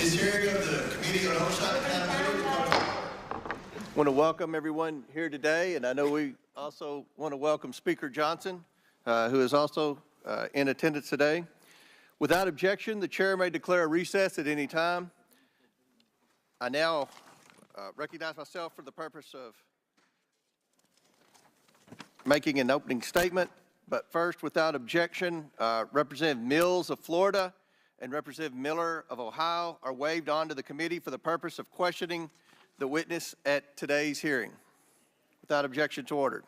This hearing of the Committee on Oversight and Accountability comes to order. I want to welcome everyone here today, and I know we also want to welcome Speaker Johnson, who is also in attendance today. Without objection, the chair may declare a recess at any time. I now recognize myself for the purpose of making an opening statement, but first, without objection, Representative Mills of Florida and Representative Miller of Ohio are waived onto the committee for the purpose of questioning the witness at today's hearing. Without objection to order.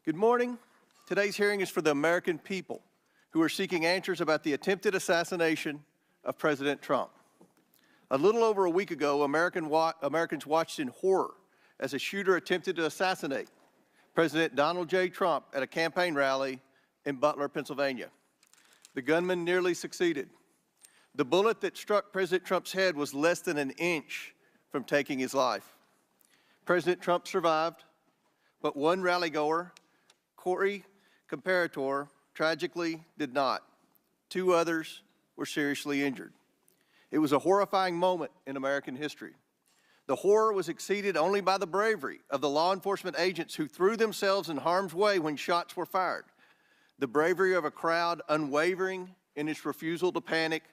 Good morning. Today's hearing is for the American people who are seeking answers about the attempted assassination of President Trump. A little over a week ago, Americans watched in horror as a shooter attempted to assassinate President Donald J. Trump at a campaign rally in Butler, Pennsylvania. The gunman nearly succeeded. The bullet that struck President Trump's head was less than an inch from taking his life. President Trump survived, but one rallygoer, Corey Comparator, tragically did not. Two others were seriously injured. It was a horrifying moment in American history. The horror was exceeded only by the bravery of the law enforcement agents who threw themselves in harm's way when shots were fired. The bravery of a crowd unwavering in its refusal to panic,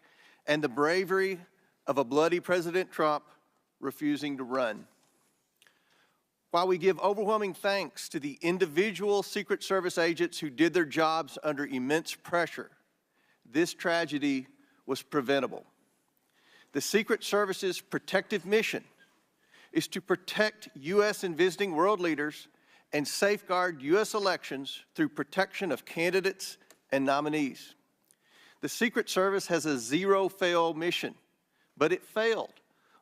and the bravery of a bloody President Trump refusing to run. While we give overwhelming thanks to the individual Secret Service agents who did their jobs under immense pressure, this tragedy was preventable. The Secret Service's protective mission is to protect U.S. and visiting world leaders and safeguard U.S. elections through protection of candidates and nominees. The Secret Service has a zero-fail mission, but it failed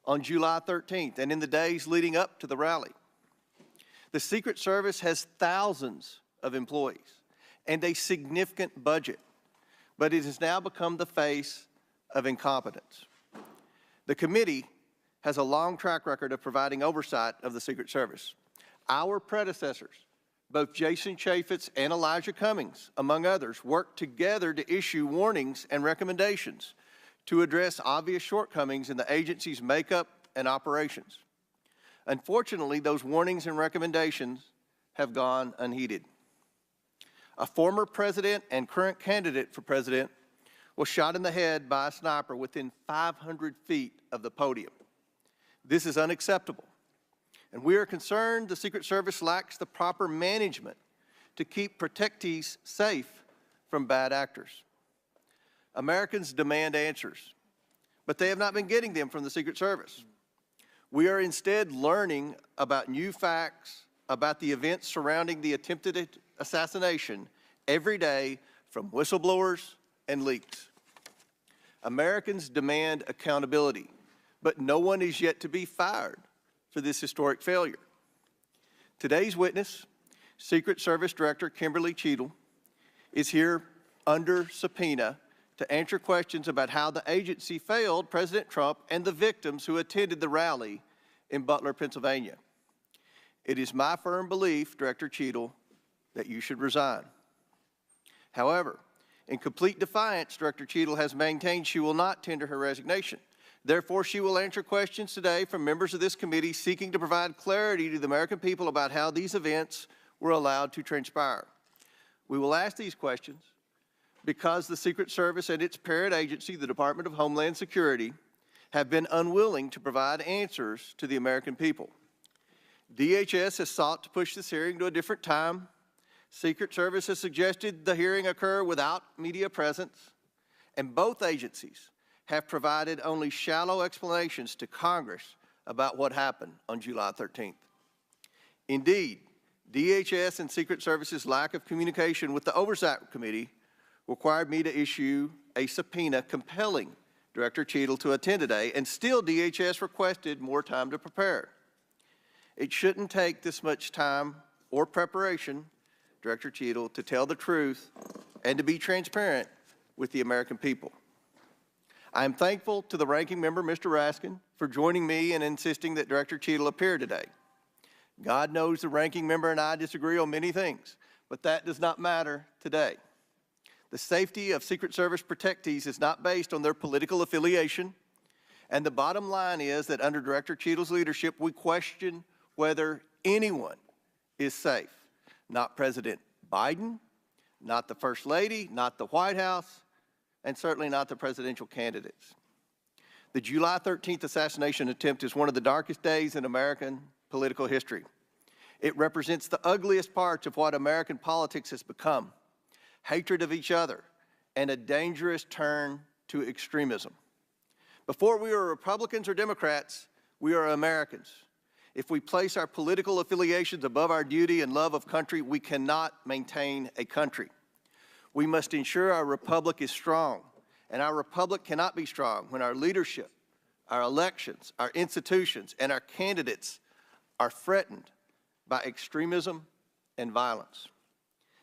on July 13th and in the days leading up to the rally. The Secret Service has thousands of employees and a significant budget, but it has now become the face of incompetence. The committee has a long track record of providing oversight of the Secret Service. Our predecessors, both Jason Chaffetz and Elijah Cummings, among others, worked together to issue warnings and recommendations to address obvious shortcomings in the agency's makeup and operations. Unfortunately, those warnings and recommendations have gone unheeded. A former president and current candidate for president was shot in the head by a sniper within 500 feet of the podium. This is unacceptable, and we are concerned the Secret Service lacks the proper management to keep protectees safe from bad actors. Americans demand answers, but they have not been getting them from the Secret Service. We are instead learning about new facts about the events surrounding the attempted assassination every day from whistleblowers and leaks. Americans demand accountability, but no one is yet to be fired for this historic failure. Today's witness, Secret Service Director Kimberly Cheatle, is here under subpoena to answer questions about how the agency failed President Trump and the victims who attended the rally in Butler, Pennsylvania. It is my firm belief, Director Cheatle, that you should resign. However, in complete defiance, Director Cheatle has maintained she will not tender her resignation. Therefore, she will answer questions today from members of this committee seeking to provide clarity to the American people about how these events were allowed to transpire. We will ask these questions because the Secret Service and its parent agency, the Department of Homeland Security, have been unwilling to provide answers to the American people. DHS has sought to push this hearing to a different time. Secret Service has suggested the hearing occur without media presence, and both agencies have provided only shallow explanations to Congress about what happened on July 13th. Indeed, DHS and Secret Service's lack of communication with the Oversight Committee required me to issue a subpoena compelling Director Cheatle to attend today, and still DHS requested more time to prepare. It shouldn't take this much time or preparation, Director Cheatle, to tell the truth and to be transparent with the American people. I am thankful to the ranking member, Mr. Raskin, for joining me and insisting that Director Cheatle appear today. God knows the ranking member and I disagree on many things, but that does not matter today. The safety of Secret Service protectees is not based on their political affiliation. And the bottom line is that under Director Cheatle's leadership, we question whether anyone is safe. Not President Biden, not the First Lady, not the White House, and certainly not the presidential candidates. The July 13th assassination attempt is one of the darkest days in American political history. It represents the ugliest parts of what American politics has become: hatred of each other and a dangerous turn to extremism. Before we are Republicans or Democrats, we are Americans. If we place our political affiliations above our duty and love of country, we cannot maintain a country. We must ensure our republic is strong, and our republic cannot be strong when our leadership, our elections, our institutions, and our candidates are threatened by extremism and violence.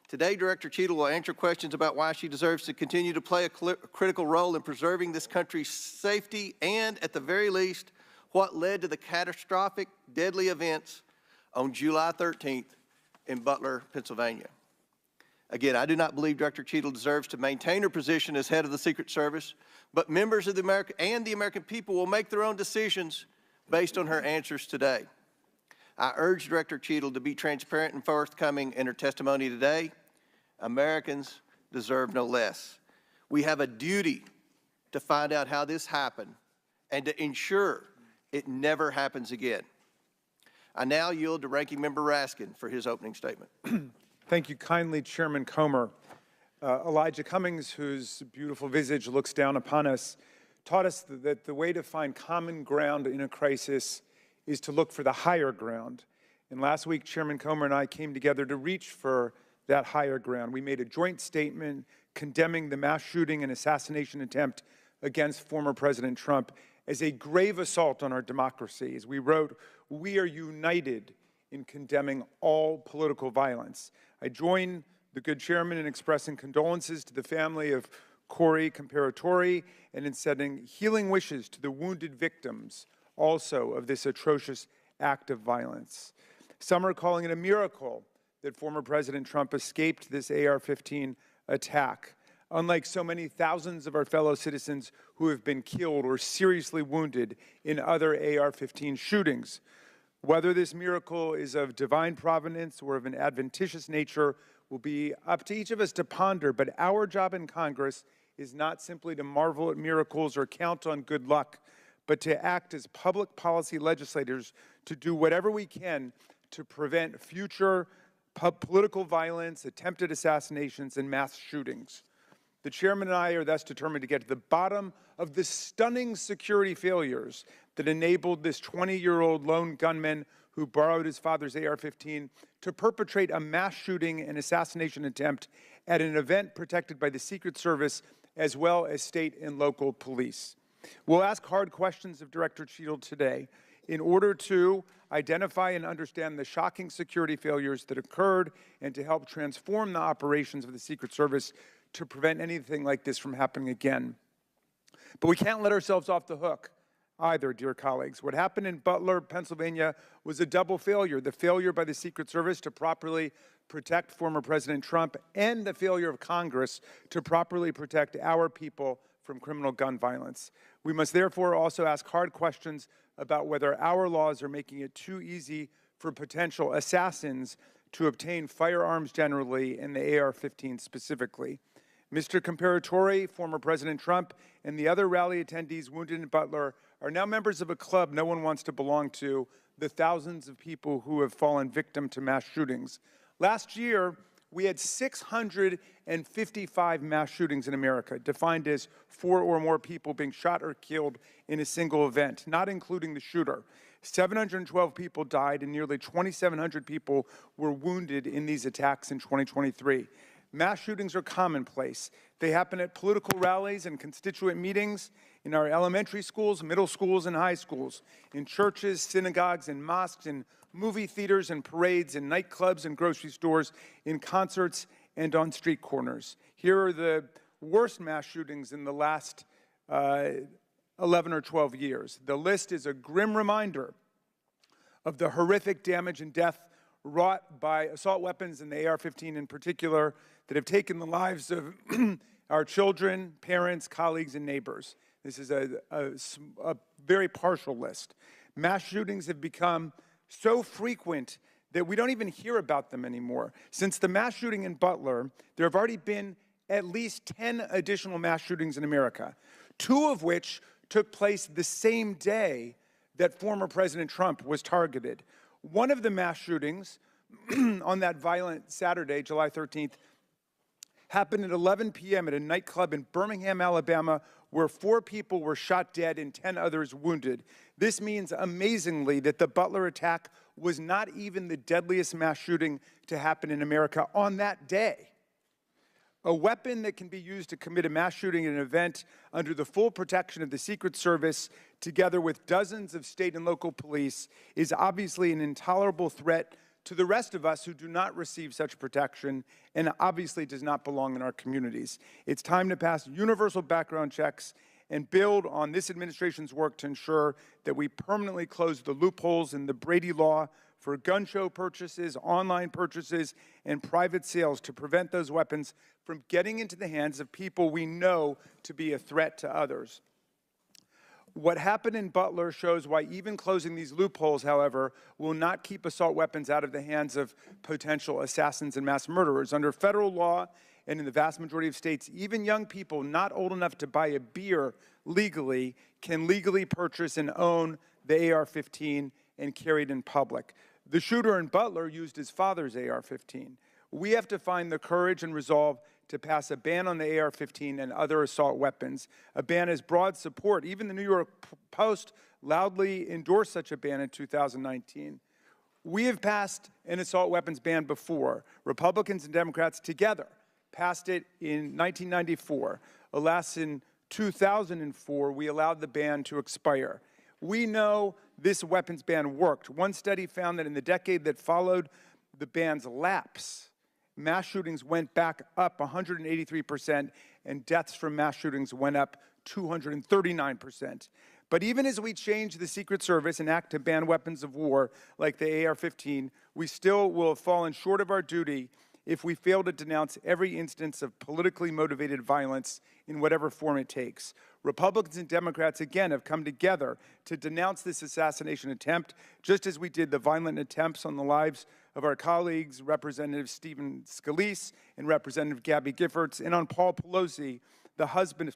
Today, Director Cheatle will answer questions about why she deserves to continue to play a critical role in preserving this country's safety and, at the very least, what led to the catastrophic, deadly events on July 13th in Butler, Pennsylvania. Again, I do not believe Director Cheatle deserves to maintain her position as head of the Secret Service, but members of the American people will make their own decisions based on her answers today. I urge Director Cheatle to be transparent and forthcoming in her testimony today. Americans deserve no less. We have a duty to find out how this happened and to ensure it never happens again. I now yield to Ranking Member Raskin for his opening statement. Thank you kindly, Chairman Comer. Elijah Cummings, whose beautiful visage looks down upon us, taught us that the way to find common ground in a crisis is to look for the higher ground. And last week, Chairman Comer and I came together to reach for that higher ground. We made a joint statement condemning the mass shooting and assassination attempt against former President Trump as a grave assault on our democracy. As we wrote, "We are united in condemning all political violence." I join the good chairman in expressing condolences to the family of Corey Comparatori and in sending healing wishes to the wounded victims also of this atrocious act of violence. Some are calling it a miracle that former President Trump escaped this AR-15 attack, unlike so many thousands of our fellow citizens who have been killed or seriously wounded in other AR-15 shootings. Whether this miracle is of divine providence or of an adventitious nature will be up to each of us to ponder, but our job in Congress is not simply to marvel at miracles or count on good luck, but to act as public policy legislators to do whatever we can to prevent future political violence, attempted assassinations, and mass shootings. The chairman and I are thus determined to get to the bottom of the stunning security failures that enabled this 20-year-old lone gunman who borrowed his father's AR-15 to perpetrate a mass shooting and assassination attempt at an event protected by the Secret Service as well as state and local police. We'll ask hard questions of Director Cheatle today in order to identify and understand the shocking security failures that occurred and to help transform the operations of the Secret Service to prevent anything like this from happening again. But we can't let ourselves off the hook either, dear colleagues. What happened in Butler, Pennsylvania was a double failure: the failure by the Secret Service to properly protect former President Trump and the failure of Congress to properly protect our people from criminal gun violence. We must therefore also ask hard questions about whether our laws are making it too easy for potential assassins to obtain firearms generally and the AR-15 specifically. Mr. Comparatori, former President Trump, and the other rally attendees wounded in Butler are now members of a club no one wants to belong to, the thousands of people who have fallen victim to mass shootings. Last year, we had 655 mass shootings in America, defined as 4 or more people being shot or killed in a single event, not including the shooter. 712 people died and nearly 2,700 people were wounded in these attacks in 2023. Mass shootings are commonplace. They happen at political rallies and constituent meetings, in our elementary schools, middle schools, and high schools, in churches, synagogues, and mosques, in movie theaters and parades, in nightclubs and grocery stores, in concerts, and on street corners. Here are the worst mass shootings in the last 11 or 12 years. The list is a grim reminder of the horrific damage and death wrought by assault weapons and the AR-15 in particular that have taken the lives of our children, parents, colleagues, and neighbors. This is a very partial list. Mass shootings have become so frequent that we don't even hear about them anymore. Since the mass shooting in Butler, there have already been at least 10 additional mass shootings in America, 2 of which took place the same day that former President Trump was targeted. One of the mass shootings on that violent Saturday, July 13th, happened at 11 p.m. at a nightclub in Birmingham, Alabama, where 4 people were shot dead and 10 others wounded. This means, amazingly, that the Butler attack was not even the deadliest mass shooting to happen in America on that day. A weapon that can be used to commit a mass shooting at an event under the full protection of the Secret Service, together with dozens of state and local police, is obviously an intolerable threat to the rest of us who do not receive such protection and obviously does not belong in our communities. It's time to pass universal background checks and build on this administration's work to ensure that we permanently close the loopholes in the Brady law for gun show purchases, online purchases, and private sales to prevent those weapons from getting into the hands of people we know to be a threat to others. What happened in Butler shows why even closing these loopholes, however, will not keep assault weapons out of the hands of potential assassins and mass murderers. Under federal law, and in the vast majority of states, even young people not old enough to buy a beer legally can legally purchase and own the AR-15 and carry it in public. The shooter in Butler used his father's AR-15. We have to find the courage and resolve to pass a ban on the AR-15 and other assault weapons. A ban has broad support. Even the New York Post loudly endorsed such a ban in 2019. We have passed an assault weapons ban before. Republicans and Democrats together passed it in 1994. Alas, in 2004, we allowed the ban to expire. We know this weapons ban worked. One study found that in the decade that followed the ban's lapse, mass shootings went back up 183%, and deaths from mass shootings went up 239%. But even as we change the Secret Service and act to ban weapons of war like the AR-15, we still will have fallen short of our duty if we fail to denounce every instance of politically motivated violence in whatever form it takes. Republicans and Democrats, again, have come together to denounce this assassination attempt, just as we did the violent attempts on the lives of our colleagues, Representative Stephen Scalise and Representative Gabby Giffords, and on Paul Pelosi, the husband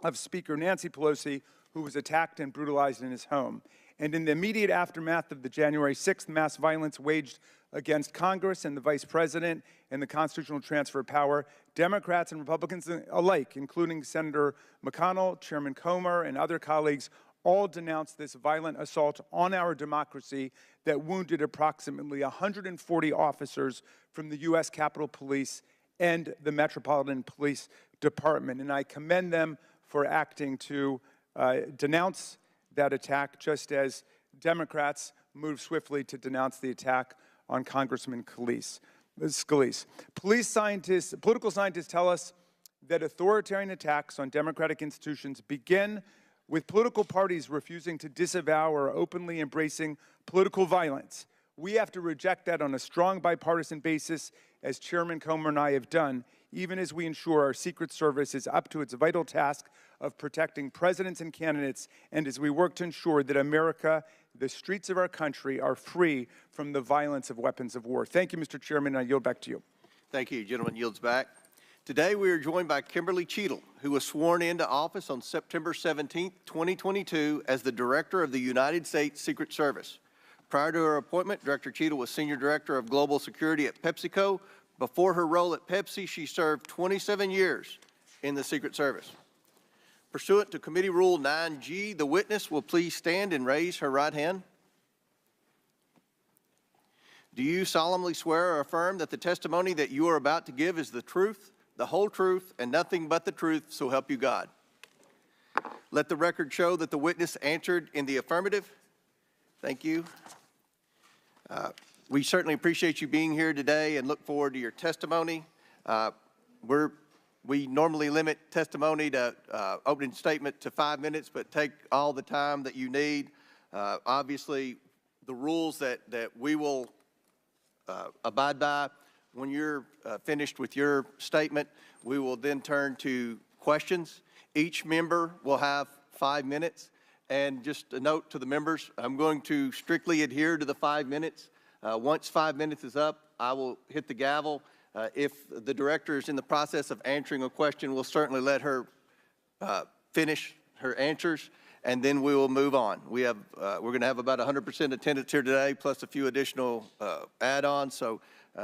of Speaker Nancy Pelosi, who was attacked and brutalized in his home. And in the immediate aftermath of the January 6th mass violence waged against Congress and the Vice President and the constitutional transfer of power, Democrats and Republicans alike, including Senator McConnell, Chairman Comer, and other colleagues, all denounced this violent assault on our democracy that wounded approximately 140 officers from the U.S. Capitol Police and the Metropolitan Police Department. And I commend them for acting to denounce that attack, just as Democrats moved swiftly to denounce the attack on Congressman Scalise. Political scientists tell us that authoritarian attacks on democratic institutions begin with political parties refusing to disavow or openly embracing political violence. We have to reject that on a strong bipartisan basis, as Chairman Comer and I have done, even as we ensure our Secret Service is up to its vital task of protecting presidents and candidates, and as we work to ensure that America, the streets of our country, are free from the violence of weapons of war. Thank you, Mr. Chairman, and I yield back to you. Thank you. Gentleman yields back. Today we are joined by Kimberly Cheatle, who was sworn into office on September 17, 2022 as the Director of the United States Secret Service. Prior to her appointment, Director Cheatle was Senior Director of Global Security at PepsiCo. Before her role at Pepsi, she served 27 years in the Secret Service. Pursuant to Committee Rule 9G, the witness will please stand and raise her right hand. Do you solemnly swear or affirm that the testimony that you are about to give is the truth, the whole truth, and nothing but the truth, so help you God? Let the record show that the witness answered in the affirmative. Thank you. We certainly appreciate you being here today and look forward to your testimony. We normally limit testimony to opening statement to 5 minutes, but take all the time that you need. Obviously, the rules that we will abide by, when you're finished with your statement, we will then turn to questions. Each member will have 5 minutes. And just a note to the members, I'm going to strictly adhere to the 5 minutes. Once 5 minutes is up, I will hit the gavel. If the director is in the process of answering a question, we'll certainly let her finish her answers, and then we will move on. We're going to have about 100% attendance here today, plus a few additional add-ons. So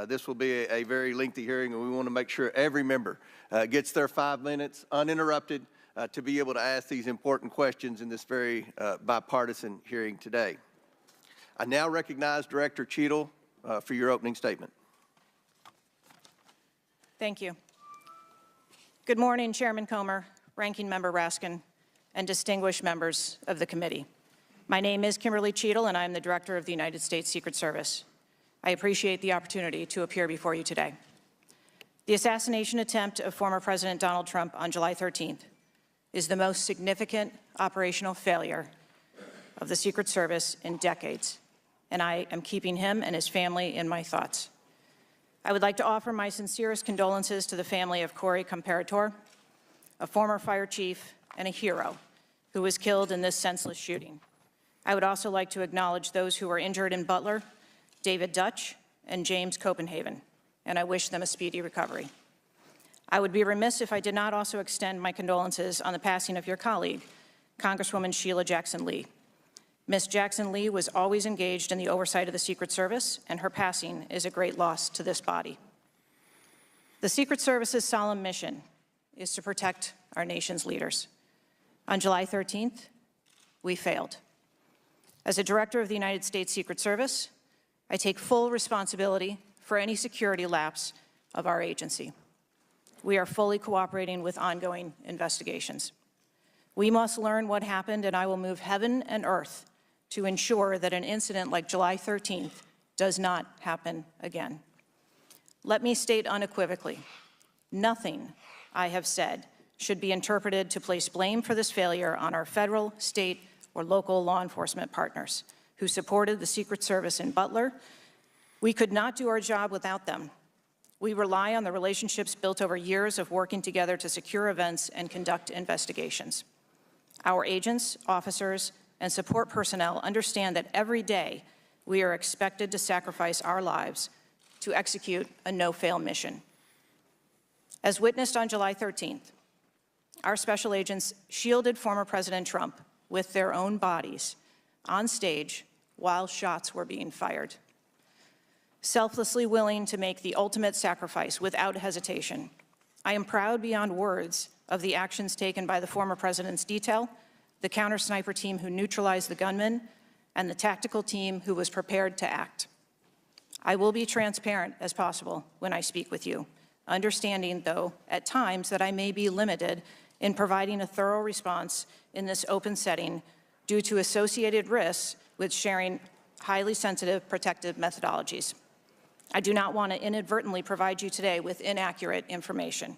this will be a very lengthy hearing, and we want to make sure every member gets their 5 minutes uninterrupted to be able to ask these important questions in this very bipartisan hearing today. I now recognize Director Cheatle for your opening statement. Thank you. Good morning, Chairman Comer, Ranking Member Raskin, and distinguished members of the committee. My name is Kimberly Cheatle, and I am the Director of the United States Secret Service. I appreciate the opportunity to appear before you today. The assassination attempt of former President Donald Trump on July 13th is the most significant operational failure of the Secret Service in decades, and I am keeping him and his family in my thoughts. I would like to offer my sincerest condolences to the family of Corey Comparator, a former fire chief and a hero who was killed in this senseless shooting. I would also like to acknowledge those who were injured in Butler, David Dutch and James Copenhagen, and I wish them a speedy recovery. I would be remiss if I did not also extend my condolences on the passing of your colleague, Congresswoman Sheila Jackson Lee. Ms. Jackson Lee was always engaged in the oversight of the Secret Service, and her passing is a great loss to this body. The Secret Service's solemn mission is to protect our nation's leaders. On July 13th, we failed. As a director of the United States Secret Service, I take full responsibility for any security lapse of our agency. We are fully cooperating with ongoing investigations. We must learn what happened, and I will move heaven and earth to ensure that an incident like July 13th does not happen again. Let me state unequivocally, nothing I have said should be interpreted to place blame for this failure on our federal, state, or local law enforcement partners who supported the Secret Service in Butler. We could not do our job without them. We rely on the relationships built over years of working together to secure events and conduct investigations. Our agents, officers, and support personnel understand that every day we are expected to sacrifice our lives to execute a no-fail mission. As witnessed on July 13th, our special agents shielded former President Trump with their own bodies on stage while shots were being fired. Selflessly willing to make the ultimate sacrifice without hesitation, I am proud beyond words of the actions taken by the former president's detail, the counter-sniper team who neutralized the gunman, and the tactical team who was prepared to act. I will be transparent as possible when I speak with you, understanding, though, at times that I may be limited in providing a thorough response in this open setting due to associated risks with sharing highly sensitive protective methodologies. I do not want to inadvertently provide you today with inaccurate information.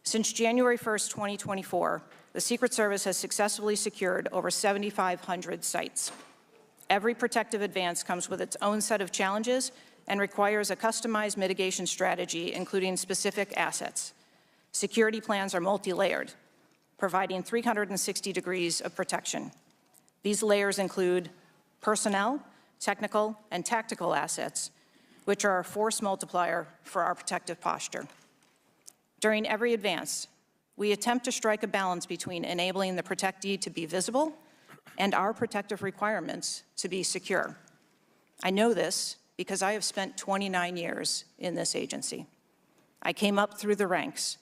Since January 1st, 2024, the Secret Service has successfully secured over 7,500 sites. Every protective advance comes with its own set of challenges and requires a customized mitigation strategy, including specific assets. Security plans are multi-layered, providing 360 degrees of protection. These layers include personnel, technical, and tactical assets, which are a force multiplier for our protective posture. During every advance, we attempt to strike a balance between enabling the protectee to be visible and our protective requirements to be secure. I know this because I have spent 29 years in this agency. I came up through the ranks.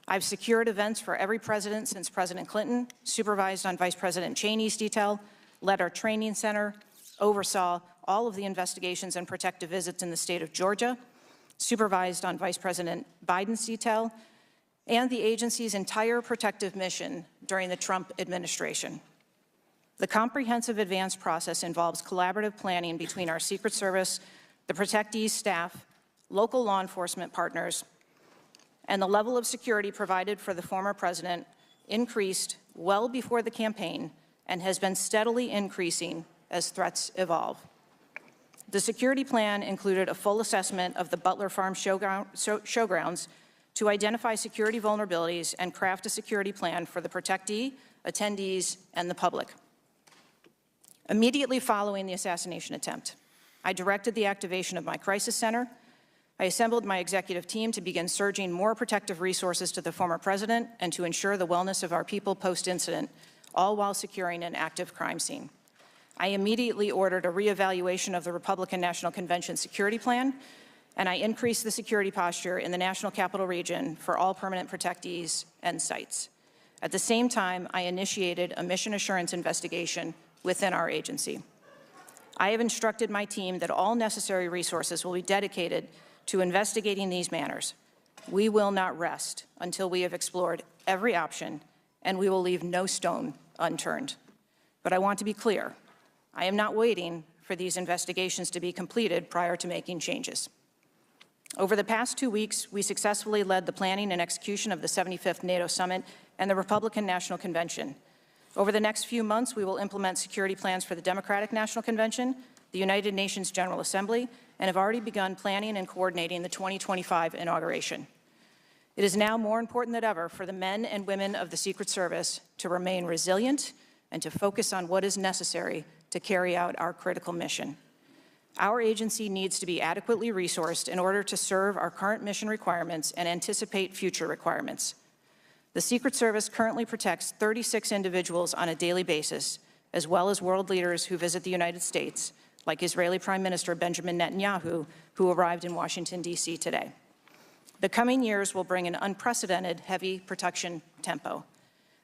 I've secured events for every president since President Clinton, supervised on Vice President Cheney's detail, led our training center, oversaw all of the investigations and protective visits in the state of Georgia, supervised on Vice President Biden's detail, and the agency's entire protective mission during the Trump administration. The comprehensive advance process involves collaborative planning between our Secret Service, the protectee's staff, local law enforcement partners, and the level of security provided for the former president increased well before the campaign and has been steadily increasing as threats evolve. The security plan included a full assessment of the Butler Farm showgrounds to identify security vulnerabilities and craft a security plan for the protectee, attendees, and the public. Immediately following the assassination attempt, I directed the activation of my crisis center. I assembled my executive team to begin surging more protective resources to the former president and to ensure the wellness of our people post-incident, all while securing an active crime scene. I immediately ordered a reevaluation of the Republican National Convention security plan, and I increased the security posture in the National Capital Region for all permanent protectees and sites. At the same time, I initiated a mission assurance investigation within our agency. I have instructed my team that all necessary resources will be dedicated to investigating these matters. We will not rest until we have explored every option, and we will leave no stone unturned. But I want to be clear, I am not waiting for these investigations to be completed prior to making changes. Over the past 2 weeks, we successfully led the planning and execution of the 75th NATO Summit and the Republican National Convention. Over the next few months, we will implement security plans for the Democratic National Convention, the United Nations General Assembly, and have already begun planning and coordinating the 2025 inauguration. It is now more important than ever for the men and women of the Secret Service to remain resilient and to focus on what is necessary to carry out our critical mission. Our agency needs to be adequately resourced in order to serve our current mission requirements and anticipate future requirements. The Secret Service currently protects 36 individuals on a daily basis, as well as world leaders who visit the United States, like Israeli Prime Minister Benjamin Netanyahu, who arrived in Washington, D.C. today. The coming years will bring an unprecedented heavy protection tempo.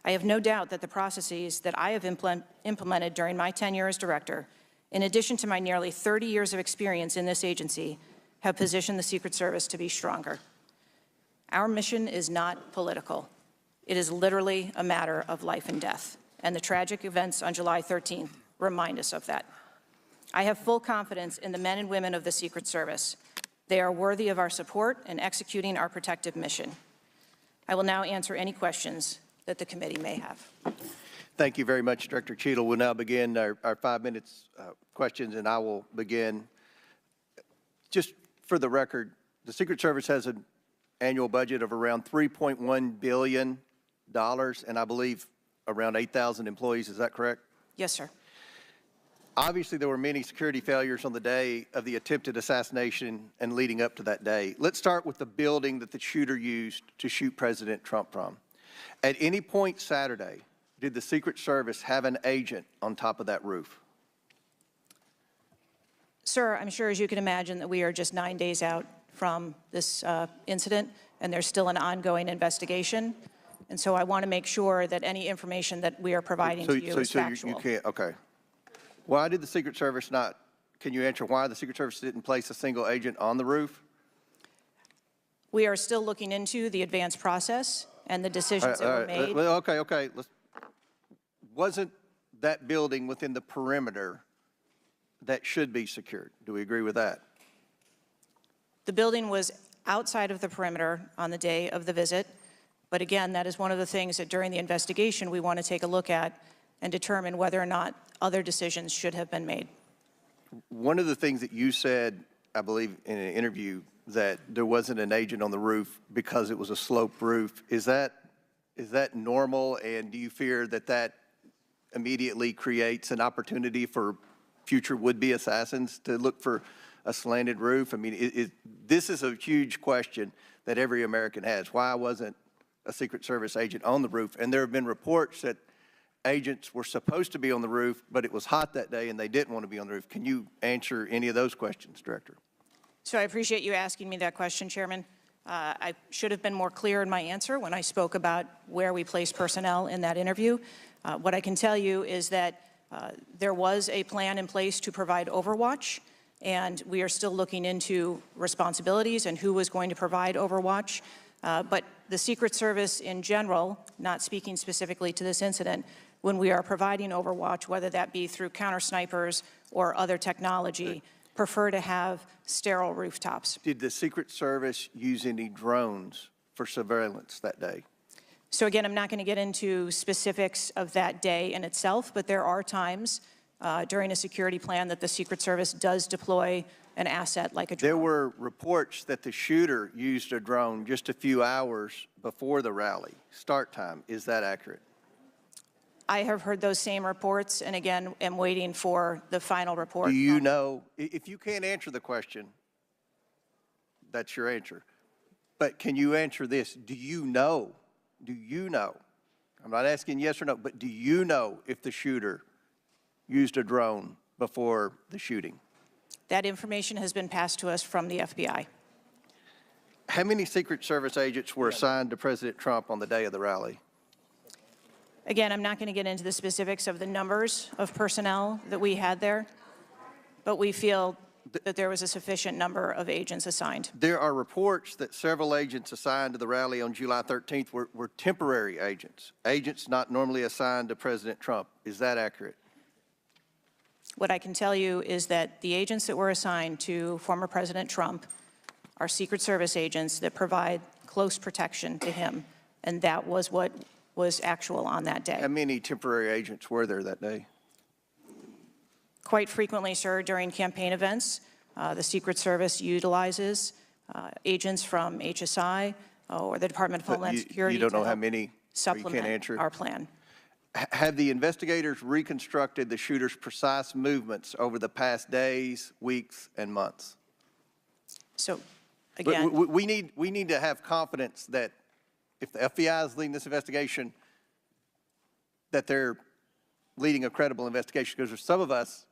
I have no doubt that the processes that I have implemented during my tenure as director, in addition to my nearly 30 years of experience in this agency, have positioned the Secret Service to be stronger. Our mission is not political. It is literally a matter of life and death, and the tragic events on July 13th remind us of that. I have full confidence in the men and women of the Secret Service. They are worthy of our support in executing our protective mission. I will now answer any questions that the committee may have. Thank you very much, Director Cheatle. We'll now begin our 5 minutes questions, and I will begin. Just for the record, the Secret Service has an annual budget of around $3.1 billion, and I believe around 8,000 employees. Is that correct? Yes, sir. Obviously, there were many security failures on the day of the attempted assassination and leading up to that day. Let's start with the building that the shooter used to shoot President Trump from. At any point Saturday, did the Secret Service have an agent on top of that roof? Sir, I'm sure, as you can imagine, that we are just 9 days out from this incident, and there's still an ongoing investigation. And so I want to make sure that any information that we are providing to you is factual. You can't, okay. Why did the Secret Service not, can you answer why the Secret Service didn't place a single agent on the roof? We are still looking into the advanced process and the decisions that were made. Okay. Wasn't that building within the perimeter that should be secured? Do we agree with that? The building was outside of the perimeter on the day of the visit. But again, that is one of the things that during the investigation we want to take a look at and determine whether or not other decisions should have been made. One of the things that you said, I believe in an interview, that there wasn't an agent on the roof because it was a sloped roof. Is that normal, and do you fear that that immediately creates an opportunity for future would-be assassins to look for a slanted roof? I mean, this is a huge question that every American has. Why wasn't a Secret Service agent on the roof? And there have been reports that agents were supposed to be on the roof, but it was hot that day and they didn't want to be on the roof. Can you answer any of those questions, Director? So I appreciate you asking me that question, Chairman. I should have been more clear in my answer when I spoke about where we place personnel in that interview. What I can tell you is that there was a plan in place to provide overwatch, and we are still looking into responsibilities and who was going to provide overwatch. But the Secret Service in general, not speaking specifically to this incident, when we are providing overwatch, whether that be through counter snipers or other technology, prefer to have sterile rooftops. Did the Secret Service use any drones for surveillance that day? So again, I'm not going to get into specifics of that day in itself, but there are times during a security plan that the Secret Service does deploy an asset like a drone. There were reports that the shooter used a drone just a few hours before the rally start time. Is that accurate? I have heard those same reports, and again, am waiting for the final report. Do you know, if you can't answer the question, that's your answer. But can you answer this? Do you know, I'm not asking yes or no, but do you know if the shooter used a drone before the shooting? That information has been passed to us from the FBI. How many Secret Service agents were assigned to President Trump on the day of the rally? Again, I'm not going to get into the specifics of the numbers of personnel that we had there, but we feel that there was a sufficient number of agents assigned. There are reports that several agents assigned to the rally on July 13th were temporary agents, agents not normally assigned to President Trump. Is that accurate? What I can tell you is that the agents that were assigned to former President Trump are Secret Service agents that provide close protection to him, and that was what was actual on that day. How many temporary agents were there that day? Quite frequently, sir, during campaign events, the Secret Service utilizes agents from HSI or the Department of Homeland Security. You don't know to how many? supplement you can't answer? our plan. Have the investigators reconstructed the shooter's precise movements over the past days, weeks, and months? So, again, We need to have confidence that if the FBI is leading this investigation, that they're leading a credible investigation, because there's some of us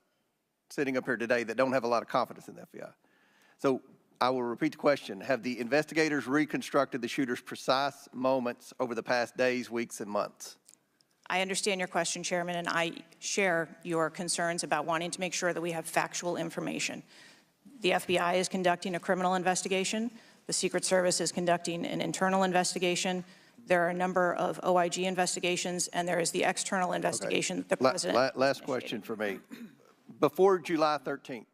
sitting up here today that don't have a lot of confidence in the FBI. So I will repeat the question. Have the investigators reconstructed the shooter's precise moments over the past days, weeks, and months? I understand your question, Chairman, and I share your concerns about wanting to make sure that we have factual information. The FBI is conducting a criminal investigation. The Secret Service is conducting an internal investigation. There are a number of OIG investigations, and there is the external investigation that the President Last question for me. Before July 13th,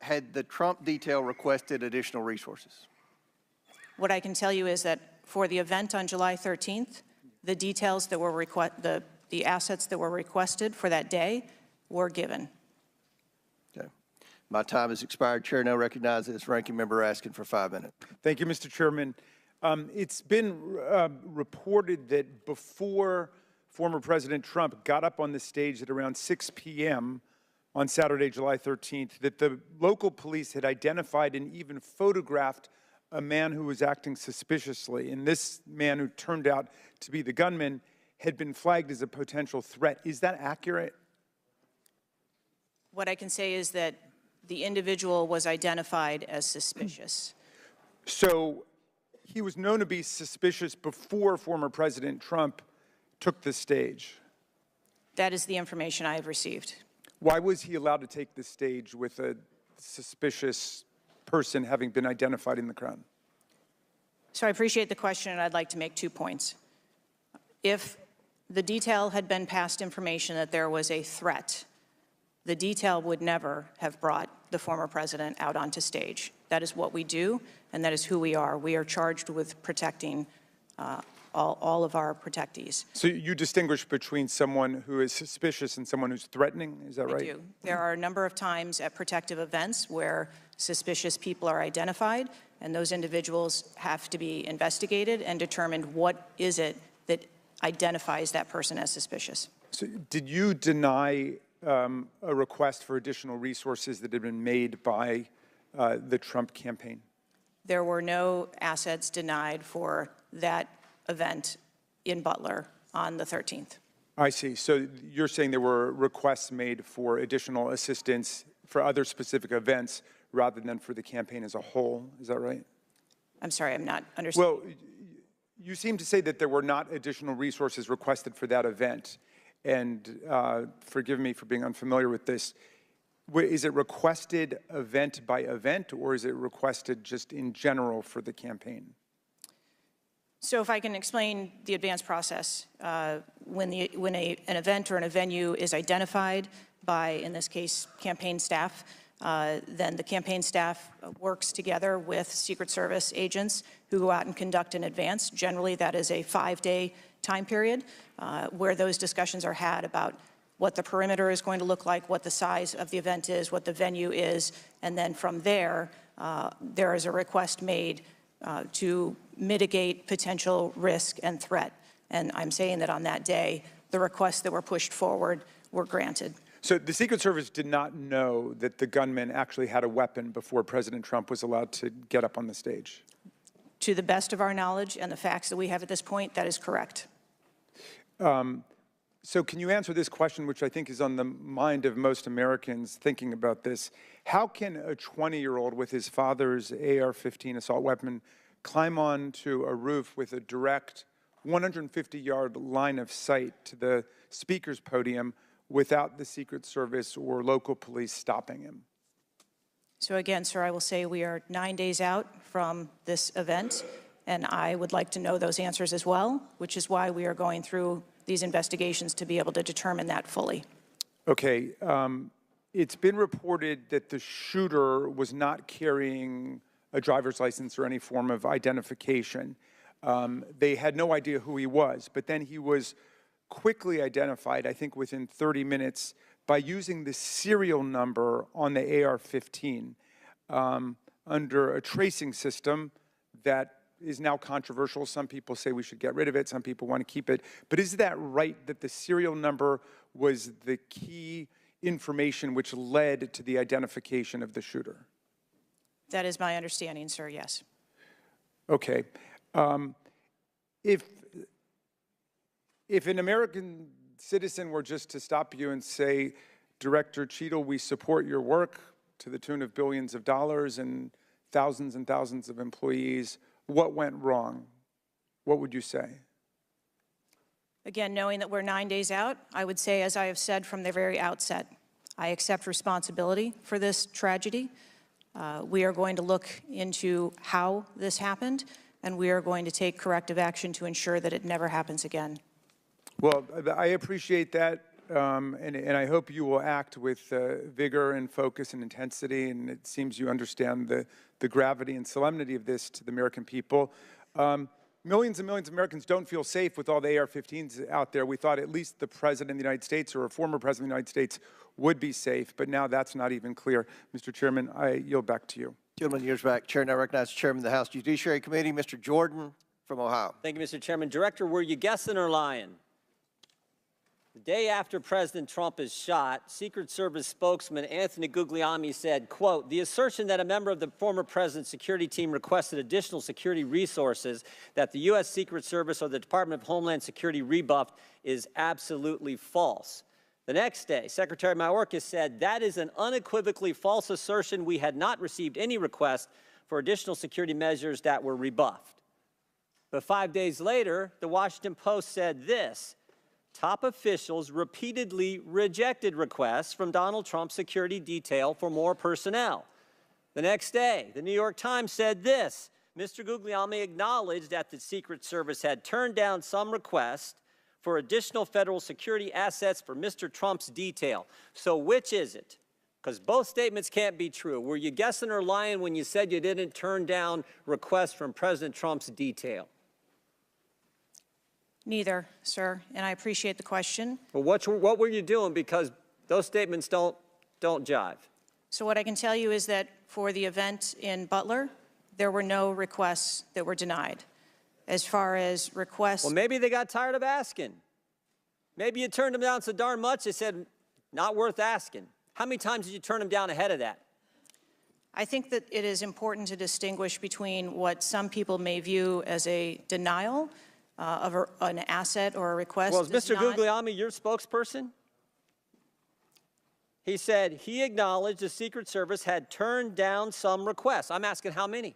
had the Trump detail requested additional resources? What I can tell you is that for the event on July 13th, the details that were the assets that were requested for that day were given. Okay. My time has expired. Chair now recognizes Ranking Member Raskin for 5 minutes. Thank you, Mr. Chairman. It's been reported that before former President Trump got up on the stage at around 6 p.m. on Saturday, July 13th, that the local police had identified and even photographed a man who was acting suspiciously. And this man, who turned out to be the gunman, had been flagged as a potential threat. Is that accurate? What I can say is that the individual was identified as suspicious. So he was known to be suspicious before former President Trump took the stage. That is the information I have received. Why was he allowed to take the stage with a suspicious person having been identified in the crowd? So I appreciate the question, and I'd like to make 2 points. If the detail had been passed information that there was a threat, the detail would never have brought the former president out onto stage. That is what we do, and that is who we are. We are charged with protecting all of our protectees. So you distinguish between someone who is suspicious and someone who's threatening, is that right? I do. There are a number of times at protective events where suspicious people are identified, and those individuals have to be investigated and determined what is it that identifies that person as suspicious. So did you deny a request for additional resources that had been made by the Trump campaign? There were no assets denied for that event in Butler on the 13th. I see. So you're saying there were requests made for additional assistance for other specific events rather than for the campaign as a whole. Is that right? I'm sorry, I'm not understanding. Well, you seem to say that there were not additional resources requested for that event. And forgive me for being unfamiliar with this. Is it requested event by event, or is it requested just in general for the campaign? So if I can explain the advance process, when an event or a venue is identified by, in this case, campaign staff, then the campaign staff works together with Secret Service agents who go out and conduct an advance. Generally, that is a 5-day time period where those discussions are had about what the perimeter is going to look like, what the size of the event is, what the venue is, and then from there, there is a request made to mitigate potential risk and threat. And I'm saying that on that day, the requests that were pushed forward were granted. So the Secret Service did not know that the gunman actually had a weapon before President Trump was allowed to get up on the stage? To the best of our knowledge and the facts that we have at this point, that is correct. So can you answer this question, which I think is on the mind of most Americans thinking about this? How can a 20-year-old with his father's AR-15 assault weapon climb onto a roof with a direct 150-yard line of sight to the speaker's podium without the Secret Service or local police stopping him? So again, sir, I will say we are 9 days out from this event, and I would like to know those answers as well, which is why we are going through these investigations to be able to determine that fully. Okay. It's been reported that the shooter was not carrying a driver's license or any form of identification. They had no idea who he was, but then he was quickly identified, I think within 30 minutes, by using the serial number on the AR-15 under a tracing system that is now controversial. Some people say we should get rid of it. Some people want to keep it. But is that right, that the serial number was the key information which led to the identification of the shooter? That is my understanding, sir, yes. Okay. If an American citizen were just to stop you and say, Director Cheatle, we support your work to the tune of billions of dollars and thousands of employees, what went wrong? What would you say? Again, knowing that we're 9 days out, I would say, as I have said from the very outset, I accept responsibility for this tragedy. We are going to look into how this happened, and we are going to take corrective action to ensure that it never happens again. Well, I appreciate that, and I hope you will act with vigor and focus and intensity, and it seems you understand the gravity and solemnity of this to the American people. Millions and millions of Americans don't feel safe with all the AR-15s out there. We thought at least the President of the United States or a former President of the United States would be safe, but now that's not even clear. Mr. Chairman, I yield back to you. Gentleman yields back. Chair now recognizes the Chairman of the House Judiciary Committee, Mr. Jordan from Ohio. Thank you, Mr. Chairman. Director, were you guessing or lying? The day after President Trump is shot, Secret Service spokesman Anthony Guglielmi said, quote, "The assertion that a member of the former president's security team requested additional security resources that the U.S. Secret Service or the Department of Homeland Security rebuffed is absolutely false." The next day, Secretary Mayorkas said, "That is an unequivocally false assertion. We had not received any request for additional security measures that were rebuffed." But 5 days later, the Washington Post said this: "Top officials repeatedly rejected requests from Donald Trump's security detail for more personnel." The next day, the New York Times said this: "Mr. Guglielmi acknowledged that the Secret Service had turned down some requests for additional federal security assets for Mr. Trump's detail." So which is it? Because both statements can't be true. Were you guessing or lying when you said you didn't turn down requests from President Trump's detail? Neither, sir, and I appreciate the question. Well, what were you doing? Because those statements don't jive. So what I can tell you is that for the event in Butler, there were no requests that were denied. As far as requests... Well, maybe they got tired of asking. Maybe you turned them down so darn much, they said, not worth asking. How many times did you turn them down ahead of that? I think that it is important to distinguish between what some people may view as a denial of an asset or a request. Well, is Mr. Guglielmi your spokesperson? He said he acknowledged the Secret Service had turned down some requests. I'm asking how many?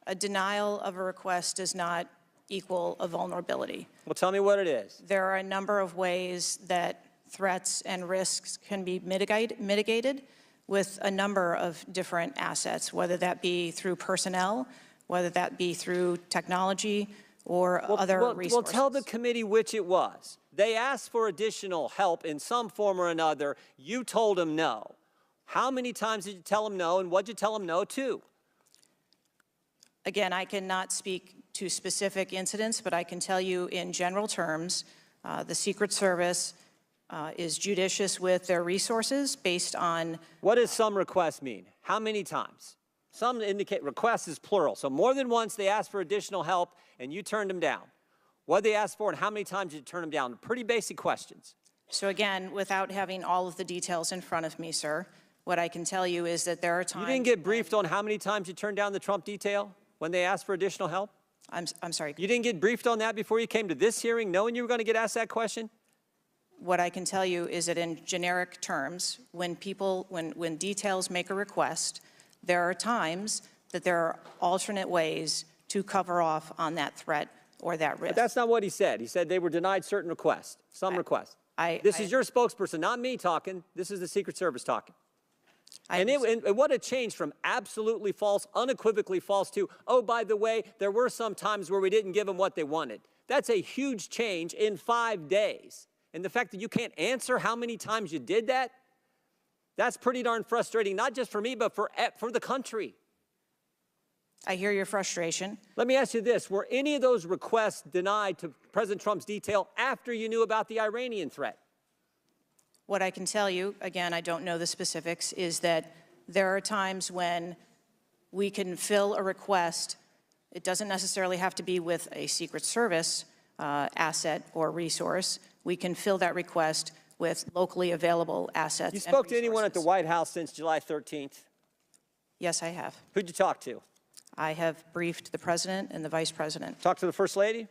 A denial of a request does not equal a vulnerability. Well, tell me what it is. There are a number of ways that threats and risks can be mitigated with a number of different assets, whether that be through personnel, whether that be through technology, or other resources. Well, tell the committee which it was. They asked for additional help in some form or another. You told them no. How many times did you tell them no, and what did you tell them no to? Again, I cannot speak to specific incidents, but I can tell you in general terms, the Secret Service is judicious with their resources based on... What does some requests mean? How many times? Some indicate requests is plural. So more than once they asked for additional help and you turned them down. What did they ask for and how many times did you turn them down? Pretty basic questions. So again, without having all of the details in front of me, sir, what I can tell you is that there are times— You didn't get briefed on how many times you turned down the Trump detail when they asked for additional help? I'm sorry. You didn't get briefed on that before you came to this hearing, knowing you were going to get asked that question? What I can tell you is that in generic terms, when details make a request, there are times that there are alternate ways to cover off on that threat or that risk. But that's not what he said. He said they were denied certain requests, some requests. This is your spokesperson, not me talking. This is the Secret Service talking. And what a change from absolutely false, unequivocally false to, oh, by the way, there were some times where we didn't give them what they wanted. That's a huge change in 5 days. And the fact that you can't answer how many times you did that, that's pretty darn frustrating, not just for me, but for the country. I hear your frustration. Let me ask you this. Were any of those requests denied to President Trump's detail after you knew about the Iranian threat? What I can tell you, again, I don't know the specifics, is that there are times when we can fill a request. It doesn't necessarily have to be with a Secret Service asset or resource. We can fill that request with locally available assets. You spoke to anyone at the White House since July 13th? Yes, I have. Who'd you talk to? I have briefed the President and the Vice President. Talked to the First Lady?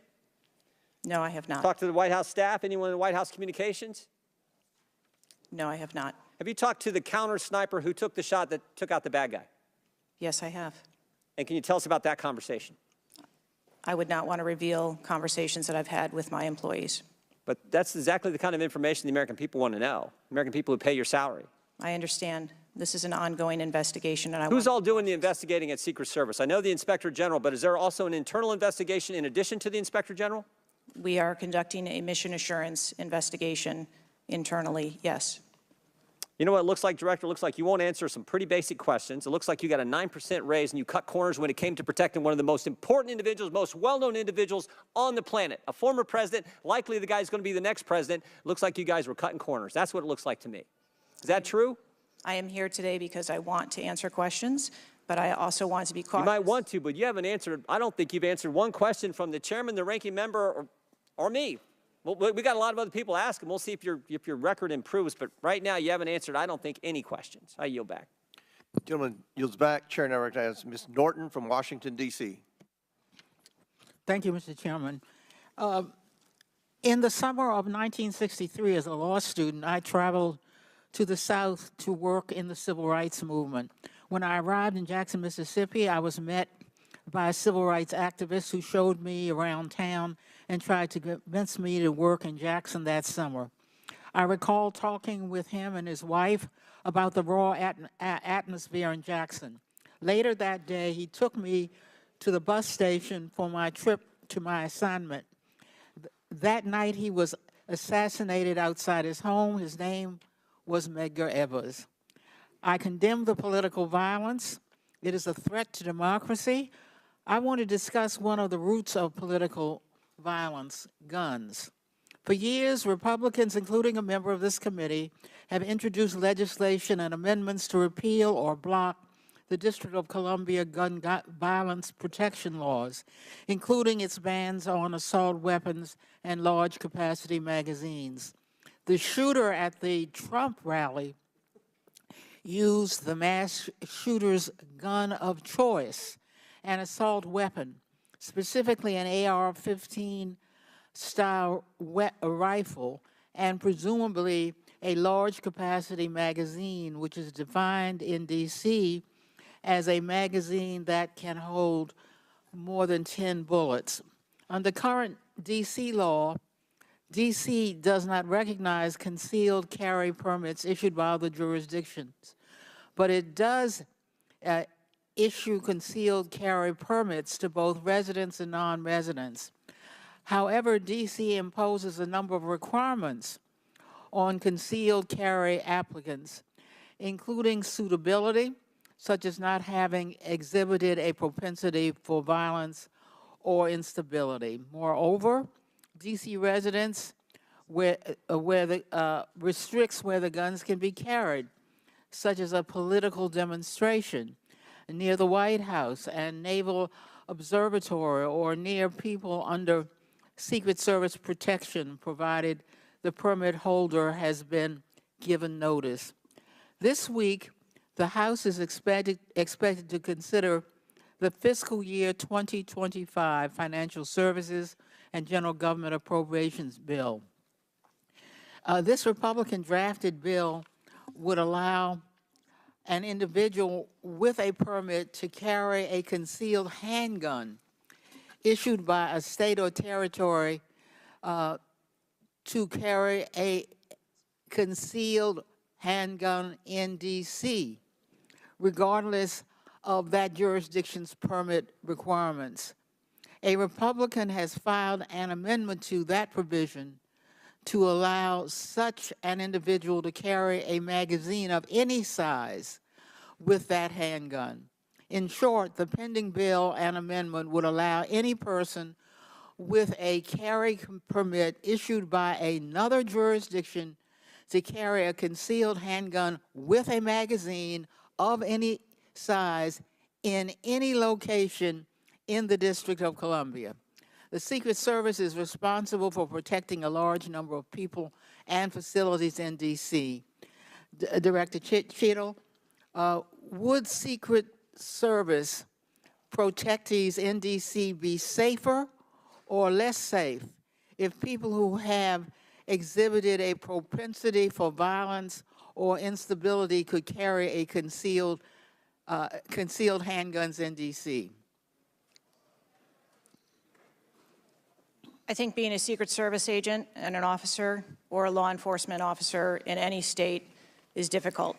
No, I have not. Talked to the White House staff? Anyone in the White House communications? No, I have not. Have you talked to the counter sniper who took the shot that took out the bad guy? Yes, I have. And can you tell us about that conversation? I would not want to reveal conversations that I've had with my employees. But that's exactly the kind of information the American people want to know, American people who pay your salary. I understand. This is an ongoing investigation, and Who's all doing the investigating at Secret Service? I know the Inspector General, but is there also an internal investigation in addition to the Inspector General? We are conducting a mission assurance investigation internally, yes. You know what it looks like, Director? It looks like you won't answer some pretty basic questions. It looks like you got a 9% raise and you cut corners when it came to protecting one of the most important individuals, most well-known individuals on the planet. A former president, likely the guy who's going to be the next president. Looks like you guys were cutting corners. That's what it looks like to me. Is that true? I am here today because I want to answer questions, but I also want to be cautious. You might want to, but you haven't answered. I don't think you've answered one question from the chairman, the ranking member, or me. Well, we got a lot of other people asking. We'll see if your record improves. But right now, you haven't answered, I don't think, any questions. I yield back. Gentleman yields back. Chair now recognizes Ms. Norton from Washington, D.C. Thank you, Mr. Chairman. In the summer of 1963, as a law student, I traveled to the South to work in the civil rights movement. When I arrived in Jackson, Mississippi, I was met by a civil rights activist who showed me around town and tried to convince me to work in Jackson that summer. I recall talking with him and his wife about the raw atmosphere in Jackson. Later that day, he took me to the bus station for my trip to my assignment. That night, he was assassinated outside his home. His name was Medgar Evers. I condemn the political violence. It is a threat to democracy. I want to discuss one of the roots of political violence, guns. For years, Republicans, including a member of this committee, have introduced legislation and amendments to repeal or block the District of Columbia gun violence protection laws, including its bans on assault weapons and large capacity magazines. The shooter at the Trump rally used the mass shooter's gun of choice, an assault weapon, specifically an AR-15 style rifle, and presumably a large capacity magazine, which is defined in D.C. as a magazine that can hold more than 10 bullets. Under current D.C. law, D.C. does not recognize concealed carry permits issued by other jurisdictions, but it does issue concealed carry permits to both residents and non-residents. However, D.C. imposes a number of requirements on concealed carry applicants, including suitability, such as not having exhibited a propensity for violence or instability. Moreover, D.C. residents restricts where the guns can be carried, such as a political demonstration near the White House and Naval Observatory or near people under Secret Service protection provided the permit holder has been given notice. This week, the House is expected to consider the fiscal year 2025 Financial Services and General Government Appropriations Bill. This Republican-drafted bill would allow an individual with a permit to carry a concealed handgun issued by a state or territory to carry a concealed handgun in D.C., regardless of that jurisdiction's permit requirements. A Republican has filed an amendment to that provision to allow such an individual to carry a magazine of any size with that handgun. In short, the pending bill and amendment would allow any person with a carry permit issued by another jurisdiction to carry a concealed handgun with a magazine of any size in any location in the District of Columbia. The Secret Service is responsible for protecting a large number of people and facilities in D.C. Director Cheatle, would Secret Service protectees in D.C. be safer or less safe if people who have exhibited a propensity for violence or instability could carry a concealed handguns in D.C.? I think being a Secret Service agent and an officer or a law enforcement officer in any state is difficult.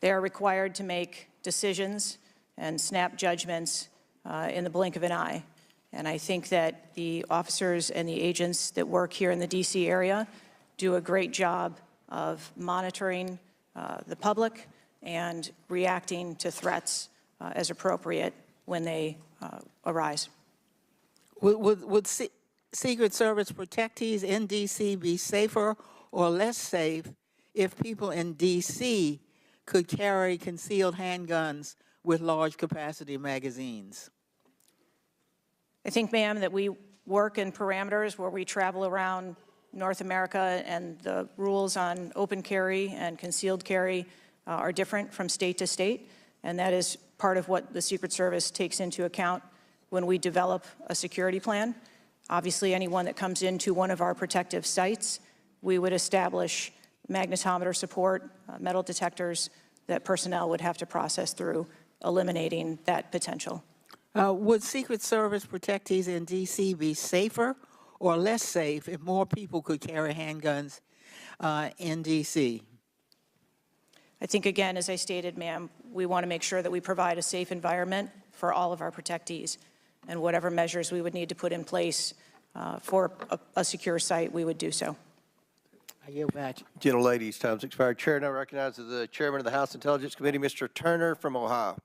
They are required to make decisions and snap judgments in the blink of an eye. And I think that the officers and the agents that work here in the D.C. area do a great job of monitoring the public and reacting to threats as appropriate when they arise. Would Secret Service protectees in D.C. be safer or less safe if people in D.C. could carry concealed handguns with large capacity magazines? I think, ma'am, that we work in parameters where we travel around North America, and the rules on open carry and concealed carry are different from state to state, and that is part of what the Secret Service takes into account when we develop a security plan. Obviously, anyone that comes into one of our protective sites, we would establish magnetometer support, metal detectors that personnel would have to process through, eliminating that potential. Would Secret Service protectees in D.C. be safer or less safe if more people could carry handguns in D.C.? I think, again, as I stated, ma'am, we want to make sure that we provide a safe environment for all of our protectees, and whatever measures we would need to put in place for a secure site, we would do so. I yield back. Gentlelady's time's expired. Chair now recognizes the Chairman of the House Intelligence Committee, Mr. Turner from Ohio.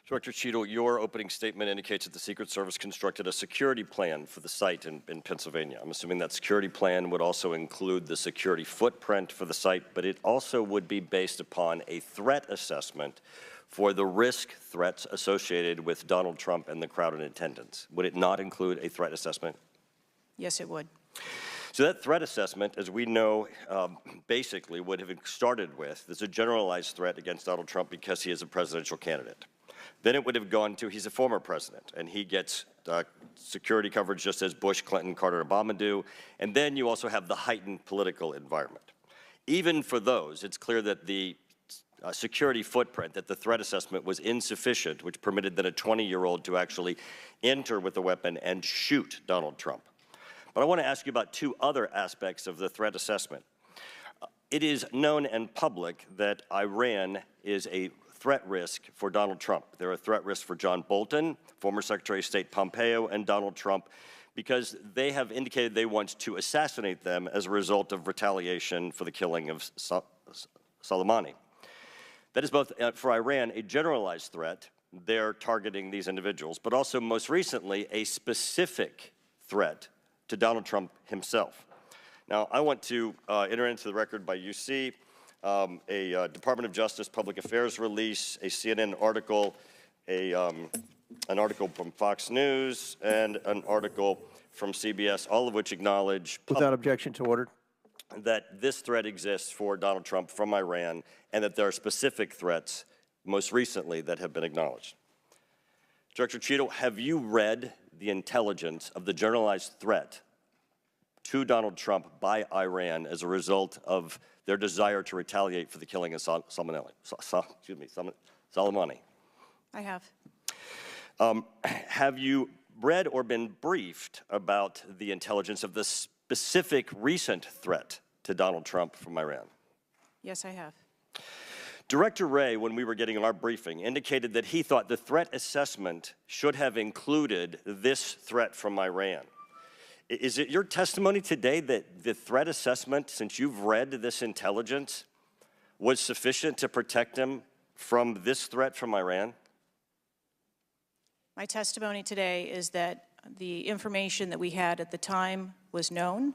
Director Cheatle, your opening statement indicates that the Secret Service constructed a security plan for the site in Pennsylvania. I'm assuming that security plan would also include the security footprint for the site, but it also would be based upon a threat assessment for the risk threats associated with Donald Trump and the crowd in attendance. Would it not include a threat assessment? Yes, it would. So that threat assessment, as we know, basically would have started with, there's a generalized threat against Donald Trump because he is a presidential candidate. Then it would have gone to, he's a former president, and he gets security coverage just as Bush, Clinton, Carter, Obama do. And then you also have the heightened political environment. Even for those, it's clear that the security footprint, that the threat assessment was insufficient, which permitted then a 20-year-old to actually enter with a weapon and shoot Donald Trump. But I want to ask you about two other aspects of the threat assessment. It is known and public that Iran is a threat risk for Donald Trump. They're a threat risk for John Bolton, former Secretary of State Pompeo, and Donald Trump, because they have indicated they want to assassinate them as a result of retaliation for the killing of Soleimani. That is both, for Iran, a generalized threat. They're targeting these individuals, but also most recently, a specific threat to Donald Trump himself. Now, I want to enter into the record by UC a Department of Justice Public Affairs release, a CNN article, an article from Fox News, and an article from CBS, all of which acknowledge Without objection to order. that this threat exists for Donald Trump from Iran, and that there are specific threats, most recently, that have been acknowledged. Director Cheatle, have you read the intelligence of the generalized threat to Donald Trump by Iran as a result of their desire to retaliate for the killing of Soleimani? I have. Have you read or been briefed about the intelligence of the specific recent threat to Donald Trump from Iran? Yes, I have. Director Wray, when we were getting our briefing, indicated that he thought the threat assessment should have included this threat from Iran. Is it your testimony today that the threat assessment, since you've read this intelligence, was sufficient to protect him from this threat from Iran? My testimony today is that the information that we had at the time was known.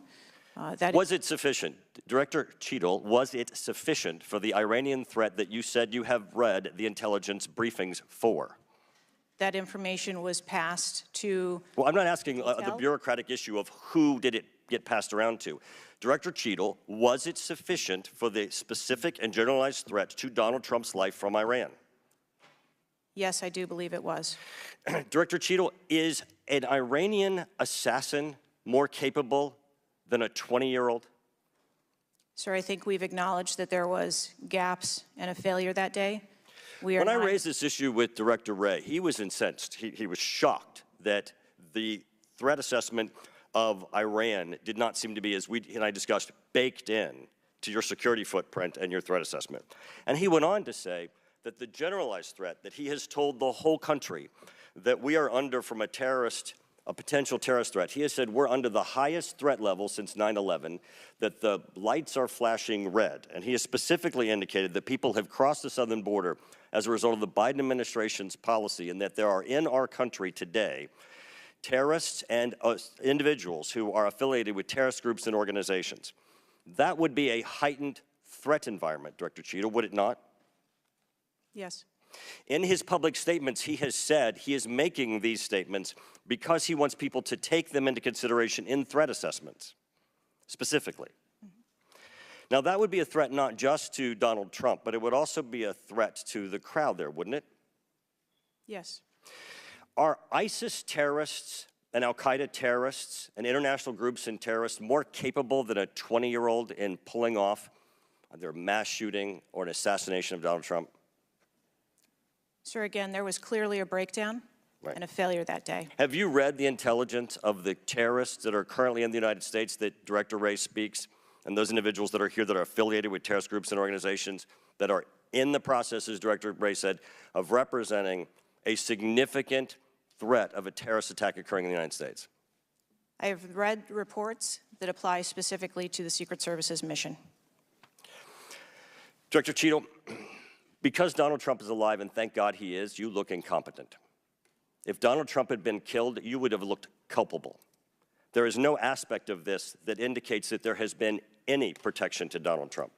Was it sufficient? Director Cheatle, was it sufficient for the Iranian threat that you said you have read the intelligence briefings for? That information was passed to... Well, I'm not asking the bureaucratic issue of who did it get passed around to. Director Cheatle, was it sufficient for the specific and generalized threat to Donald Trump's life from Iran? Yes, I do believe it was. Director Cheatle, is an Iranian assassin more capable than a 20-year-old? Sir, I think we've acknowledged that there was gaps and a failure that day. When I raised this issue with Director Wray, he was incensed. He was shocked that the threat assessment of Iran did not seem to be, as we and I discussed, baked in to your security footprint and your threat assessment. And he went on to say that the generalized threat that he has told the whole country that we are under from a potential terrorist threat. He has said we're under the highest threat level since 9/11, that the lights are flashing red. And he has specifically indicated that people have crossed the southern border as a result of the Biden administration's policy, and that there are in our country today terrorists and individuals who are affiliated with terrorist groups and organizations. That would be a heightened threat environment, Director Cheatle, would it not? Yes. In his public statements, he has said he is making these statements because he wants people to take them into consideration in threat assessments, specifically. Now, that would be a threat not just to Donald Trump, but it would also be a threat to the crowd there, wouldn't it? Yes. Are ISIS terrorists and al-Qaeda terrorists and international groups and terrorists more capable than a 20-year-old in pulling off either a mass shooting or an assassination of Donald Trump? Sir, again, there was clearly a breakdown and a failure that day. Have you read the intelligence of the terrorists that are currently in the United States that Director Wray speaks, and those individuals that are here that are affiliated with terrorist groups and organizations that are in the process, as Director Wray said, of representing a significant threat of a terrorist attack occurring in the United States? I have read reports that apply specifically to the Secret Service's mission. Director Cheatle, because Donald Trump is alive, and thank God he is, you look incompetent. If Donald Trump had been killed, you would have looked culpable. There is no aspect of this that indicates that there has been any protection to Donald Trump.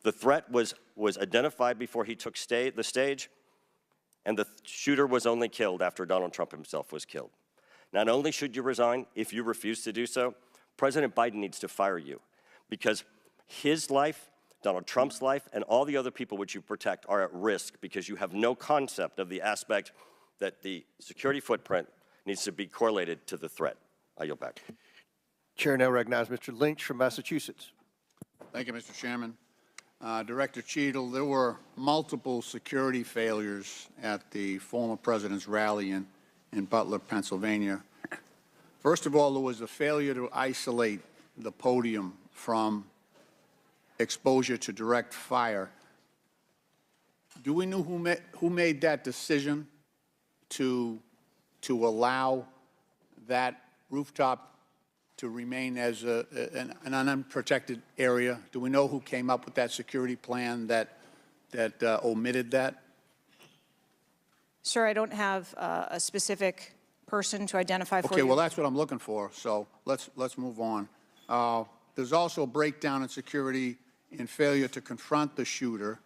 The threat was identified before he took the stage, and the shooter was only killed after Donald Trump himself was killed. Not only should you resign, if you refuse to do so, President Biden needs to fire you, because his life, Donald Trump's life, and all the other people which you protect are at risk because you have no concept of the aspect that the security footprint needs to be correlated to the threat. I yield back. Chair now recognizes Mr. Lynch from Massachusetts. Thank you, Mr. Chairman. Director Cheatle, there were multiple security failures at the former president's rally in Butler, Pennsylvania. First of all, there was a failure to isolate the podium from exposure to direct fire. Do we know who made that decision to allow that rooftop to remain as an unprotected area? Do we know who came up with that security plan that omitted that? Sir, I don't have a specific person to identify for you. Okay, well, that's what I'm looking for, so let's move on. There's also a breakdown in security and failure to confront the shooter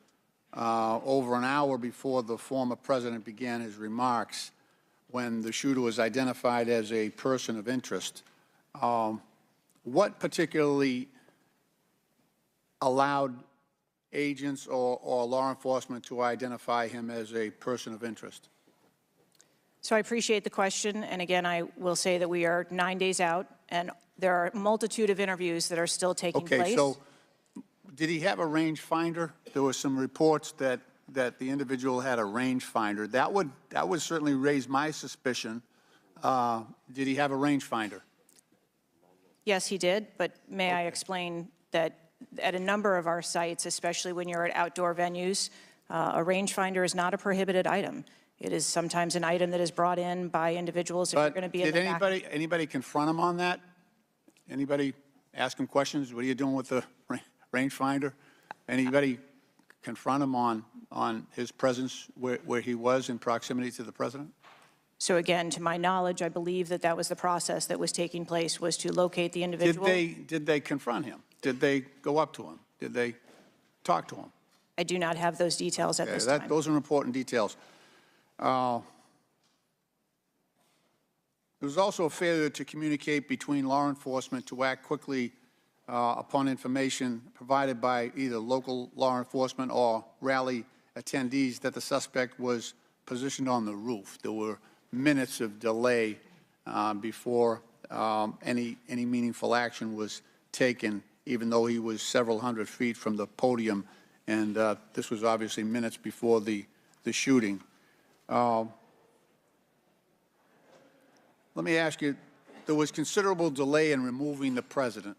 over an hour before the former president began his remarks. when the shooter was identified as a person of interest. What particularly allowed agents or law enforcement to identify him as a person of interest? So I appreciate the question, and again, I will say that we are 9 days out, and there are a multitude of interviews that are still taking place. Okay, so did he have a rangefinder? There were some reports that the individual had a rangefinder. That would certainly raise my suspicion. Did he have a rangefinder? Yes, he did, but may I explain that at a number of our sites, especially when you're at outdoor venues, a rangefinder is not a prohibited item. It is sometimes an item that is brought in by individuals if you're going to be in the back. Did anybody confront him on that? Anybody ask him questions? What are you doing with the rangefinder? Anybody confront him on his presence where he was in proximity to the president? So again, to my knowledge, I believe that that was the process that was taking place, was to locate the individual. Did they confront him? Did they go up to him? Did they talk to him? I do not have those details at this time. Those are important details. There was also a failure to communicate between law enforcement to act quickly upon information provided by either local law enforcement or rally attendees that the suspect was positioned on the roof. There were minutes of delay before any meaningful action was taken, even though he was several hundred feet from the podium, and this was obviously minutes before the shooting. Let me ask you, there was considerable delay in removing the president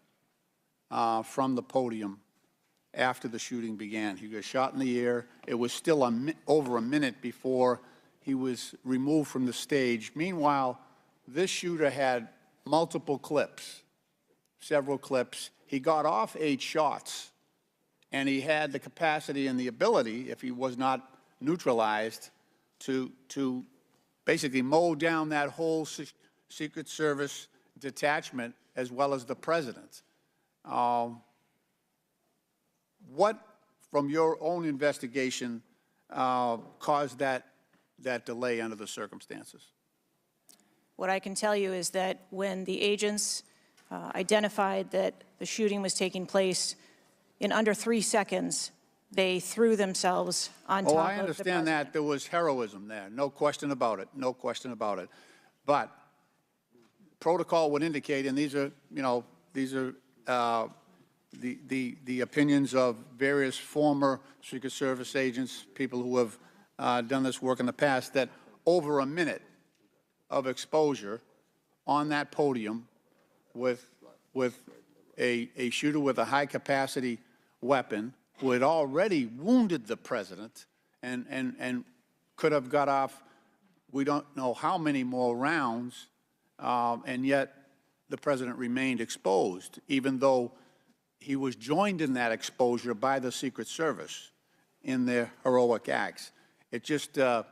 from the podium after the shooting began. He got shot in the air. It was still over a minute before he was removed from the stage. Meanwhile, this shooter had multiple clips, several clips. He got off 8 shots, and he had the capacity and the ability, if he was not neutralized, to basically mow down that whole Secret Service detachment as well as the president. What, from your own investigation, caused that delay under the circumstances? What I can tell you is that when the agents identified that the shooting was taking place, in under 3 seconds, they threw themselves on top of the president. Oh, I understand that. There was heroism there. No question about it. No question about it. But protocol would indicate, and these are, the opinions of various former Secret Service agents, people who have done this work in the past, that over a minute of exposure on that podium with a shooter with a high-capacity weapon who had already wounded the president and could have got off, we don't know how many more rounds, and yet the president remained exposed, even though he was joined in that exposure by the Secret Service in their heroic acts. It just, I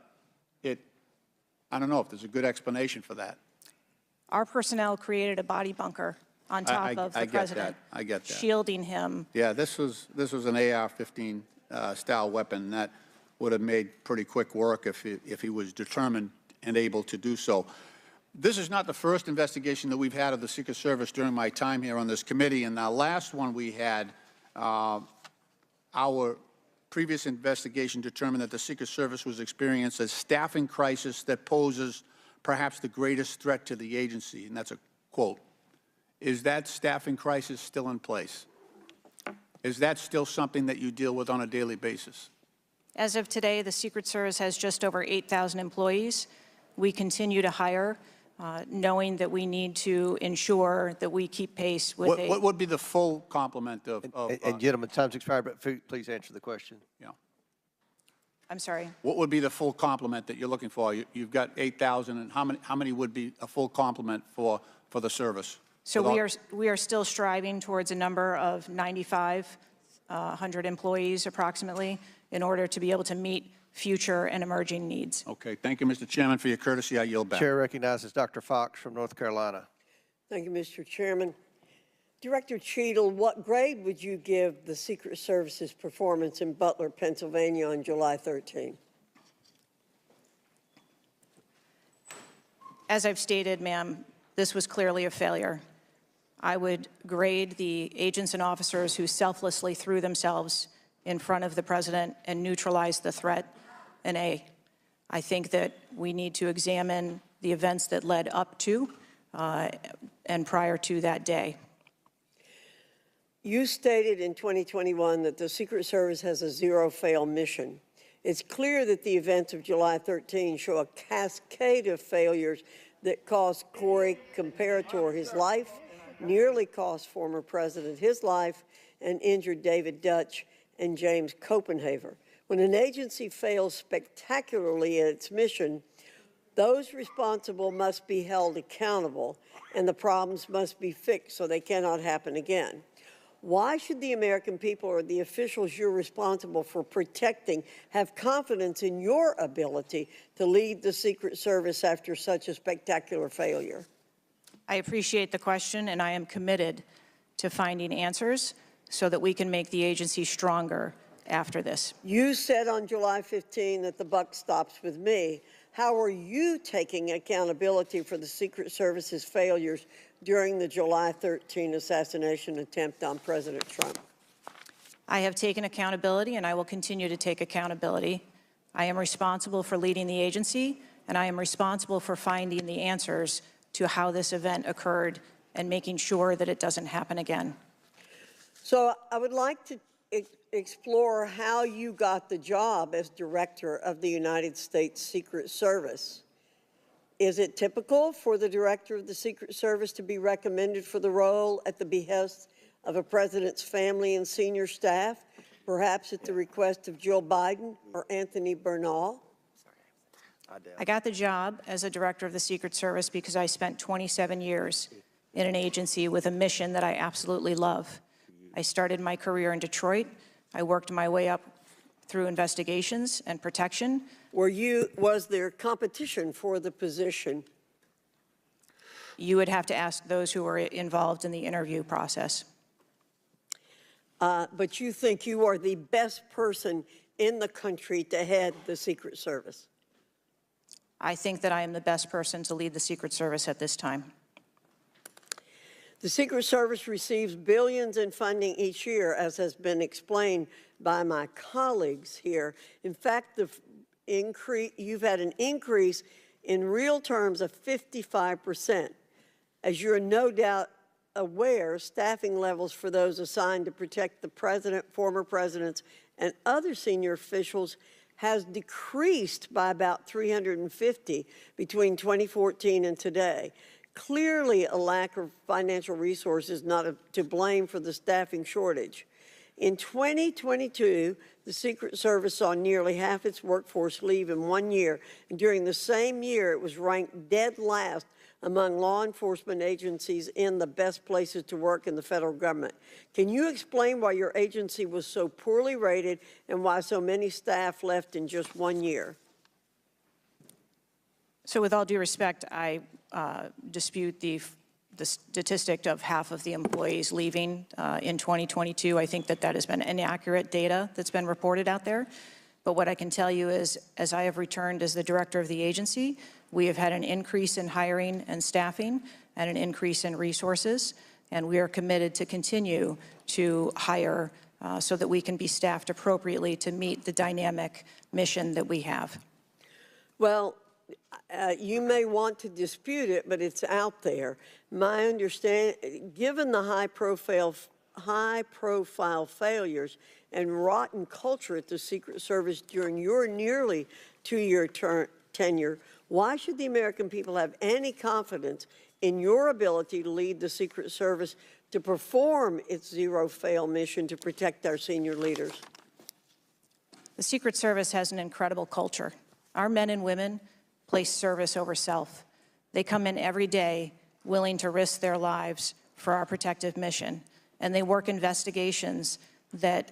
don't know if there's a good explanation for that. Our personnel created a body bunker on top of the president, I get that. shielding him. Yeah, this was an AR-15 style weapon that would have made pretty quick work if he was determined and able to do so. This is not the first investigation that we've had of the Secret Service during my time here on this committee, and the last one we had, our previous investigation determined that the Secret Service was experiencing a staffing crisis that poses perhaps the greatest threat to the agency, and that's a quote. Is that staffing crisis still in place? Is that still something that you deal with on a daily basis? As of today, the Secret Service has just over 8,000 employees. We continue to hire, knowing that we need to ensure that we keep pace with what would be the full complement of And gentlemen, time's expired, but please answer the question. Yeah. I'm sorry. What would be the full complement that you're looking for? You've got 8,000, and how many would be a full complement for the service? So we are still striving towards a number of 9,500 employees approximately in order to be able to meet future and emerging needs. Okay. Thank you, Mr. Chairman, for your courtesy. I yield back. Chair recognizes Dr. Fox from North Carolina. Thank you, Mr. Chairman. Director Cheatle, what grade would you give the Secret Service's performance in Butler, Pennsylvania on July 13? As I've stated, ma'am, this was clearly a failure. I would grade the agents and officers who selflessly threw themselves in front of the president and neutralized the threat an A. I think that we need to examine the events that led up to and prior to that day. You stated in 2021 that the Secret Service has a zero-fail mission. It's clear that the events of July 13 show a cascade of failures that cost Corey Comparator his life, nearly cost former president his life, and injured David Dutch and James Copenhaver. When an agency fails spectacularly at its mission, those responsible must be held accountable, and the problems must be fixed so they cannot happen again. Why should the American people or the officials you're responsible for protecting have confidence in your ability to lead the Secret Service after such a spectacular failure? I appreciate the question, and I am committed to finding answers so that we can make the agency stronger after this. You said on July 15 that the buck stops with me. How are you taking accountability for the Secret Service's failures during the July 13 assassination attempt on President Trump? I have taken accountability, and I will continue to take accountability. I am responsible for leading the agency, and I am responsible for finding the answers to how this event occurred and making sure that it doesn't happen again. So I would like to explore how you got the job as director of the United States Secret Service. Is it typical for the director of the Secret Service to be recommended for the role at the behest of a president's family and senior staff, perhaps at the request of Jill Biden or Anthony Bernal? I got the job as a director of the Secret Service because I spent 27 years in an agency with a mission that I absolutely love. I started my career in Detroit. I worked my way up through investigations and protection. Was there competition for the position? You would have to ask those who were involved in the interview process. But you think you are the best person in the country to head the Secret Service? I think that I am the best person to lead the Secret Service at this time. The Secret Service receives billions in funding each year, as has been explained by my colleagues here. In fact, you've had an increase in real terms of 55%. As you're no doubt aware, staffing levels for those assigned to protect the president, former presidents, and other senior officials has decreased by about 350 between 2014 and today. Clearly, a lack of financial resources not to blame for the staffing shortage. In 2022, the Secret Service saw nearly half its workforce leave in 1 year, and during the same year, it was ranked dead last among law enforcement agencies in the best places to work in the federal government. Can you explain why your agency was so poorly rated and why so many staff left in just 1 year? So with all due respect, I dispute the statistic of half of the employees leaving in 2022. I think that has been inaccurate data that's been reported out there. But what I can tell you is, as I have returned as the director of the agency, we have had an increase in hiring and staffing and an increase in resources, and we are committed to continue to hire so that we can be staffed appropriately to meet the dynamic mission that we have. Well, you may want to dispute it, but it's out there. My understanding, given the high-profile failures and rotten culture at the Secret Service during your nearly two-year tenure, why should the American people have any confidence in your ability to lead the Secret Service to perform its zero-fail mission to protect our senior leaders? The Secret Service has an incredible culture. Our men and women place service over self. They come in every day willing to risk their lives for our protective mission, and they work investigations that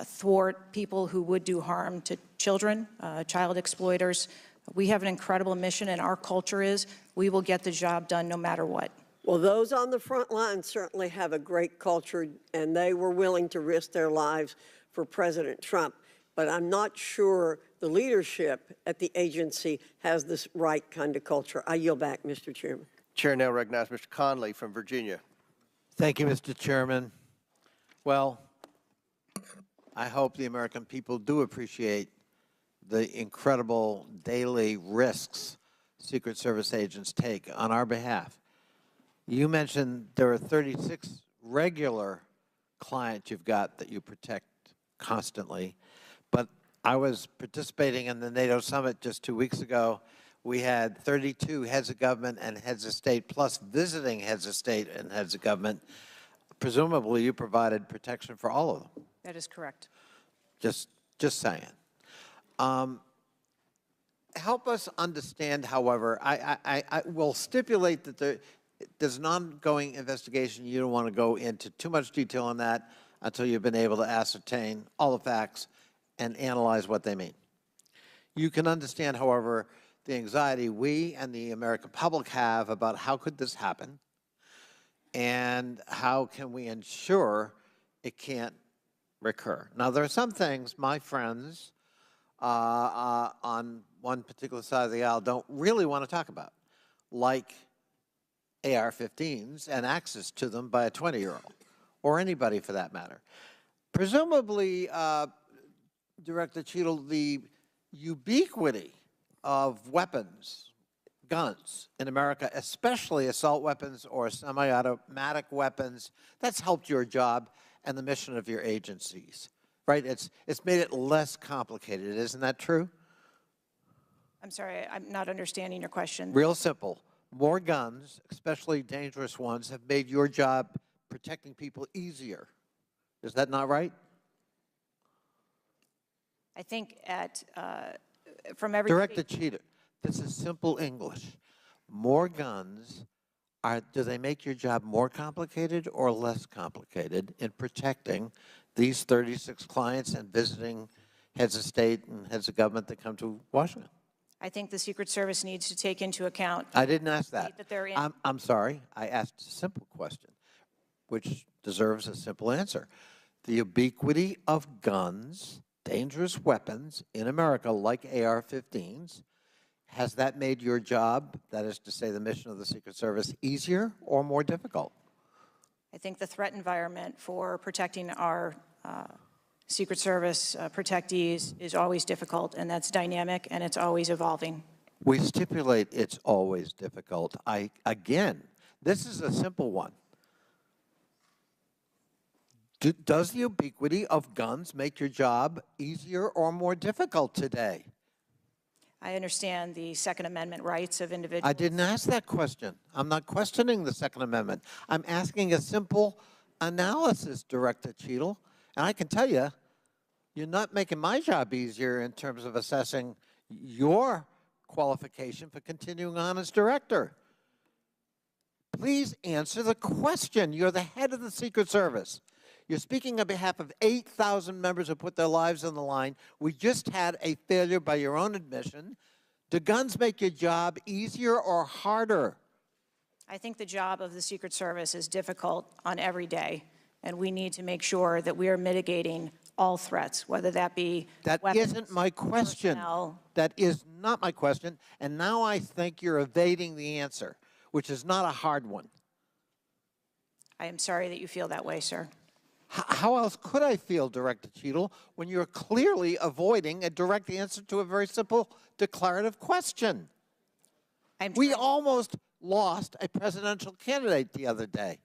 thwart people who would do harm to children, child exploiters. We have an incredible mission, and our culture is we will get the job done no matter what. Well, those on the front line certainly have a great culture, and they were willing to risk their lives for President Trump. but I'm not sure the leadership at the agency has this right kind of culture. I yield back, Mr. Chairman. Chair now recognizes Mr. Conley from Virginia. Thank you, Mr. Chairman. Well, I hope the American people do appreciate the incredible daily risks Secret Service agents take on our behalf. You mentioned there are 36 regular clients you've got that you protect constantly, but I was participating in the NATO summit just 2 weeks ago. We had 32 heads of government and heads of state, plus visiting heads of state and heads of government. Presumably, you provided protection for all of them. That is correct. Just saying. Help us understand, however, I will stipulate that there's an ongoing investigation. You don't want to go into too much detail on that until you've been able to ascertain all the facts and analyze what they mean. You can understand, however, the anxiety we and the American public have about how could this happen and how can we ensure it can't recur. Now, there are some things my friends on one particular side of the aisle don't really want to talk about, like AR-15s and access to them by a 20-year-old, or anybody for that matter. Presumably, Director Cheatle, the ubiquity of weapons, guns in America, especially assault weapons or semi-automatic weapons, that's helped your job and the mission of your agencies, right? It's made it less complicated. Isn't that true? I'm sorry, I'm not understanding your question. Real simple. More guns, especially dangerous ones, have made your job protecting people easier. Is that not right? I think from every Director Cheatle, this is simple English. More guns, do they make your job more complicated or less complicated in protecting these 36 clients and visiting heads of state and heads of government that come to Washington? I think the Secret Service needs to take into account. I didn't ask that. They're in. I'm sorry. I asked a simple question, which deserves a simple answer. The ubiquity of guns, dangerous weapons in America, like AR-15s, has that made your job, that is to say the mission of the Secret Service, easier or more difficult? I think the threat environment for protecting our Secret Service protectees is always difficult, and that's dynamic, and it's always evolving. We stipulate it's always difficult. Again, this is a simple one. Does the ubiquity of guns make your job easier or more difficult today? I understand the Second Amendment rights of individuals. I didn't ask that question. I'm not questioning the Second Amendment. I'm asking a simple analysis, Director Cheatle. And I can tell you, you're not making my job easier in terms of assessing your qualification for continuing on as director. Please answer the question. You're the head of the Secret Service. You're speaking on behalf of 8,000 members who put their lives on the line. We just had a failure by your own admission. Do guns make your job easier or harder? I think the job of the Secret Service is difficult on every day, and we need to make sure that we are mitigating all threats, whether that be weapons, isn't my question. personnel. That is not my question, and now I think you're evading the answer, which is not a hard one. I am sorry that you feel that way, sir. How else could I feel, Director Cheatle, when you're clearly avoiding a direct answer to a very simple declarative question? We almost lost a presidential candidate the other day.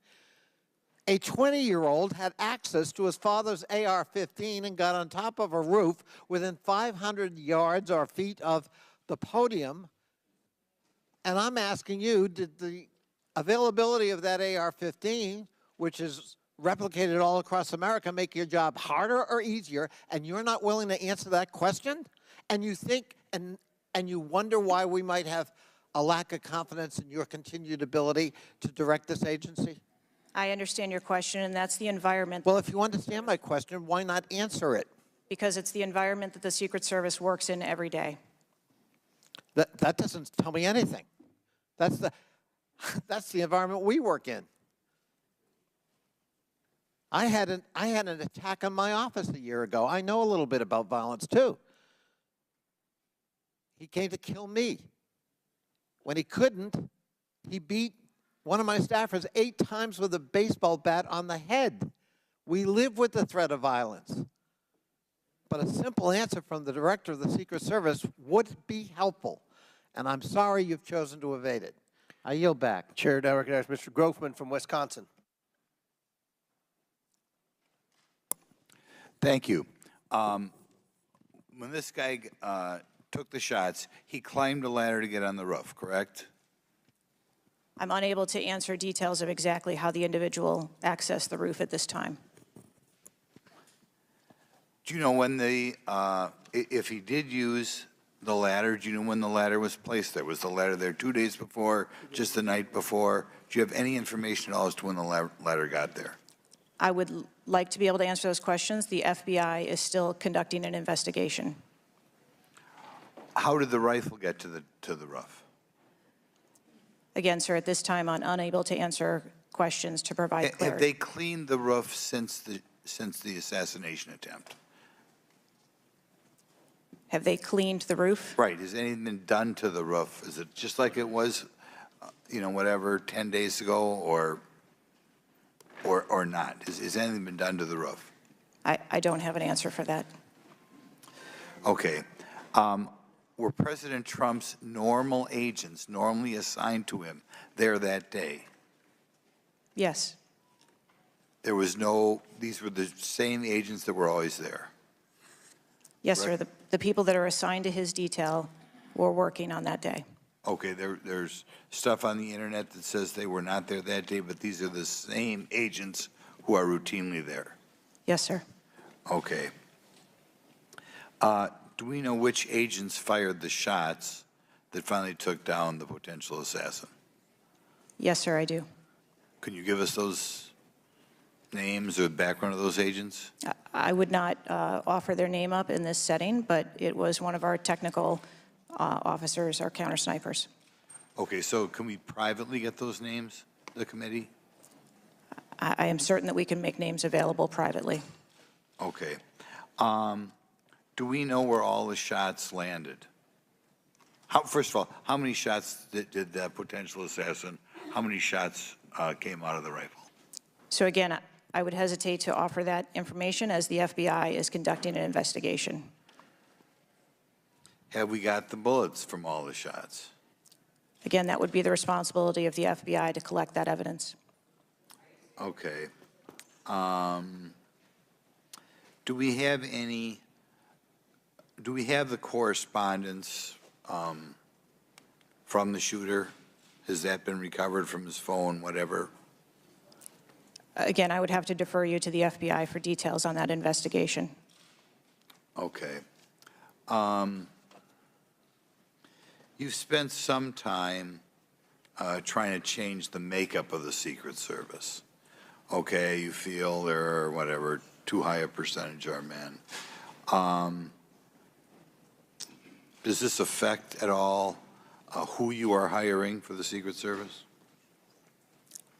A 20-year-old had access to his father's AR-15 and got on top of a roof within 500 yards or feet of the podium. And I'm asking you, did the availability of that AR-15, which is replicated all across America, make your job harder or easier? And you're not willing to answer that question? And you think and you wonder why we might have a lack of confidence in your continued ability to direct this agency? I understand your question, and that's the environment. Well, if you understand my question, why not answer it? Because it's the environment that the Secret Service works in every day. That doesn't tell me anything. That's the environment we work in. I had an attack on my office a year ago. I know a little bit about violence too. He came to kill me. When he couldn't, he beat one of my staffers 8 times with a baseball bat on the head. We live with the threat of violence. But a simple answer from the director of the Secret Service would be helpful. And I'm sorry you've chosen to evade it. I yield back. Chair now recognizes Mr. Grofman from Wisconsin. Thank you. When this guy took the shots, he climbed a ladder to get on the roof, correct? I'm unable to answer details of exactly how the individual accessed the roof at this time. Do you know when if he did use the ladder, do you know when the ladder was placed there? Was the ladder there 2 days before, just the night before? Do you have any information at all as to when the ladder got there? I would like to be able to answer those questions. The FBI is still conducting an investigation. How did the rifle get to the roof? Again, sir, at this time, I'm unable to answer questions to provide clarity. Have they cleaned the roof since the assassination attempt? Have they cleaned the roof? Right. Has anything been done to the roof? Is it just like it was, whatever, 10 days ago, or not? Has anything been done to the roof? I don't have an answer for that. Okay. Were President Trump's normal agents normally assigned to him there that day? Yes. There was these were the same agents that were always there? Yes, Correct? sir. The people that are assigned to his detail were working on that day. Okay, there's stuff on the internet that says they were not there that day, but these are the same agents who are routinely there? Yes, sir. Okay. Do we know which agents fired the shots that finally took down the potential assassin? Yes, sir, I do. Can you give us those names or background of those agents? I would not offer their name up in this setting, but it was one of our technical officers, our counter snipers. Okay, so can we privately get those names, the committee? I am certain that we can make names available privately. Okay. Do we know where all the shots landed? First of all, how many shots did that potential assassin, how many shots came out of the rifle? So again, I would hesitate to offer that information as the FBI is conducting an investigation. Have we got the bullets from all the shots? Again, that would be the responsibility of the FBI to collect that evidence. Okay. Do we have the correspondence from the shooter? Has that been recovered from his phone, whatever? Again, I would have to defer you to the FBI for details on that investigation. Okay. You've spent some time trying to change the makeup of the Secret Service. Okay, you feel there are, whatever, too high a percentage are men. Does this affect at all who you are hiring for the Secret Service?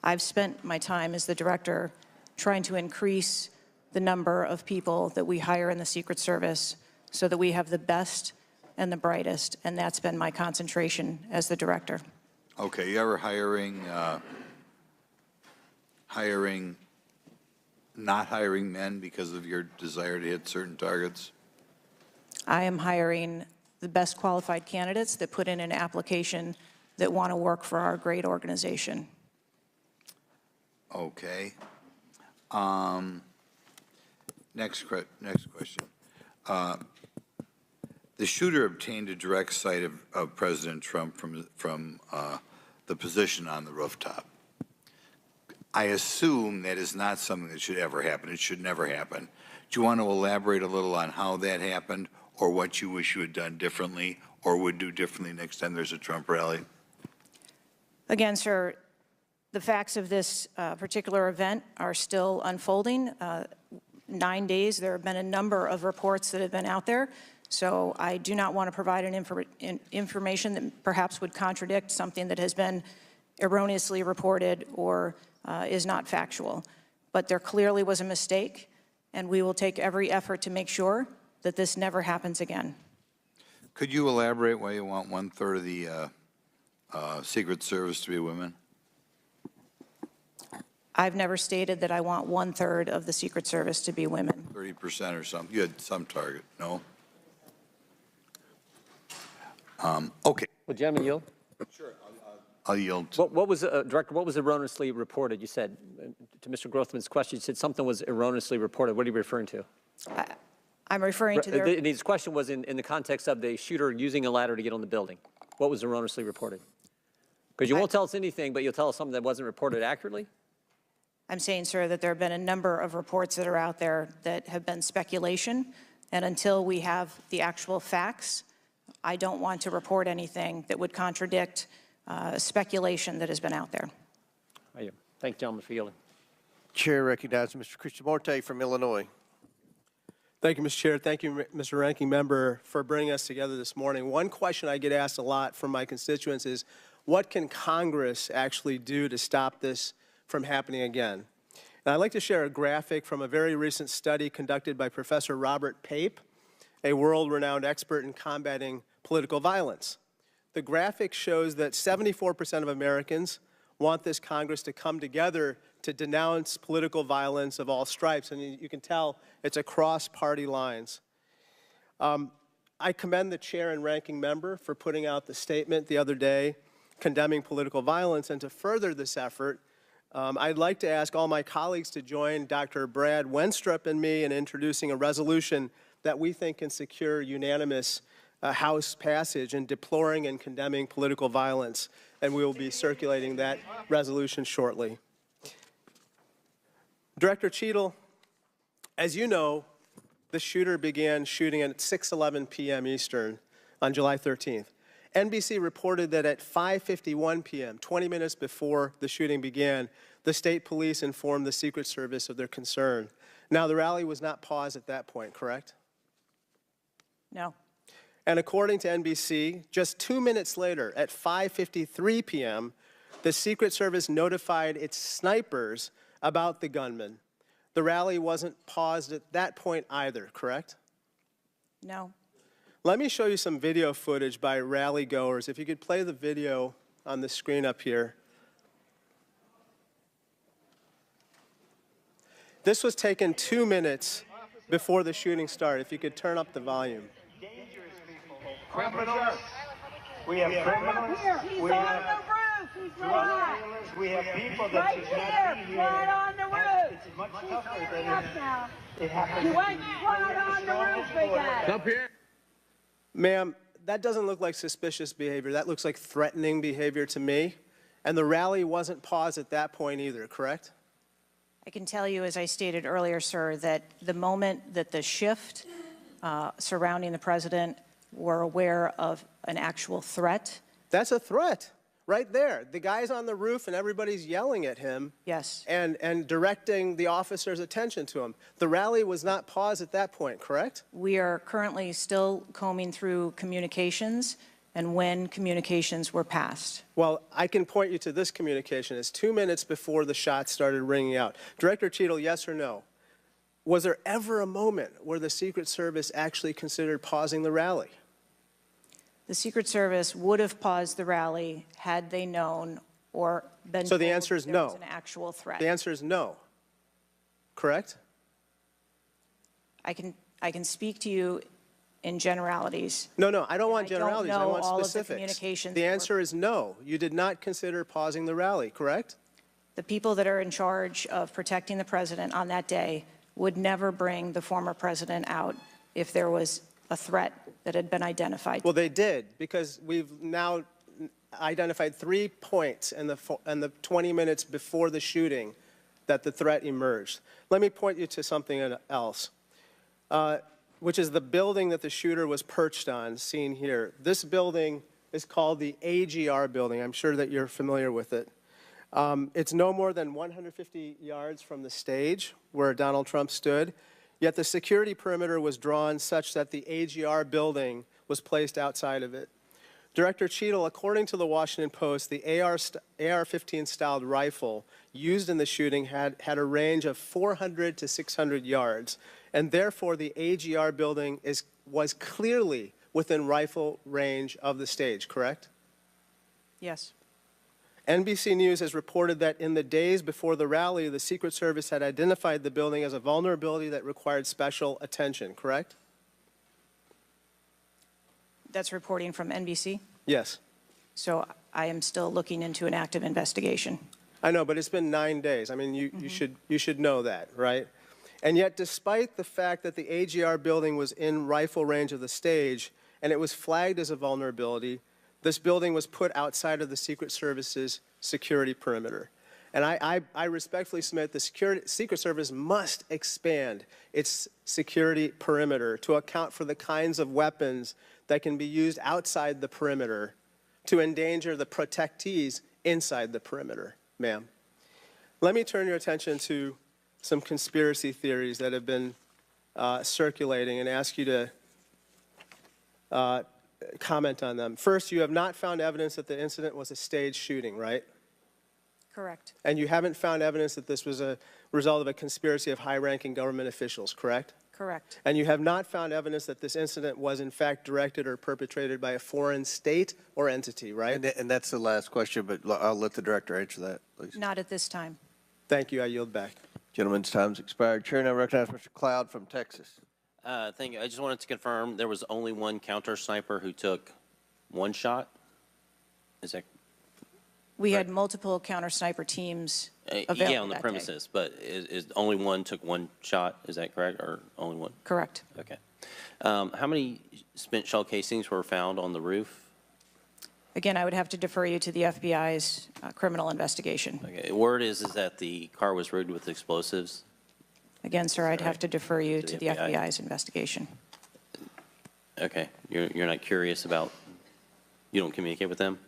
I've spent my time as the director trying to increase the number of people that we hire in the Secret Service so that we have the best and the brightest, and that's been my concentration as the director. Okay, you ever not hiring men because of your desire to hit certain targets? I am hiring the best qualified candidates that put in an application that want to work for our great organization. Okay. Next question. The shooter obtained a direct sight of President Trump from the position on the rooftop. I assume that is not something that should ever happen. It should never happen. Do you want to elaborate a little on how that happened, or what you wish you had done differently or would do differently next time there's a Trump rally? Again, sir, the facts of this particular event are still unfolding. 9 days, there have been a number of reports that have been out there, so I do not want to provide information that perhaps would contradict something that has been erroneously reported or is not factual. but there clearly was a mistake, and we will take every effort to make sure that this never happens again. Could you elaborate why you want 1/3 of the Secret Service to be women? I've never stated that I want 1/3 of the Secret Service to be women. 30% or something? You had some target, no? Okay, Will gentleman yield? I'll yield. What was, Director, what was erroneously reported? You said, to Mr. Grothman's question, you said something was erroneously reported. What are you referring to? I'm referring to their... His question was in the context of the shooter using a ladder to get on the building. What was erroneously reported? Because you won't tell us anything, but you'll tell us something that wasn't reported accurately? I'm saying, sir, that there have been a number of reports that are out there that have been speculation, and until we have the actual facts, I don't want to report anything that would contradict speculation that has been out there. Thank you, gentleman, for yielding. Chair recognizes Mr. Krishnamurti from Illinois. Thank you, Mr. Chair. Thank you, Mr. Ranking Member, for bringing us together this morning. One question I get asked a lot from my constituents is, what can Congress actually do to stop this from happening again? And I'd like to share a graphic from a very recent study conducted by Professor Robert Pape, a world-renowned expert in combating political violence. The graphic shows that 74% of Americans want this Congress to come together to denounce political violence of all stripes, and you can tell it's across party lines. I commend the chair and ranking member for putting out the statement the other day condemning political violence, and to further this effort, I'd like to ask all my colleagues to join Dr. Brad Wenstrup and me in introducing a resolution that we think can secure unanimous House passage in deploring and condemning political violence, and we will be circulating that resolution shortly. Director Cheatle, as you know, the shooter began shooting at 6:11 p.m. Eastern on July 13th. NBC reported that at 5:51 p.m., 20 minutes before the shooting began, the state police informed the Secret Service of their concern. Now, the rally was not paused at that point, correct? No. And according to NBC, just 2 minutes later, at 5:53 p.m., the Secret Service notified its snipers about the gunman. The rally wasn't paused at that point either, correct? No. Let me show you some video footage by rally goers. If you could play the video on the screen up here. This was taken 2 minutes before the shooting started. If you could turn up the volume. Criminals. We have criminals. He's on the roof. He's right. We have people that should not be here. Right on the roof. It's much He's tougher standing than up now. it happens. You went right on the roof, big guy. Up here. Ma'am, that doesn't look like suspicious behavior. That looks like threatening behavior to me. And the rally wasn't paused at that point either, correct? I can tell you, as I stated earlier, sir, that the moment that the shift surrounding the president were aware of an actual threat. That's a threat right there. The guy's on the roof and everybody's yelling at him. Yes. And directing the officer's attention to him. The rally was not paused at that point, correct? We are currently still combing through communications and when communications were passed. Well, I can point you to this communication. It's 2 minutes before the shots started ringing out. Director Cheatle, yes or no? Was there ever a moment where the Secret Service actually considered pausing the rally? The Secret Service would have paused the rally had they known or been So the told answer is there no. was an actual threat. The answer is no. Correct? I can speak to you in generalities. No, I don't want I don't generalities. I know want all of the specifics. communications The that were- answer is no. You did not consider pausing the rally, correct? The people that are in charge of protecting the president on that day would never bring the former president out if there was a threat that had been identified. Well, they did, because we've now identified 3 points in the 20 minutes before the shooting that the threat emerged. Let me point you to something else, which is the building that the shooter was perched on, seen here. This building is called the AGR building. I'm sure that you're familiar with it. It's no more than 150 yards from the stage where Donald Trump stood, yet the security perimeter was drawn such that the AGR building was placed outside of it. Director Cheatle, according to the Washington Post, the AR-15 styled rifle used in the shooting had a range of 400 to 600 yards, and therefore the AGR building was clearly within rifle range of the stage, correct? Yes. NBC News has reported that in the days before the rally, the Secret Service had identified the building as a vulnerability that required special attention, correct? That's reporting from NBC? Yes. So I am still looking into an active investigation. I know, but it's been 9 days. I mean, you should know that, right? And yet, despite the fact that the AGR building was in rifle range of the stage and it was flagged as a vulnerability, this building was put outside of the Secret Service's security perimeter. And I respectfully submit the Secret Service must expand its security perimeter to account for the kinds of weapons that can be used outside the perimeter to endanger the protectees inside the perimeter, ma'am. Let me turn your attention to some conspiracy theories that have been circulating and ask you to comment on them. First, you have not found evidence that the incident was a staged shooting, right? Correct. And you haven't found evidence that this was a result of a conspiracy of high-ranking government officials, correct? Correct. And you have not found evidence that this incident was in fact directed or perpetrated by a foreign state or entity, right? And that's the last question, but I'll let the director answer that, please. Not at this time. Thank you. I yield back. Gentleman's time's expired. Chair now recognizes Mr. Cloud from Texas. Thank you. I just wanted to confirm there was only one counter sniper who took one shot? Is that We had multiple counter sniper teams available yeah, on the that premises, but is only one took one shot? Is that correct, or only one? Correct. Okay. How many spent shell casings were found on the roof? Again, I would have to defer you to the FBI's criminal investigation. Okay. Word is that the car was rigged with explosives. Again, sir, I'd have to defer you to the FBI? FBI's investigation. Okay. You're not curious about, you don't communicate with them?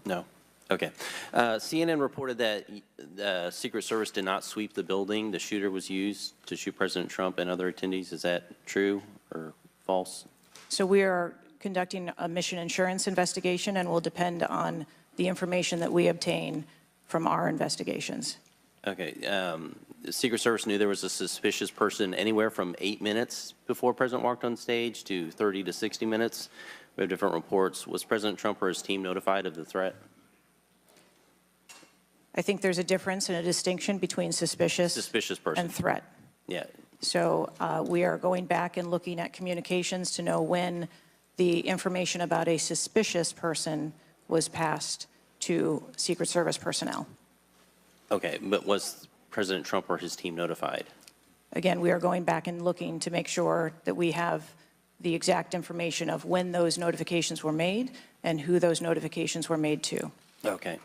No. Okay. CNN reported that the Secret Service did not sweep the building the shooter was used to shoot President Trump and other attendees. Is that true or false? So we are conducting a mission insurance investigation and will depend on the information that we obtain from our investigations. Okay. The Secret Service knew there was a suspicious person anywhere from 8 minutes before President walked on stage to 30 to 60 minutes. We have different reports. Was President Trump or his team notified of the threat? I think there's a difference and a distinction between suspicious person and threat. Yeah. So we are going back and looking at communications to know when the information about a suspicious person was passed to Secret Service personnel. Okay, but was President Trump or his team notified? Again, we are going back and looking to make sure that we have the exact information of when those notifications were made and who those notifications were made to. Okay.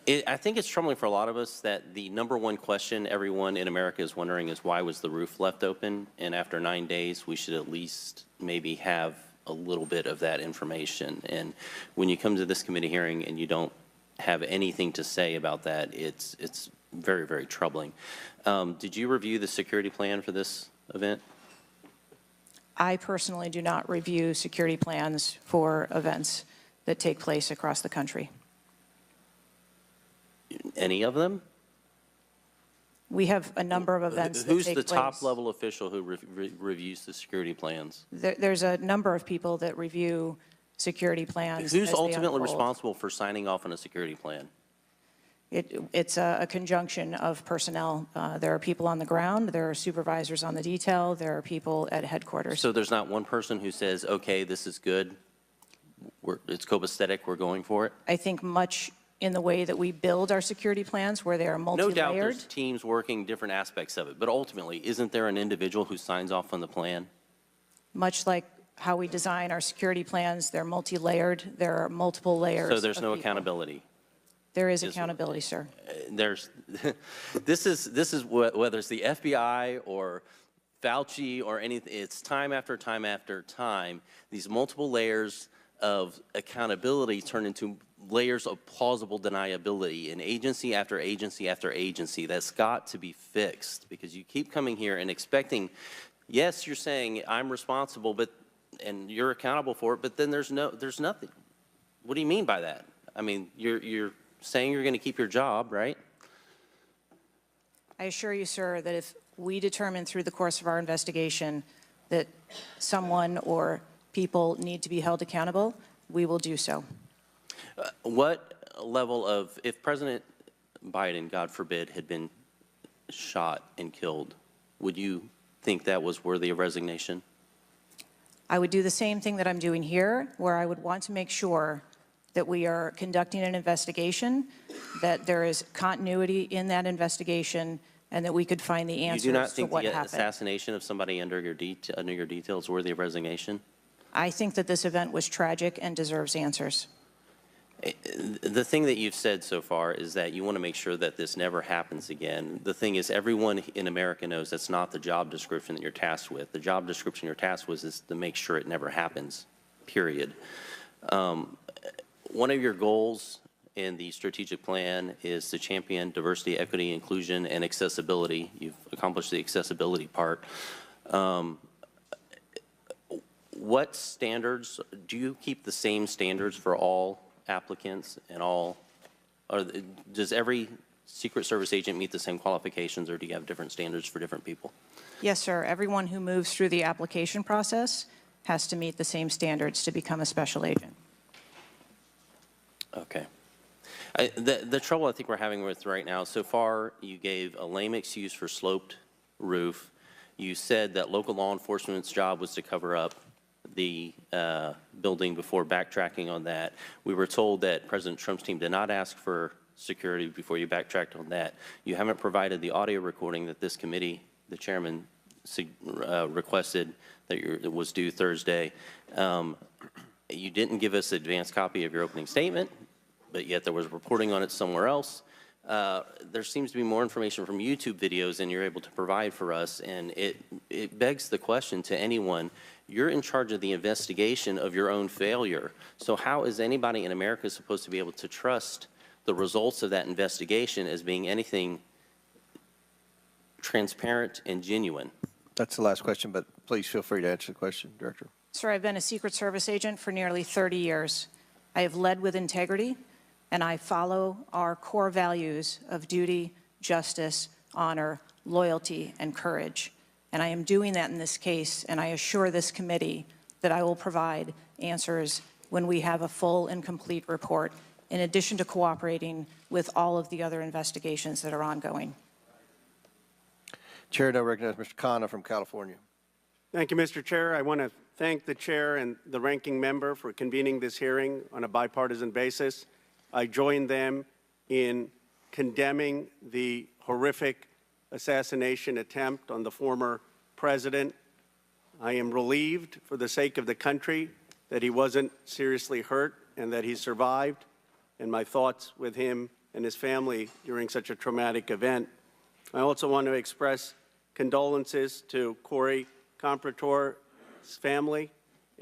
I think it's troubling for a lot of us that the number one question everyone in America is wondering is why was the roof left open? And after 9 days, we should at least maybe have a little bit of that information. And when you come to this committee hearing and you don't have anything to say about that, it's very, very troubling. Did you review the security plan for this event? I personally do not review security plans for events that take place across the country. Any of them? We have a number of events that Who's take the place. top level official who reviews the security plans? There's a number of people that review security plans. Who's as they ultimately unfold. responsible for signing off on a security plan? It's a conjunction of personnel. There are people on the ground, there are supervisors on the detail, there are people at headquarters. So there's not one person who says, okay, this is good, it's copacetic, we're going for it? I think much in the way that we build our security plans, where they are No multi-layered. doubt there's teams working different aspects of it, but ultimately, isn't there an individual who signs off on the plan? Much like how we design our security plans, they're multi-layered, there are multiple layers. So there's of no people. accountability? There is accountability, sir. There's, this is whether it's the FBI or Fauci or anything, it's time after time after time, these multiple layers of accountability turn into layers of plausible deniability in agency after agency after agency. That's got to be fixed, because you keep coming here and expecting, yes, you're saying I'm responsible, but and you're accountable for it, but then there's nothing. What do you mean by that? I mean, you're saying you're going to keep your job, right? I assure you, sir, that if we determine through the course of our investigation that someone or people need to be held accountable, we will do so. What level of, if President Biden, God forbid, had been shot and killed, would you think that was worthy of resignation? I would do the same thing that I'm doing here, where I would want to make sure that we are conducting an investigation, that there is continuity in that investigation, and that we could find the answers You do not to think what the happened. assassination of somebody under your details is worthy of resignation? I think that this event was tragic and deserves answers. The thing that you've said so far is that you want to make sure that this never happens again. The thing is, everyone in America knows that's not the job description that you're tasked with. The job description you're tasked with is to make sure it never happens, period. One of your goals in the strategic plan is to champion diversity, equity, inclusion, and accessibility. You've accomplished the accessibility part. What standards, do you keep the same standards for all applicants and all, or does every Secret Service agent meet the same qualifications, or do you have different standards for different people? Yes, sir. Everyone who moves through the application process has to meet the same standards to become a special agent. Okay. The trouble I think we're having with right now, so far you gave a lame excuse for sloped roof. You said that local law enforcement's job was to cover up the building before backtracking on that. We were told that President Trump's team did not ask for security before you backtracked on that. You haven't provided the audio recording that this committee, the chairman, requested that was due Thursday. You didn't give us an advanced copy of your opening statement, but yet there was reporting on it somewhere else. There seems to be more information from YouTube videos than you're able to provide for us, and it begs the question to anyone, you're in charge of the investigation of your own failure. So how is anybody in America supposed to be able to trust the results of that investigation as being anything transparent and genuine? That's the last question, but please feel free to answer the question, Director. Sir, I've been a Secret Service agent for nearly 30 years. I have led with integrity, and I follow our core values of duty, justice, honor, loyalty, and courage. And I am doing that in this case, and I assure this committee that I will provide answers when we have a full and complete report, in addition to cooperating with all of the other investigations that are ongoing. Chair now recognizes Mr. Khanna from California. Thank you, Mr. Chair. I want to thank the chair and the ranking member for convening this hearing on a bipartisan basis. I join them in condemning the horrific assassination attempt on the former president. I am relieved for the sake of the country that he wasn't seriously hurt and that he survived, and my thoughts with him and his family during such a traumatic event. I also want to express condolences to Corey Comprator's family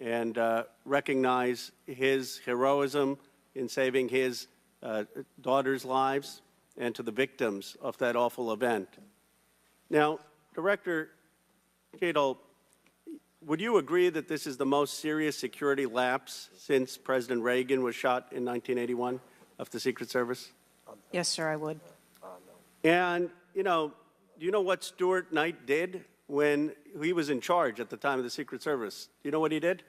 and recognize his heroism in saving his daughter's lives, and to the victims of that awful event. Now, Director Cheatle, would you agree that this is the most serious security lapse since President Reagan was shot in 1981 of the Secret Service? Yes, sir, I would. And, you know, do you know what Stuart Knight did when he was in charge at the time of the Secret Service? Do you know what he did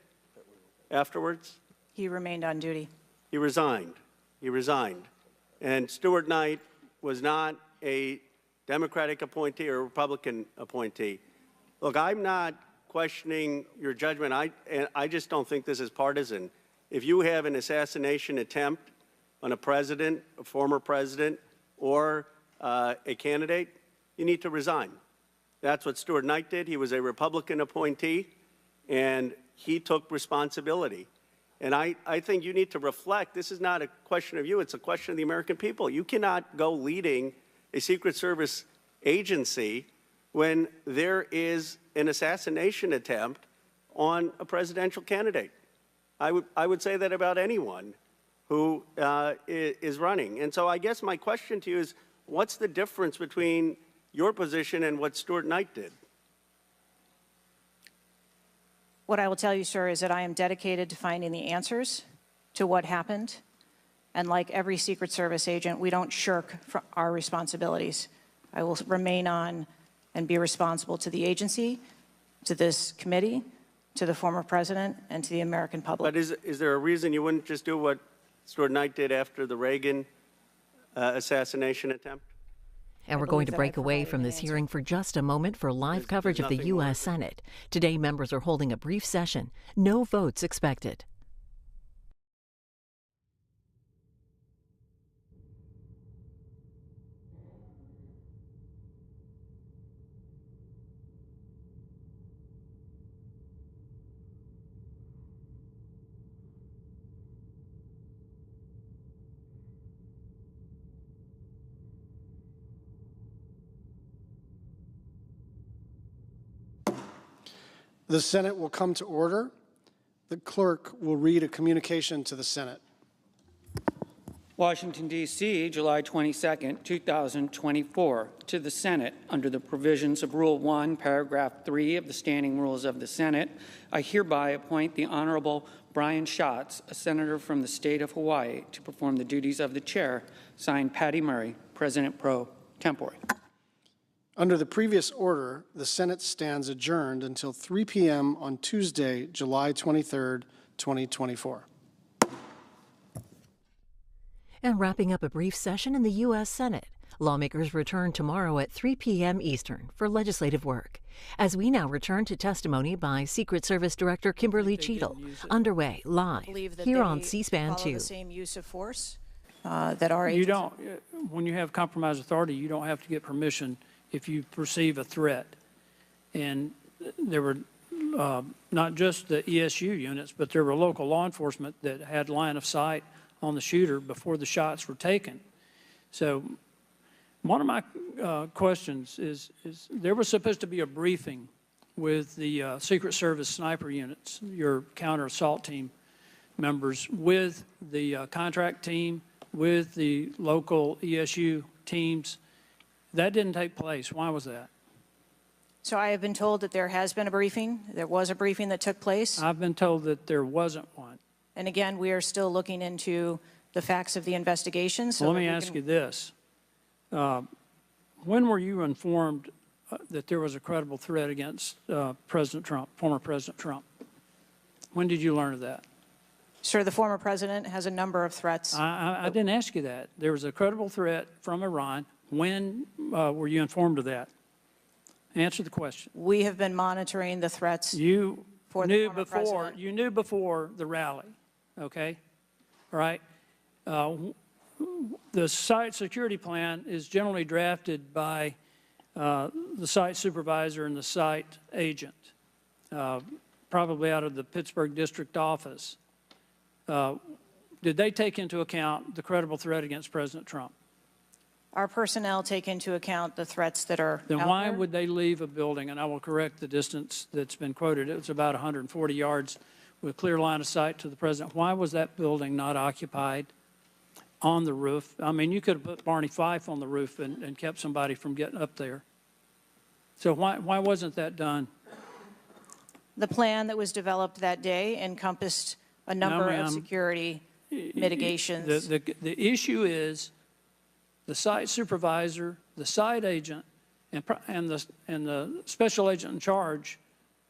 afterwards? He remained on duty. He resigned. He resigned. And Stuart Knight was not a Democratic appointee or a Republican appointee. Look, I'm not questioning your judgment. I just don't think this is partisan. If you have an assassination attempt on a president, a former president, or a candidate, you need to resign. That's what Stuart Knight did. He was a Republican appointee, and he took responsibility. And I think you need to reflect. This is not a question of you. It's a question of the American people. You cannot go leading a Secret Service agency when there is an assassination attempt on a presidential candidate. I would say that about anyone who is running. And so I guess my question to you is, what's the difference between your position and what Stuart Knight did? What I will tell you, sir, is that I am dedicated to finding the answers to what happened. And like every Secret Service agent, we don't shirk from our responsibilities. I will remain on and be responsible to the agency, to this committee, to the former president, and to the American public. But is there a reason you wouldn't just do what Stuart Knight did after the Reagan assassination attempt? And we're going to break away from this hearing for just a moment for live coverage of the U.S. Senate. Today, members are holding a brief session. No votes expected. The Senate will come to order. The clerk will read a communication to the Senate. Washington, D.C., July 22, 2024. To the Senate, under the provisions of Rule 1, Paragraph 3 of the Standing Rules of the Senate, I hereby appoint the Honorable Brian Schatz, a senator from the state of Hawaii, to perform the duties of the chair. Signed, Patty Murray, President pro tempore. Under the previous order, the Senate stands adjourned until 3 p.m. on Tuesday, July 23, 2024. And wrapping up a brief session in the U.S. Senate. Lawmakers return tomorrow at 3 p.m. Eastern for legislative work. As we now return to testimony by Secret Service Director Kimberly Cheatle, underway live here on C-SPAN 2. The same use of force that our agency. You don't, when you have compromised authority, you don't have to get permission if you perceive a threat. And there were not just the ESU units, but there were local law enforcement that had line of sight on the shooter before the shots were taken. So one of my questions is there was supposed to be a briefing with the Secret Service sniper units, your counter assault team members, with the contract team, with the local ESU teams. That didn't take place. Why was that? So I have been told that there has been a briefing. There was a briefing that took place. I've been told that there wasn't one. And again, we are still looking into the facts of the investigation. So let me ask you this. When were you informed that there was a credible threat against President Trump, former President Trump? When did you learn of that? Sir, the former president has a number of threats. I didn't ask you that. There was a credible threat from Iran. When were you informed of that? Answer the question. We have been monitoring the threats. You for knew the former before. president. You knew before the rally, okay? All right. The site security plan is generally drafted by the site supervisor and the site agent, probably out of the Pittsburgh district office. Did they take into account the credible threat against President Trump? Our personnel take into account the threats that are Then out why there. would they leave a building? And I will correct the distance that's been quoted. It was about 140 yards with clear line of sight to the president. Why was that building not occupied on the roof? I mean, you could have put Barney Fife on the roof and kept somebody from getting up there. So why wasn't that done? The plan that was developed that day encompassed a number of security mitigations. The issue is the site supervisor, the site agent, and the special agent in charge,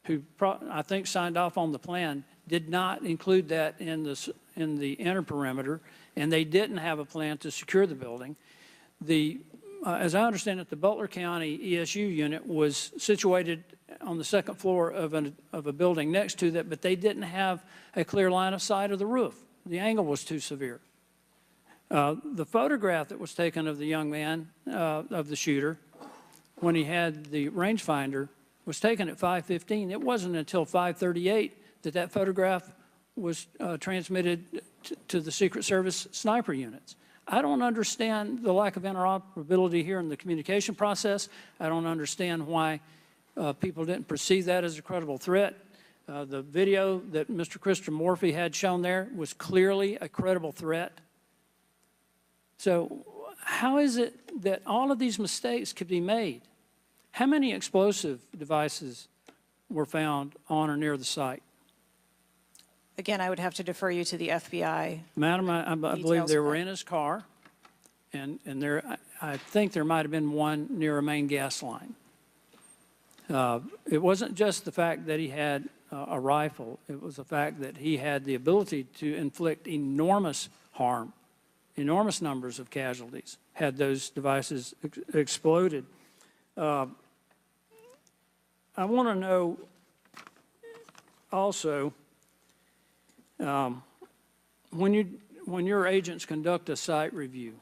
who I think signed off on the plan, did not include that in the inner perimeter, and they didn't have a plan to secure the building. As I understand it, the Butler County ESU unit was situated on the second floor of a building next to that, but they didn't have a clear line of sight of the roof. The angle was too severe. The photograph that was taken of the young man, of the shooter, when he had the rangefinder, was taken at 5:15. It wasn't until 5:38 that that photograph was transmitted to the Secret Service sniper units. I don't understand the lack of interoperability here in the communication process. I don't understand why people didn't perceive that as a credible threat. The video that Mr. Christopher Morphy had shown there was clearly a credible threat. So how is it that all of these mistakes could be made? How many explosive devices were found on or near the site? Again, I would have to defer you to the FBI. Madam, I believe Details they of were that. in his car, and I think there might have been one near a main gas line. It wasn't just the fact that he had a rifle. It was the fact that he had the ability to inflict enormous harm, enormous numbers of casualties, had those devices exploded. I want to know also, when your agents conduct a site review,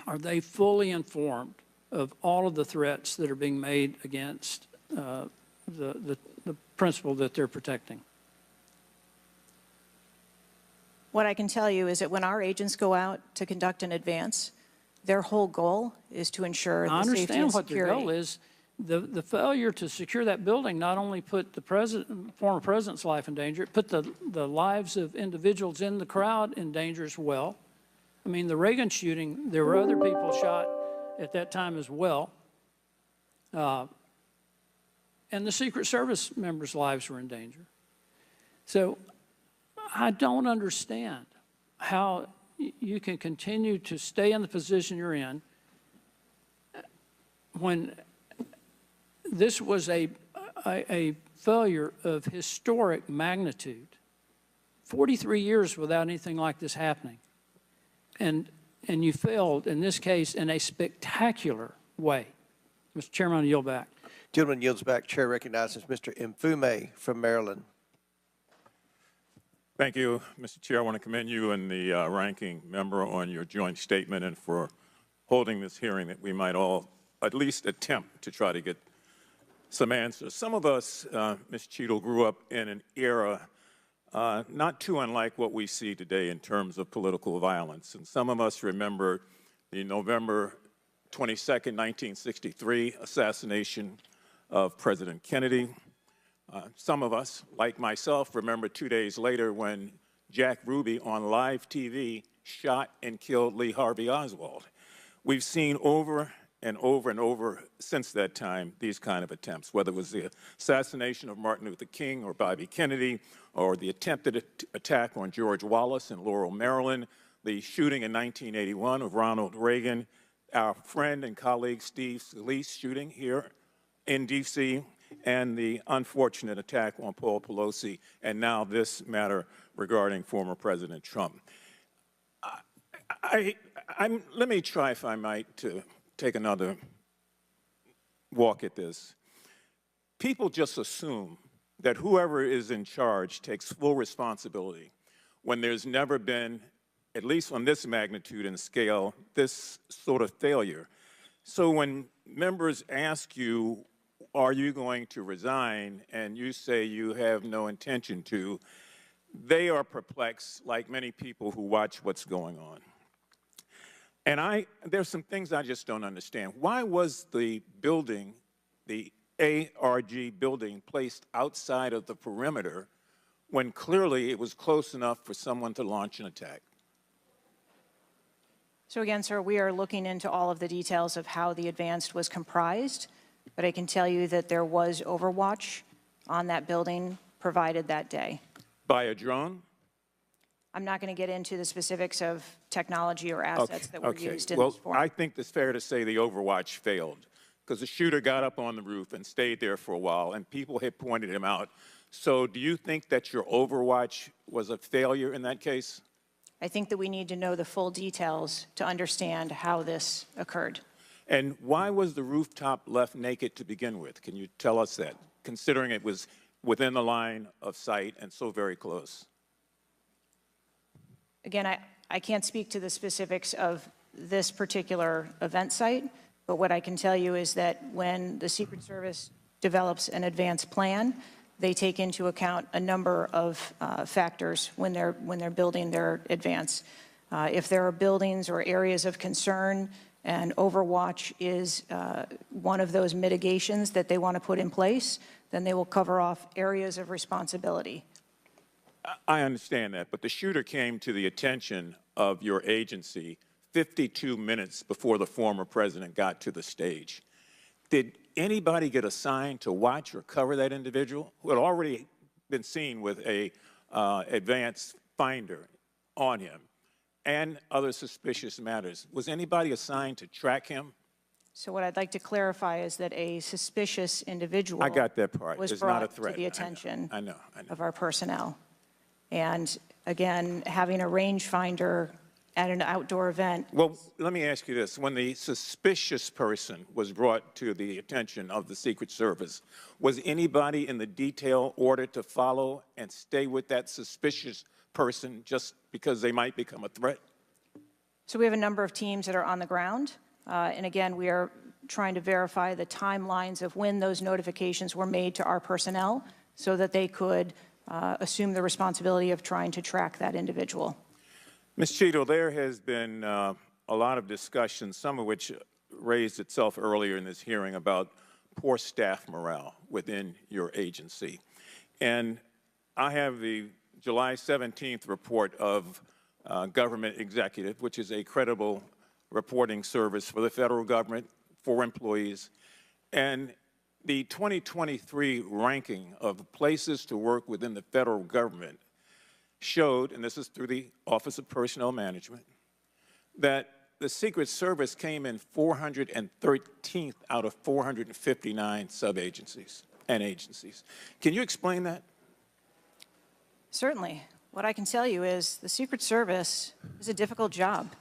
are they fully informed of all of the threats that are being made against the principle that they're protecting? What I can tell you is that when our agents go out to conduct an advance, their whole goal is to ensure I the safety and understand what their security. goal is. The failure to secure that building not only put the former president's life in danger, it put the lives of individuals in the crowd in danger as well. I mean, the Reagan shooting, there were other people shot at that time as well. And the Secret Service members' lives were in danger. So I don't understand how you can continue to stay in the position you're in when this was a failure of historic magnitude. 43 years without anything like this happening. And you failed, in this case, in a spectacular way. Mr. Chairman, I yield back. Gentleman yields back. Chair recognizes Mr. Mfume from Maryland. Thank you, Mr. Chair. I want to commend you and the ranking member on your joint statement and for holding this hearing that we might all at least attempt to try to get some answers. Some of us, Ms. Cheatle, grew up in an era not too unlike what we see today in terms of political violence. And some of us remember the November 22nd, 1963 assassination of President Kennedy. Some of us, like myself, remember 2 days later when Jack Ruby on live TV shot and killed Lee Harvey Oswald. We've seen over and over and over since that time these kind of attempts, whether it was the assassination of Martin Luther King or Bobby Kennedy, or the attempted attack on George Wallace in Laurel, Maryland, the shooting in 1981 of Ronald Reagan, our friend and colleague Steve Scalise shooting here in D.C., and the unfortunate attack on Paul Pelosi, and now this matter regarding former President Trump. Let me try, if I might, to take another walk at this. People just assume that whoever is in charge takes full responsibility when there's never been, at least on this magnitude and scale, this sort of failure. So when members ask you, are you going to resign, and you say you have no intention to, they are perplexed, like many people who watch what's going on. And there's some things I just don't understand. Why was the building, the ARG building, placed outside of the perimeter when clearly it was close enough for someone to launch an attack? So again, sir, we are looking into all of the details of how the advance was comprised, but I can tell you that there was overwatch on that building provided that day. By a drone? I'm not going to get into the specifics of technology or assets that were used in well, this forum. I think it's fair to say the overwatch failed because the shooter got up on the roof and stayed there for a while, and people had pointed him out. So do you think that your overwatch was a failure in that case? I think that we need to know the full details to understand how this occurred. And why was the rooftop left naked to begin with? Can you tell us that, considering it was within the line of sight and so very close? Again, I can't speak to the specifics of this particular event site, but what I can tell you is that when the Secret Service develops an advance plan, they take into account a number of factors when they're building their advance. If there are buildings or areas of concern, and overwatch is one of those mitigations that they want to put in place, then they will cover off areas of responsibility. I understand that, but the shooter came to the attention of your agency 52 minutes before the former president got to the stage. Did anybody get assigned to watch or cover that individual who had already been seen with a advanced finder on him and other suspicious matters. Was anybody assigned to track him? So what I'd like to clarify is that a suspicious individual I got that part. was It's brought not a threat. to the attention I know. of our personnel. And again, having a rangefinder at an outdoor event. Well, let me ask you this. When the suspicious person was brought to the attention of the Secret Service, was anybody in the detail ordered to follow and stay with that suspicious person just because they might become a threat? So we have a number of teams that are on the ground. And again, we are trying to verify the timelines of when those notifications were made to our personnel so that they could assume the responsibility of trying to track that individual. Ms. Cheatle, there has been a lot of discussion, some of which raised itself earlier in this hearing, about poor staff morale within your agency. And I have the July 17th report of Government Executive, which is a credible reporting service for the federal government, for employees. And the 2023 ranking of places to work within the federal government showed, and this is through the Office of Personnel Management, that the Secret Service came in 413th out of 459 sub-agencies and agencies. Can you explain that? Certainly. What I can tell you is the Secret Service is a difficult job.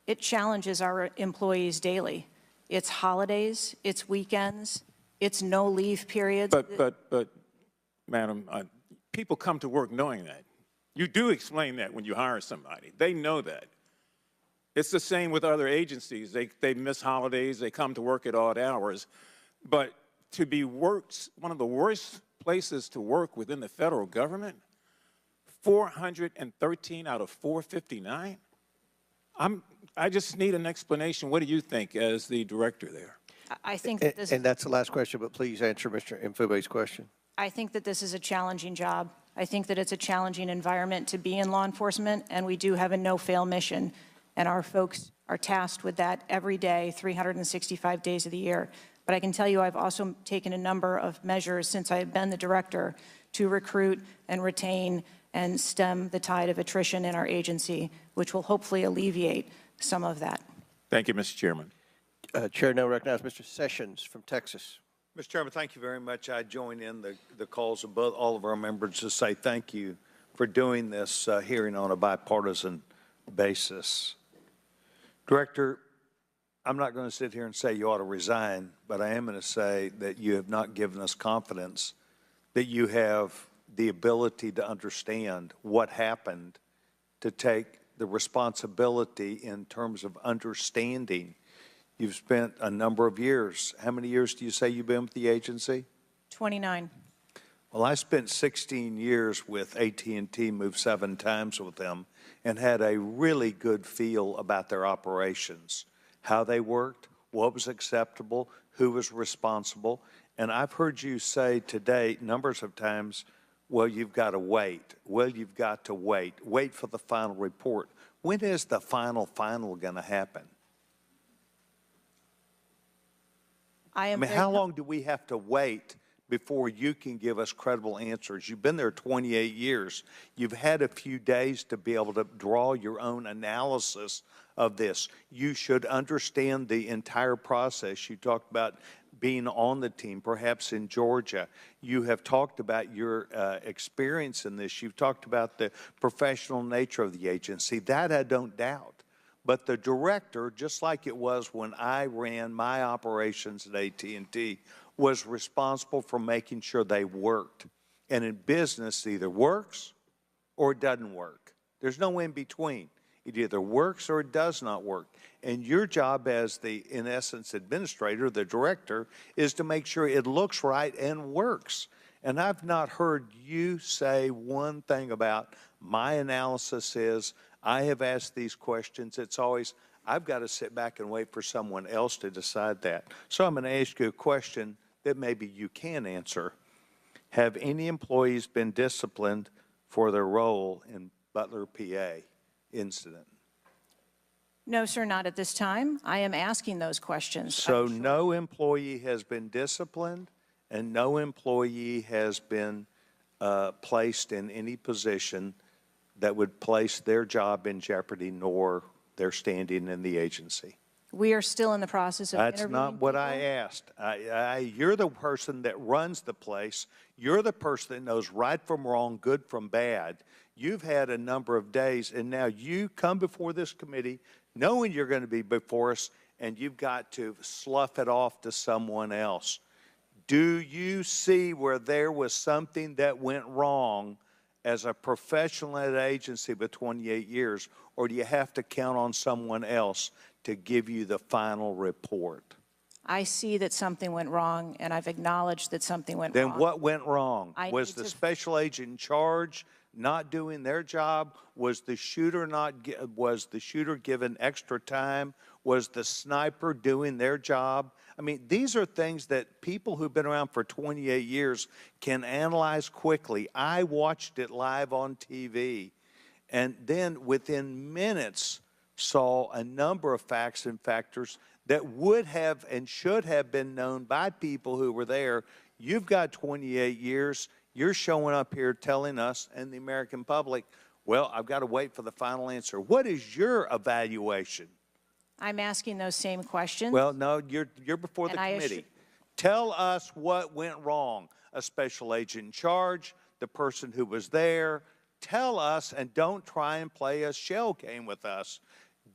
It challenges our employees daily. It's holidays, it's weekends, it's no leave periods. But Madam, people come to work knowing that. You do explain that when you hire somebody. They know that. It's the same with other agencies. They miss holidays, they come to work at odd hours. But to be one of the worst places to work within the federal government, 413 out of 459? I just need an explanation. What do you think as the director there? I think that this And that's the last question, but please answer Mr. Mfube's question. I think that this is a challenging job. I think that it's a challenging environment to be in law enforcement, and we do have a no-fail mission, and our folks are tasked with that every day, 365 days of the year. But I can tell you I've also taken a number of measures since I have been the director to recruit and retain and stem the tide of attrition in our agency, which will hopefully alleviate some of that. Thank you, Mr. Chairman. Chair now recognizes Mr. Sessions from Texas. Mr. Chairman, thank you very much. I join in the calls of all of our members to say thank you for doing this hearing on a bipartisan basis. Director, I'm not going to sit here and say you ought to resign, but I am going to say that you have not given us confidence that you have the ability to understand what happened, to take the responsibility in terms of understanding. You've spent a number of years. How many years do you say you've been with the agency? 29. Well, I spent 16 years with AT&T, moved 7 times with them, and had a really good feel about their operations, how they worked, what was acceptable, who was responsible. And I've heard you say today numbers of times, well, you've got to wait. Well, you've got to wait. Wait for the final report. When is the final going to happen? I mean, how long do we have to wait before you can give us credible answers? You've been there 28 years. You've had a few days to be able to draw your own analysis of this. You should understand the entire process. You talked about being on the team, perhaps in Georgia. You have talked about your experience in this. You've talked about the professional nature of the agency. That I don't doubt. But the director, just like it was when I ran my operations at AT&T, was responsible for making sure they worked. And in business, it either works or it doesn't work. There's no in between. It either works or it does not work. And your job as the, in essence, administrator, the director, is to make sure it looks right and works. And I've not heard you say one thing about my analysis is, I have asked these questions. It's always, I've got to sit back and wait for someone else to decide that. So I'm going to ask you a question that maybe you can answer. Have any employees been disciplined for their role in Butler, PA incident? No, sir, not at this time. I am asking those questions. So no employee has been disciplined and no employee has been placed in any position that would place their job in jeopardy nor their standing in the agency. We are still in the process of That's interviewing not what people. I asked. You're the person that runs the place. You're the person that knows right from wrong, good from bad. You've had a number of days, and now you come before this committee knowing you're going to be before us, and you've got to slough it off to someone else. Do you see where there was something that went wrong as a professional at an agency with 28 years, or do you have to count on someone else to give you the final report? I see that something went wrong, and I've acknowledged that something went wrong. Then what went wrong? Was the need to- special agent in charge not doing their job? Was the shooter was the shooter given extra time? Was the sniper doing their job? I mean, these are things that people who've been around for 28 years can analyze quickly. I watched it live on TV, and then within minutes saw a number of facts and factors that would have and should have been known by people who were there. You've got 28 years. You're showing up here telling us and the American public, well, I've got to wait for the final answer. What is your evaluation? I'm asking those same questions. Well, no, you're before the And committee. Tell us what went wrong. A special agent in charge, the person who was there. Tell us, and don't try and play a shell game with us.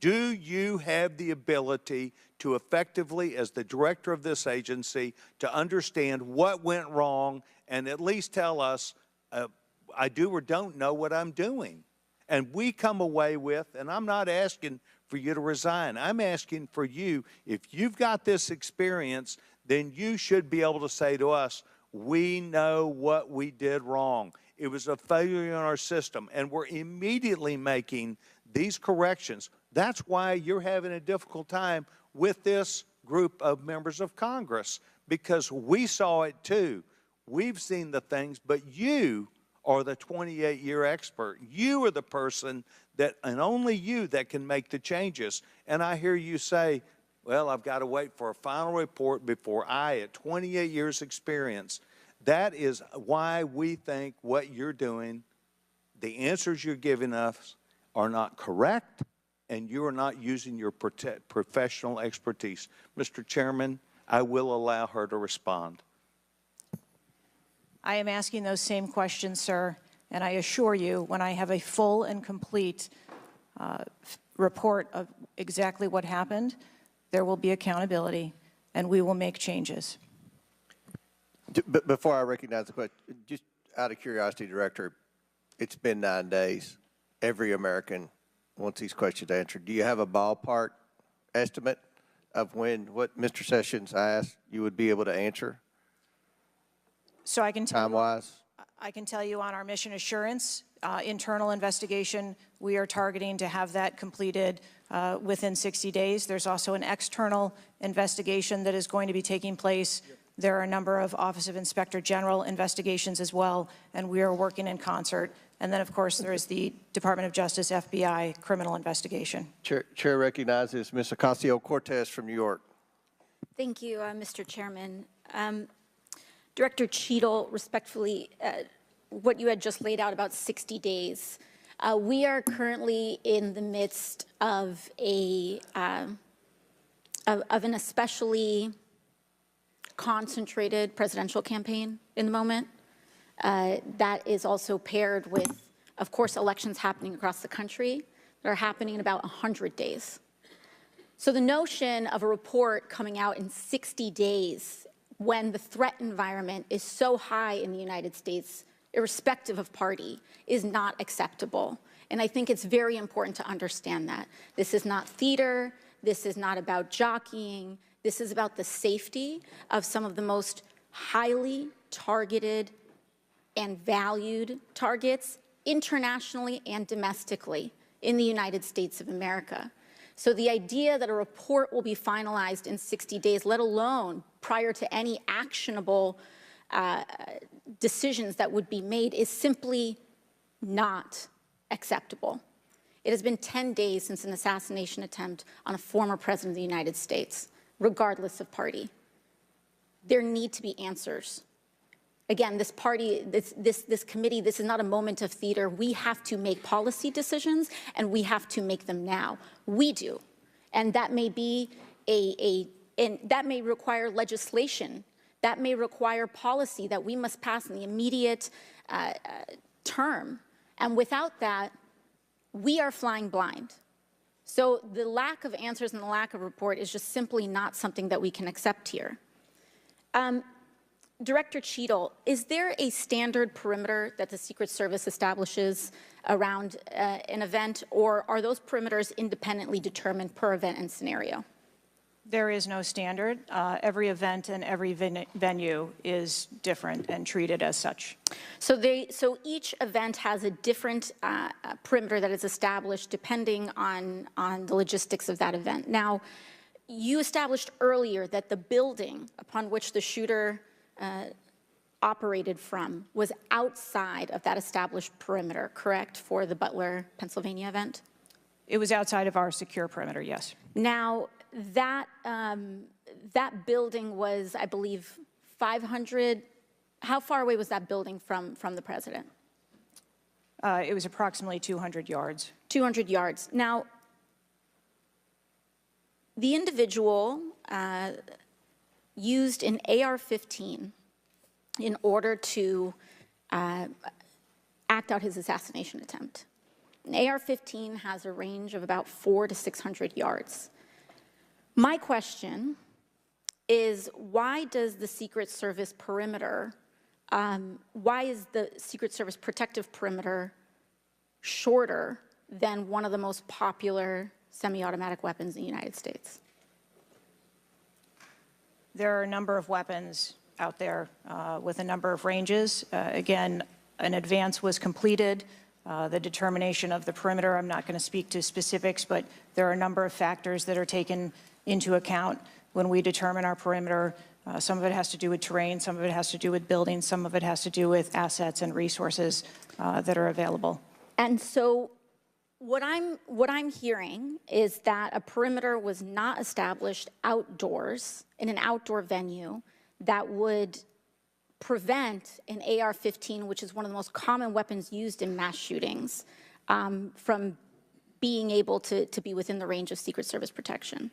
Do you have the ability to effectively, as the director of this agency, to understand what went wrong and at least tell us, I do or don't know what I'm doing? And we come away with, and I'm not asking for you to resign. I'm asking for you, if you've got this experience, then you should be able to say to us, we know what we did wrong. It was a failure in our system, and we're immediately making these corrections. That's why you're having a difficult time with this group of members of Congress, because we saw it too. We've seen the things, but you are the 28-year expert. You are the person that, and only you, that can make the changes. And I hear you say, well, I've got to wait for a final report before I, at 28 years experience. That is why we think what you're doing, the answers you're giving us are not correct, and you are not using your professional expertise. Mr. Chairman, I will allow her to respond. I am asking those same questions, sir, and I assure you, when I have a full and complete report of exactly what happened, there will be accountability, and we will make changes. Before I recognize the question, just out of curiosity, Director, it's been 9 days. Every American wants these questions answered. Do you have a ballpark estimate of what Mr. Sessions asked you would be able to answer? So I can tell time-wise? I can tell you on our mission assurance internal investigation, we are targeting to have that completed within 60 days. There's also an external investigation that is going to be taking place. There are a number of Office of Inspector General investigations as well, and we are working in concert. And then, of course, there is the Department of Justice, FBI, criminal investigation. Chair recognizes Ms. Ocasio-Cortez from New York. Thank you, Mr. Chairman. Director Cheatle, respectfully, what you had just laid out about 60 days. We are currently in the midst of an especially concentrated presidential campaign in the moment. That is also paired with, of course, elections happening across the country that are happening in about 100 days. So the notion of a report coming out in 60 days when the threat environment is so high in the United States, irrespective of party, is not acceptable. And I think it's very important to understand that. This is not theater. This is not about jockeying. This is about the safety of some of the most highly targeted and valued targets internationally and domestically in the United States of America. So the idea that a report will be finalized in 60 days, let alone prior to any actionable decisions that would be made, is simply not acceptable. It has been 10 days since an assassination attempt on a former president of the United States, regardless of party. There need to be answers. Again, this party, this committee, this is not a moment of theater. We have to make policy decisions, and we have to make them now. We do. And that may be and that may require legislation. That may require policy that we must pass in the immediate term. And without that, we are flying blind. So the lack of answers and the lack of report is just simply not something that we can accept here. Director Cheatle, is there a standard perimeter that the Secret Service establishes around an event, or are those perimeters independently determined per event and scenario? There is no standard. Every event and every venue is different and treated as such. So each event has a different perimeter that is established depending on the logistics of that event. Now, you established earlier that the building upon which the shooter operated from was outside of that established perimeter, correct, for the Butler, Pennsylvania event? It was outside of our secure perimeter, yes. Now, that building was, I believe, 500. How far away was that building from the president? It was approximately 200 yards. 200 yards. Now, the individual used an AR-15 in order to act out his assassination attempt. An AR-15 has a range of about 400 to 600 yards. My question is, why does the Secret Service perimeter, why is the Secret Service protective perimeter shorter than one of the most popular semi-automatic weapons in the United States? There are a number of weapons out there with a number of ranges. Again, an advance was completed. The determination of the perimeter, I'm not going to speak to specifics, but there are a number of factors that are taken into account when we determine our perimeter. Some of it has to do with terrain, some of it has to do with buildings, some of it has to do with assets and resources that are available. And so what I'm hearing is that a perimeter was not established outdoors in an outdoor venue that would prevent an AR-15, which is one of the most common weapons used in mass shootings, from being able to be within the range of Secret Service protection.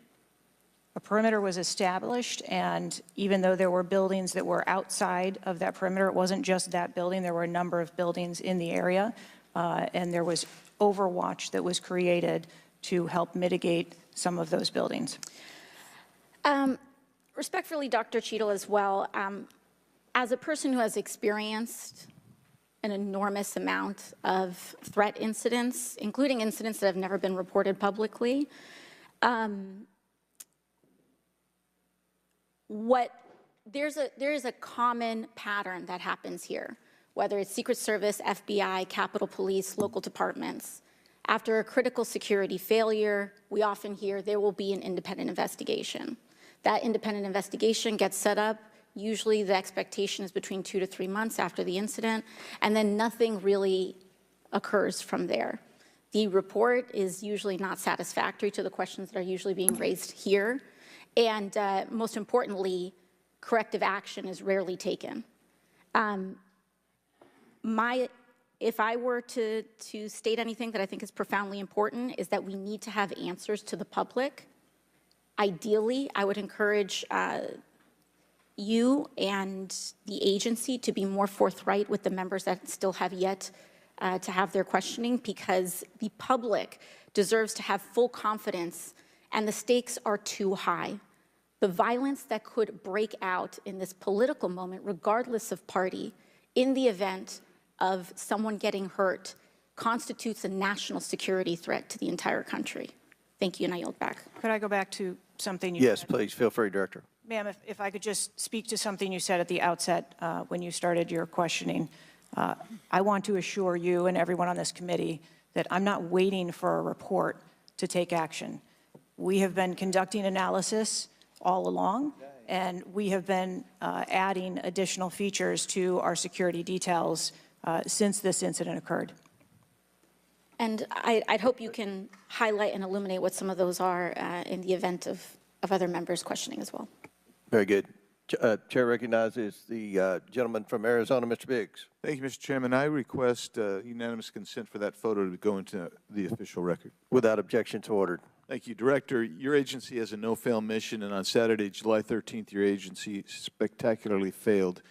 A perimeter was established, and even though there were buildings that were outside of that perimeter, it wasn't just that building. There were a number of buildings in the area, and there was overwatch that was created to help mitigate some of those buildings. Respectfully, Dr. Cheatle, as well, as a person who has experienced an enormous amount of threat incidents, including incidents that have never been reported publicly, there is a common pattern that happens here, whether it's Secret Service, FBI, Capitol Police, local departments. After a critical security failure, we often hear there will be an independent investigation. That independent investigation gets set up. Usually the expectation is between 2 to 3 months after the incident, and then nothing really occurs from there. The report is usually not satisfactory to the questions that are usually being raised here. And most importantly, corrective action is rarely taken. If I were to state anything that I think is profoundly important, is that we need to have answers to the public. Ideally, I would encourage you and the agency to be more forthright with the members that still have yet to have their questioning, because the public deserves to have full confidence, and the stakes are too high. The violence that could break out in this political moment, regardless of party, in the event of someone getting hurt, constitutes a national security threat to the entire country. Thank you, and I yield back. Could I go back to something you said? Yes, please, feel free, Director. Ma'am, if I could just speak to something you said at the outset when you started your questioning. I want to assure you and everyone on this committee that I'm not waiting for a report to take action. We have been conducting analysis all along, and we have been adding additional features to our security details since this incident occurred. And I'd hope you can highlight and illuminate what some of those are in the event of other members questioning as well. Very good. Chair recognizes the gentleman from Arizona, Mr. Biggs. Thank you, Mr. Chairman. I request unanimous consent for that photo to go into the official record. Without objection, so ordered. Thank you, Director. Your agency has a no-fail mission, and on Saturday, July 13th, your agency spectacularly failed.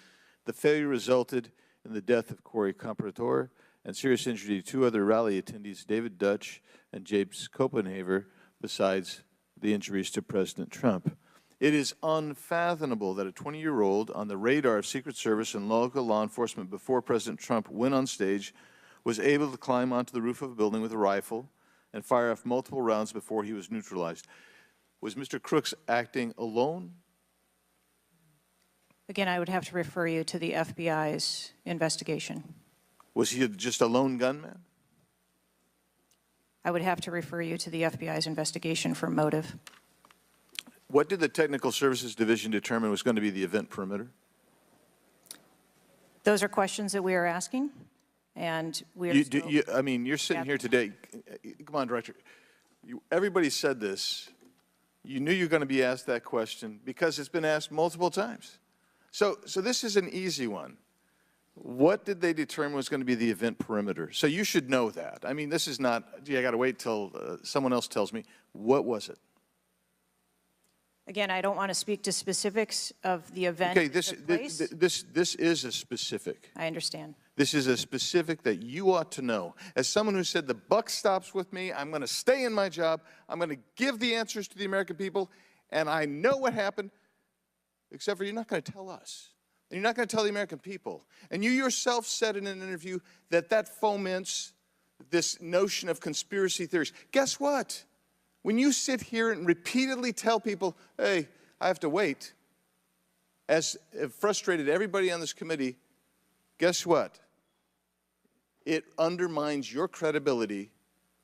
The failure resulted in the death of Corey Comprador and serious injury to two other rally attendees, David Dutch and James Copenhaver, besides the injuries to President Trump. It is unfathomable that a 20-year-old on the radar of Secret Service and local law enforcement before President Trump went on stage was able to climb onto the roof of a building with a rifle and fire off multiple rounds before he was neutralized. Was Mr. Crooks acting alone? Again, I would have to refer you to the FBI's investigation. Was he just a lone gunman? I would have to refer you to the FBI's investigation for motive. What did the Technical Services Division determine was going to be the event perimeter? Those are questions that we are asking, and we are I mean, you're sitting here today. Come on, Director. Everybody said this. You knew you were going to be asked that question because it's been asked multiple times. So this is an easy one. What did they determine was going to be the event perimeter? So you should know that. I mean, this is not, gee, I got to wait till someone else tells me. What was it? Again, I don't want to speak to specifics of the event. Okay, this is a specific. I understand. This is a specific that you ought to know. As someone who said the buck stops with me, I'm going to stay in my job, I'm going to give the answers to the American people, and I know what happened, except for you're not going to tell us. And you're not going to tell the American people. And you yourself said in an interview that foments this notion of conspiracy theories. Guess what? When you sit here and repeatedly tell people, hey, I have to wait, as it frustrated everybody on this committee, guess what? It undermines your credibility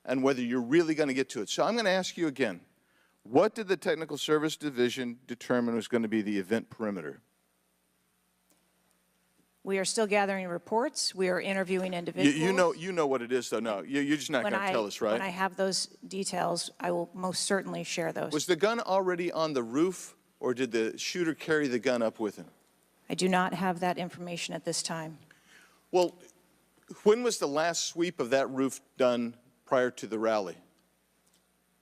and whether you're really going to get to it. So I'm going to ask you again, what did the Technical Service Division determine was going to be the event perimeter? We are still gathering reports. We are interviewing individuals. You know what it is, though. No, you're just not going to tell us, right? When I have those details, I will most certainly share those. Was the gun already on the roof, or did the shooter carry the gun up with him? I do not have that information at this time. Well, when was the last sweep of that roof done prior to the rally?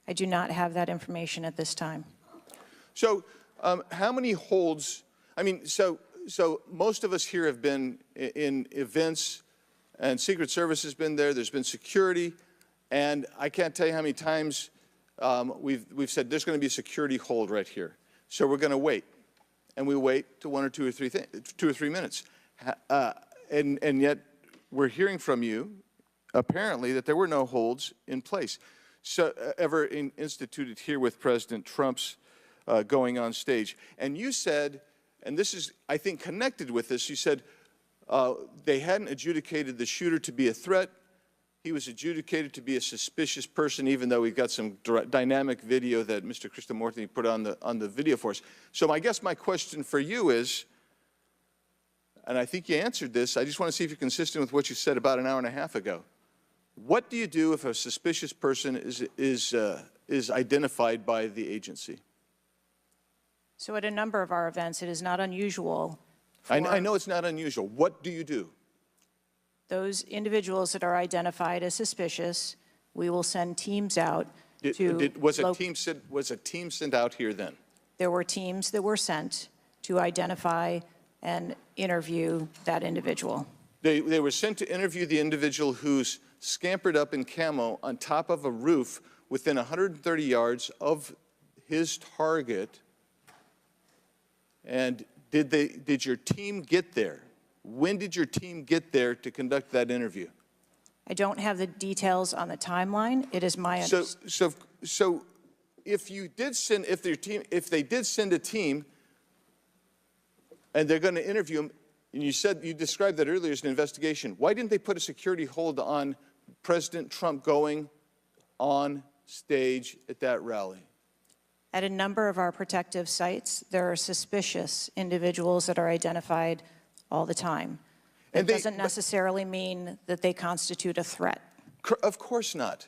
I do not have that information at this time. So how many holds, I mean, so most of us here have been in events, and Secret Service has been there, there's been security, and I can't tell you how many times we've said there's going to be a security hold right here. So we're going to wait, and we wait to 1 or 2 or 3 minutes. And yet we're hearing from you, apparently, that there were no holds in place. So ever instituted here with President Trump's going on stage. And you said, and this is, I think, connected with this, you said they hadn't adjudicated the shooter to be a threat. He was adjudicated to be a suspicious person, even though we've got some dynamic video that Mr. Krishnamurthy put on the video for us. So I guess my question for you is, and I think you answered this, I just want to see if you're consistent with what you said about an hour and a half ago. What do you do if a suspicious person is identified by the agency? So at a number of our events, it is not unusual. I know it's not unusual. What do you do? Those individuals that are identified as suspicious, we will send teams out Was a team sent out here then? There were teams that were sent to identify and interview that individual. They were sent to interview the individual who's scampered up in camo on top of a roof within 130 yards of his target. And did your team get there? When did your team get there to conduct that interview? I don't have the details on the timeline. It is my understanding. So if you did send, if they did send a team and they're going to interview him, and you described that earlier as an investigation, why didn't they put a security hold on President Trump going on stage at that rally? At a number of our protective sites, there are suspicious individuals that are identified all the time. It doesn't necessarily mean that they constitute a threat. Of course not.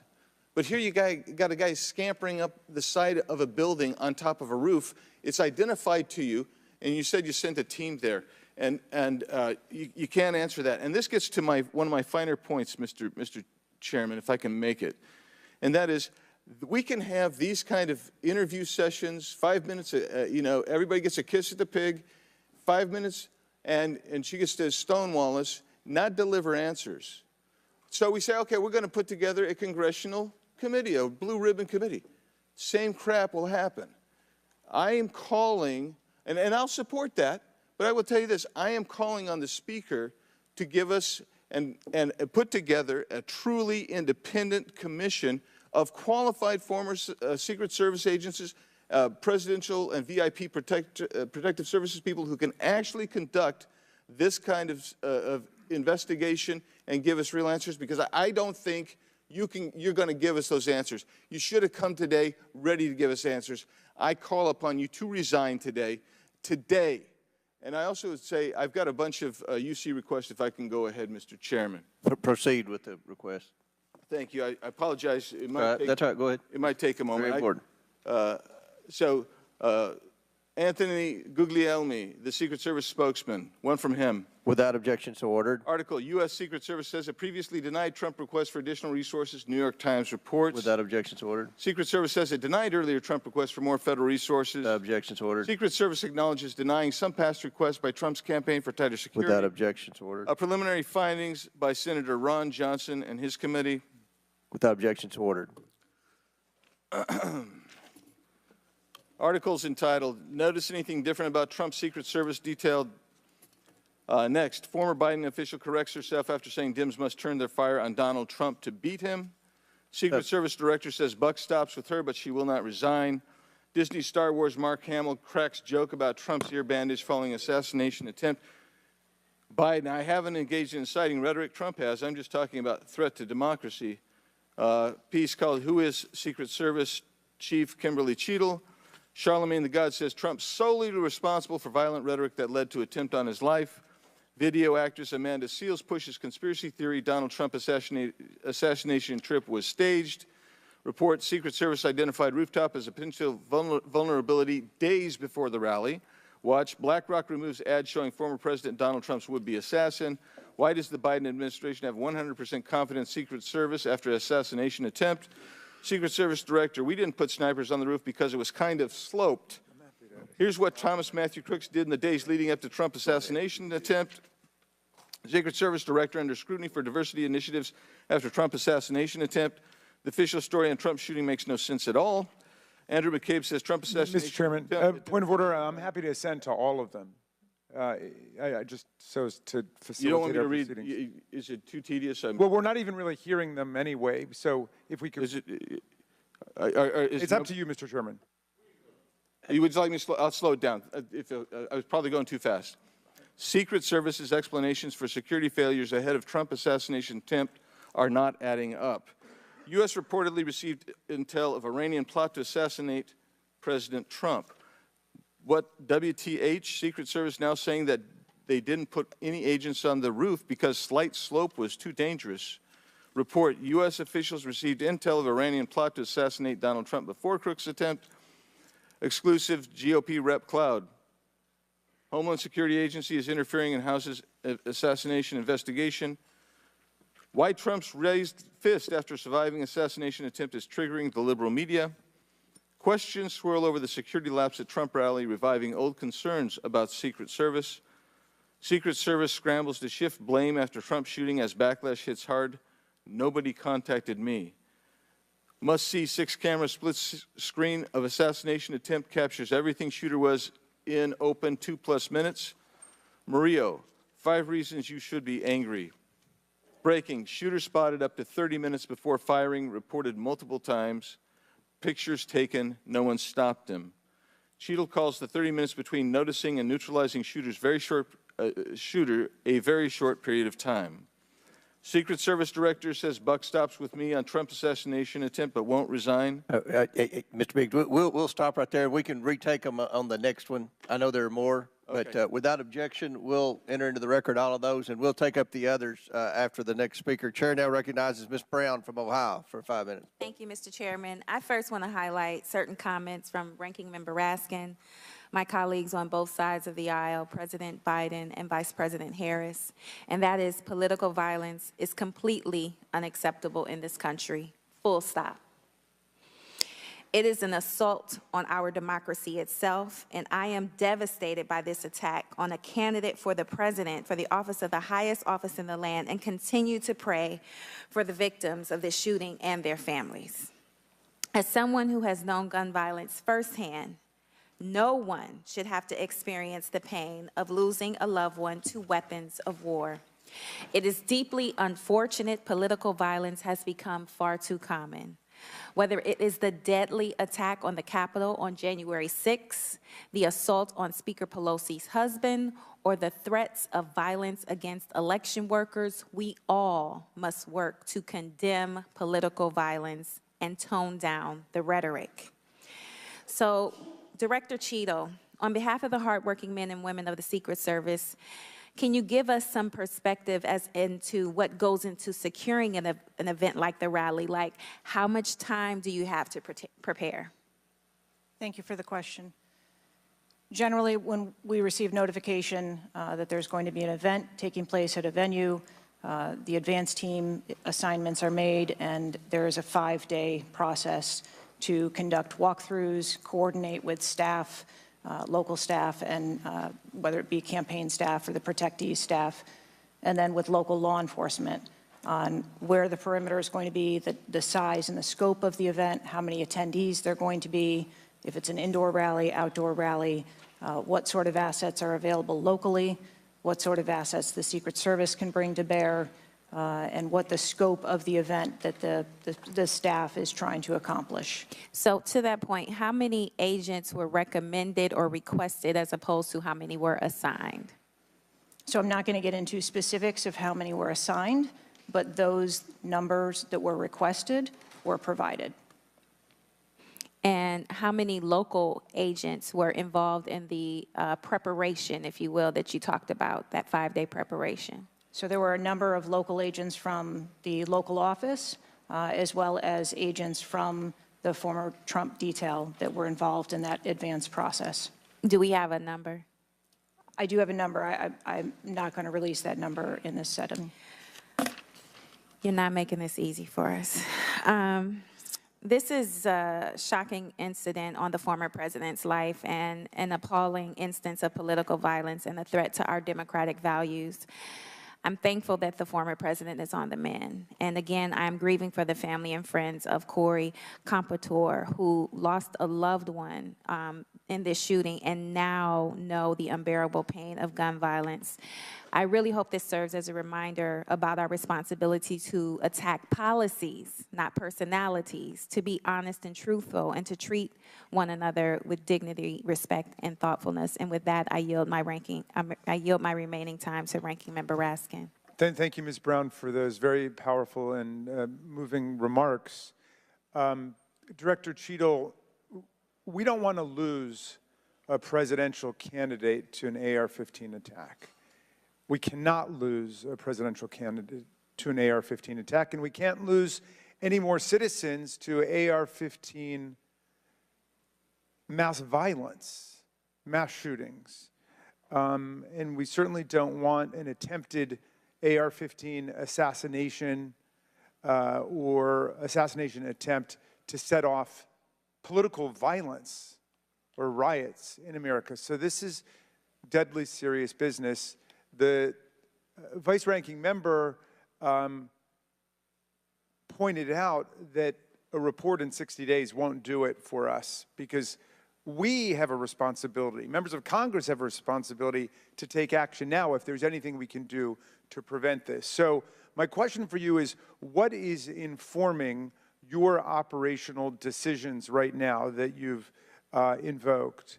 But here you got a guy scampering up the side of a building on top of a roof. It's identified to you, and you said you sent a team there, and you can't answer that. And this gets to one of my finer points, Mr. Chairman, if I can make it, and that is, we can have these kind of interview sessions, 5 minutes, you know, everybody gets a kiss at the pig, 5 minutes, and she gets to stonewall us, not deliver answers. So we say, okay, we're going to put together a congressional committee, a blue ribbon committee. Same crap will happen. I am calling, and I'll support that, but I will tell you this, I am calling on the Speaker to give us and put together a truly independent commission of qualified former Secret Service agents, presidential and VIP protective services people who can actually conduct this kind of investigation and give us real answers, because I don't think you're going to give us those answers. You should have come today ready to give us answers. I call upon you to resign today. And I also would say I've got a bunch of UC requests, if I can go ahead, Mr. Chairman. Proceed with the request. Thank you. I apologize. It might That's all right. Go ahead. It might take a moment. Very important. Anthony Guglielmi, the Secret Service spokesman, one from him. Without objection, so ordered. Article, U.S. Secret Service says it previously denied Trump requests for additional resources, New York Times reports. Without objection, so ordered. Secret Service says it denied earlier Trump requests for more federal resources. Without objection, so ordered. Secret Service acknowledges denying some past requests by Trump's campaign for tighter security. Without objection, so ordered. Preliminary findings by Senator Ron Johnson and his committee. Without objection, so ordered. Articles entitled, Notice Anything Different About Trump's Secret Service detailed. Next, former Biden official corrects herself after saying Dems must turn their fire on Donald Trump to beat him. Secret Service director says buck stops with her, but she will not resign. Disney Star Wars Mark Hamill cracks joke about Trump's ear bandage following assassination attempt. Biden, I haven't engaged in inciting rhetoric. Trump has. I'm just talking about threat to democracy. Piece called Who is Secret Service Chief Kimberly Cheatle? Charlemagne the God says Trump solely responsible for violent rhetoric that led to attempt on his life. Video actress Amanda Seales pushes conspiracy theory Donald Trump assassination trip was staged. Report Secret Service identified rooftop as a potential vulnerability days before the rally. Watch BlackRock removes ad showing former President Donald Trump's would-be assassin. Why does the Biden administration have 100% confidence Secret Service after assassination attempt? Secret Service director, we didn't put snipers on the roof because it was kind of sloped. Here's what Thomas Matthew Crooks did in the days leading up to Trump assassination attempt. Secret Service director under scrutiny for diversity initiatives after Trump assassination attempt. The official story on Trump's shooting makes no sense at all. Andrew McCabe says Trump assassination. Mr. Chairman, point of order. I'm happy to assent to all of them. I just so as to facilitate. You don't want me to read? Proceedings. Is it too tedious? Well, we're not even really hearing them anyway. So if we could, it's up to you, Mr. Chairman. You would like me to slow? I'll slow it down. I was probably going too fast. Secret Service's explanations for security failures ahead of Trump assassination attempt are not adding up. U.S. reportedly received intel of Iranian plot to assassinate President Trump. What WTH? Secret Service now saying that they didn't put any agents on the roof because slight slope was too dangerous. Report, U.S. officials received intel of Iranian plot to assassinate Donald Trump before Crook's attempt. Exclusive GOP rep Cloud. Homeland Security Agency is interfering in House's assassination investigation. Why Trump's raised fist after surviving assassination attempt is triggering the liberal media. Questions swirl over the security lapse at Trump rally, reviving old concerns about Secret Service. Secret Service scrambles to shift blame after Trump shooting as backlash hits hard. Nobody contacted me. Must-see 6-camera split screen of assassination attempt captures everything shooter was in open 2+ minutes. Murillo, 5 reasons you should be angry. Breaking, shooter spotted up to 30 minutes before firing, reported multiple times. Pictures taken, no one stopped him. Cheatle calls the 30 minutes between noticing and neutralizing shooter a very short period of time. Secret Service director says buck stops with me on Trump assassination attempt, but won't resign. Mr. Biggs, we'll stop right there. We can retake them on the next one. I know there are more, okay. But without objection, we'll enter into the record all of those, and we'll take up the others after the next speaker. Chair now recognizes Ms. Brown from Ohio for 5 minutes. Thank you, Mr. Chairman. I first want to highlight certain comments from Ranking Member Raskin. my colleagues on both sides of the aisle, President Biden and Vice President Harris, and that is political violence is completely unacceptable in this country, full stop. It is an assault on our democracy itself, and I am devastated by this attack on a candidate for the president, for the office of the highest office in the land, and continue to pray for the victims of this shooting and their families. As someone who has known gun violence firsthand, no one should have to experience the pain of losing a loved one to weapons of war. It is deeply unfortunate political violence has become far too common. Whether it is the deadly attack on the Capitol on January 6th, the assault on Speaker Pelosi's husband, or the threats of violence against election workers, we all must work to condemn political violence and tone down the rhetoric. So, Director Cheatle, on behalf of the hardworking men and women of the Secret Service, can you give us some perspective as into what goes into securing an event like the rally? Like, how much time do you have to prepare? Thank you for the question. Generally, when we receive notification that there's going to be an event taking place at a venue, the advance team assignments are made, and there is a 5-day process to conduct walkthroughs, coordinate with staff, local staff, and whether it be campaign staff or the protectee staff, and then with local law enforcement on where the perimeter is going to be, the size and the scope of the event, how many attendees there are going to be, if it's an indoor rally, outdoor rally, what sort of assets are available locally, what sort of assets the Secret Service can bring to bear, and what the scope of the event that the staff is trying to accomplish. So to that point, how many agents were recommended or requested as opposed to how many were assigned? So I'm not going to get into specifics of how many were assigned, but those numbers that were requested were provided. And how many local agents were involved in the preparation, if you will, that you talked about, that 5-day preparation? So there were a number of local agents from the local office, as well as agents from the former Trump detail that were involved in that advance process. Do we have a number? I do have a number. I'm not going to release that number in this setting. You're not making this easy for us. This is a shocking incident on the former president's life and an appalling instance of political violence and a threat to our democratic values. I'm thankful that the former president is on the mend. And again, I'm grieving for the family and friends of Corey Compatore, who lost a loved one in this shooting and now know the unbearable pain of gun violence. I really hope this serves as a reminder about our responsibility to attack policies, not personalities, to be honest and truthful, and to treat one another with dignity, respect, and thoughtfulness. And with that, I yield my remaining time to Ranking Member Raskin. Thank you, Ms. Brown, for those very powerful and moving remarks. Director Cheatle, we don't want to lose a presidential candidate to an AR-15 attack. We cannot lose a presidential candidate to an AR-15 attack, and we can't lose any more citizens to AR-15 mass violence, mass shootings. And we certainly don't want an attempted AR-15 assassination or assassination attempt to set off political violence or riots in America. So this is deadly serious business. The vice-ranking member pointed out that a report in 60 days won't do it for us because we have a responsibility. Members of Congress have a responsibility to take action now if there's anything we can do to prevent this. So my question for you is, what is informing your operational decisions right now that you've invoked?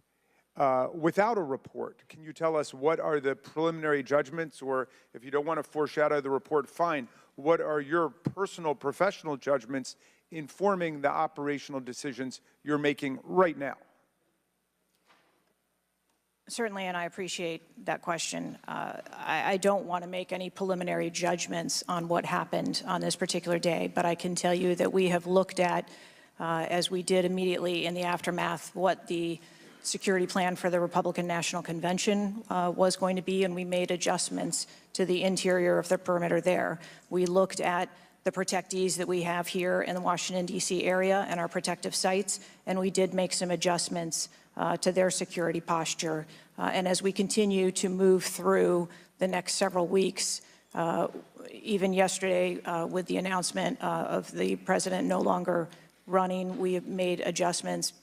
Without a report, can you tell us what are the preliminary judgments, or if you don't want to foreshadow the report, fine. What are your personal, professional judgments informing the operational decisions you're making right now? Certainly, and I appreciate that question. I don't want to make any preliminary judgments on what happened on this particular day, but I can tell you that we have looked at, as we did immediately in the aftermath, what the security plan for the Republican National Convention was going to be, and we made adjustments to the interior of the perimeter there. We looked at the protectees that we have here in the Washington, D.C. area and our protective sites, and we did make some adjustments to their security posture. And as we continue to move through the next several weeks, even yesterday with the announcement of the president no longer running, we have made adjustments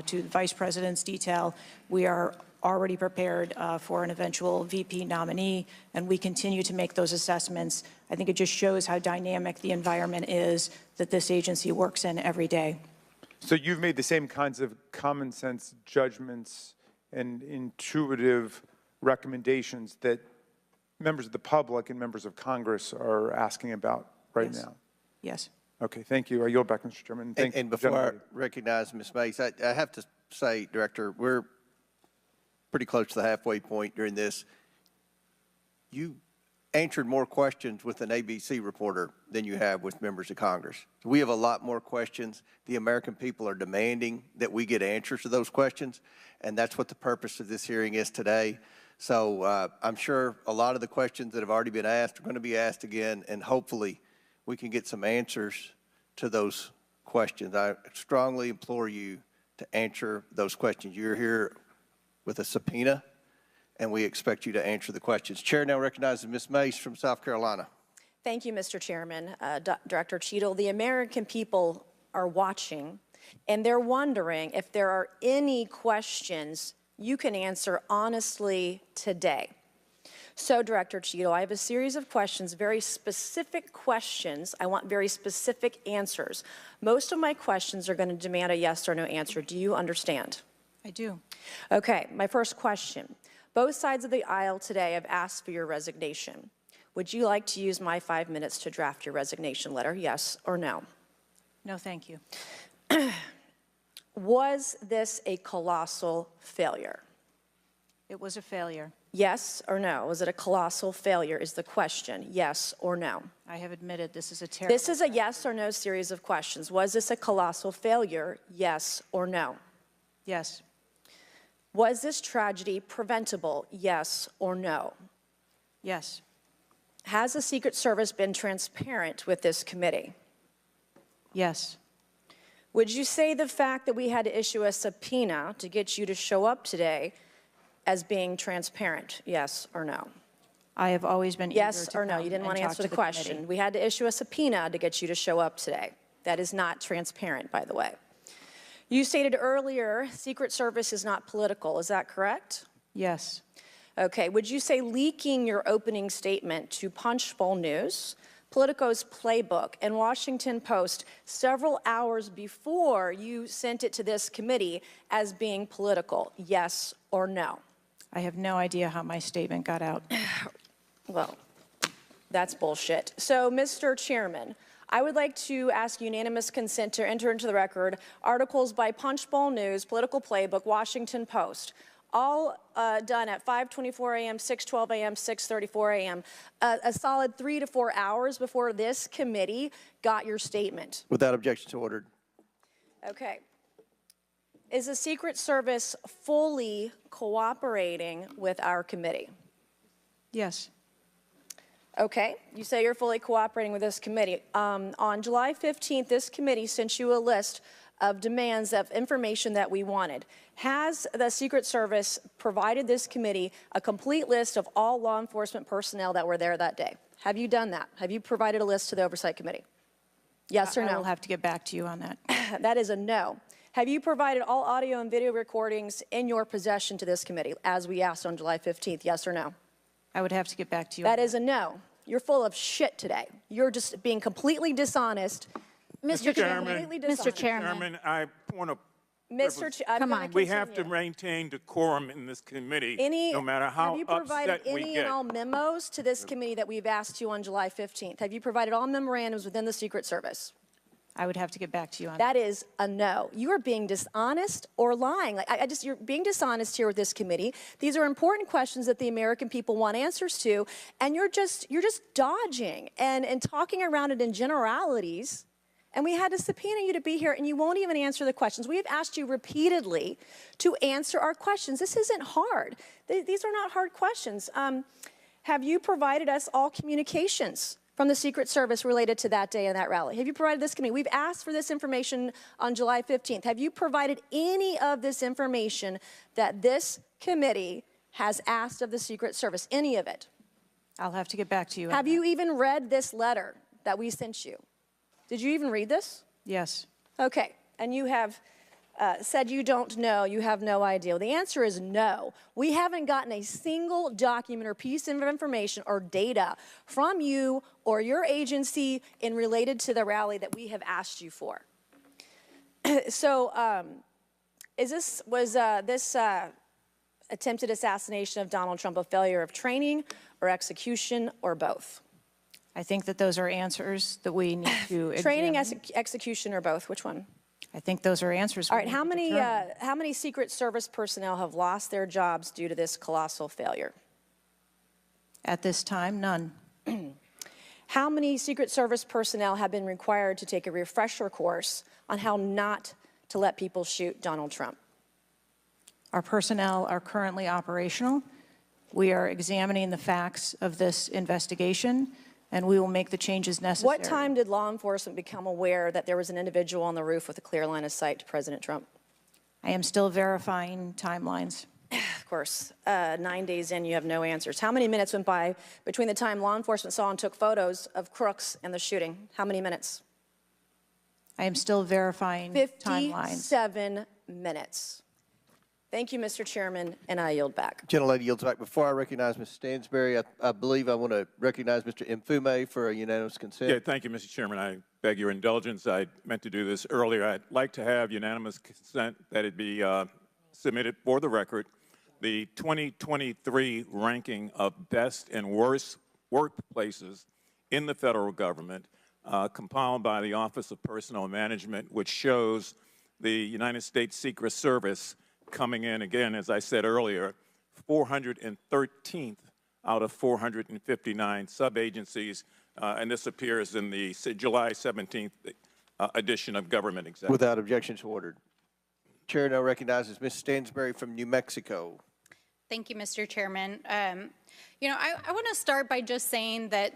to the vice president's detail. We are already prepared for an eventual VP nominee, and we continue to make those assessments. I think it just shows how dynamic the environment is that this agency works in every day. So you've made the same kinds of common sense judgments and intuitive recommendations that members of the public and members of Congress are asking about right now? Yes. Okay, thank you. I yield back, Mr. Chairman. And before I recognize Ms. Mace, I have to say, Director, we're pretty close to the halfway point during this. You answered more questions with an ABC reporter than you have with members of Congress. So we have a lot more questions. The American people are demanding that we get answers to those questions, and that's what the purpose of this hearing is today. So I'm sure a lot of the questions that have already been asked are going to be asked again, and hopefully we can get some answers to those questions. I strongly implore you to answer those questions. You're here with a subpoena, and we expect you to answer the questions. Chair now recognizes Ms. Mace from South Carolina. Thank you, Mr. Chairman. Director Cheatle, the American people are watching, and they're wondering if there are any questions you can answer honestly today. So, Director Cheatle, I have a series of questions, very specific questions. I want very specific answers. Most of my questions are going to demand a yes or no answer. Do you understand? I do. Okay, my first question. Both sides of the aisle today have asked for your resignation. Would you like to use my 5 minutes to draft your resignation letter, yes or no? No, thank you. Was this a colossal failure? It was a failure. Yes or no? Was it a colossal failure is the question, yes or no? I have admitted this is a terrible. This is a yes or no series of questions. Was this a colossal failure, yes or no? Yes. Was this tragedy preventable, yes or no? Yes. Has the Secret Service been transparent with this committee? Yes. Would you say the fact that we had to issue a subpoena to get you to show up today as being transparent, yes or no? I have always been yes eager to or no. come You didn't want to and answer talk the to question. committee. We had to issue a subpoena to get you to show up today. That is not transparent, by the way. You stated earlier, Secret Service is not political. Is that correct? Yes. Okay. Would you say leaking your opening statement to Punchbowl News, Politico's Playbook, and Washington Post several hours before you sent it to this committee as being political, yes or no? I have no idea how my statement got out. Well, that's bullshit. So, Mr. Chairman, I would like to ask unanimous consent to enter into the record articles by Punchbowl News, Political Playbook, Washington Post, all done at 5:24 a.m., 6:12 a.m., 6:34 a.m., a solid 3 to 4 hours before this committee got your statement. Without objection, so ordered. Okay. Is the Secret Service fully cooperating with our committee? Yes. Okay, you say you're fully cooperating with this committee. On July 15th, this committee sent you a list of demands of information that we wanted. Has the Secret Service provided this committee a complete list of all law enforcement personnel that were there that day? Have you done that? Have you provided a list to the Oversight Committee? Yes or no? I will have to get back to you on that. That is a no. Have you provided all audio and video recordings in your possession to this committee, as we asked on July 15th, yes or no? I would have to get back to you. That is a no. You're full of shit today. You're just being completely dishonest. Mr. Chairman, Mr. Chairman, I want to. Come on. We have to maintain decorum in this committee, no matter how have you provided upset we any get. and all memos to this committee that we've asked you on July 15th? Have you provided all memorandums within the Secret Service? I would have to get back to you on that. That is a no. You are being dishonest or lying. Like you're being dishonest here with this committee. These are important questions that the American people want answers to, and you're just dodging and talking around it in generalities And we had to subpoena you to be here, and you won't even answer the questions. We have asked you repeatedly to answer our questions. This isn't hard. These are not hard questions. Have you provided us all communications from the Secret Service related to that day and that rally? Have you provided this committee? We've asked for this information on July 15th. Have you provided any of this information that this committee has asked of the Secret Service? Any of it? I'll have to get back to you. Have you even read this letter that we sent you? Did you even read this? Yes. Okay, and you have said you don't know, you have no idea. Well, the answer is no. We haven't gotten a single document or piece of information or data from you or your agency in related to the rally that we have asked you for. So, was this attempted assassination of Donald Trump a failure of training or execution or both? I think that those are answers that we need to Training, examine. execution, or both? Which one? I think those are answers. All right, how many Secret Service personnel have lost their jobs due to this colossal failure? At this time, none. How many Secret Service personnel have been required to take a refresher course on how not to let people shoot Donald Trump? Our personnel are currently operational. We are examining the facts of this investigation, and we will make the changes necessary. What time did law enforcement become aware that there was an individual on the roof with a clear line of sight to President Trump? I am still verifying timelines. Of course, 9 days in, you have no answers. How many minutes went by between the time law enforcement saw and took photos of crooks and the shooting? How many minutes? I am still verifying timelines. 57 minutes. Thank you, Mr. Chairman, and I yield back. Gentlelady yields back. Before I recognize Ms. Stansberry, I believe I want to recognize Mr. Mfume for a unanimous consent. Yeah, thank you, Mr. Chairman. I beg your indulgence. I meant to do this earlier. I'd like to have unanimous consent that it be submitted for the record. The 2023 ranking of best and worst workplaces in the federal government, compiled by the Office of Personnel Management, which shows the United States Secret Service coming in, again, as I said earlier, 413th out of 459 sub-agencies, and this appears in the July 17th edition of Government Executive. Without objection, so ordered. Chair now recognizes Ms. Stansberry from New Mexico. Thank you, Mr. Chairman. I want to start by just saying that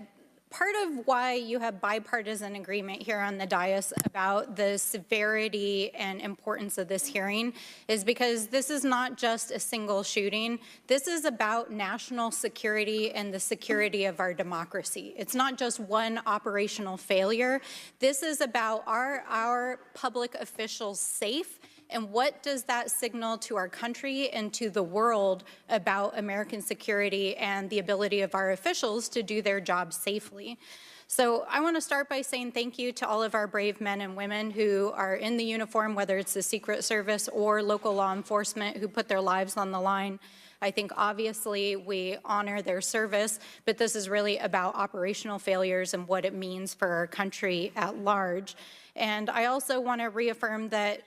part of why you have bipartisan agreement here on the dais about the severity and importance of this hearing is because this is not just a single shooting. This is about national security and the security of our democracy. It's not just one operational failure. This is about our public officials safe. And what does that signal to our country and to the world about American security and the ability of our officials to do their job safely? So I want to start by saying thank you to all of our brave men and women who are in the uniform, whether it's the Secret Service or local law enforcement, who put their lives on the line. I think obviously we honor their service, but this is really about operational failures and what it means for our country at large. And I also want to reaffirm that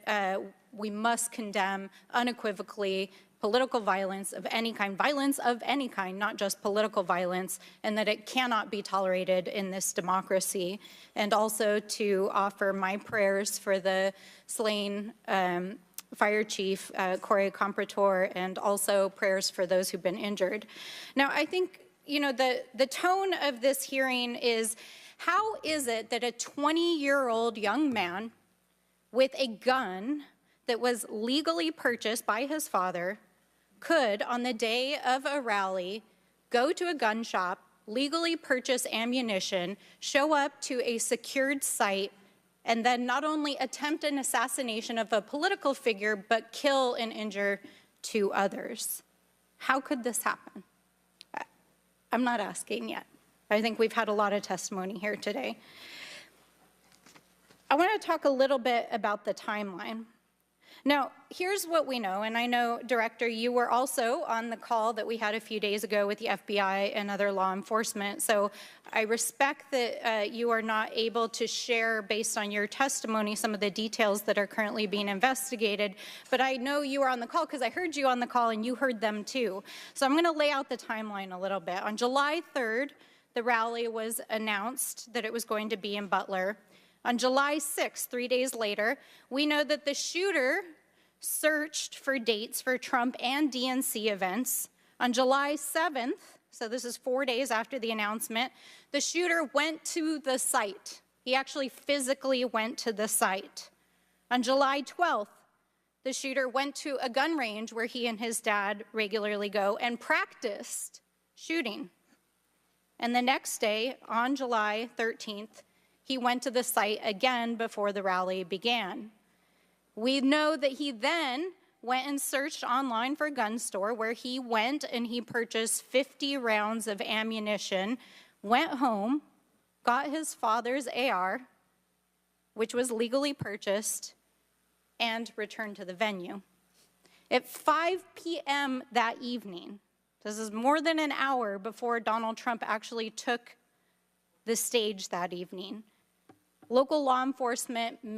we must condemn unequivocally political violence of any kind, not just political violence, and that it cannot be tolerated in this democracy. And also to offer my prayers for the slain Fire Chief Corey Comprator, and also prayers for those who've been injured. Now, I think, the tone of this hearing is, how is it that a 20-year-old young man with a gun that was legally purchased by his father could, on the day of a rally, go to a gun shop, legally purchase ammunition, show up to a secured site, and then not only attempt an assassination of a political figure, but kill and injure 2 others? How could this happen? I'm not asking yet. I think we've had a lot of testimony here today. I want to talk a little bit about the timeline. Now, here's what we know, and I know, Director, you were also on the call that we had a few days ago with the FBI and other law enforcement, so I respect that you are not able to share, based on your testimony, some of the details that are currently being investigated, but I know you were on the call because I heard you on the call and you heard them too. So I'm going to lay out the timeline a little bit. On July 3rd, the rally was announced that it was going to be in Butler. On July 6th, 3 days later, we know that the shooter searched for dates for Trump and DNC events. On July 7th, so this is 4 days after the announcement, the shooter went to the site. He actually physically went to the site. On July 12th, the shooter went to a gun range where he and his dad regularly go and practiced shooting. And the next day, on July 13th, he went to the site again before the rally began. We know that he then went and searched online for a gun store where he went and he purchased 50 rounds of ammunition, went home, got his father's AR, which was legally purchased, and returned to the venue. At 5 p.m. that evening, this is more than an hour before Donald Trump actually took the stage that evening, local law enforcement were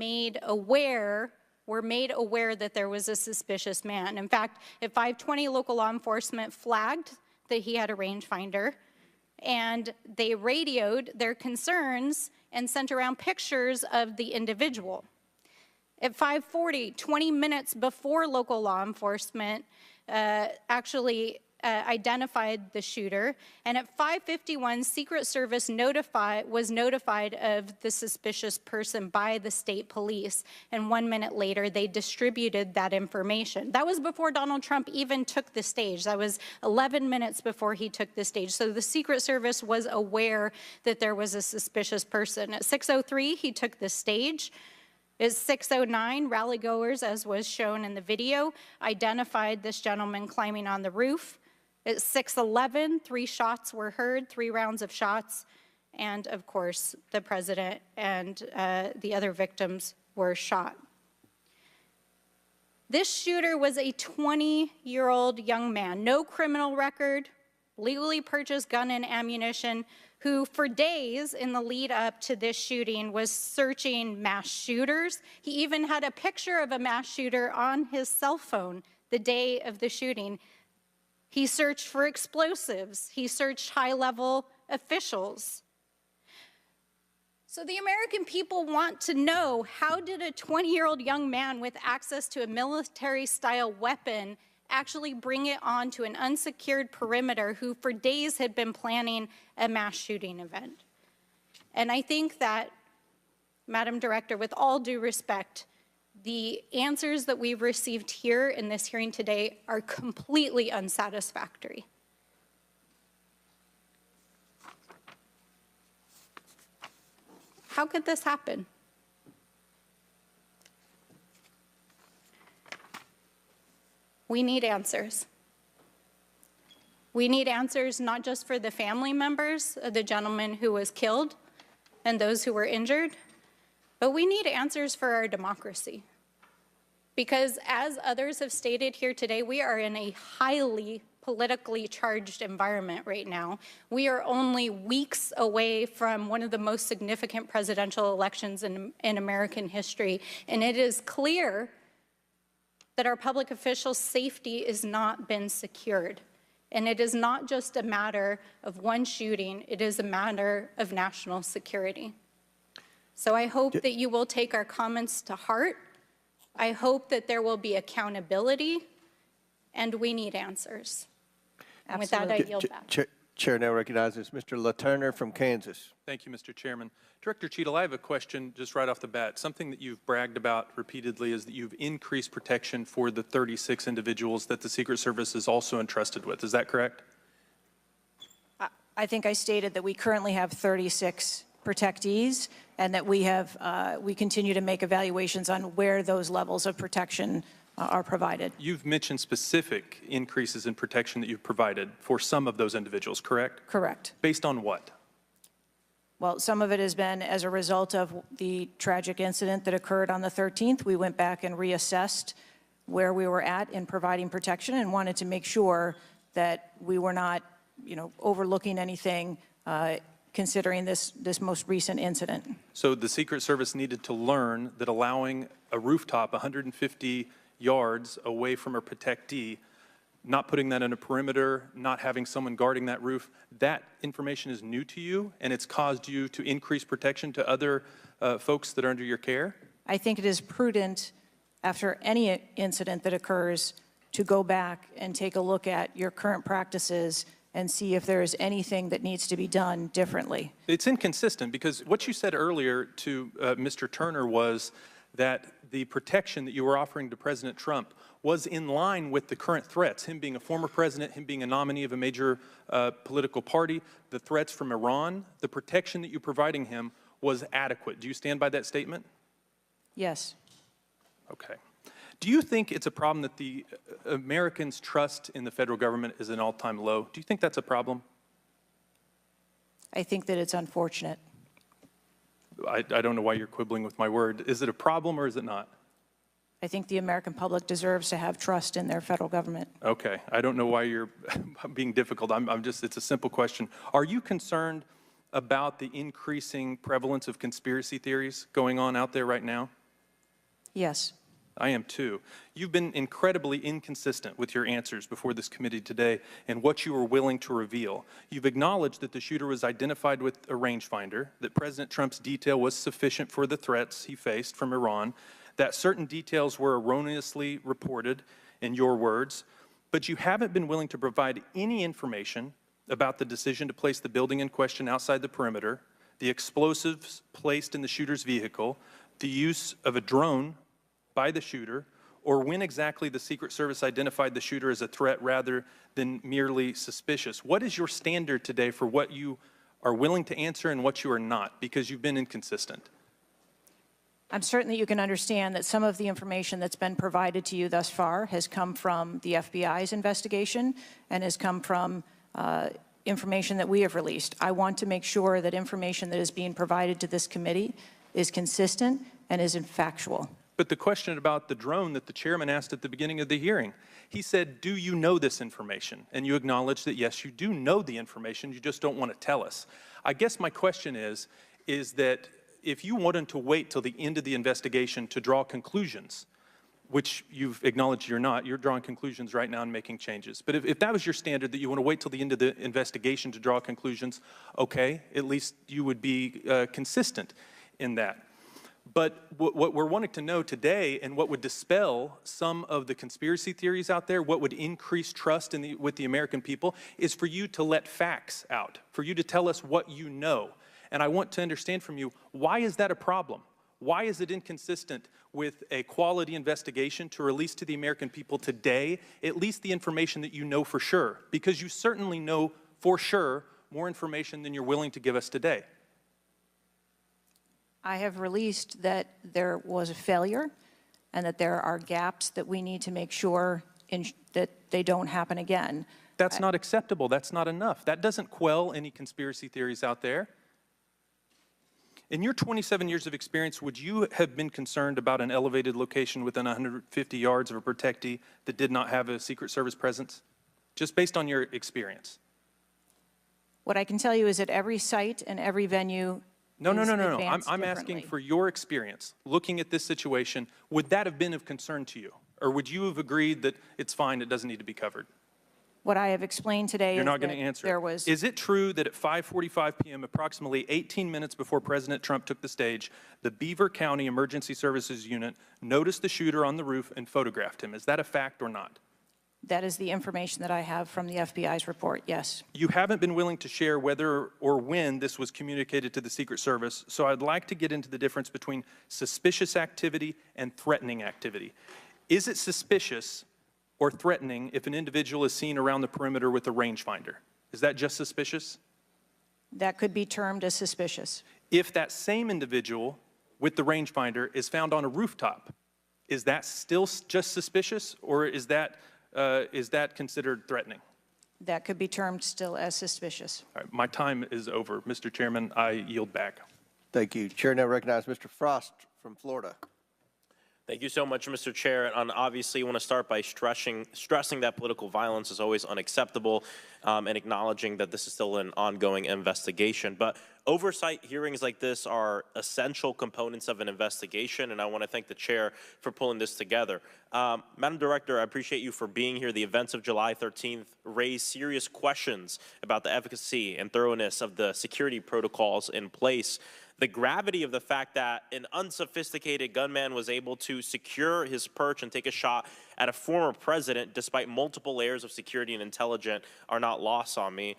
made aware that there was a suspicious man. In fact, at 5:20, local law enforcement flagged that he had a rangefinder, and they radioed their concerns and sent around pictures of the individual. At 5:40, 20 minutes before local law enforcement actually identified the shooter, and at 5:51, Secret Service was notified of the suspicious person by the state police, and 1 minute later, they distributed that information. That was before Donald Trump even took the stage. That was 11 minutes before he took the stage. So the Secret Service was aware that there was a suspicious person. At 6:03, he took the stage. At 6:09, rally-goers, as was shown in the video, identified this gentleman climbing on the roof. At 6:11, 3 shots were heard, 3 rounds of shots, and of course, the president and the other victims were shot. This shooter was a 20-year-old young man, no criminal record, legally purchased gun and ammunition, who for days in the lead up to this shooting was searching mass shooters. He even had a picture of a mass shooter on his cell phone the day of the shooting. He searched for explosives. He searched high-level officials. So the American people want to know, how did a 20-year-old young man with access to a military-style weapon actually bring it onto an unsecured perimeter who for days had been planning a mass shooting event? And I think that, Madam Director, with all due respect, the answers that we've received here in this hearing today are completely unsatisfactory. How could this happen? We need answers. We need answers not just for the family members of the gentleman who was killed and those who were injured, but we need answers for our democracy. Because as others have stated here today, we are in a highly politically charged environment right now. We are only weeks away from one of the most significant presidential elections in American history, and it is clear that our public officials' safety has not been secured. And it is not just a matter of one shooting, it is a matter of national security. So I hope that you will take our comments to heart. I hope that there will be accountability, and we need answers. And with that, I yield back. Chair now recognizes Mr. LaTurner from Kansas. Thank you, Mr. Chairman. Director Cheatle, I have a question just right off the bat. Something that you've bragged about repeatedly is that you've increased protection for the 36 individuals that the Secret Service is also entrusted with. Is that correct? I think I stated that we currently have 36 protectees, and that we continue to make evaluations on where those levels of protection are provided. You've mentioned specific increases in protection that you've provided for some of those individuals, correct? Correct. Based on what? Well, some of it has been as a result of the tragic incident that occurred on the 13th. We went back and reassessed where we were at in providing protection and wanted to make sure that we were not, overlooking anything considering this most recent incident. So the Secret Service needed to learn that allowing a rooftop 150 yards away from a protectee not putting that in a perimeter, not having someone guarding that roof, that information is new to you, and it's caused you to increase protection to other folks that are under your care? I think it is prudent, after any incident that occurs, to go back and take a look at your current practices and see if there is anything that needs to be done differently. It's inconsistent because what you said earlier to Mr. Turner was that the protection that you were offering to President Trump was in line with the current threats, him being a former president, him being a nominee of a major political party, the threats from Iran, the protection that you're providing him was adequate. Do you stand by that statement? Yes. Okay. Do you think it's a problem that the Americans' trust in the federal government is an all-time low? Do you think that's a problem? I think that it's unfortunate. I don't know why you're quibbling with my word. Is it a problem or is it not? I think the American public deserves to have trust in their federal government. Okay. I don't know why you're being difficult. I'm just, it's a simple question. Are you concerned about the increasing prevalence of conspiracy theories going on out there right now? Yes. I am too. You've been incredibly inconsistent with your answers before this committee today and what you were willing to reveal. You've acknowledged that the shooter was identified with a rangefinder, that President Trump's detail was sufficient for the threats he faced from Iran, that certain details were erroneously reported, in your words, but you haven't been willing to provide any information about the decision to place the building in question outside the perimeter, the explosives placed in the shooter's vehicle, the use of a drone by the shooter, or when exactly the Secret Service identified the shooter as a threat rather than merely suspicious. What is your standard today for what you are willing to answer and what you are not, because you've been inconsistent? I'm certain that you can understand that some of the information that's been provided to you thus far has come from the FBI's investigation and has come from information that we have released. I want to make sure that information that is being provided to this committee is consistent and is factual. But the question about the drone that the chairman asked at the beginning of the hearing, he said, do you know this information? And you acknowledged that, yes, you do know the information, you just don't want to tell us. I guess my question is that if you wanted to wait till the end of the investigation to draw conclusions, which you've acknowledged you're not, you're drawing conclusions right now and making changes. But if that was your standard, that you want to wait till the end of the investigation to draw conclusions, okay, at least you would be consistent in that. But what we're wanting to know today, and what would dispel some of the conspiracy theories out there, what would increase trust with the American people, is for you to let facts out, for you to tell us what you know. And I want to understand from you, why is that a problem? Why is it inconsistent with a quality investigation to release to the American people today at least the information that you know for sure? Because you certainly know for sure more information than you're willing to give us today. I have released that there was a failure and that there are gaps that we need to make sure that they don't happen again. That's not acceptable. That's not enough. That doesn't quell any conspiracy theories out there. In your 27 years of experience, would you have been concerned about an elevated location within 150 yards of a protectee that did not have a Secret Service presence, just based on your experience? What I can tell you is that every site and every venue No. I'm asking for your experience. Looking at this situation, would that have been of concern to you? Or would you have agreed that it's fine, it doesn't need to be covered? What I have explained today You're is not going to that answer. there was... Is it true that at 5:45 p.m., approximately 18 minutes before President Trump took the stage, the Beaver County Emergency Services Unit noticed the shooter on the roof and photographed him? Is that a fact or not? That is the information that I have from the FBI's report, yes. You haven't been willing to share whether or when this was communicated to the Secret Service, so I'd like to get into the difference between suspicious activity and threatening activity. Is it suspicious or threatening if an individual is seen around the perimeter with a rangefinder? Is that just suspicious? That could be termed as suspicious. If that same individual with the rangefinder is found on a rooftop, is that still just suspicious, or is that considered threatening? That could be termed still as suspicious. All right, my time is over. Mr. Chairman, I yield back. Thank you. Chair now recognizes Mr. Frost from Florida. Thank you so much, Mr. Chair. And obviously, I want to start by stressing that political violence is always unacceptable and acknowledging that this is still an ongoing investigation. But oversight hearings like this are essential components of an investigation, and I want to thank the chair for pulling this together. Madam Director, I appreciate you for being here. The events of July 13th raised serious questions about the efficacy and thoroughness of the security protocols in place. The gravity of the fact that an unsophisticated gunman was able to secure his perch and take a shot at a former president despite multiple layers of security and intelligence are not lost on me.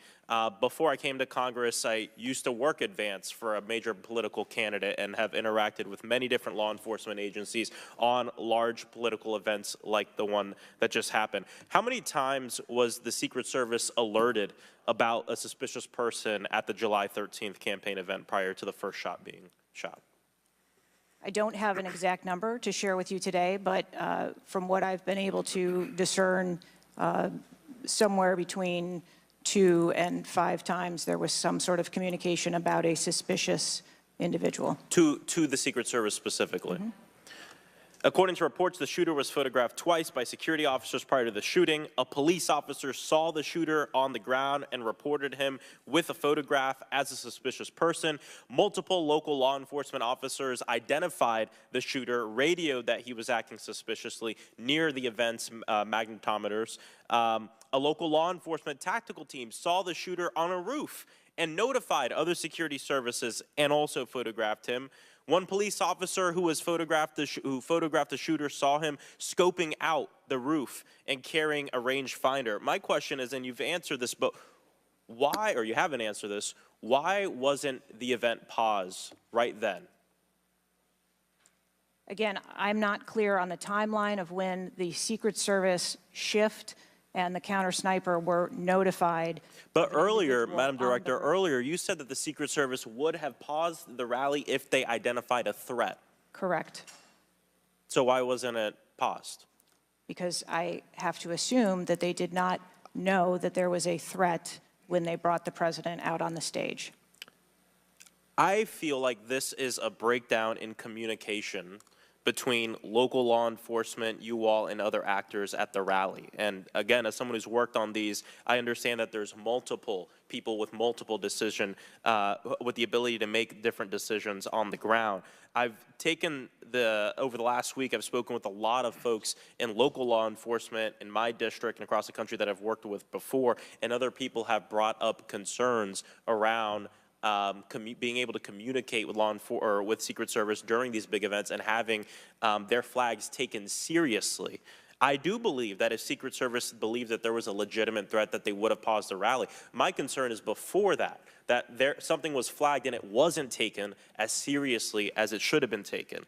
Before I came to Congress, I used to work advance for a major political candidate and have interacted with many different law enforcement agencies on large political events like the one that just happened. How many times was the Secret Service alerted about a suspicious person at the July 13th campaign event prior to the first shot being shot? I don't have an exact number to share with you today, but from what I've been able to discern, somewhere between 2 and 5 times there was some sort of communication about a suspicious individual. To the Secret Service specifically? Mm-hmm. According to reports, the shooter was photographed twice by security officers prior to the shooting. A police officer saw the shooter on the ground and reported him with a photograph as a suspicious person. Multiple local law enforcement officers identified the shooter, radioed that he was acting suspiciously near the event's magnetometers. A local law enforcement tactical team saw the shooter on a roof and notified other security services and also photographed him. One police officer who photographed the shooter saw him scoping out the roof and carrying a rangefinder. My question is, and you've answered this, but why, or you haven't answered this, why wasn't the event paused right then? Again, I'm not clear on the timeline of when the Secret Service shift and the counter sniper were notified. But earlier, Madam Director, earlier you said that the Secret Service would have paused the rally if they identified a threat. Correct. So why wasn't it paused? Because I have to assume that they did not know that there was a threat when they brought the president out on the stage. I feel like this is a breakdown in communication between local law enforcement, you all, and other actors at the rally. And again, as someone who's worked on these, I understand that there's multiple people with multiple decision, with the ability to make different decisions on the ground. I've taken over the last week, I've spoken with a lot of folks in local law enforcement in my district and across the country that I've worked with before, and other people have brought up concerns around being able to communicate with with Secret Service during these big events and having their flags taken seriously. I do believe that if Secret Service believed that there was a legitimate threat, that they would have paused the rally. My concern is before that something was flagged and it wasn't taken as seriously as it should have been taken.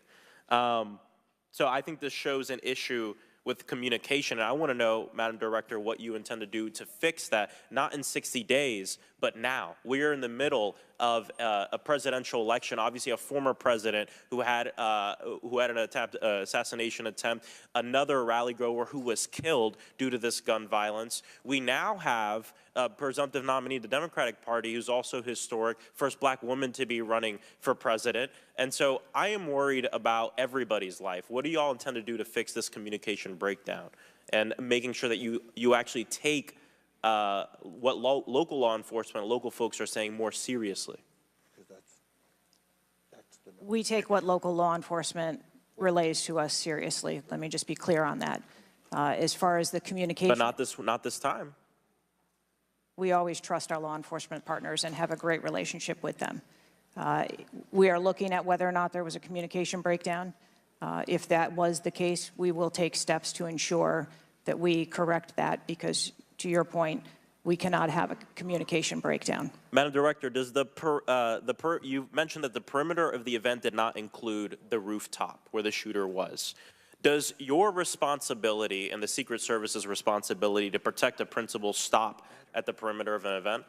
So I think this shows an issue with communication. And I want to know, Madam Director, what you intend to do to fix that, not in 60 days, but now. We are in the middle of a presidential election, obviously a former president who had an assassination attempt, another rally goer who was killed due to this gun violence. We now have a presumptive nominee of the Democratic Party who's also historic, first black woman to be running for president. And so I am worried about everybody's life. What do you all intend to do to fix this communication breakdown and making sure that you actually take what local law enforcement, local folks are saying more seriously? We take what local law enforcement relays to us seriously. Let me just be clear on that. As far as the communication. But not this time. We always trust our law enforcement partners and have a great relationship with them. We are looking at whether or not there was a communication breakdown. If that was the case, we will take steps to ensure that we correct that because, to your point, we cannot have a communication breakdown. Madam Director, does you mentioned that the perimeter of the event did not include the rooftop where the shooter was. Does your responsibility and the Secret Service's responsibility to protect a principal stop at the perimeter of an event?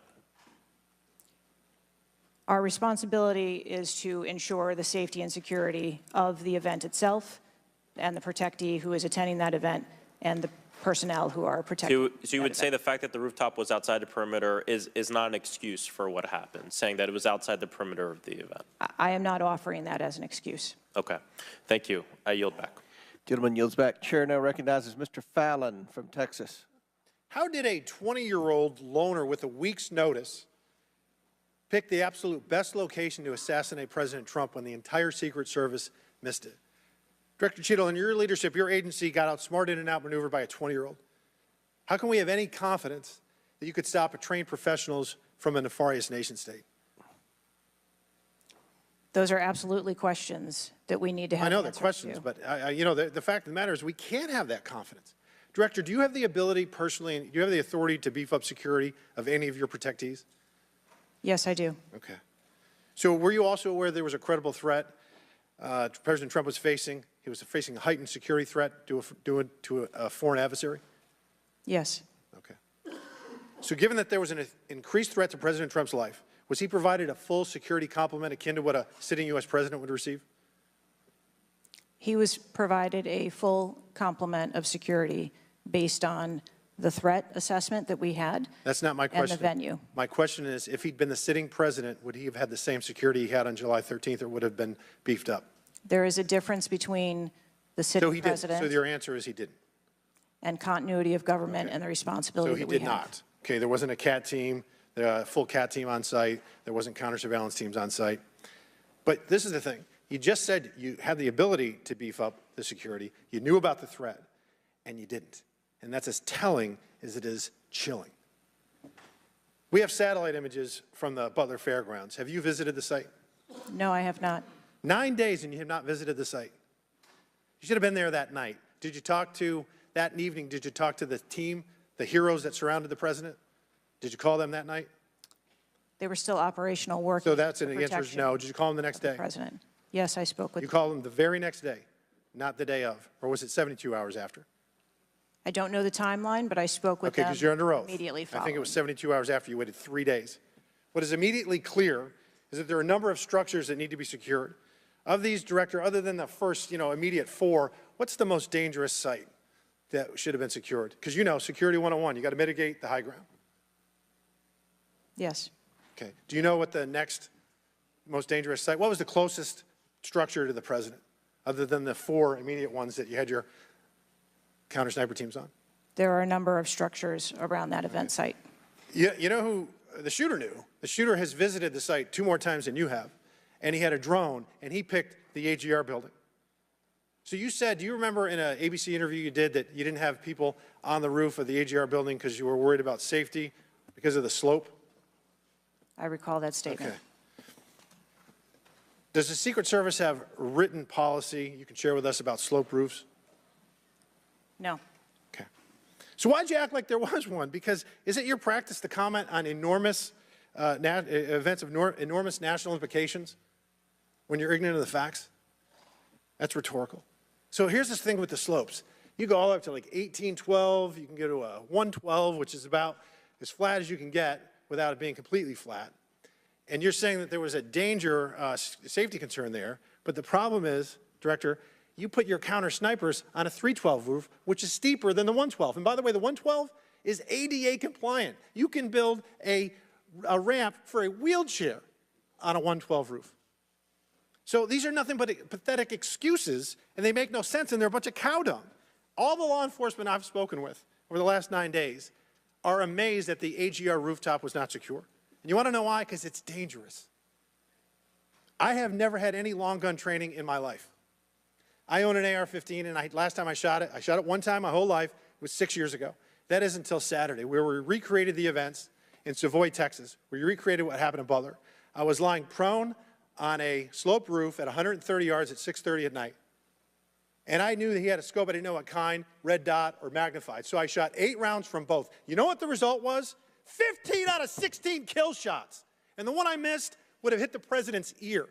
Our responsibility is to ensure the safety and security of the event itself and the protectee who is attending that event and the personnel who are protecting. So you would say the fact that the rooftop was outside the perimeter is not an excuse for what happened, saying that it was outside the perimeter of the event? I am not offering that as an excuse. Okay. Thank you. I yield back. Gentleman yields back. Chair now recognizes Mr. Fallon from Texas. How did a 20-year-old loner with a week's notice pick the absolute best location to assassinate President Trump when the entire Secret Service missed it? Director Cheatle, in your leadership, your agency got outsmarted and outmaneuvered by a 20-year-old. How can we have any confidence that you could stop trained professionals from a nefarious nation state? Those are absolutely questions that we need to have. I know they're questions, but you know, the fact of the matter is we can't have that confidence. Director, do you have the ability personally, and do you have the authority to beef up security of any of your protectees? Yes, I do. Okay. So were you also aware there was a credible threat President Trump was facing? He was facing a heightened security threat to a foreign adversary? Yes. Okay. So given that there was an increased threat to President Trump's life, was he provided a full security complement akin to what a sitting U.S. president would receive? He was provided a full complement of security based on the threat assessment that we had. That's not my question. And the venue. My question is, if he'd been the sitting president, would he have had the same security he had on July 13th, or would have been beefed up? There is a difference between the sitting president So your answer is he didn't? and continuity of government and the responsibility that we have. So he did not. Okay, there wasn't a CAT team, a full CAT team on site. There wasn't counter-surveillance teams on site. But this is the thing. You just said you had the ability to beef up the security. You knew about the threat, and you didn't. And that's as telling as it is chilling. We have satellite images from the Butler Fairgrounds. Have you visited the site? No, I have not. 9 days and you have not visited the site. You should have been there that night. Did you talk to, that evening, did you talk to the team, the heroes that surrounded the president? Did you call them that night? They were still operational work. So that's an answer is no. Did you call them the next day? President. Yes, I spoke with You called them the very next day, not the day of, or was it 72 hours after? I don't know the timeline, but I spoke with Okay, them because you're under oath. immediately I following. think it was 72 hours after. You waited 3 days. What is immediately clear is that there are a number of structures that need to be secured. Of these, Director, other than the first, immediate 4, what's the most dangerous site that should have been secured? Because Security 101, you got to mitigate the high ground. Yes. Okay. Do you know what the next most dangerous site, what was the closest structure to the president, other than the 4 immediate ones that you had your counter sniper teams on? There are a number of structures around that event site. You know who the shooter knew? The shooter has visited the site 2 more times than you have, and he had a drone, and he picked the AGR building. So you said, do you remember in an ABC interview you did that you didn't have people on the roof of the AGR building because you were worried about safety because of the slope? I recall that statement. Okay. Does the Secret Service have written policy you can share with us about slope roofs? No. Okay. So why'd you act like there was one? Because is it your practice to comment on enormous events of enormous national implications when you're ignorant of the facts? That's rhetorical. So here's this thing with the slopes. You go all the way up to like 1812. You can go to a 112, which is about as flat as you can get without it being completely flat. And you're saying that there was a danger, safety concern there. But the problem is, Director, you put your counter snipers on a 312 roof, which is steeper than the 112. And by the way, the 112 is ADA compliant. You can build a ramp for a wheelchair on a 112 roof. So these are nothing but pathetic excuses, and they make no sense, and they're a bunch of cow dung. All the law enforcement I've spoken with over the last 9 days are amazed that the AGR rooftop was not secure. And you want to know why? Because it's dangerous. I have never had any long gun training in my life. I own an AR-15, and last time I shot it one time my whole life. It was 6 years ago. That is until Saturday, where we recreated the events in Savoy, Texas, where we recreated what happened in Butler. I was lying prone on a sloped roof at 130 yards at 6:30 at night. And I knew that he had a scope. I didn't know what kind, red dot or magnified. So I shot 8 rounds from both. You know what the result was? 15 out of 16 kill shots. And the one I missed would have hit the president's ear.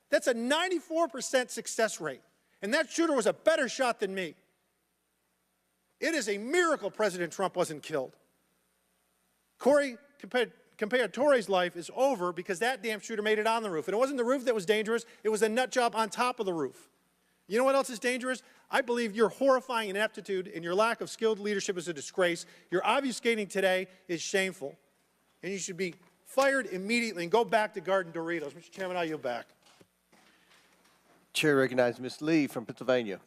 That's a 94% success rate. And that shooter was a better shot than me. It is a miracle President Trump wasn't killed. Corey Compiatore's life is over because that damn shooter made it on the roof. And it wasn't the roof that was dangerous. It was a nut job on top of the roof. You know what else is dangerous? I believe your horrifying ineptitude and your lack of skilled leadership is a disgrace. Your obfuscating today is shameful. And you should be fired immediately and go back to Garden Doritos. Mr. Chairman, I yield back. Chair recognizes Ms. Lee from Pennsylvania.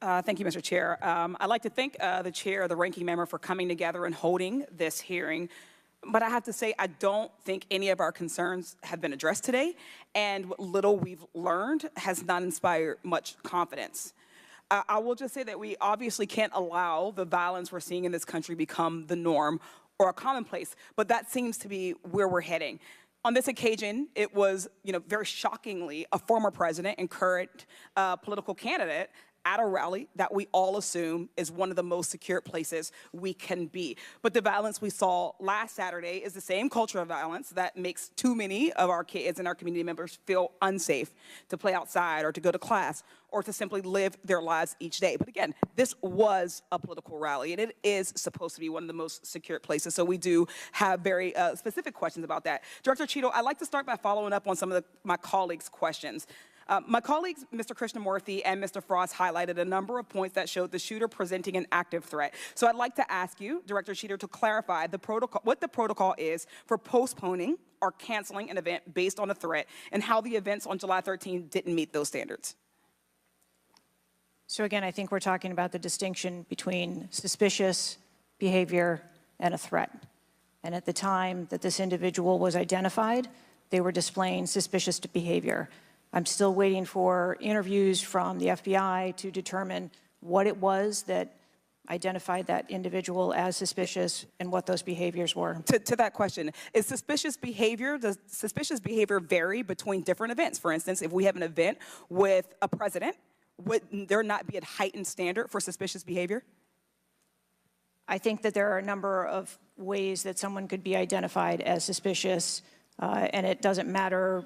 Thank you, Mr. Chair. I'd like to thank the chair, the ranking member, for coming together and holding this hearing. But I have to say, I don't think any of our concerns have been addressed today, and what little we've learned has not inspired much confidence. I will just say that we obviously can't allow the violence we're seeing in this country become the norm or a commonplace, but that seems to be where we're heading. On this occasion, it was, very shockingly, a former president and current political candidate at a rally that we all assume is one of the most secure places we can be. But the violence we saw last Saturday is the same culture of violence that makes too many of our kids and our community members feel unsafe to play outside or to go to class or to simply live their lives each day. But again, this was a political rally, and it is supposed to be one of the most secure places. So we do have very specific questions about that. Director Cheatle, I'd like to start by following up on some of my colleagues' questions. My colleagues, Mr. Krishnamurthy and Mr. Frost, highlighted a number of points that showed the shooter presenting an active threat. So I'd like to ask you, Director Cheatle, to clarify what the protocol is for postponing or canceling an event based on a threat, and how the events on July 13 didn't meet those standards. So again, I think we're talking about the distinction between suspicious behavior and a threat. And at the time that this individual was identified, they were displaying suspicious behavior. I'm still waiting for interviews from the FBI to determine what it was that identified that individual as suspicious and what those behaviors were. To that question, does suspicious behavior vary between different events? For instance, if we have an event with a president, would there not be a heightened standard for suspicious behavior? I think that there are a number of ways that someone could be identified as suspicious, and it doesn't matter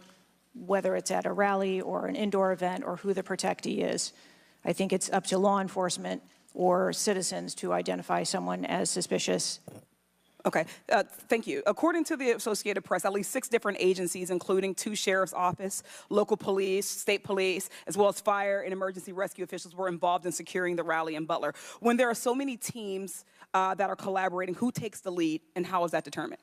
whether it's at a rally or an indoor event or who the protectee is. I think it's up to law enforcement or citizens to identify someone as suspicious. Okay, thank you. According to the Associated Press, at least 6 different agencies, including 2 sheriff's office, local police, state police, as well as fire and emergency rescue officials were involved in securing the rally in Butler. When there are so many teams that are collaborating, who takes the lead and how is that determined?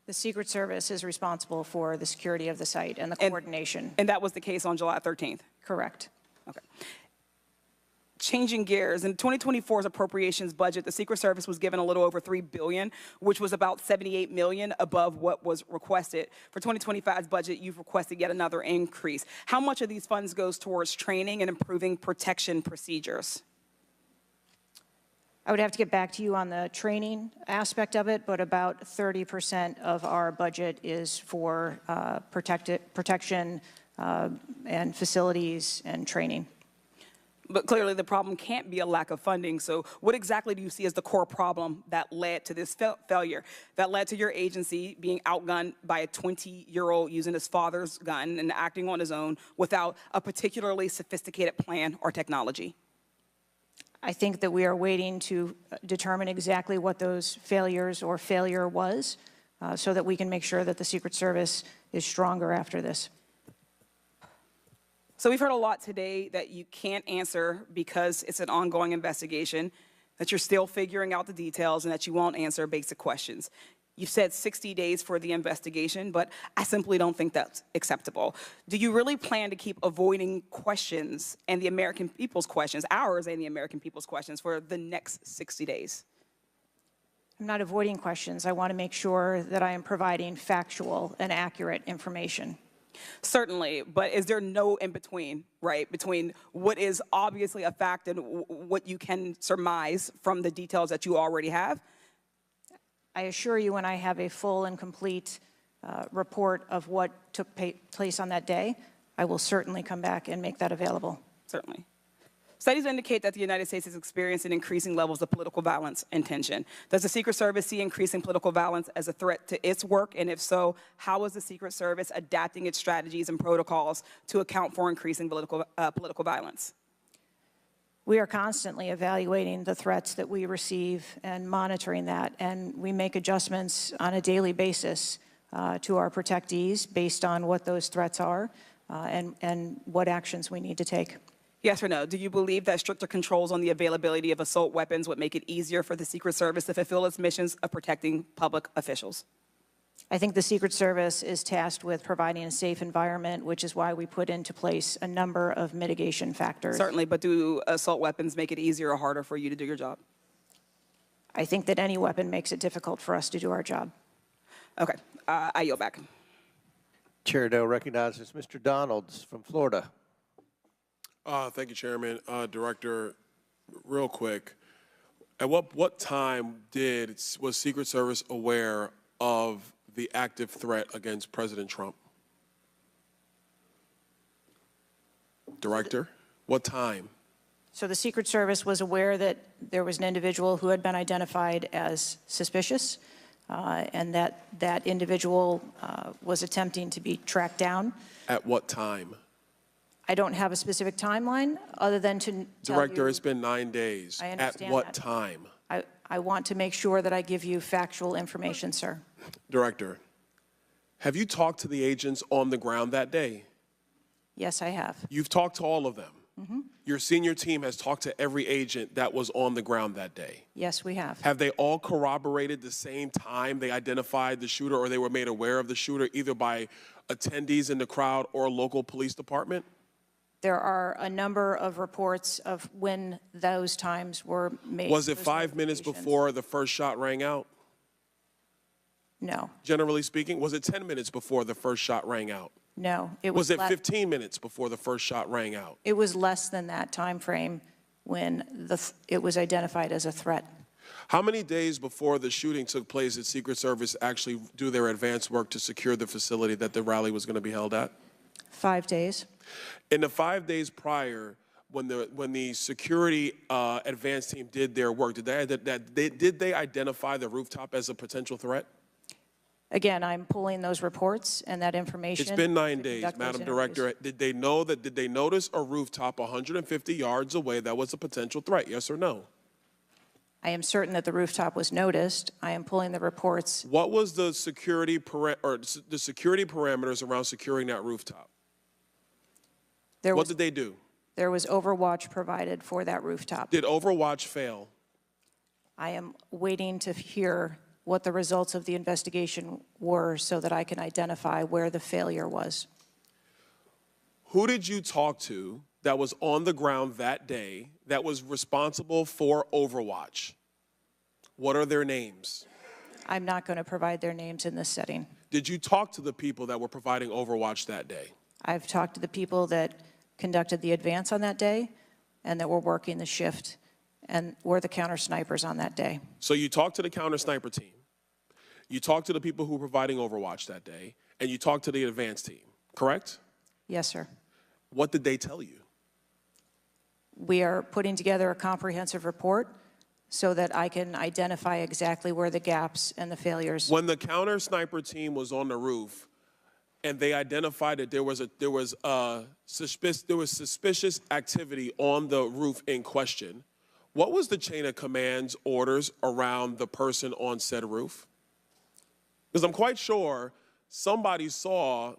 The Secret Service is responsible for the security of the site and the coordination. And that was the case on July 13th? Correct. Okay. Changing gears, in 2024's appropriations budget, the Secret Service was given a little over $3 billion, which was about $78 million above what was requested. For 2025's budget, you've requested yet another increase. How much of these funds goes towards training and improving protection procedures? I would have to get back to you on the training aspect of it, but about 30% of our budget is for protection and facilities and training. But clearly the problem can't be a lack of funding. So what exactly do you see as the core problem that led to this failure, that led to your agency being outgunned by a 20-year-old using his father's gun and acting on his own without a particularly sophisticated plan or technology? I think that we are waiting to determine exactly what those failures or failure was so that we can make sure that the Secret Service is stronger after this. So we've heard a lot today that you can't answer because it's an ongoing investigation, that you're still figuring out the details, and that you won't answer basic questions. You've said 60 days for the investigation, but I simply don't think that's acceptable. Do you really plan to keep avoiding questions and the American people's questions, ours and the American people's questions, for the next 60 days? I'm not avoiding questions. I want to make sure that I am providing factual and accurate information. Certainly, but is there no in-between, right, between what is obviously a fact and what you can surmise from the details that you already have? I assure you, when I have a full and complete report of what took place on that day, I will certainly come back and make that available. Certainly. Studies indicate that the United States is experiencing increasing levels of political violence and tension. Does the Secret Service see increasing political violence as a threat to its work? And if so, how is the Secret Service adapting its strategies and protocols to account for increasing political violence? We are constantly evaluating the threats that we receive and monitoring that, and we make adjustments on a daily basis to our protectees based on what those threats are and what actions we need to take. Yes or no? Do you believe that stricter controls on the availability of assault weapons would make it easier for the Secret Service to fulfill its missions of protecting public officials? I think the Secret Service is tasked with providing a safe environment, which is why we put into place a number of mitigation factors. Certainly, but do assault weapons make it easier or harder for you to do your job? I think that any weapon makes it difficult for us to do our job. Okay, I yield back. Chair now recognizes Mr. Donalds from Florida. Thank you, Chairman. Director, real quick, at what time was Secret Service aware of the active threat against President Trump? Director, what time? So the Secret Service was aware that there was an individual who had been identified as suspicious, and that individual was attempting to be tracked down. At what time? I don't have a specific timeline other than to tell Director, you, it's been 9 days. I understand At what that. time? I want to make sure that I give you factual information, sir. Director, have you talked to the agents on the ground that day? Yes, I have. You've talked to all of them. Mm-hmm. Your senior team has talked to every agent that was on the ground that day. Yes, we have. Have they all corroborated the same time they identified the shooter or they were made aware of the shooter, either by attendees in the crowd or a local police department? There are a number of reports of when those times were made. Was it those 5 minutes notifications. before the first shot rang out? No, Generally speaking, was it 10 minutes before the first shot rang out? no. Was it 15 minutes before the first shot rang out? It was less than that time frame when it was identified as a threat. How many days before the shooting took place did Secret Service actually do their advance work to secure the facility that the rally was going to be held at? 5 days. In the 5 days prior, when the security advance team did their work, did they identify the rooftop as a potential threat? Again, I'm pulling those reports and that information. It's been 9 to days, conduct those Madam interviews. Director. Did they notice a rooftop 150 yards away that was a potential threat? Yes or no? I am certain that the rooftop was noticed. I am pulling the reports. What was the security parameters around securing that rooftop? What did they do? There was overwatch provided for that rooftop. Did Overwatch fail? I am waiting to hear what the results of the investigation were so that I can identify where the failure was. Who did you talk to that was on the ground that day that was responsible for Overwatch? What are their names? I'm not going to provide their names in this setting. Did you talk to the people that were providing Overwatch that day? I've talked to the people that conducted the advance on that day and that were working the shift and were the counter snipers on that day. So you talked to the counter sniper team, you talked to the people who were providing Overwatch that day, and you talked to the advance team, correct? Yes, sir. What did they tell you? We are putting together a comprehensive report so that I can identify exactly where the gaps and the failures. When the counter sniper team was on the roof and they identified that there was suspicious activity on the roof in question, what was the chain of command's orders around the person on said roof? Because I'm quite sure somebody saw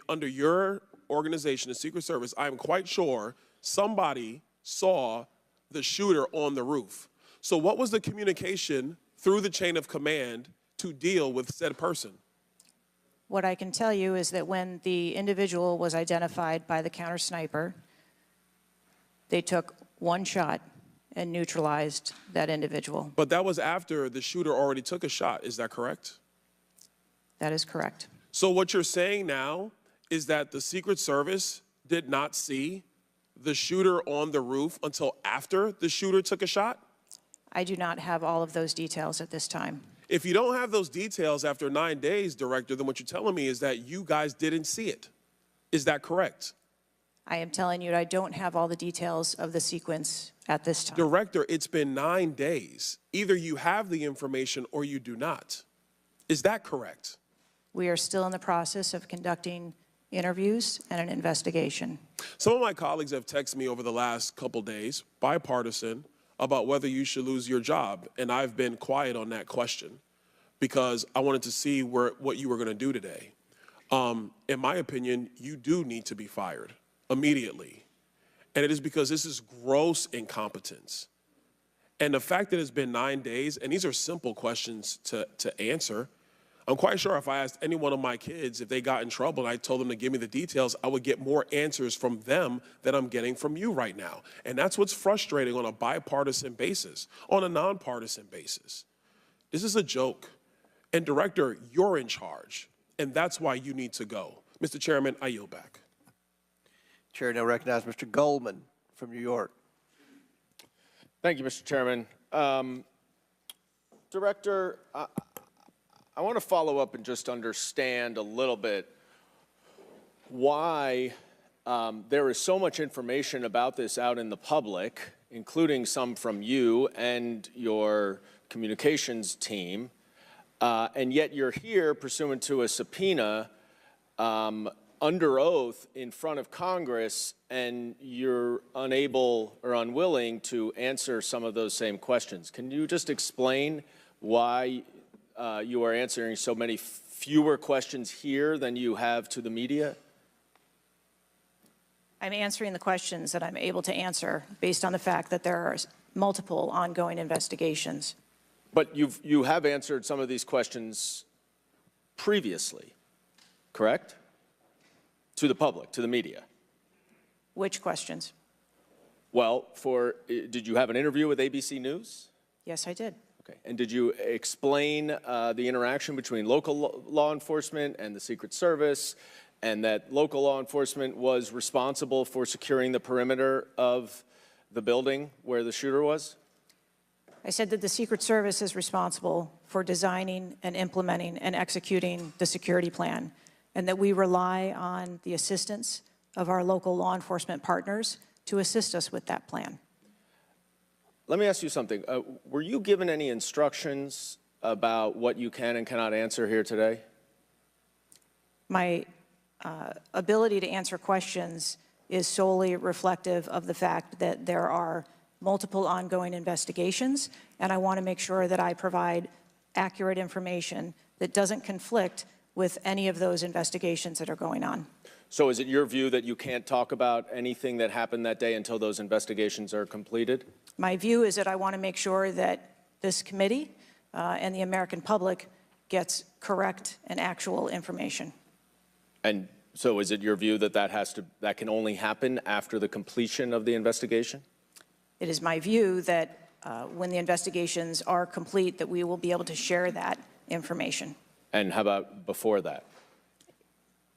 under your organization, the Secret Service, I'm quite sure somebody saw the shooter on the roof. So what was the communication through the chain of command to deal with said person? What I can tell you is that when the individual was identified by the counter sniper, they took one shot and neutralized that individual. But that was after the shooter already took a shot, is that correct? That is correct. So what you're saying now is that the Secret Service did not see the shooter on the roof until after the shooter took a shot? I do not have all of those details at this time. If you don't have those details after 9 days, Director, then what you're telling me is that you guys didn't see it. Is that correct? I am telling you I don't have all the details of the sequence at this time. Director, it's been 9 days. Either you have the information or you do not. Is that correct? We are still in the process of conducting interviews and an investigation. Some of my colleagues have texted me over the last couple days, bipartisan, about whether you should lose your job. And I've been quiet on that question because I wanted to see what you were going to do today. In my opinion, you do need to be fired immediately. And it is because this is gross incompetence. And the fact that it's been 9 days, and these are simple questions to answer, I'm quite sure if I asked any one of my kids if they got in trouble and I told them to give me the details, I would get more answers from them than I'm getting from you right now. And that's what's frustrating on a bipartisan basis, on a nonpartisan basis. This is a joke. And Director, you're in charge, and that's why you need to go. Mr. Chairman, I yield back. Chair now recognizes Mr. Goldman from New York. Thank you, Mr. Chairman. Director, I want to follow up and just understand a little bit why there is so much information about this out in the public, including some from you and your communications team, and yet you're here pursuant to a subpoena under oath in front of Congress, and you're unable or unwilling to answer some of those same questions. Can you just explain why you are answering so many fewer questions here than you have to the media? I'm answering the questions that I'm able to answer based on the fact that there are multiple ongoing investigations. But you have answered some of these questions previously, correct? To the public, to the media. Which questions? Well, did you have an interview with ABC News? Yes, I did. Okay. And did you explain the interaction between local law enforcement and the Secret Service, and that local law enforcement was responsible for securing the perimeter of the building where the shooter was? I said that the Secret Service is responsible for designing and implementing and executing the security plan, and that we rely on the assistance of our local law enforcement partners to assist us with that plan. Let me ask you something. Were you given any instructions about what you can and cannot answer here today? My ability to answer questions is solely reflective of the fact that there are multiple ongoing investigations, and I want to make sure that I provide accurate information that doesn't conflict with any of those investigations that are going on. So is it your view that you can't talk about anything that happened that day until those investigations are completed? My view is that I want to make sure that this committee and the American public gets correct and actual information. And so is it your view that that can only happen after the completion of the investigation? It is my view that when the investigations are complete, that we will be able to share that information. And how about before that?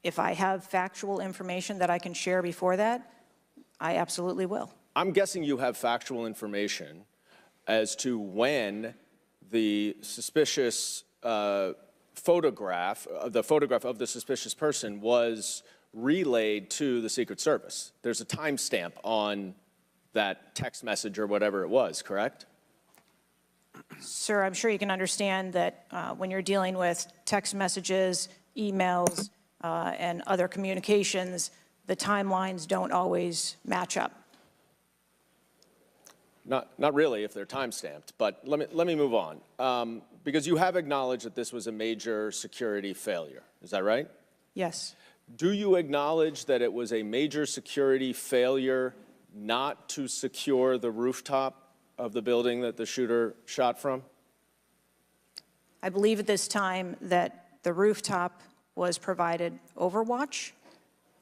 If I have factual information that I can share before that, I absolutely will. I'm guessing you have factual information as to when the suspicious photograph of the suspicious person was relayed to the Secret Service. There's a timestamp on that text message or whatever it was, correct? Sir, I'm sure you can understand that when you're dealing with text messages, emails, and other communications, the timelines don't always match up. Not really if they're time-stamped, but let me move on. Because you have acknowledged that this was a major security failure. Is that right? Yes. Do you acknowledge that it was a major security failure not to secure the rooftop of the building that the shooter shot from? I believe at this time that the rooftop was provided Overwatch.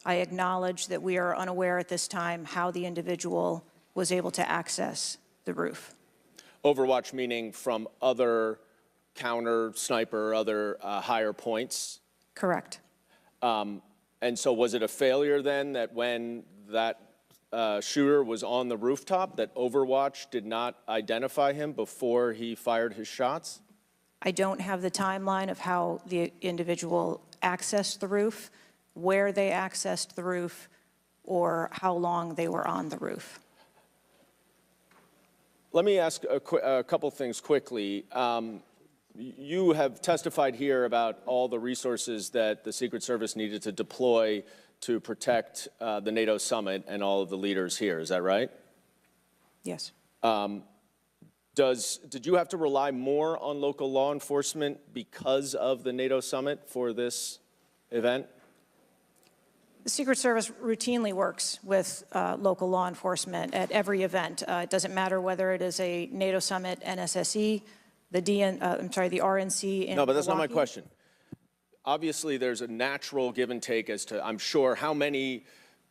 I acknowledge that we are unaware at this time how the individual was able to access the roof. Overwatch meaning from other counter sniper, other higher points? Correct. And so was it a failure then that when that shooter was on the rooftop, that Overwatch did not identify him before he fired his shots? I don't have the timeline of how the individual accessed the roof, where they accessed the roof, or how long they were on the roof. Let me ask a couple things quickly. You have testified here about all the resources that the Secret Service needed to deploy to protect the NATO summit and all of the leaders here. Is that right? Yes. Did you have to rely more on local law enforcement because of the NATO summit for this event? The Secret Service routinely works with local law enforcement at every event. It doesn't matter whether it is a NATO summit, NSSE, the RNC in No, but that's not my Milwaukee. question. obviously there's a natural give and take as to, I'm sure, how many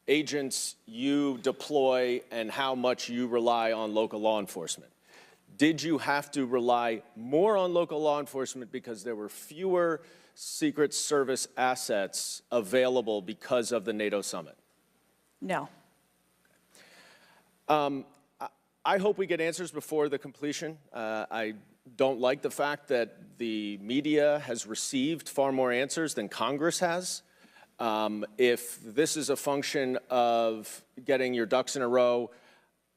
agents you deploy and how much you rely on local law enforcement. Did you have to rely more on local law enforcement because there were fewer Secret Service assets available because of the NATO summit? No. I hope we get answers before the completion. I don't like the fact that the media has received far more answers than Congress has. If this is a function of getting your ducks in a row,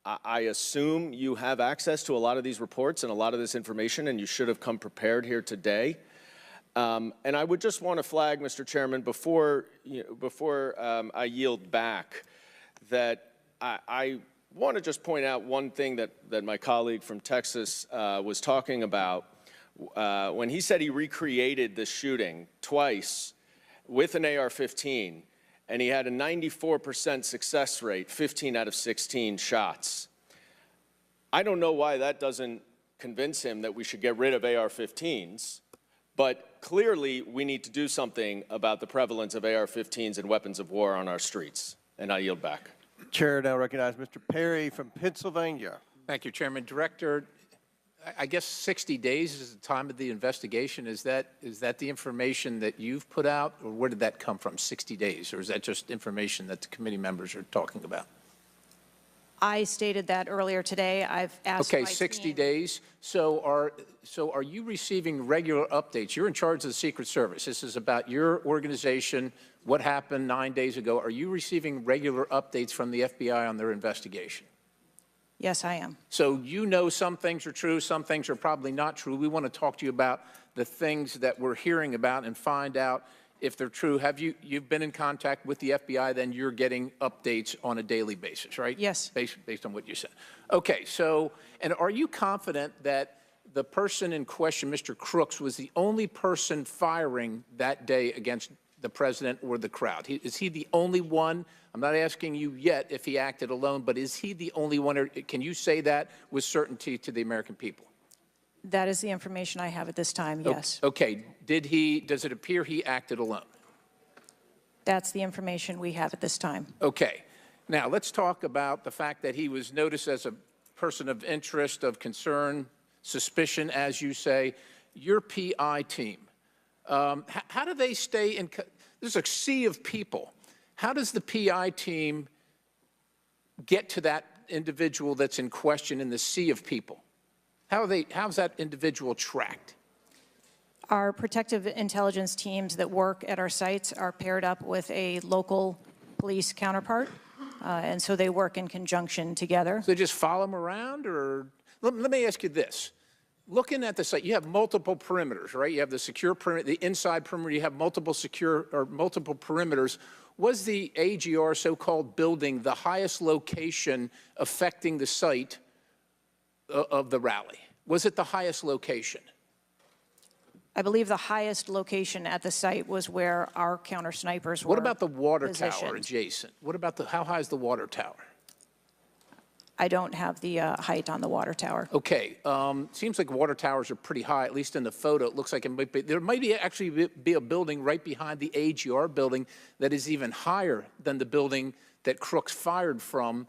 I assume you have access to a lot of these reports and a lot of this information, and you should have come prepared here today. And I would just want to flag, Mr. Chairman, before I yield back, that I want to just point out one thing that my colleague from Texas was talking about. When he said he recreated this shooting twice with an AR-15, and he had a 94% success rate, 15 out of 16 shots. I don't know why that doesn't convince him that we should get rid of AR-15s, but clearly we need to do something about the prevalence of AR-15s and weapons of war on our streets. And I yield back. Chair now recognize Mr. Perry from Pennsylvania. Thank you, Chairman. Director, I guess 60 days is the time of the investigation. Is that the information that you've put out, or where did that come from, 60 days? Or is that just information that the committee members are talking about? I stated that earlier today. I've asked Okay, my 60 team. days. So are you receiving regular updates? You're in charge of the Secret Service. This is about your organization, what happened 9 days ago. Are you receiving regular updates from the FBI on their investigation? Yes, I am. So you know some things are true, some things are probably not true. We want to talk to you about the things that we're hearing about and find out if they're true. Have you've been in contact with the FBI, then you're getting updates on a daily basis, right? Yes. Based on what you said. Okay, so, and are you confident that the person in question, Mr. Crooks, was the only person firing that day against the president or the crowd? Is he the only one? I'm not asking you yet if he acted alone, but is he the only one, or can you say that with certainty to the American people? That is the information I have at this time, yes. Okay, does it appear he acted alone? That's the information we have at this time. Okay, now let's talk about the fact that he was noticed as a person of interest, of concern, suspicion, as you say. Your PI team, how do they stay in, there's a sea of people. How does the PI team get to that individual that's in question in the sea of people? How's that individual tracked? Our protective intelligence teams that work at our sites are paired up with a local police counterpart, and so they work in conjunction together. So they just follow them around, or let me ask you this. Looking at the site, you have multiple perimeters, right? You have the secure perimeter, the inside perimeter, you have multiple perimeters. Was the AGR so-called building the highest location affecting the site of the rally? Was it the highest location? I believe the highest location at the site was where our counter snipers were. What about the water positioned. tower adjacent? What about how high is the water tower? I don't have the height on the water tower. Okay, seems like water towers are pretty high, at least in the photo. It looks like it might be, there might actually be a building right behind the AGR building that is even higher than the building that Crooks fired from.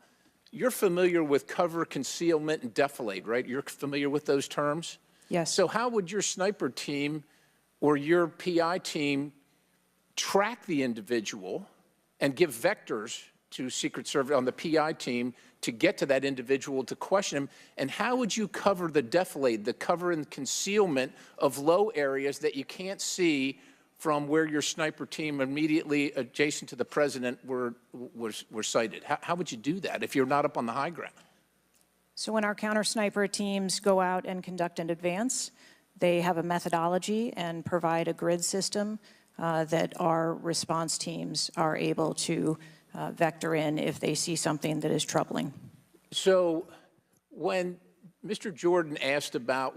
You're familiar with cover, concealment, and defilade, right? You're familiar with those terms? Yes. So how would your sniper team or your PI team track the individual and give vectors to Secret Service on the PI team to get to that individual to question him? And how would you cover the defilade, the cover and concealment of low areas that you can't see from where your sniper team immediately adjacent to the president were sighted? How would you do that if you're not up on the high ground? So when our counter sniper teams go out and conduct an advance, they have a methodology and provide a grid system that our response teams are able to vector in if they see something that is troubling. So when Mr. Jordan asked about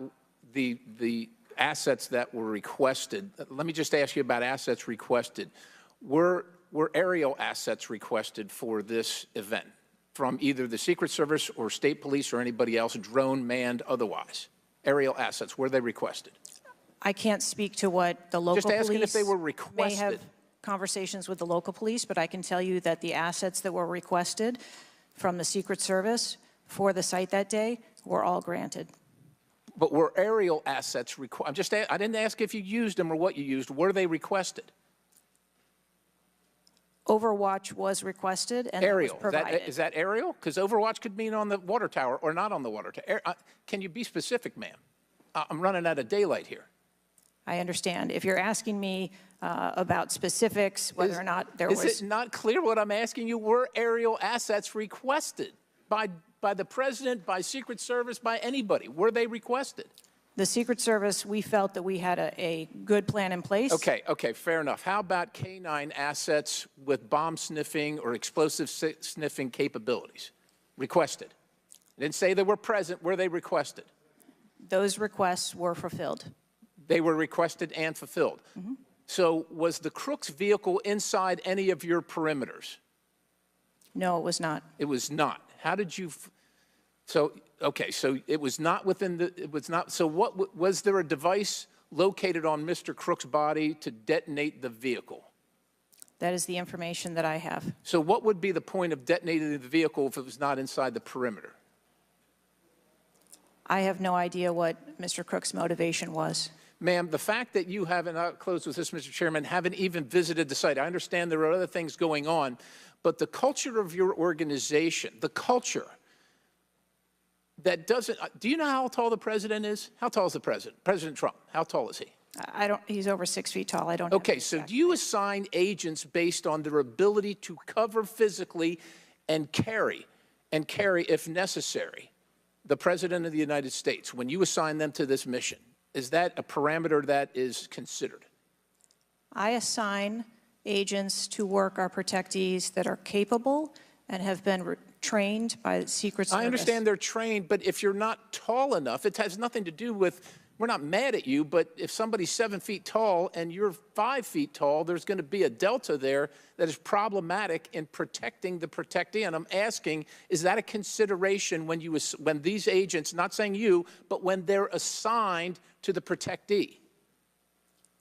the assets that were requested, let me just ask you about assets requested. Were aerial assets requested for this event from either the Secret Service or state police or anybody else, drone, manned, otherwise? Aerial assets, were they requested? I can't speak to what the local Just asking police if they were may requested. have conversations with the local police, but I can tell you that the assets that were requested from the Secret Service for the site that day were all granted. But were aerial assets required? I didn't ask if you used them or what you used. Were they requested? Overwatch was requested and Aerial. it was provided. Is that aerial? Because Overwatch could mean on the water tower or not on the water tower. Can you be specific, ma'am? I'm running out of daylight here. I understand. If you're asking me about specifics, whether or not there was... Is it not clear what I'm asking you? Were aerial assets requested by the President, by Secret Service, by anybody? Were they requested? The Secret Service, we felt that we had a good plan in place. Okay, fair enough. How about K-9 assets with bomb sniffing or explosive sniffing capabilities? Requested. I didn't say they were present. Were they requested? Those requests were fulfilled. They were requested and fulfilled. Mm-hmm. So was the Crooks vehicle inside any of your perimeters? No, it was not. It was not. How did you... So it was not within the... So what was there a device located on Mr. Crook's body to detonate the vehicle? That is the information that I have. So what would be the point of detonating the vehicle if it was not inside the perimeter? I have no idea what Mr. Crook's motivation was. Ma'am, the fact that you haven't, I'll close with this, Mr. Chairman, haven't even visited the site. I understand there are other things going on, but the culture of your organization, the culture that doesn't, do you know how tall the president is? How tall is the president? President Trump, how tall is he? I don't, he's over 6 feet tall. I don't Okay, so do you assign agents based on their ability to cover physically and carry, if necessary, the President of the United States when you assign them to this mission? Is that a parameter that is considered? I assign agents to work our protectees that are capable and have been trained by the Secret Service. I understand they're trained, but if you're not tall enough, it has nothing to do with, we're not mad at you, but if somebody's 7 feet tall and you're 5 feet tall, there's going to be a delta there that is problematic in protecting the protectee. And I'm asking, is that a consideration when these agents, not saying you, but when they're assigned to the protectee?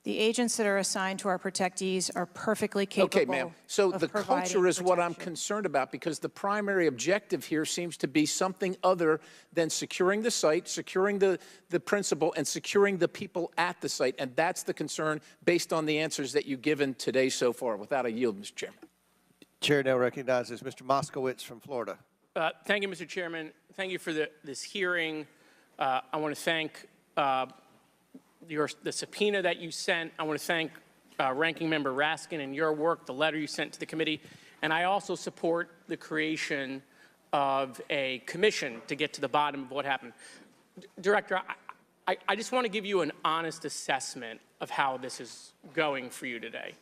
The agents that are assigned to our protectees are perfectly capable. Okay, ma'am. So the culture is what I'm concerned about, because the primary objective here seems to be something other than securing the site, securing the principal, and securing the people at the site. And that's the concern based on the answers that you've given today so far. Without a yield, Mr. Chairman. Chair now recognizes Mr. Moskowitz from Florida. Thank you, Mr. Chairman. Thank you for this hearing. I want to thank the subpoena that you sent. I want to thank Ranking Member Raskin and your work, the letter you sent to the committee. And I also support the creation of a commission to get to the bottom of what happened. Director, I just want to give you an honest assessment of how this is going for you today.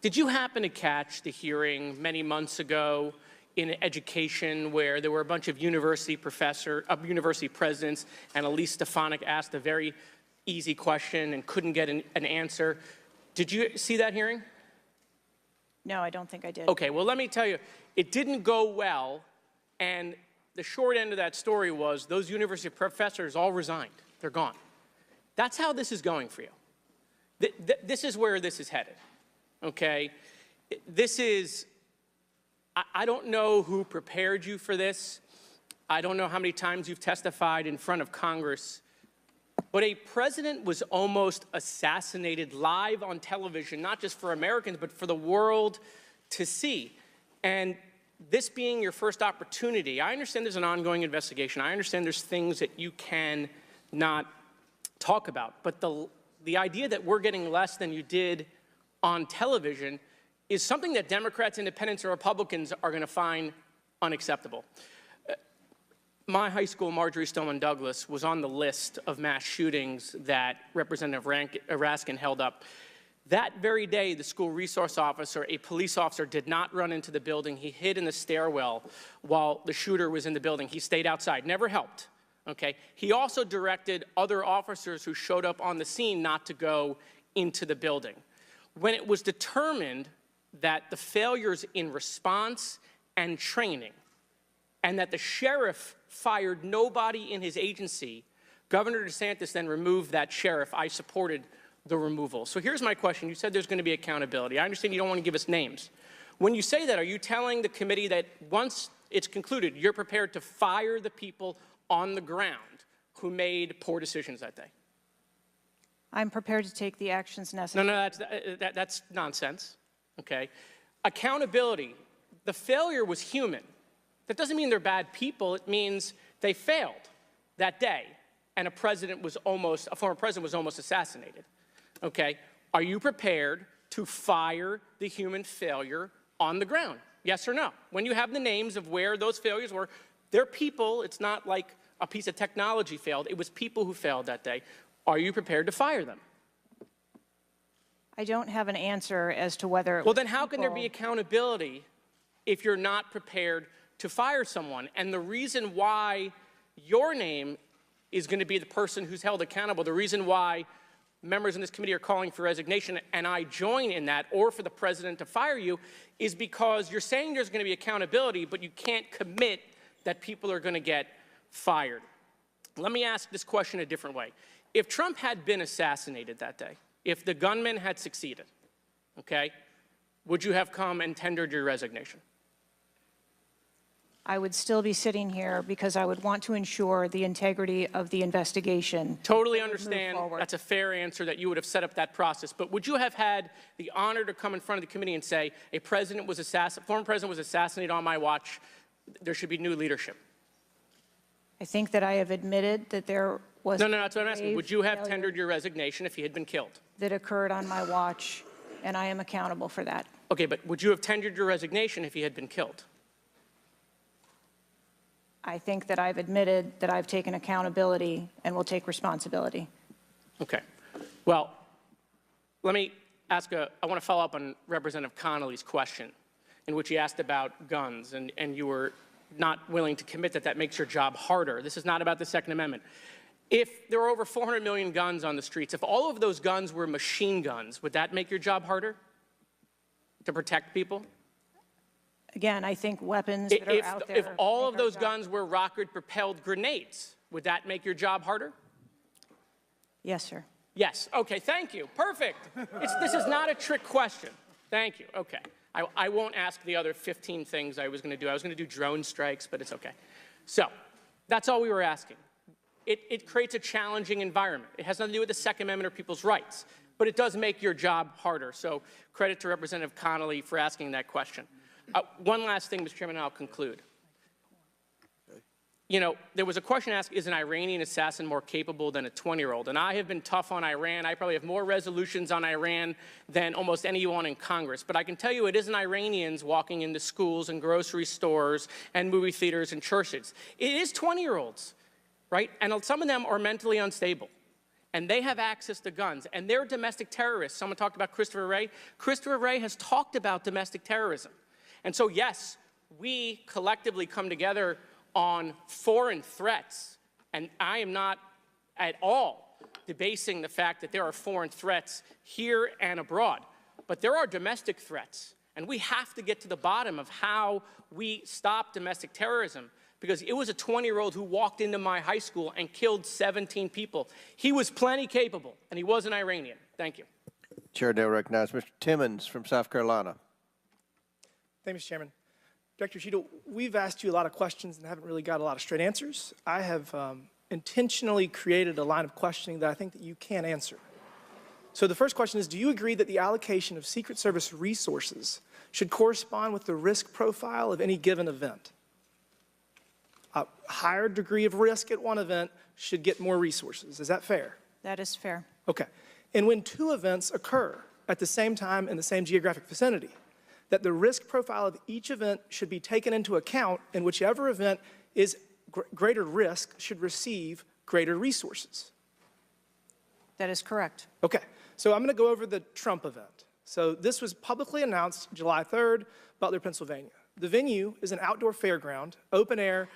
Did you happen to catch the hearing many months ago in education where there were a bunch of university presidents and Elise Stefanik asked a very easy question and couldn't get an answer? Did you see that hearing? No, I don't think I did. Okay, well, let me tell you, it didn't go well, and the short end of that story was those university professors all resigned. They're gone. That's how this is going for you. This is where this is headed, okay? This is, I don't know who prepared you for this. I don't know how many times you've testified in front of Congress. But a president was almost assassinated live on television, not just for Americans, but for the world to see. And this being your first opportunity, I understand there's an ongoing investigation. I understand there's things that you can not talk about. But the idea that we're getting less than you did on television is something that Democrats, Independents, or Republicans are going to find unacceptable. My high school, Marjorie Stoneman Douglas, was on the list of mass shootings that Representative Raskin held up. That very day, the school resource officer, a police officer, did not run into the building. He hid in the stairwell while the shooter was in the building. He stayed outside, never helped, okay? He also directed other officers who showed up on the scene not to go into the building. When it was determined that the failures in response and training and that the sheriff fired nobody in his agency Governor DeSantis then removed that sheriff. I supported the removal. So here's my question. You said there's going to be accountability. I understand you don't want to give us names. When you say that, are you telling the committee that once it's concluded, you're prepared to fire the people on the ground who made poor decisions that day? I'm prepared to take the actions necessary. No, that's nonsense, okay? Accountability, the failure was human. That doesn't mean they're bad people. It means they failed that day, and a former president was almost assassinated, okay? Are you prepared to fire the human failure on the ground? Yes or no? When you have the names of where those failures were, they're people. It's not like a piece of technology failed. It was people who failed that day. Are you prepared to fire them? I don't have an answer as to whether. Well, then how can there be accountability if you're not prepared to fire someone? And the reason why your name is going to be the person who's held accountable, the reason why members in this committee are calling for resignation, and I join in that, or for the president to fire you, is because you're saying there's going to be accountability, but you can't commit that people are going to get fired. Let me ask this question a different way. If Trump had been assassinated that day, if the gunman had succeeded, okay, would you have come and tendered your resignation? I would still be sitting here because I would want to ensure the integrity of the investigation. Totally understand. That's a fair answer, that you would have set up that process. But would you have had the honor to come in front of the committee and say, former president was assassinated on my watch, there should be new leadership? I think that I have admitted that there was No, that's what I'm asking. Would you have tendered your resignation if he had been killed? That occurred on my watch, and I am accountable for that. Okay, but would you have tendered your resignation if he had been killed? I think that I've admitted that I've taken accountability and will take responsibility. Okay. Well, let me ask I want to follow up on Representative Connolly's question, in which he asked about guns, and you were not willing to commit that makes your job harder. This is not about the Second Amendment. If there were over 400 million guns on the streets, if all of those guns were machine guns, would that make your job harder to protect people? Again, I think weapons that are out there. If all of those guns were rocket-propelled grenades, would that make your job harder? Yes, sir. Yes. Okay, thank you. Perfect. This is not a trick question. Thank you. Okay. I won't ask the other 15 things I was going to do. I was going to do drone strikes, but it's okay. So that's all we were asking. It creates a challenging environment. It has nothing to do with the Second Amendment or people's rights, but it does make your job harder. So credit to Representative Connolly for asking that question. One last thing, Mr. Chairman, and I'll conclude. You know, there was a question asked, is an Iranian assassin more capable than a 20-year-old? And I have been tough on Iran. I probably have more resolutions on Iran than almost anyone in Congress. But I can tell you it isn't Iranians walking into schools and grocery stores and movie theaters and churches. It is 20-year-olds, right? And some of them are mentally unstable. And they have access to guns. And they're domestic terrorists. Someone talked about Christopher Wray. Christopher Wray has talked about domestic terrorism. And so, yes, we collectively come together on foreign threats, and I am not at all debasing the fact that there are foreign threats here and abroad, but there are domestic threats, and we have to get to the bottom of how we stop domestic terrorism, because it was a 20-year-old who walked into my high school and killed 17 people. He was plenty capable, and he was an Iranian. Thank you. Chair now recognizes Mr. Timmons from South Carolina. Thank you, Mr. Chairman. Director Cheatle, we've asked you a lot of questions and haven't really got a lot of straight answers. I have intentionally created a line of questioning that I think that you can answer. So the first question is, do you agree that the allocation of Secret Service resources should correspond with the risk profile of any given event? A higher degree of risk at one event should get more resources. Is that fair? That is fair. Okay. And when two events occur at the same time in the same geographic vicinity, that the risk profile of each event should be taken into account, and whichever event is greater risk should receive greater resources. That is correct. Okay, so I'm going to go over the Trump event. So this was publicly announced July 3rd, Butler, Pennsylvania. The venue is an outdoor fairground, open air,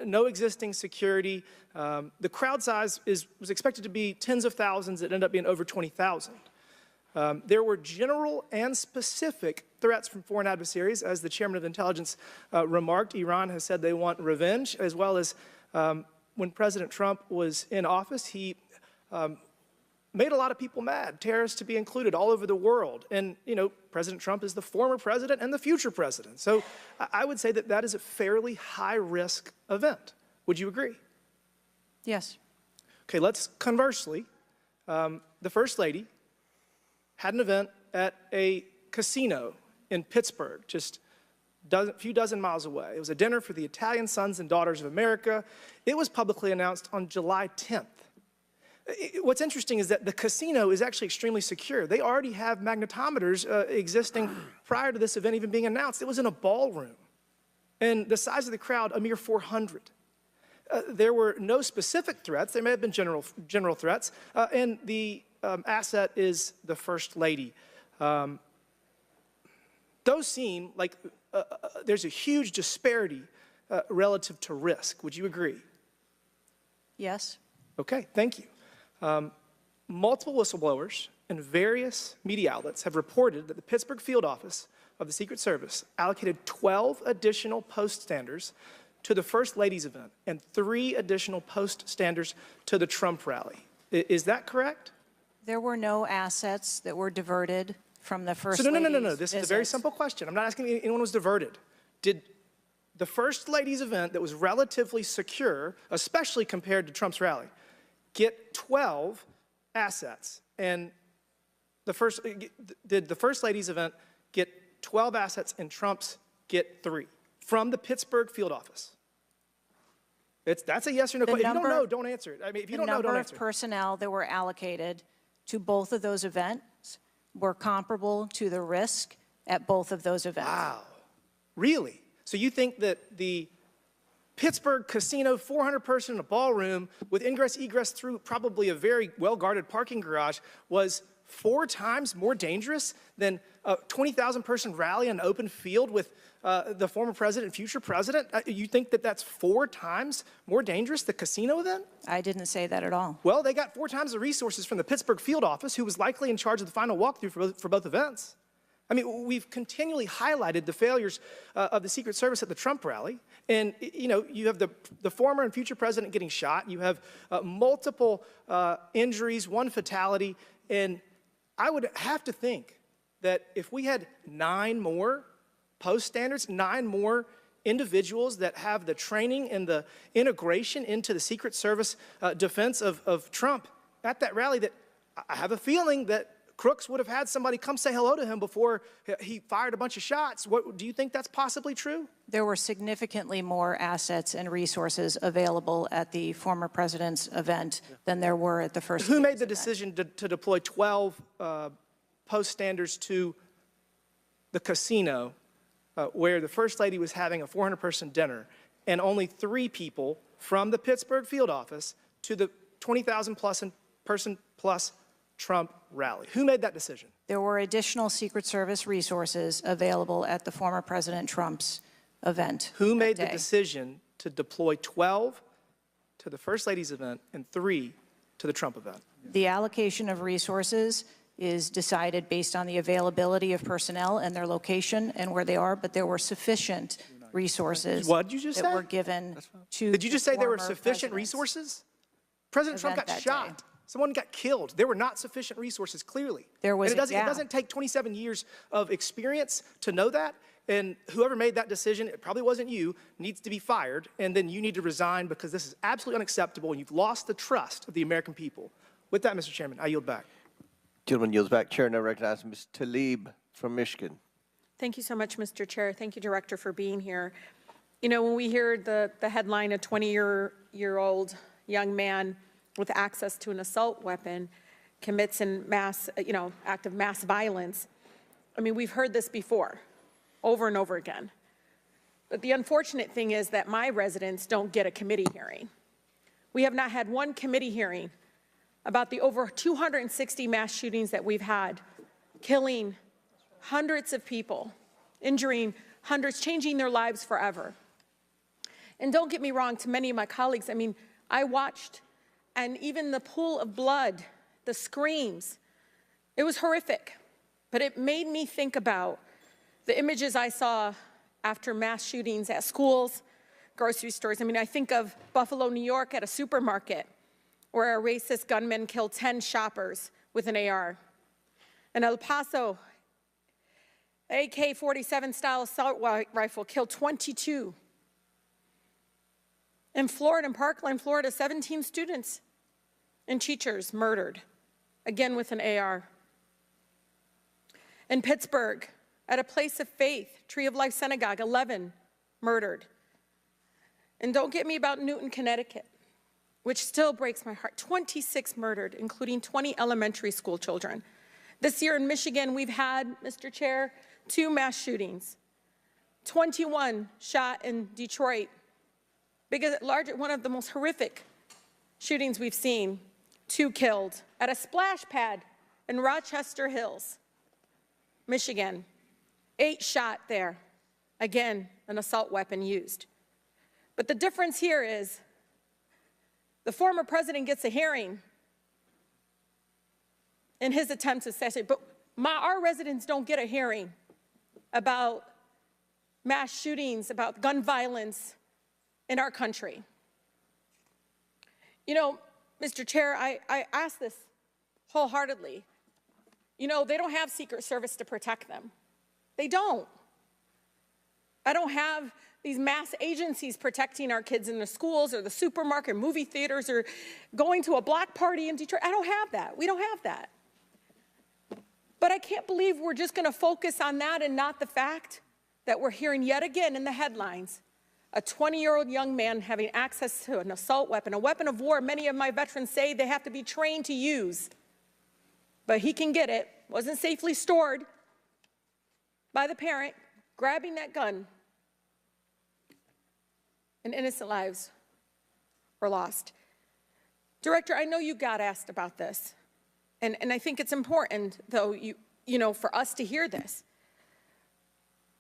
no existing security. The crowd size was expected to be tens of thousands. It ended up being over 20,000. There were general and specific threats from foreign adversaries. As the chairman of intelligence remarked, Iran has said they want revenge, as well as when President Trump was in office, he made a lot of people mad, terrorists to be included all over the world. And, you know, President Trump is the former president and the future president. So I would say that that is a fairly high-risk event. Would you agree? Yes. Okay, let's conversely, the First Lady had an event at a casino in Pittsburgh, just a few dozen miles away. It was a dinner for the Italian Sons and Daughters of America. It was publicly announced on July 10th. What's interesting is that the casino is actually extremely secure. They already have magnetometers existing prior to this event even being announced. It was in a ballroom. And the size of the crowd, a mere 400. There were no specific threats. There may have been general threats. And the asset is the First Lady. Those seem like there's a huge disparity relative to risk. Would you agree? Yes. Okay, thank you. Multiple whistleblowers and various media outlets have reported that the Pittsburgh field office of the Secret Service allocated 12 additional post standers to the First Lady's event and 3 additional post standers to the Trump rally. Is that correct? There were no assets that were diverted from the First No. Lady's This is a very simple question. I'm not asking if anyone was diverted. Did the First Lady's event that was relatively secure, especially compared to Trump's rally, get 12 assets? And did the First Lady's event get 12 assets and Trump's get 3 from the Pittsburgh field office? That's a yes or no question. If you don't know, don't answer it. I mean, if you don't know, don't answer it. The number answer of it. personnel that were allocated to both of those events were comparable to the risk at both of those events. Wow. Really? So you think that the Pittsburgh casino, 400-person in a ballroom with ingress, egress through probably a very well-guarded parking garage was 4 times more dangerous than a 20,000-person rally in an open field with the former president and future president? You think that that's 4 times more dangerous, the casino event? I didn't say that at all. Well, they got 4 times the resources from the Pittsburgh field office, who was likely in charge of the final walkthrough for both events. I mean, we've continually highlighted the failures of the Secret Service at the Trump rally. And, you know, you have the former and future president getting shot. You have multiple injuries, 1 fatality. And I would have to think that if we had 9 more post standards, 9 more individuals that have the training and the integration into the Secret Service defense of Trump at that rally, that I have a feeling that Crooks would have had somebody come say hello to him before he fired a bunch of shots. Do you think that's possibly true? There were significantly more assets and resources available at the former president's event than there were at the First Lady's Who made the event. decision to deploy 12 post standers to the casino where the First Lady was having a 400-person dinner, and only 3 people from the Pittsburgh field office to the 20,000-person plus Trump rally? Who made that decision? There were additional Secret Service resources available at the former President Trump's event. Who made the decision to deploy 12 to the First Lady's event and 3 to the Trump event? The allocation of resources is decided based on the availability of personnel and their location and where they are, but there were sufficient resources What did you just that say? were given to Did you just say there were former sufficient presidents. resources? President Trump Event got that shot. day. Someone got killed. There were not sufficient resources, clearly. There was and it a gap. doesn't take 27 years of experience to know that. And whoever made that decision, it probably wasn't you, needs to be fired. And then you need to resign because this is absolutely unacceptable. And you've lost the trust of the American people. With that, Mr. Chairman, I yield back. Gentleman yields back. Chair now recognizes Ms. Tlaib from Michigan. Thank you so much, Mr. Chair. Thank you, Director, for being here. You know, when we hear the headline, a 20-year-old young man with access to an assault weapon commits an act of mass violence, I mean, we've heard this before, over and over again. But the unfortunate thing is that my residents don't get a committee hearing. We have not had one committee hearing about the over 260 mass shootings that we've had, killing hundreds of people, injuring hundreds, changing their lives forever. And don't get me wrong, to many of my colleagues, I mean, I watched, and even the pool of blood, the screams, it was horrific. But it made me think about the images I saw after mass shootings at schools, grocery stores. I mean, I think of Buffalo, New York at a supermarket where a racist gunman killed 10 shoppers with an AR. In El Paso, AK-47 style assault rifle killed 22. In Florida, in Parkland, Florida, 17 students and teachers murdered, again with an AR. In Pittsburgh, at a place of faith, Tree of Life Synagogue, 11 murdered. And don't get me about Newton, Connecticut, which still breaks my heart. 26 murdered, including 20 elementary school children. This year in Michigan, we've had, Mr. Chair, 2 mass shootings. 21 shot in Detroit. One of the most horrific shootings we've seen. 2 killed at a splash pad in Rochester Hills, Michigan. 8 shot there. Again, an assault weapon used. But the difference here is the former president gets a hearing in his attempt to assassinate, but our residents don't get a hearing about mass shootings, about gun violence in our country. You know, Mr. Chair, I ask this wholeheartedly. You know, they don't have Secret Service to protect them. They don't. I don't have these mass agencies protecting our kids in the schools or the supermarket, movie theaters, or going to a block party in Detroit. I don't have that. We don't have that. But I can't believe we're just going to focus on that and not the fact that we're hearing yet again in the headlines a 20-year-old young man having access to an assault weapon, a weapon of war many of my veterans say they have to be trained to use. But he can get it, wasn't safely stored by the parent, grabbing that gun, and innocent lives were lost. Director, I know you got asked about this, and I think it's important, though, for us to hear this.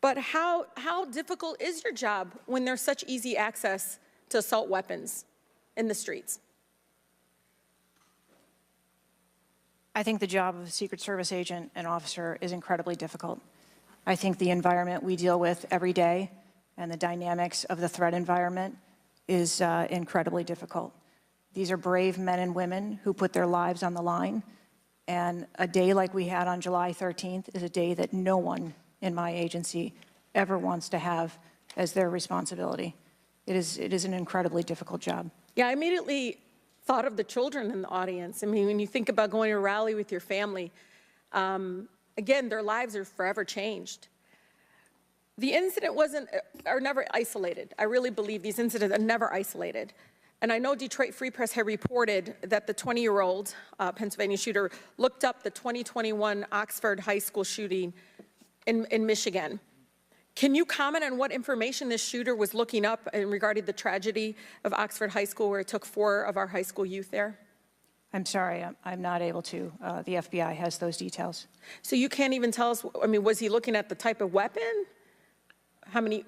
But how difficult is your job when there's such easy access to assault weapons in the streets? I think the job of a Secret Service agent and officer is incredibly difficult. I think the environment we deal with every day and the dynamics of the threat environment is incredibly difficult. These are brave men and women who put their lives on the line, and a day like we had on July 13th is a day that no one in my agency ever wants to have as their responsibility. It is an incredibly difficult job. Yeah, I immediately thought of the children in the audience. I mean, when you think about going to a rally with your family, again, their lives are forever changed. The incident are never isolated. I really believe these incidents are never isolated. And I know Detroit Free Press had reported that the 20-year-old Pennsylvania shooter looked up the 2021 Oxford High School shooting in Michigan. Can you comment on what information this shooter was looking up regarding the tragedy of Oxford High School, where it took 4 of our high school youth there? I'm sorry, I'm not able to. The FBI has those details. So you can't even tell us, I mean, was he looking at the type of weapon? How many?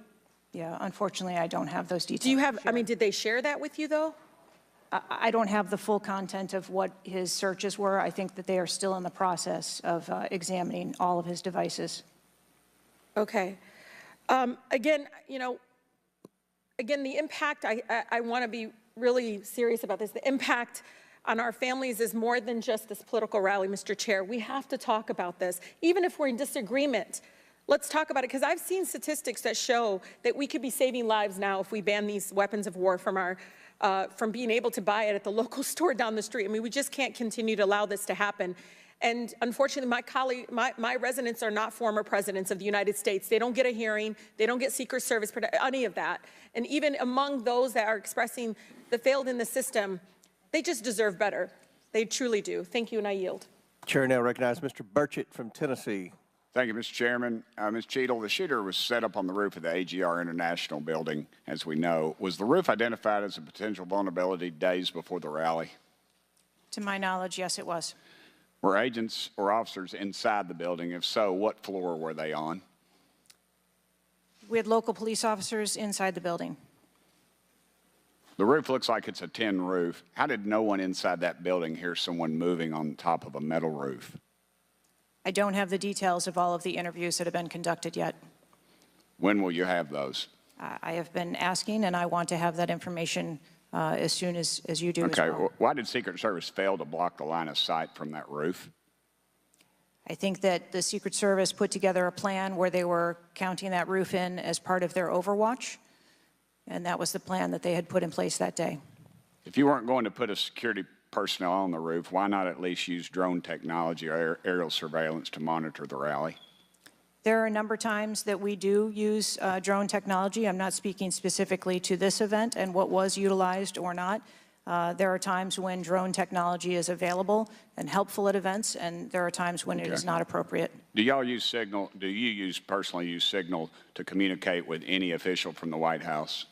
Yeah, unfortunately, I don't have those details. Do you have, I mean, did they share that with you, though? I don't have the full content of what his searches were. I think that they are still in the process of examining all of his devices. Okay. Again, the impact, I want to be really serious about this. The impact on our families is more than just this political rally, Mr. Chair. We have to talk about this, even if we're in disagreement. Let's talk about it, because I've seen statistics that show that we could be saving lives now if we ban these weapons of war from being able to buy it at the local store down the street. I mean, we just can't continue to allow this to happen. And unfortunately, my residents are not former presidents of the United States. They don't get a hearing. They don't get Secret Service, any of that. And even among those that are expressing the failed in the system, they just deserve better. They truly do. Thank you, and I yield. Chair now recognizes Mr. Burchett from Tennessee. Thank you, Mr. Chairman. Ms. Cheatle, the shooter was set up on the roof of the AGR International building, as we know. Was the roof identified as a potential vulnerability days before the rally? To my knowledge, yes, it was. Were agents or officers inside the building? If so, what floor were they on? We had local police officers inside the building. The roof looks like it's a tin roof. How did no one inside that building hear someone moving on top of a metal roof? I don't have the details of all of the interviews that have been conducted yet. When will you have those? I have been asking, and I want to have that information as soon as you do as Okay, well. why did Secret Service fail to block the line of sight from that roof? I think that the Secret Service put together a plan where they were counting that roof in as part of their overwatch, and that was the plan that they had put in place that day. If you weren't going to put a security personnel on the roof, why not at least use drone technology or aerial surveillance to monitor the rally? There are a number of times that we do use drone technology. I'm not speaking specifically to this event and what was utilized or not. There are times when drone technology is available and helpful at events, and there are times when it is not appropriate. Do y'all use Signal? Do you personally use Signal to communicate with any official from the White House?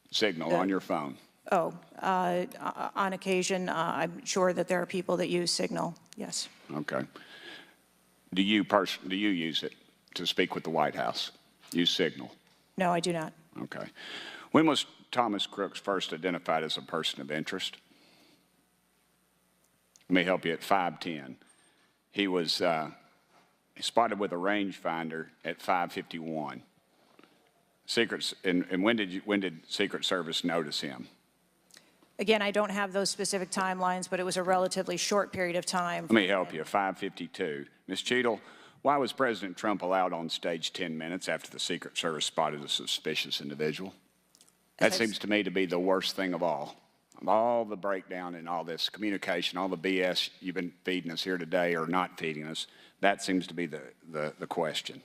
Signal on your phone? Oh, on occasion, I'm sure that there are people that use Signal, yes. Okay. Do you use it to speak with the White House? Use Signal? No, I do not. Okay. When was Thomas Crooks first identified as a person of interest? Let me help you. At 5:10, he was spotted with a rangefinder at 5:51. And when did Secret Service notice him? Again, I don't have those specific timelines, but it was a relatively short period of time. Let me help you. 5:52. Ms. Cheatle, why was President Trump allowed on stage 10 minutes after the Secret Service spotted a suspicious individual? That seems to me to be the worst thing of all. Of all the breakdown and all this communication, all the BS you've been feeding us here today or not feeding us, that seems to be the question.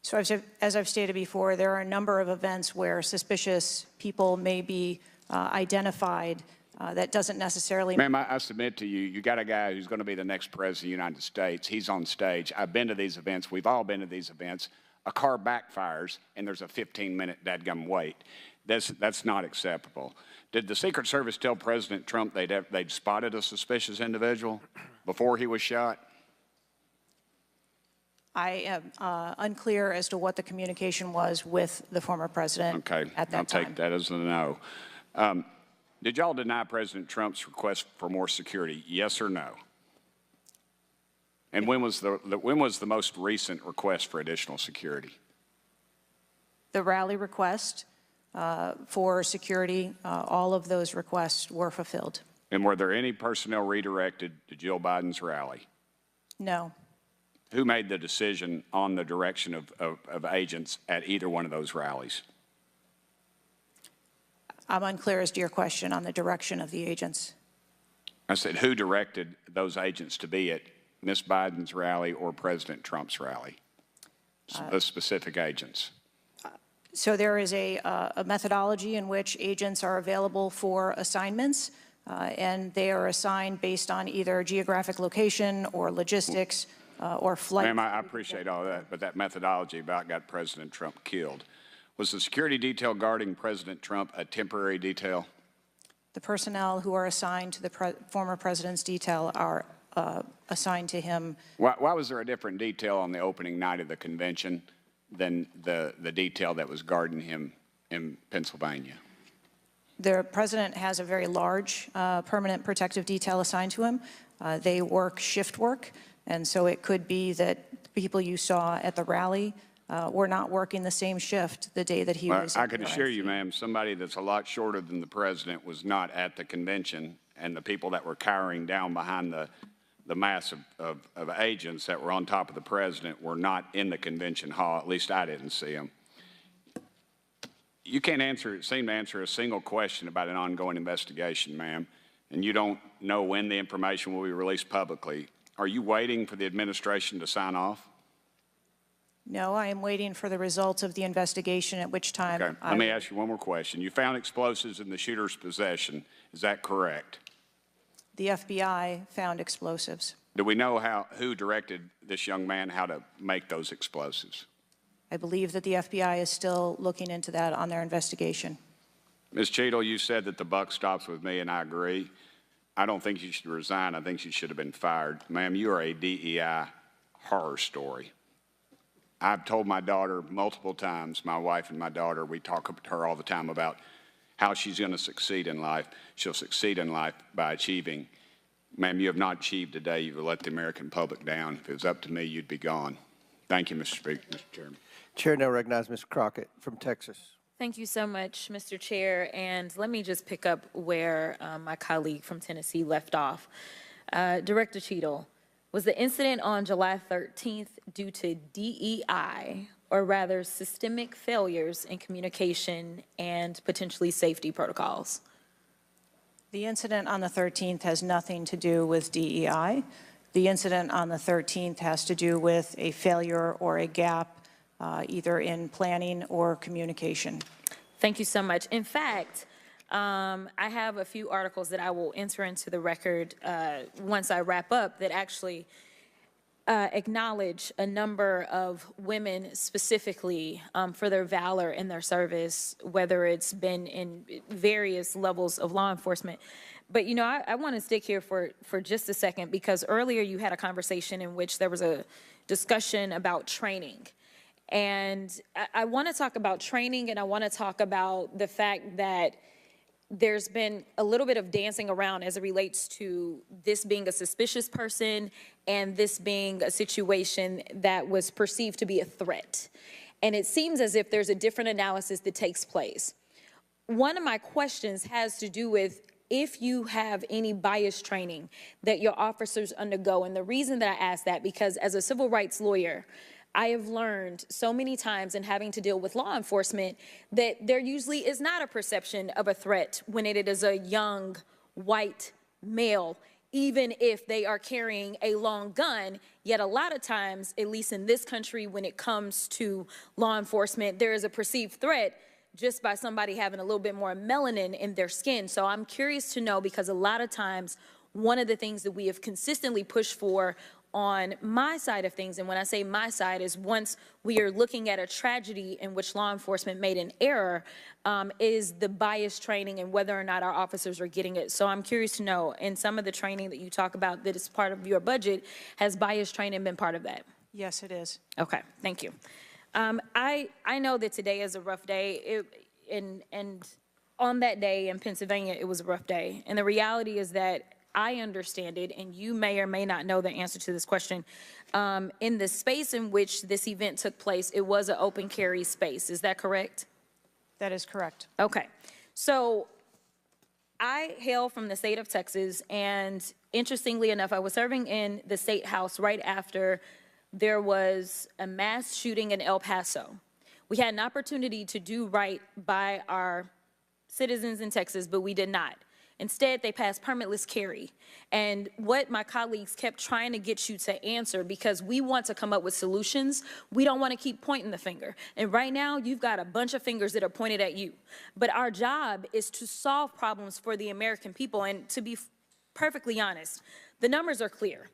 So as I've stated before, there are a number of events where suspicious people may be identified. That doesn't necessarily... Ma'am, I submit to you, you got a guy who's going to be the next president of the United States. He's on stage. I've been to these events. We've all been to these events. A car backfires, and there's a 15-minute dadgum wait. That's not acceptable. Did the Secret Service tell President Trump they'd spotted a suspicious individual before he was shot? I am unclear as to what the communication was with the former president at that time. I'll take that as a no. Did y'all deny President Trump's request for more security, yes or no? And when was the most recent request for additional security? The rally request for security, all of those requests were fulfilled. And were there any personnel redirected to Jill Biden's rally? No. Who made the decision on the direction of agents at either one of those rallies? I'm unclear as to your question on the direction of the agents. I said, who directed those agents to be at Ms. Biden's rally or President Trump's rally? The specific agents. So there is a methodology in which agents are available for assignments, and they are assigned based on either geographic location or logistics or flight. Ma'am, I appreciate all that, but that methodology about got President Trump killed. Was the security detail guarding President Trump a temporary detail? The personnel who are assigned to the former president's detail are assigned to him. Why was there a different detail on the opening night of the convention than the detail that was guarding him in Pennsylvania? The president has a very large permanent protective detail assigned to him. They work shift work, and so it could be that the people you saw at the rally were not working the same shift the day that he was. I can assure you, ma'am, somebody that's a lot shorter than the president was not at the convention, and the people that were cowering down behind the mass of agents that were on top of the president were not in the convention hall. At least I didn't see them. You can't seem to answer a single question about an ongoing investigation, ma'am, and you don't know when the information will be released publicly. Are you waiting for the administration to sign off? No, I am waiting for the results of the investigation, at which time... Okay. Let me ask you one more question. You found explosives in the shooter's possession. Is that correct? The FBI found explosives. Do we know who directed this young man how to make those explosives? I believe that the FBI is still looking into that on their investigation. Ms. Cheatle, you said that the buck stops with me, and I agree. I don't think you should resign. I think you should have been fired. Ma'am, you are a DEI horror story. I've told my daughter multiple times, my wife and my daughter, we talk to her all the time about how she's going to succeed in life. She'll succeed in life by achieving. Ma'am, you have not achieved today. You've let the American public down. If it was up to me, you'd be gone. Thank you, Mr. Speaker, Mr. Chairman. Chair now recognizes Ms. Crockett from Texas. Thank you so much, Mr. Chair. And let me just pick up where my colleague from Tennessee left off. Director Cheatle, was the incident on July 13th due to DEI, or rather systemic failures in communication and potentially safety protocols? The incident on the 13th has nothing to do with DEI. The incident on the 13th has to do with a failure or a gap either in planning or communication. Thank you so much. In fact, I have a few articles that I will enter into the record once I wrap up that actually acknowledge a number of women specifically for their valor in their service, whether it's been in various levels of law enforcement. But, you know, I want to stick here for just a second, because earlier you had a conversation in which there was a discussion about training. And I want to talk about training, and I want to talk about the fact that there's been a little bit of dancing around as it relates to this being a suspicious person and this being a situation that was perceived to be a threat. And it seems as if there's a different analysis that takes place. One of my questions has to do with if you have any bias training that your officers undergo. And the reason that I ask that, because as a civil rights lawyer, I have learned so many times in having to deal with law enforcement that there usually is not a perception of a threat when it is a young white male, even if they are carrying a long gun. Yet a lot of times, at least in this country, when it comes to law enforcement, there is a perceived threat just by somebody having a little bit more melanin in their skin. So I'm curious to know, because a lot of times, one of the things that we have consistently pushed for on my side of things, and when I say my side, is once we are looking at a tragedy in which law enforcement made an error, is the bias training and whether or not our officers are getting it. So I'm curious to know, in some of the training that you talk about that is part of your budget, has bias training been part of that? Yes, it is. Okay, thank you. I know that today is a rough day, and on that day in Pennsylvania, it was a rough day. And the reality is that I understand it, and you may or may not know the answer to this question. In the space in which this event took place, it was an open carry space. Is that correct? That is correct. Okay. So I hail from the state of Texas, and interestingly enough, I was serving in the state house right after there was a mass shooting in El Paso. We had an opportunity to do right by our citizens in Texas, but we did not. Instead, they passed permitless carry. And what my colleagues kept trying to get you to answer, because we want to come up with solutions, we don't want to keep pointing the finger. And right now, you've got a bunch of fingers that are pointed at you. But our job is to solve problems for the American people. And to be perfectly honest, the numbers are clear.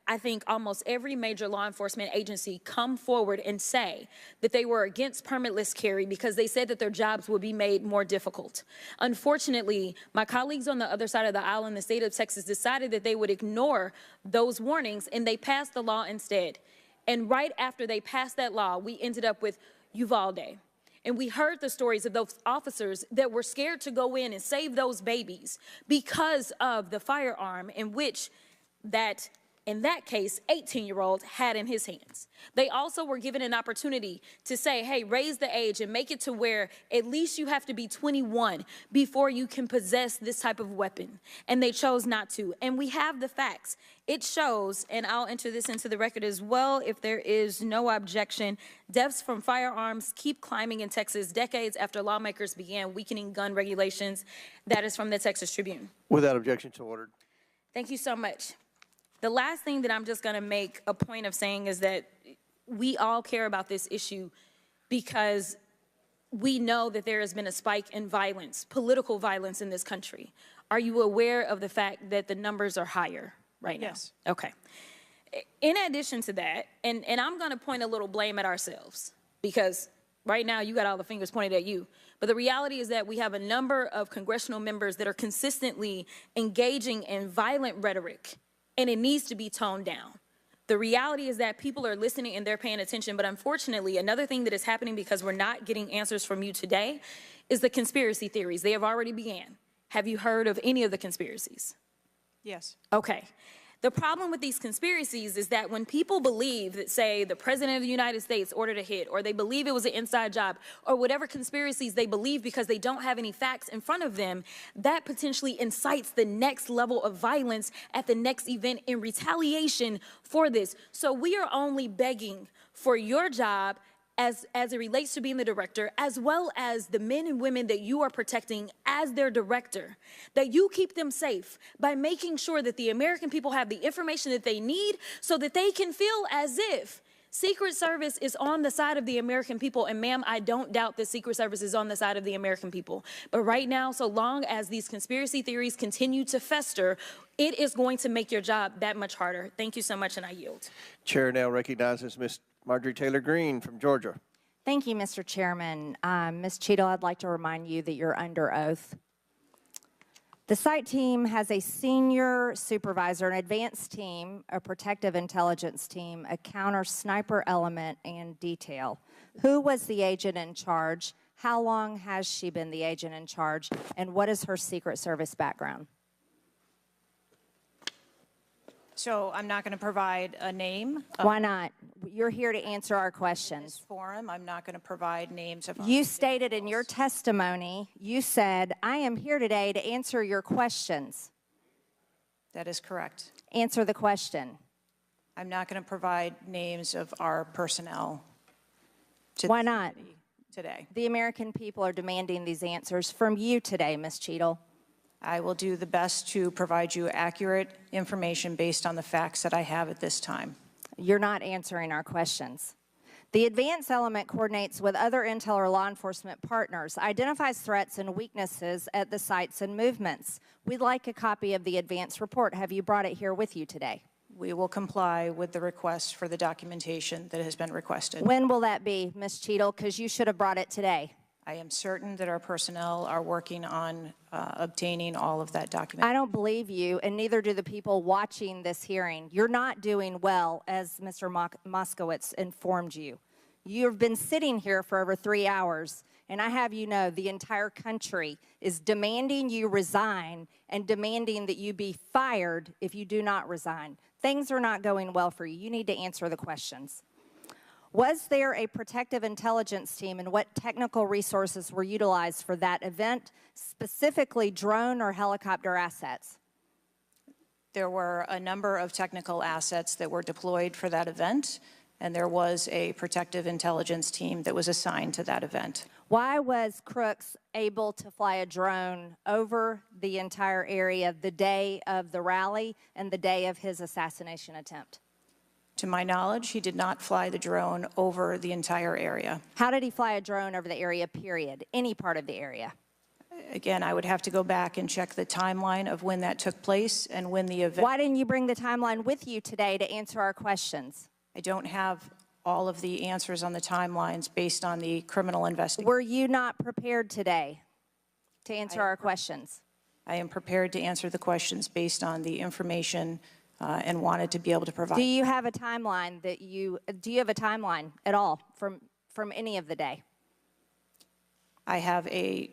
I think almost every major law enforcement agency come forward and say that they were against permitless carry because they said that their jobs would be made more difficult. Unfortunately, my colleagues on the other side of the aisle in the state of Texas decided that they would ignore those warnings, and they passed the law instead. And right after they passed that law, we ended up with Uvalde. And we heard the stories of those officers that were scared to go in and save those babies because of the firearm in which in that case, 18-year-old had in his hands. They also were given an opportunity to say, hey, raise the age and make it to where at least you have to be 21 before you can possess this type of weapon. And they chose not to. And we have the facts. It shows, and I'll enter this into the record as well if there is no objection, deaths from firearms keep climbing in Texas decades after lawmakers began weakening gun regulations. That is from the Texas Tribune. Without objection, so ordered. Thank you so much. The last thing that I'm just going to make a point of saying is that we all care about this issue because we know that there has been a spike in violence, political violence in this country. Are you aware of the fact that the numbers are higher right now? Yes. Okay. In addition to that, and I'm going to point a little blame at ourselves, because right now you got all the fingers pointed at you. But the reality is that we have a number of congressional members that are consistently engaging in violent rhetoric, and it needs to be toned down. The reality is that people are listening and they're paying attention, but unfortunately, another thing that is happening because we're not getting answers from you today is the conspiracy theories. They have already began. Have you heard of any of the conspiracies? Yes. Okay. The problem with these conspiracies is that when people believe that, say, the President of the United States ordered a hit, or they believe it was an inside job, or whatever conspiracies they believe because they don't have any facts in front of them, that potentially incites the next level of violence at the next event in retaliation for this. So we are only begging for your job as it relates to being the director, as well as the men and women that you are protecting as their director, that you keep them safe by making sure that the American people have the information that they need so that they can feel as if Secret Service is on the side of the American people. And ma'am, I don't doubt that Secret Service is on the side of the American people. But right now, so long as these conspiracy theories continue to fester, it is going to make your job that much harder. Thank you so much, and I yield. Chair now recognizes Ms. Marjorie Taylor Greene from Georgia. Thank you, Mr. Chairman. Ms. Cheatle, I'd like to remind you that you're under oath. The site team has a senior supervisor, an advanced team, a protective intelligence team, a counter sniper element, and detail. Who was the agent in charge? How long has she been the agent in charge? And what is her Secret Service background? So I'm not going to provide a name. Why not? You're here to answer our This questions. forum, I'm not going to provide names of. You stated in your testimony, you said, I am here today to answer your questions. That is correct. Answer the question. I'm not going to provide names of our personnel. Why not? Today. The American people are demanding these answers from you today, Ms. Cheatle. I will do the best to provide you accurate information based on the facts that I have at this time. You're not answering our questions. The advance element coordinates with other intel or law enforcement partners, identifies threats and weaknesses at the sites and movements. We'd like a copy of the advance report. Have you brought it here with you today? We will comply with the request for the documentation that has been requested. When will that be, Ms. Cheatle? Because you should have brought it today. I am certain that our personnel are working on obtaining all of that documentation. I don't believe you, and neither do the people watching this hearing. You're not doing well, as Mr. Moskowitz informed you. You've been sitting here for over 3 hours, and I have you know the entire country is demanding you resign and demanding that you be fired if you do not resign. Things are not going well for you. You need to answer the questions. Was there a protective intelligence team, and what technical resources were utilized for that event, specifically drone or helicopter assets? There were a number of technical assets that were deployed for that event, and there was a protective intelligence team that was assigned to that event. Why was Crooks able to fly a drone over the entire area the day of the rally and the day of his assassination attempt? To my knowledge, he did not fly the drone over the entire area. How did he fly a drone over the area, period? Any part of the area? Again, I would have to go back and check the timeline of when that took place and when the event. Why didn't you bring the timeline with you today to answer our questions? I don't have all of the answers on the timelines based on the criminal investigation. Were you not prepared today to answer our questions? I am prepared to answer the questions based on the information and wanted to be able to provide. Do you have a timeline do you have a timeline at all from any of the day? I have a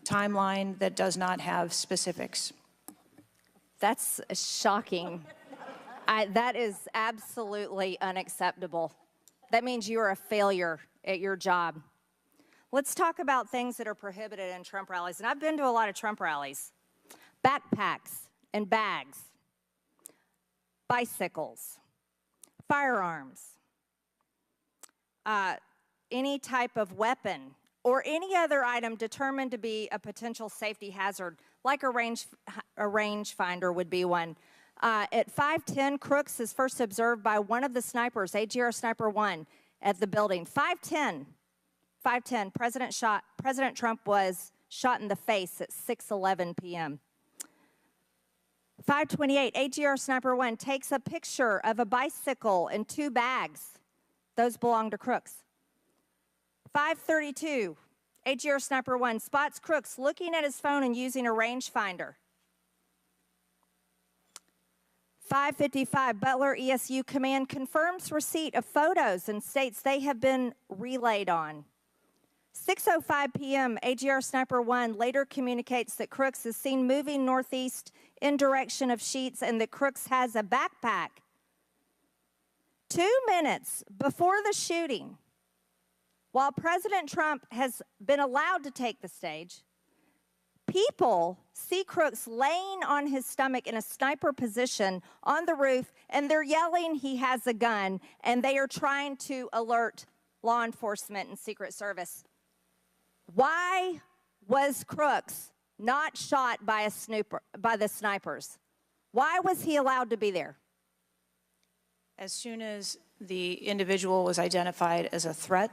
timeline that does not have specifics. That's shocking. That is absolutely unacceptable. That means you are a failure at your job. Let's talk about things that are prohibited in Trump rallies. And I've been to a lot of Trump rallies. Backpacks and bags, bicycles, firearms, any type of weapon, or any other item determined to be a potential safety hazard, like a rangefinder would be one. At 5:10, Crooks is first observed by one of the snipers, AGR Sniper 1, at the building. 5:10, President Trump was shot in the face at 6:11 p.m. 5:28, AGR Sniper 1 takes a picture of a bicycle and 2 bags. Those belong to Crooks. 5:32, AGR Sniper 1 spots Crooks looking at his phone and using a rangefinder. 5:55, Butler ESU Command confirms receipt of photos and states they have been relayed on. 6:05 p.m., AGR Sniper 1 later communicates that Crooks is seen moving northeast in direction of Sheets and that Crooks has a backpack. 2 minutes before the shooting, while President Trump has been allowed to take the stage, people see Crooks laying on his stomach in a sniper position on the roof, and they're yelling he has a gun, and they are trying to alert law enforcement and Secret Service. Why was Crooks not shot by the snipers? Why was he allowed to be there? As soon as the individual was identified as a threat,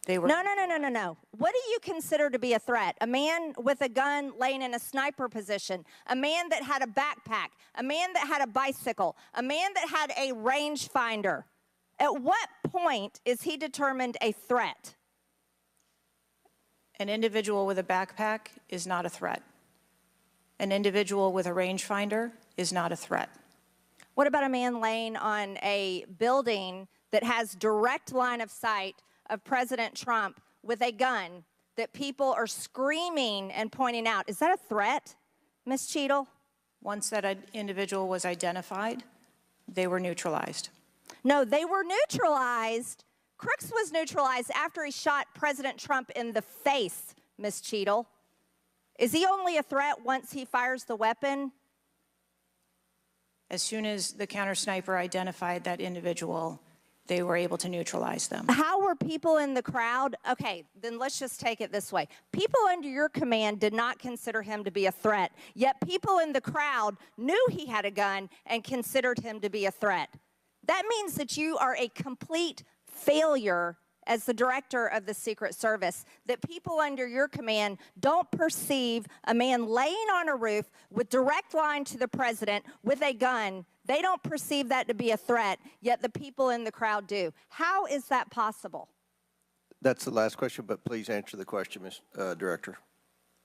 they were... No. What do you consider to be a threat? A man with a gun laying in a sniper position, a man that had a backpack, a man that had a bicycle, a man that had a rangefinder. At what point is he determined a threat? An individual with a backpack is not a threat. An individual with a rangefinder is not a threat. What about a man laying on a building that has direct line of sight of President Trump with a gun that people are screaming and pointing out? Is that a threat, Ms. Cheatle? Once that individual was identified, they were neutralized. No, they were neutralized. Crooks was neutralized after he shot President Trump in the face, Ms. Cheatle. Is he only a threat once he fires the weapon? As soon as the counter sniper identified that individual, they were able to neutralize them. How were people in the crowd? Okay, then let's just take it this way. People under your command did not consider him to be a threat, yet people in the crowd knew he had a gun and considered him to be a threat. That means that you are a complete failure as the director of the Secret Service, that people under your command don't perceive a man laying on a roof with direct line to the president with a gun. They don't perceive that to be a threat, yet the people in the crowd do. How is that possible? That's the last question, but please answer the question, Ms. Director.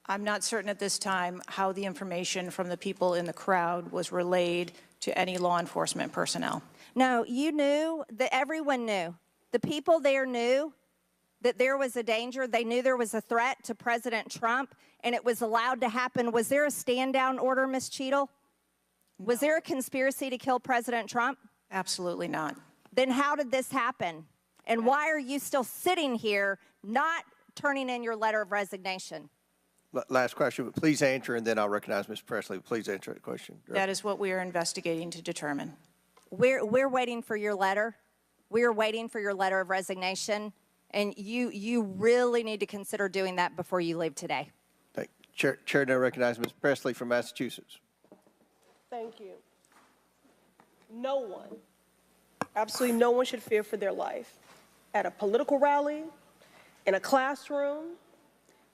I'm not certain at this time how the information from the people in the crowd was relayed to any law enforcement personnel. No, you knew, that everyone knew. The people there knew that there was a danger. They knew there was a threat to President Trump, and it was allowed to happen. Was there a stand-down order, Ms. Cheatle? No. Was there a conspiracy to kill President Trump? Absolutely not. Then how did this happen? And why are you still sitting here not turning in your letter of resignation? Last question, but please answer, and then I'll recognize Ms. Presley. Please answer that question. That is what we are investigating to determine. We're waiting for your letter. We're waiting for your letter of resignation, and you really need to consider doing that before you leave today. Thank you. Chair now recognizes Ms. Presley from Massachusetts. Thank you. No one, absolutely no one should fear for their life at a political rally, in a classroom,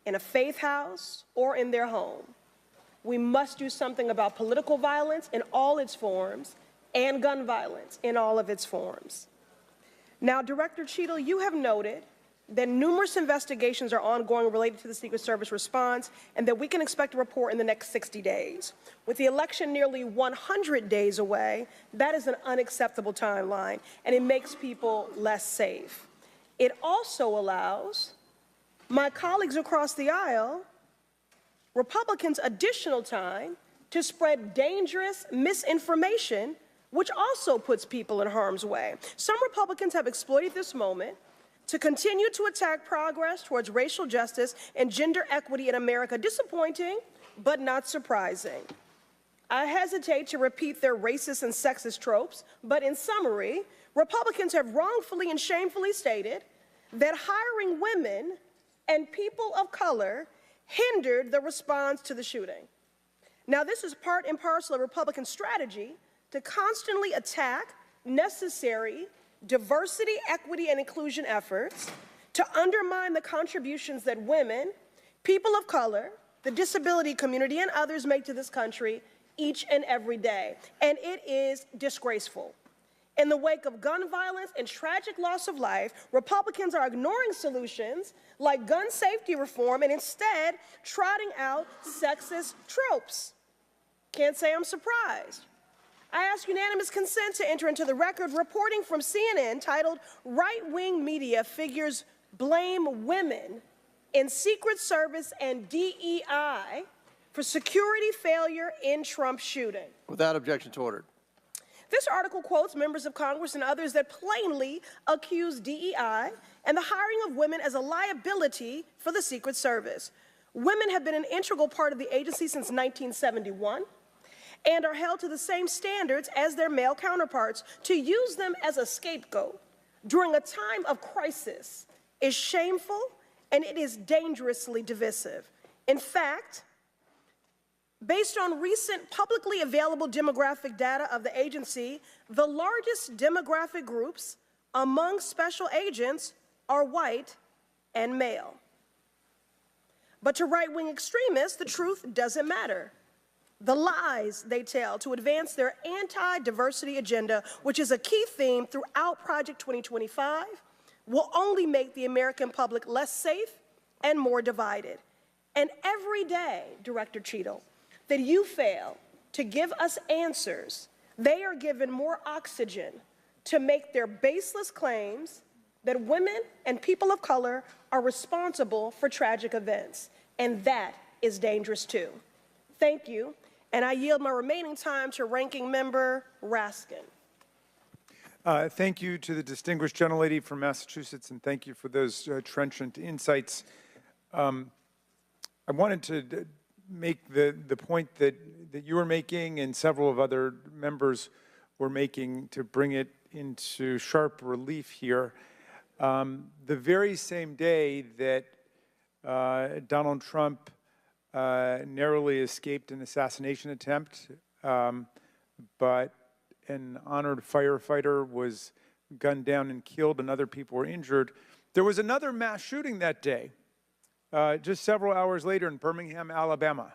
in a faith house, or in their home. We must do something about political violence in all its forms and gun violence in all of its forms. Now, Director Cheatle, you have noted that numerous investigations are ongoing related to the Secret Service response and that we can expect a report in the next 60 days. With the election nearly 100 days away, that is an unacceptable timeline, and it makes people less safe. It also allows my colleagues across the aisle, Republicans, additional time to spread dangerous misinformation, which also puts people in harm's way. Some Republicans have exploited this moment to continue to attack progress towards racial justice and gender equity in America. Disappointing, but not surprising. I hesitate to repeat their racist and sexist tropes, but in summary, Republicans have wrongfully and shamefully stated that hiring women and people of color hindered the response to the shooting. Now, this is part and parcel of Republican strategy to constantly attack necessary diversity, equity, and inclusion efforts, to undermine the contributions that women, people of color, the disability community, and others make to this country each and every day. And it is disgraceful. In the wake of gun violence and tragic loss of life, Republicans are ignoring solutions like gun safety reform and instead trotting out sexist tropes. Can't say I'm surprised. I ask unanimous consent to enter into the record reporting from CNN titled "Right-Wing Media Figures Blame Women in Secret Service and DEI for security failure in Trump shooting. Without objection to order. This article quotes members of Congress and others that plainly accuse DEI and the hiring of women as a liability for the Secret Service. Women have been an integral part of the agency since 1971 and are held to the same standards as their male counterparts. To use them as a scapegoat during a time of crisis is shameful and it is dangerously divisive. In fact, based on recent publicly available demographic data of the agency, the largest demographic groups among special agents are white and male. But to right-wing extremists, the truth doesn't matter. The lies they tell to advance their anti-diversity agenda, which is a key theme throughout Project 2025, will only make the American public less safe and more divided. And every day, Director Cheatle, that you fail to give us answers, they are given more oxygen to make their baseless claims that women and people of color are responsible for tragic events. And that is dangerous too. Thank you. And I yield my remaining time to Ranking Member Raskin. Thank you to the distinguished gentlelady from Massachusetts, and thank you for those trenchant insights. I wanted to make the point that you were making and several of other members were making to bring it into sharp relief here. The very same day that Donald Trump narrowly escaped an assassination attempt, but an honored firefighter was gunned down and killed and other people were injured. There was another mass shooting that day, just several hours later in Birmingham, Alabama.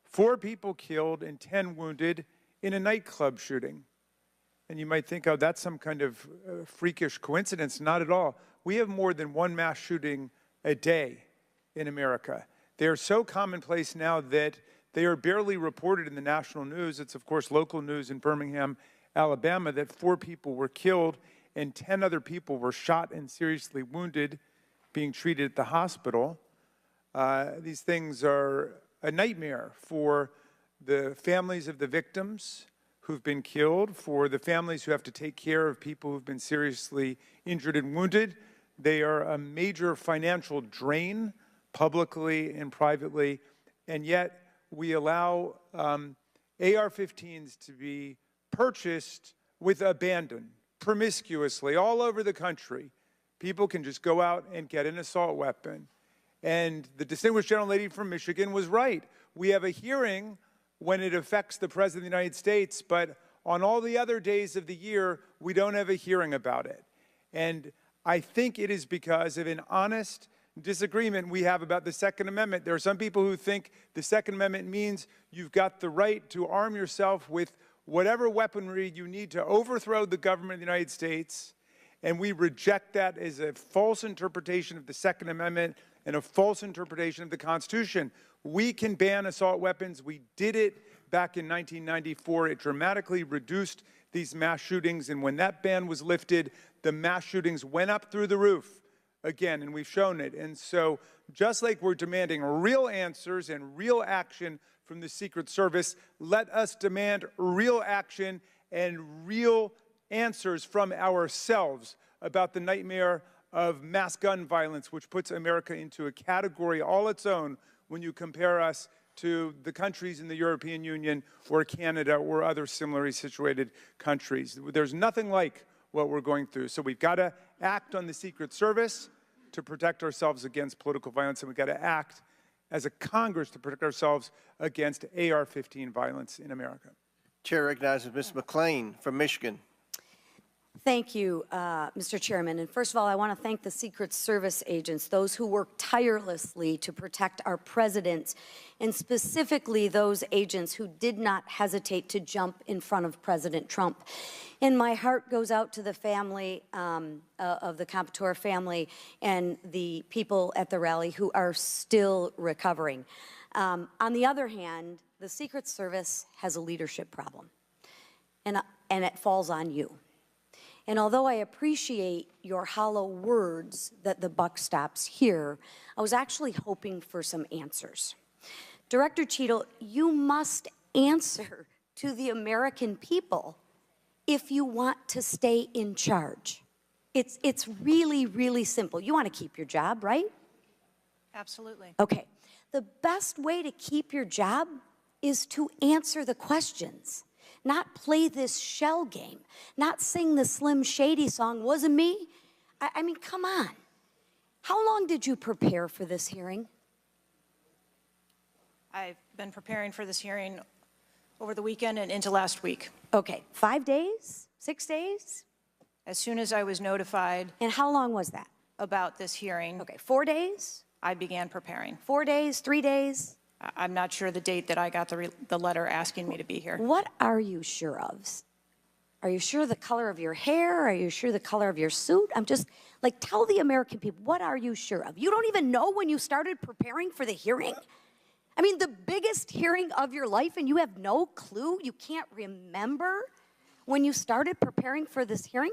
4 people killed and 10 wounded in a nightclub shooting. And you might think, oh, that's some kind of freakish coincidence. Not at all. We have more than one mass shooting a day in America. They are so commonplace now that they are barely reported in the national news. It's, of course, local news in Birmingham, Alabama, that 4 people were killed and 10 other people were shot and seriously wounded, being treated at the hospital. These things are a nightmare for the families of the victims who've been killed, for the families who have to take care of people who've been seriously injured and wounded. They are a major financial drain, publicly and privately, and yet we allow AR-15s to be purchased with abandon, promiscuously, all over the country. People can just go out and get an assault weapon. And the distinguished gentlelady from Michigan was right. We have a hearing when it affects the President of the United States, but on all the other days of the year, we don't have a hearing about it. And I think it is because of an honest disagreement we have about the Second Amendment. There are some people who think the Second Amendment means you've got the right to arm yourself with whatever weaponry you need to overthrow the government of the United States, and we reject that as a false interpretation of the Second Amendment and a false interpretation of the Constitution. We can ban assault weapons. We did it back in 1994. It dramatically reduced these mass shootings, and when that ban was lifted, the mass shootings went up through the roof again, and we've shown it. And so just like we're demanding real answers and real action from the Secret Service, let us demand real action and real answers from ourselves about the nightmare of mass gun violence, which puts America into a category all its own when you compare us to the countries in the European Union or Canada or other similarly situated countries. There's nothing like what we're going through. So we've got to act on the Secret Service to protect ourselves against political violence, and we've got to act as a Congress to protect ourselves against AR-15 violence in America. Chair recognizes Ms. McClain from Michigan. Thank you, Mr. Chairman. And first of all, I want to thank the Secret Service agents, those who work tirelessly to protect our presidents, and specifically those agents who did not hesitate to jump in front of President Trump. And my heart goes out to the family of the Comptoir family and the people at the rally who are still recovering. On the other hand, the Secret Service has a leadership problem, and it falls on you. And although I appreciate your hollow words that the buck stops here, I was actually hoping for some answers. Director Cheatle, you must answer to the American people if you want to stay in charge. It's really, really simple. You want to keep your job, right? Absolutely. Okay. The best way to keep your job is to answer the questions, not play this shell game, not sing the Slim Shady song, wasn't me. I mean, come on. How long did you prepare for this hearing? I've been preparing for this hearing over the weekend and into last week. Okay, 5 days, 6 days? As soon as I was notified. And how long was that? About this hearing. Okay, 4 days? I began preparing. 4 days, 3 days? I'm not sure the date that I got the letter asking me to be here. What are you sure of? Are you sure the color of your hair? Are you sure the color of your suit? I'm just, like, tell the American people, what are you sure of? You don't even know when you started preparing for the hearing? I mean, the biggest hearing of your life, and you have no clue? You can't remember when you started preparing for this hearing?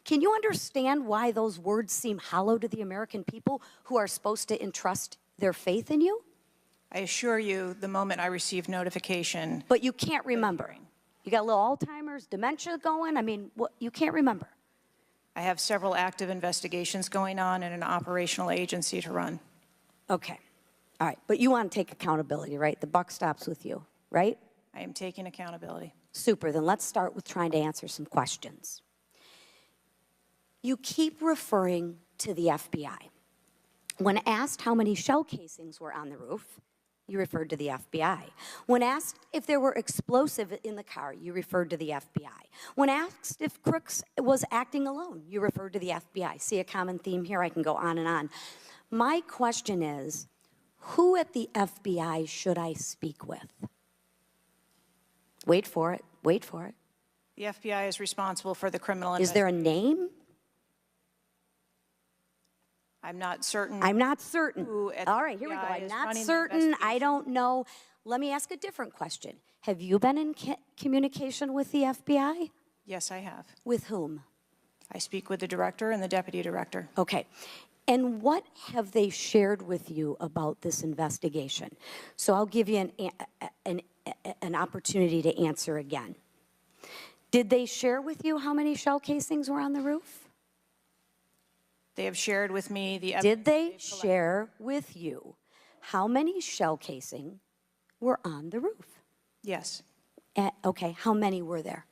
Can you understand why those words seem hollow to the American people who are supposed to entrust their faith in you? I assure you, the moment I received notification. But you can't remember. You got a little Alzheimer's, dementia going? I mean, what, you can't remember. I have several active investigations going on and an operational agency to run. Okay. All right. But you want to take accountability, right? The buck stops with you, right? I am taking accountability. Super. Then let's start with trying to answer some questions. You keep referring to the FBI. When asked how many shell casings were on the roof, you referred to the FBI. When asked if there were explosives in the car, you referred to the FBI. When asked if Crooks was acting alone, you referred to the FBI. See a common theme here? I can go on and on. My question is, who at the FBI should I speak with? Wait for it. Wait for it. The FBI is responsible for the criminal Is there a name? I'm not certain. I'm not certain. All right, here we go. I'm not certain. I don't know. Let me ask a different question. Have you been in communication with the FBI? Yes, I have. With whom? I speak with the director and the deputy director. Okay. And what have they shared with you about this investigation? So I'll give you an opportunity to answer again. Did they share with you how many shell casings were on the roof? They have shared with me the evidence. Did they share with you how many shell casings were on the roof? Yes. Okay, how many were there?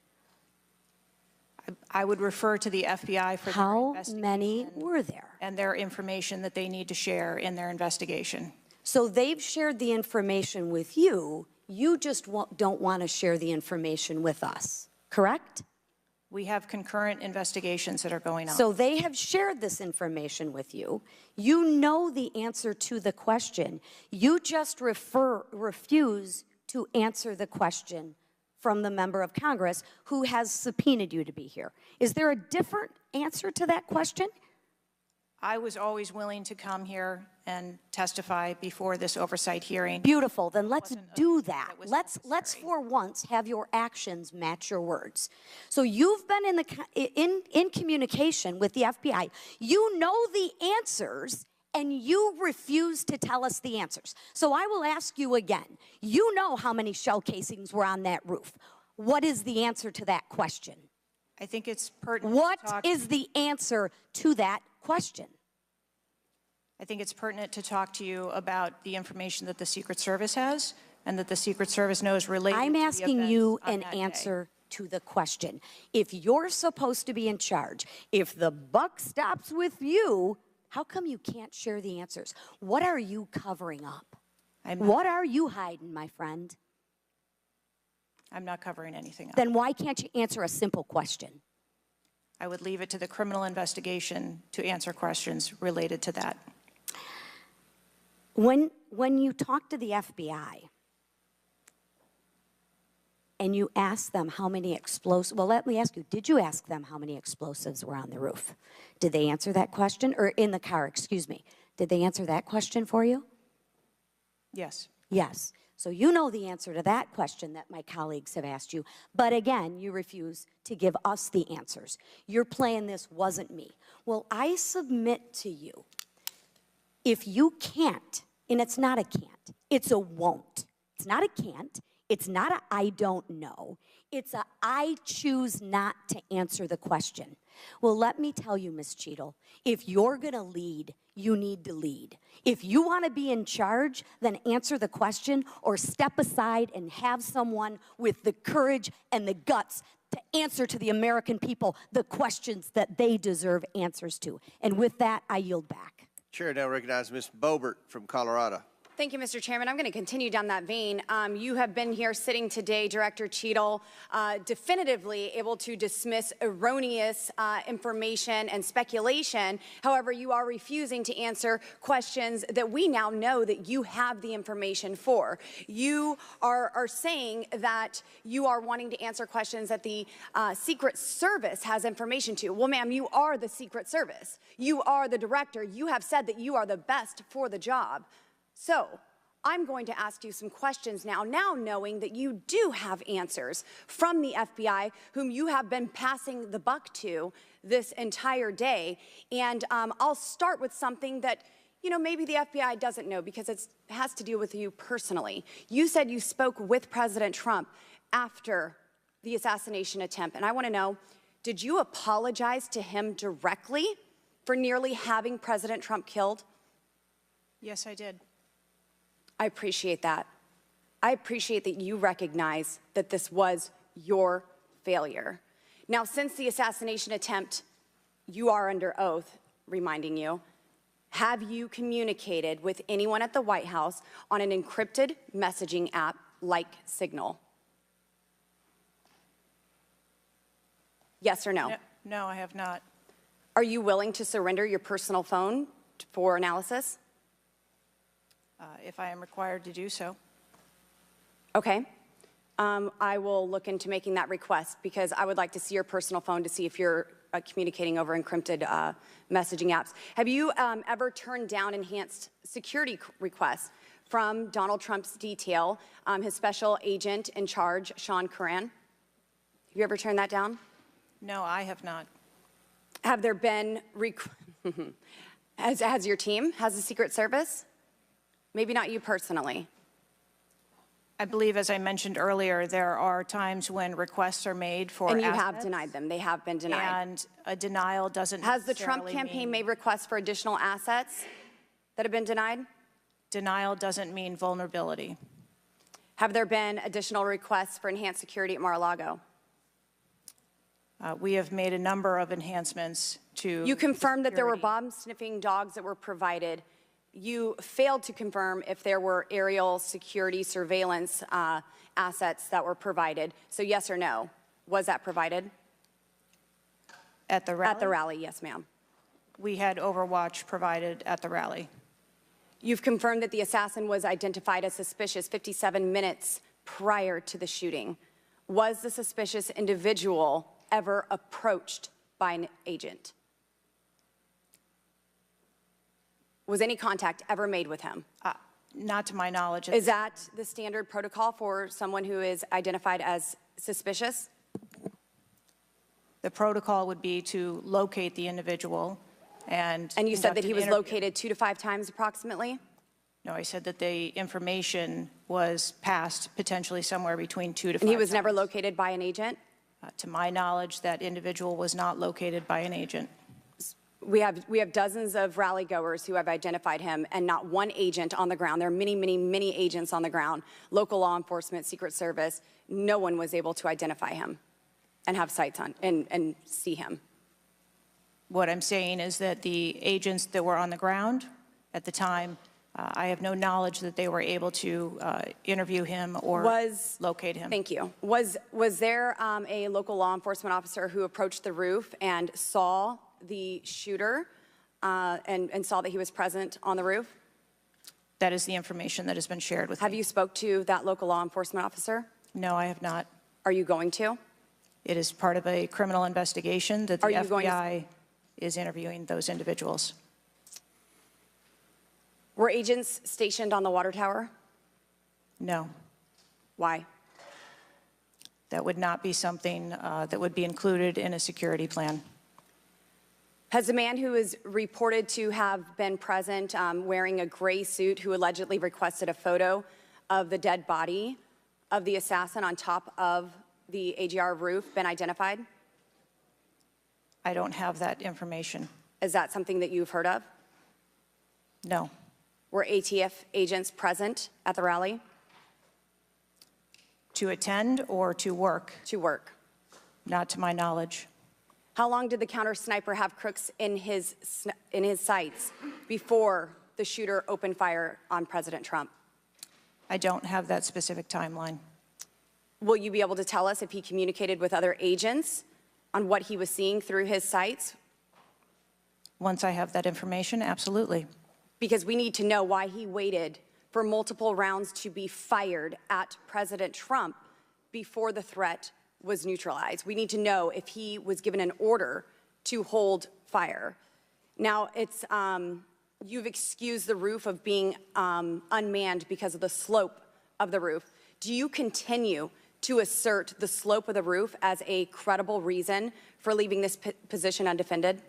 I would refer to the FBI for how many were there? And their information that they need to share in their investigation. So they've shared the information with you. You just don't want to share the information with us, correct? We have concurrent investigations that are going on. So they have shared this information with you. You know the answer to the question. You just refuse to answer the question from the member of Congress who has subpoenaed you to be here. Is there a different answer to that question? I was always willing to come here and testify before this oversight hearing. Beautiful. Then let's do that. Let's for once have your actions match your words. So you've been in communication with the FBI. You know the answers, and you refuse to tell us the answers. So I will ask you again. You know how many shell casings were on that roof. What is the answer to that question? I think it's pertinent. What is the answer to that question? I think it's pertinent to talk to you about the information that the Secret Service has and that the Secret Service knows related to the I'm asking you an that answer to the question. If you're supposed to be in charge, if the buck stops with you, how come you can't share the answers? What are you covering up? What are you hiding, my friend? I'm not covering anything up. Then why can't you answer a simple question? I would leave it to the criminal investigation to answer questions related to that. When you talk to the FBI and you ask them how many explosives, well, let me ask you, did you ask them how many explosives were on the roof? Did they answer that question? Or in the car, excuse me. Did they answer that question for you? Yes. Yes. So you know the answer to that question that my colleagues have asked you. But again, you refuse to give us the answers. You're playing this wasn't me. Well, I submit to you, if you can't, and it's not a can't, it's a won't. It's not a can't. It's not a I don't know. It's a I choose not to answer the question. Well, let me tell you, Ms. Cheatle, if you're going to lead, you need to lead. If you want to be in charge, then answer the question or step aside and have someone with the courage and the guts to answer to the American people the questions that they deserve answers to. And with that, I yield back. Chair now recognizes Ms. Boebert from Colorado. Thank you, Mr. Chairman. I'm going to continue down that vein. You have been here sitting today, Director Cheatle, definitively able to dismiss erroneous information and speculation. However, you are refusing to answer questions that we now know that you have the information for. You are saying that you are wanting to answer questions that the Secret Service has information to. Well, ma'am, you are the Secret Service. You are the director. You have said that you are the best for the job. So I'm going to ask you some questions now knowing that you do have answers from the FBI, whom you have been passing the buck to this entire day. And I'll start with something that, you know, maybe the FBI doesn't know because it has to do with you personally. You said you spoke with President Trump after the assassination attempt. And I want to know, did you apologize to him directly for nearly having President Trump killed? Yes, I did. I appreciate that. I appreciate that you recognize that this was your failure. Now, since the assassination attempt, you are under oath, reminding you, have you communicated with anyone at the White House on an encrypted messaging app like Signal? Yes or no? No, I have not. Are you willing to surrender your personal phone for analysis? If I am required to do so. Okay. I will look into making that request because I would like to see your personal phone to see if you're communicating over encrypted messaging apps. Have you ever turned down enhanced security requests from Donald Trump's detail, his special agent in charge, Sean Curran? Have you ever turned that down? No, I have not. Have there been, has your team, has the Secret Service? Maybe not you personally. I believe, as I mentioned earlier, there are times when requests are made for And you assets, have denied them. They have been denied. and a denial doesn't Has the Trump necessarily campaign mean- made requests for additional assets that have been denied? Denial doesn't mean vulnerability. Have there been additional requests for enhanced security at Mar-a-Lago? We have made a number of enhancements to. You confirmed that there were security. bomb-sniffing dogs that were provided. You failed to confirm if there were aerial security surveillance assets that were provided. So yes or no, was that provided? At the rally? At the rally, yes, ma'am. We had Overwatch provided at the rally. You've confirmed that the assassin was identified as suspicious 57 minutes prior to the shooting. Was the suspicious individual ever approached by an agent? Was any contact ever made with him? Not to my knowledge. Is that the standard protocol for someone who is identified as suspicious? The protocol would be to locate the individual and. And you said that conduct he an was interview. located 2 to 5 times approximately? No, I said that the information was passed potentially somewhere between 2 to 5 And he was times. never located by an agent? To my knowledge, that individual was not located by an agent. We have dozens of rally goers who have identified him and not one agent on the ground. There are many, many, many agents on the ground, local law enforcement, Secret Service. No one was able to identify him and have sights on and see him. What I'm saying is that the agents that were on the ground at the time, I have no knowledge that they were able to interview him or locate him. Thank you. Was there a local law enforcement officer who approached the roof and saw the shooter and saw that he was present on the roof? That is the information that has been shared with me. Have you spoke to that local law enforcement officer? No, I have not. Are you going to? It is part of a criminal investigation that the Are you going to- FBI is interviewing those individuals. Were agents stationed on the water tower? No, Why? that would not be something that would be included in a security plan. Has the man who is reported to have been present wearing a gray suit who allegedly requested a photo of the dead body of the assassin on top of the AGR roof been identified? I don't have that information. Is that something that you've heard of? No. Were ATF agents present at the rally? To attend or to work? To work. Not to my knowledge. How long did the counter sniper have crooks in his sights before the shooter opened fire on President Trump? I don't have that specific timeline. Will you be able to tell us if he communicated with other agents on what he was seeing through his sights? Once I have that information, absolutely. Because we need to know why he waited for multiple rounds to be fired at President Trump before the threat was neutralized. We need to know if he was given an order to hold fire. Now, you've excused the roof of being unmanned because of the slope of the roof. Do you continue to assert the slope of the roof as a credible reason for leaving this position undefended?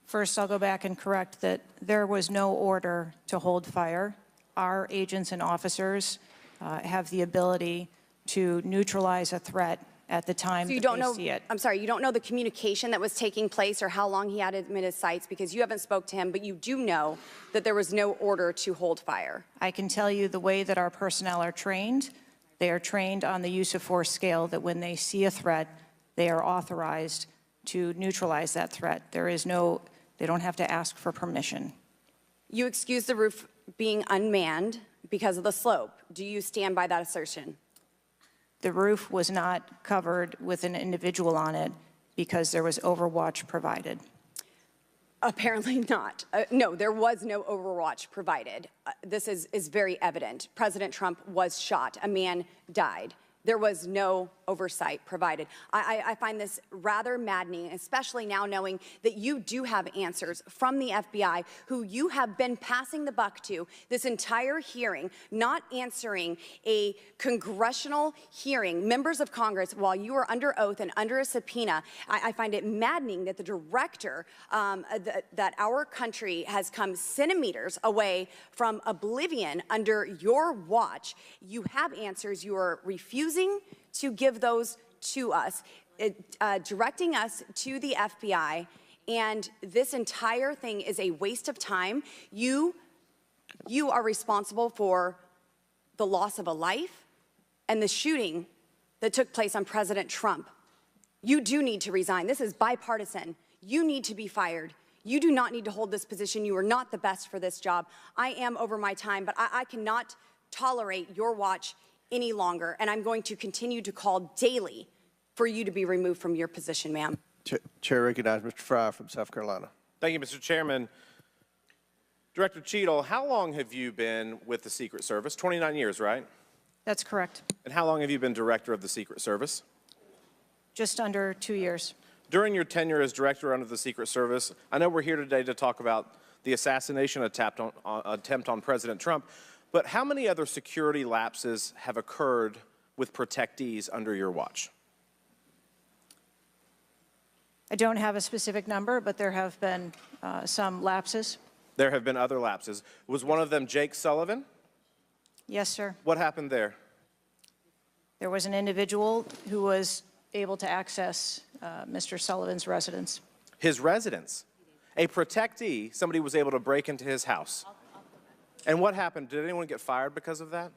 First, I'll go back and correct that there was no order to hold fire. Our agents and officers have the ability to neutralize a threat at the time So you that don't they know, see it. I'm sorry, you don't know the communication that was taking place or how long he had him in his sights because you haven't spoke to him, but you do know that there was no order to hold fire. I can tell you the way that our personnel are trained. They are trained on the use of force scale that when they see a threat, they are authorized to neutralize that threat. They don't have to ask for permission. You excuse the roof being unmanned because of the slope. Do you stand by that assertion? The roof was not covered with an individual on it because there was overwatch provided. Apparently not. No, there was no overwatch provided. This is very evident. President Trump was shot. A man died. There was no oversight provided. I find this rather maddening, especially now knowing that you do have answers from the FBI, who you have been passing the buck to this entire hearing, not answering a congressional hearing, members of Congress, while you are under oath and under a subpoena. I find it maddening that the director, that our country has come centimeters away from oblivion under your watch. You have answers. You are refusing to give those to us, directing us to the FBI, and this entire thing is a waste of time. You are responsible for the loss of a life and the shooting that took place on President Trump. You do need to resign. This is bipartisan. You need to be fired. You do not need to hold this position. You are not the best for this job. I am over my time, but I cannot tolerate your watch any longer, and I'm going to continue to call daily for you to be removed from your position, ma'am. Chair recognizes Mr. Fry from South Carolina. Thank you, Mr. Chairman. Director Cheatle, how long have you been with the Secret Service? 29 years, right? That's correct. And how long have you been director of the Secret Service? Just under 2 years. During your tenure as director under the Secret Service, I know we're here today to talk about the assassination attempt on President Trump, but how many other security lapses have occurred with protectees under your watch? I don't have a specific number, but there have been some lapses. There have been other lapses. Was one of them Jake Sullivan? Yes, sir. What happened there? There was an individual who was able to access Mr. Sullivan's residence. His residence? A protectee, somebody was able to break into his house. And what happened? Did anyone get fired because of that?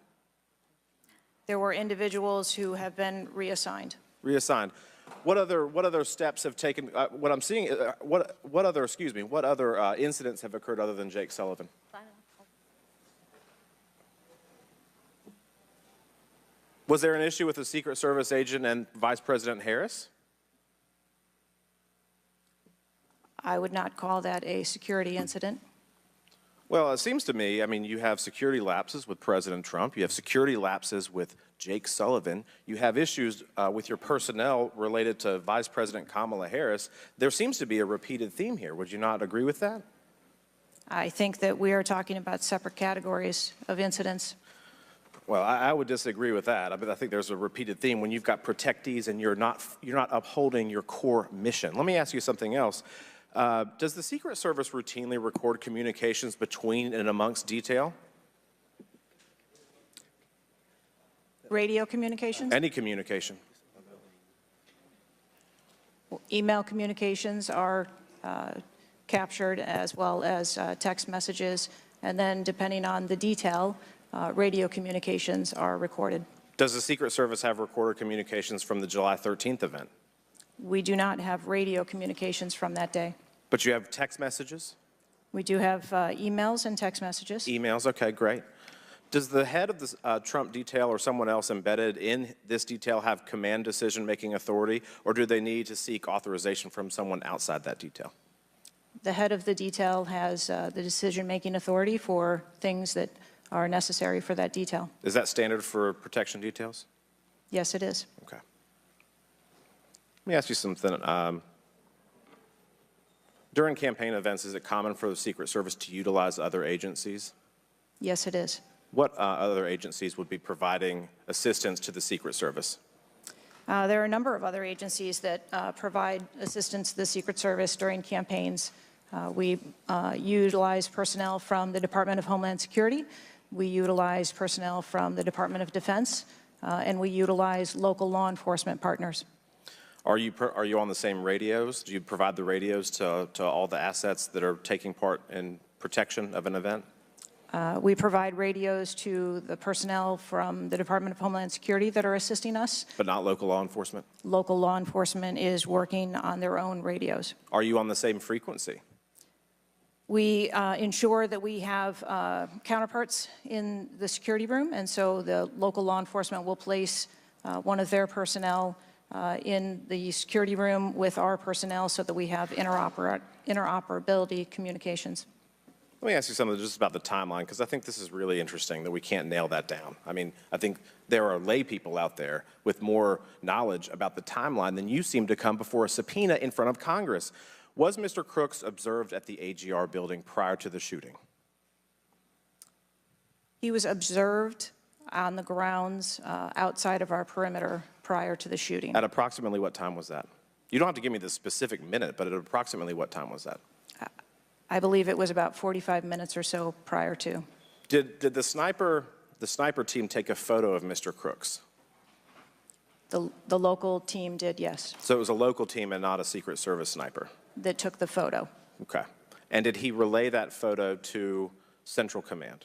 There were individuals who have been reassigned. Reassigned. What other steps have taken? What I'm seeing. What other incidents have occurred other than Jake Sullivan? Was there an issue with the Secret Service agent and Vice President Harris? I would not call that a security incident. Well, it seems to me, I mean, you have security lapses with President Trump. You have security lapses with Jake Sullivan. You have issues with your personnel related to Vice President Kamala Harris. There seems to be a repeated theme here. Would you not agree with that? I think that we are talking about separate categories of incidents. Well, I would disagree with that. I mean, I think there's a repeated theme when you've got protectees and you're not upholding your core mission. Let me ask you something else. Does the Secret Service routinely record communications between and amongst detail? Radio communications? Any communication? Email communications are captured, as well as text messages, and then depending on the detail, radio communications are recorded. Does the Secret Service have recorded communications from the July 13th event? We do not have radio communications from that day. But you have text messages? We do have emails and text messages. Emails, okay, great. Does the head of the Trump detail or someone else embedded in this detail have command decision-making authority, or do they need to seek authorization from someone outside that detail? The head of the detail has the decision-making authority for things that are necessary for that detail. Is that standard for protection details? Yes, it is. Okay. Let me ask you something. During campaign events, is it common for the Secret Service to utilize other agencies? Yes, it is. What other agencies would be providing assistance to the Secret Service? There are a number of other agencies that provide assistance to the Secret Service during campaigns. We utilize personnel from the Department of Homeland Security. We utilize personnel from the Department of Defense, and we utilize local law enforcement partners. Are you on the same radios? Do you provide the radios to all the assets that are taking part in protection of an event? We provide radios to the personnel from the Department of Homeland Security that are assisting us. But not local law enforcement? Local law enforcement is working on their own radios. Are you on the same frequency? We ensure that we have counterparts in the security room, and so the local law enforcement will place one of their personnel in the security room with our personnel so that we have interoperability communications. Let me ask you something just about the timeline, because I think this is really interesting that we can't nail that down. I mean, I think there are lay people out there with more knowledge about the timeline than you seem to come before a subpoena in front of Congress. Was Mr. Crooks observed at the AGR building prior to the shooting? He was observed on the grounds outside of our perimeter prior to the shooting. At approximately what time was that? You don't have to give me the specific minute, but at approximately what time was that? I believe it was about 45 minutes or so prior to. Did the sniper team take a photo of Mr. Crooks? The local team did, yes. So it was a local team and not a Secret Service sniper? That took the photo. Okay. And did he relay that photo to Central Command?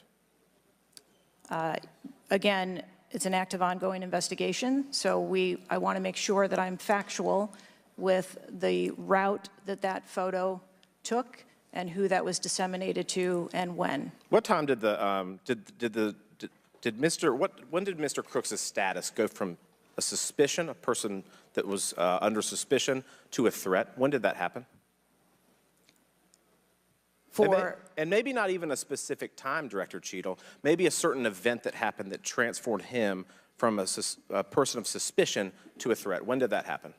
Again, it's an active ongoing investigation, so I want to make sure that I'm factual with the route that photo took and who that was disseminated to and when. What time did when did Mr. Crooks' status go from a suspicion, a person that was under suspicion, to a threat? When did that happen? And maybe not even a specific time, Director Cheatle, maybe a certain event that happened that transformed him from a person of suspicion to a threat. When did that happen?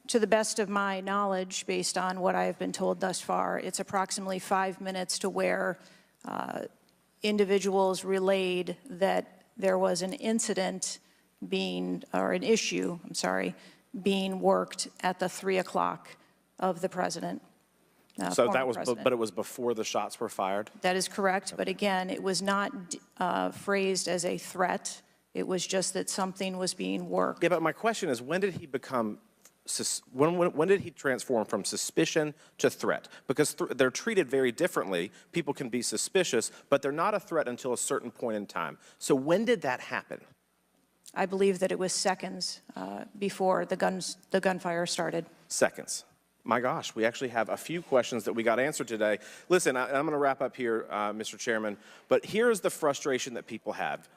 To the best of my knowledge, based on what I have been told thus far, it's approximately 5 minutes to where individuals relayed that there was an incident being worked at the 3 o'clock of the president. So that was, but it was before the shots were fired? That is correct, but again, it was not phrased as a threat. It was just that something was being worked. Yeah, but my question is, when did he become, when did he transform from suspicion to threat? Because they're treated very differently. People can be suspicious, but they're not a threat until a certain point in time. So when did that happen? I believe that it was seconds before the gunfire started. Seconds. My gosh, we actually have a few questions that we got answered today. Listen, I'm going to wrap up here, Mr. Chairman, but here's the frustration that people have.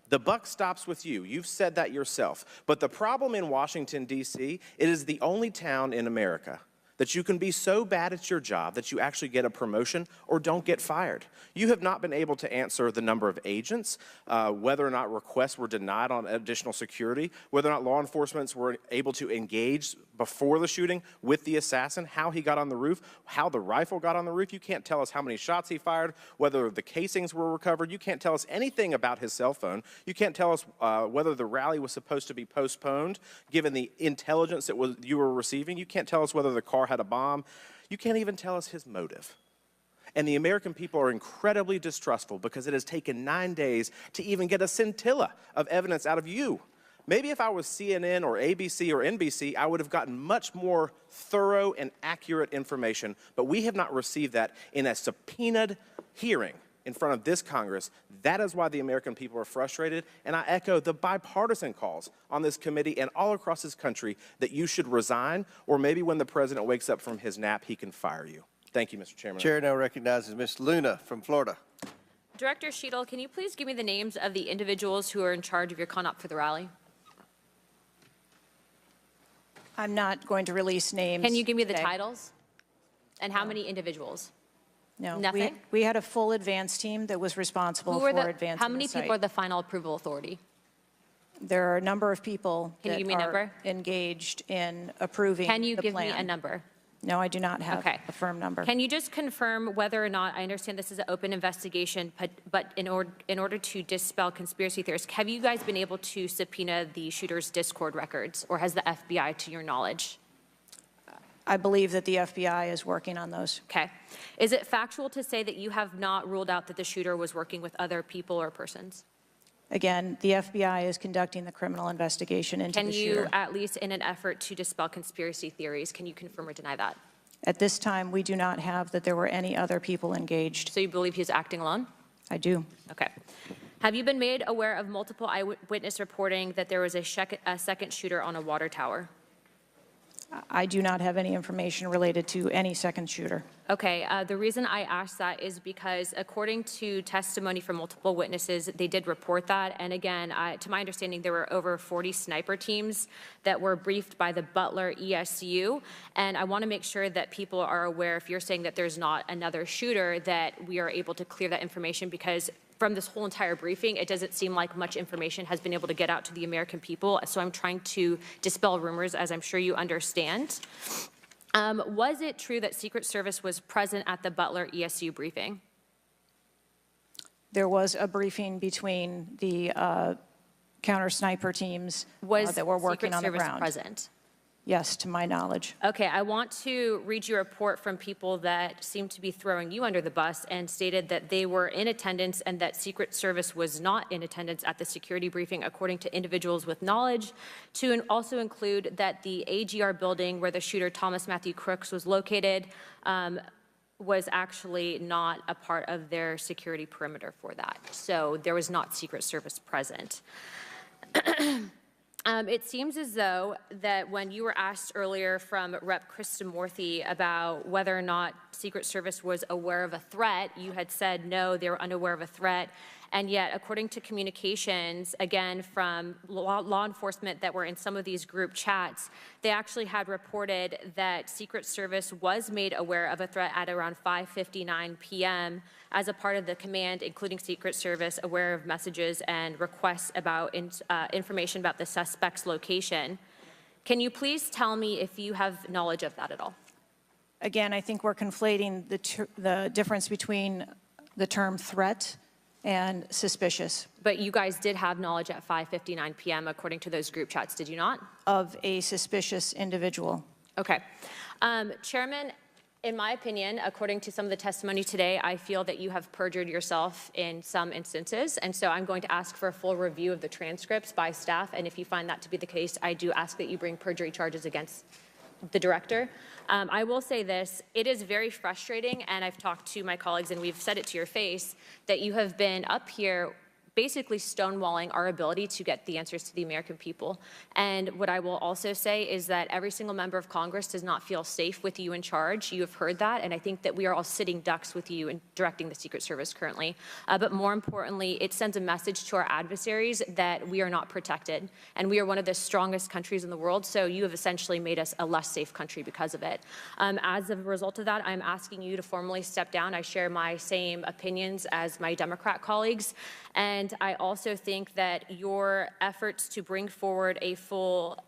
The buck stops with you. You've said that yourself. But the problem in Washington, D.C., it is the only town in America that you can be so bad at your job that you actually get a promotion or don't get fired. You have not been able to answer the number of agents, whether or not requests were denied on additional security, whether or not law enforcement were able to engage before the shooting with the assassin, how he got on the roof, how the rifle got on the roof. You can't tell us how many shots he fired, whether the casings were recovered. You can't tell us anything about his cell phone. You can't tell us whether the rally was supposed to be postponed, given the intelligence that you were receiving. You can't tell us whether the car had a bomb. You can't even tell us his motive. And the American people are incredibly distrustful because it has taken 9 days to even get a scintilla of evidence out of you. Maybe if I was CNN or ABC or NBC, I would have gotten much more thorough and accurate information, but we have not received that in a subpoenaed hearing in front of this Congress. That is why the American people are frustrated, and I echo the bipartisan calls on this committee and all across this country that you should resign, or maybe when the president wakes up from his nap, he can fire you. Thank you, Mr. Chairman. Chair now recognizes Ms. Luna from Florida. Director Cheatle, can you please give me the names of the individuals who are in charge of your conduct for the rally? I'm not going to release names. Can you give me the today. titles? And how many individuals? No. Nothing? We had a full advance team that was responsible Who for are the, advancing how many the site. people are the final approval authority? There are a number of people Can you that give me a are number? engaged in approving Can you the give me plan. a number? No, I do not have Okay. a firm number. Can you just confirm whether or not, I understand this is an open investigation, but in order to dispel conspiracy theories, have you guys been able to subpoena the shooter's Discord records, or has the FBI, to your knowledge? I believe that the FBI is working on those. Okay. Is it factual to say that you have not ruled out that the shooter was working with other people or persons? Again, the FBI is conducting the criminal investigation into Can the you, shooter. at least in an effort to dispel conspiracy theories, can you confirm or deny that? At this time, we do not have that there were any other people engaged. So you believe he was acting alone? I do. Okay. Have you been made aware of multiple eyewitness reporting that there was a second shooter on a water tower? I do not have any information related to any second shooter. Okay, the reason I asked that is because according to testimony from multiple witnesses, they did report that. And again, to my understanding, there were over 40 sniper teams that were briefed by the Butler ESU. And I want to make sure that people are aware, if you're saying that there's not another shooter, that we are able to clear that information, because from this whole entire briefing, it doesn't seem like much information has been able to get out to the American people. So I'm trying to dispel rumors, as I'm sure you understand. Was it true that Secret Service was present at the Butler ESU briefing? There was a briefing between the counter sniper teams that were working Secret on the Service ground. present? Yes, to my knowledge. Okay, I want to read you a report from people that seem to be throwing you under the bus and stated that they were in attendance and that Secret Service was not in attendance at the security briefing, according to individuals with knowledge, to also include that the AGR building where the shooter Thomas Matthew Crooks was located was actually not a part of their security perimeter for that. So there was not Secret Service present. It seems as though that when you were asked earlier from Rep. Kristamurthy about whether or not Secret Service was aware of a threat, you had said no, they were unaware of a threat. And yet, according to communications, again, from law enforcement that were in some of these group chats, they actually had reported that Secret Service was made aware of a threat at around 5:59 p.m. as a part of the command, including Secret Service, aware of messages and requests about information about the suspect's location. Can you please tell me if you have knowledge of that at all? Again, I think we're conflating the difference between the term threat and suspicious. But you guys did have knowledge at 5:59 p.m. according to those group chats, did you not? Of a suspicious individual. Okay. Chairman, in my opinion, according to some of the testimony today, I feel that you have perjured yourself in some instances, and so I'm going to ask for a full review of the transcripts by staff, and if you find that to be the case, I do ask that you bring perjury charges against the director. I will say this, it is very frustrating, and I've talked to my colleagues and we've said it to your face, that you have been up here basically stonewalling our ability to get the answers to the American people. And what I will also say is that every single member of Congress does not feel safe with you in charge. You have heard that, and I think that we are all sitting ducks with you in directing the Secret Service currently. But more importantly, it sends a message to our adversaries that we are not protected, and we are one of the strongest countries in the world, so you have essentially made us a less safe country because of it. As a result of that, I'm asking you to formally step down. I share my same opinions as my Democrat colleagues, and I also think that your efforts to bring forward a full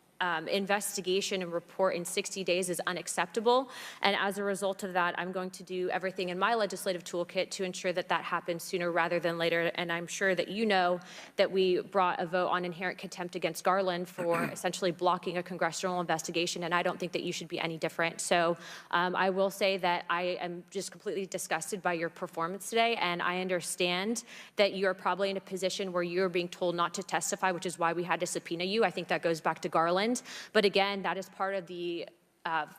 investigation and report in 60 days is unacceptable. And as a result of that, I'm going to do everything in my legislative toolkit to ensure that that happens sooner rather than later. And I'm sure that you know that we brought a vote on inherent contempt against Garland for essentially blocking a congressional investigation, and I don't think that you should be any different. So I will say that I am just completely disgusted by your performance today, and I understand that you're probably in a position where you're being told not to testify, which is why we had to subpoena you. I think that goes back to Garland. But again, that is part of the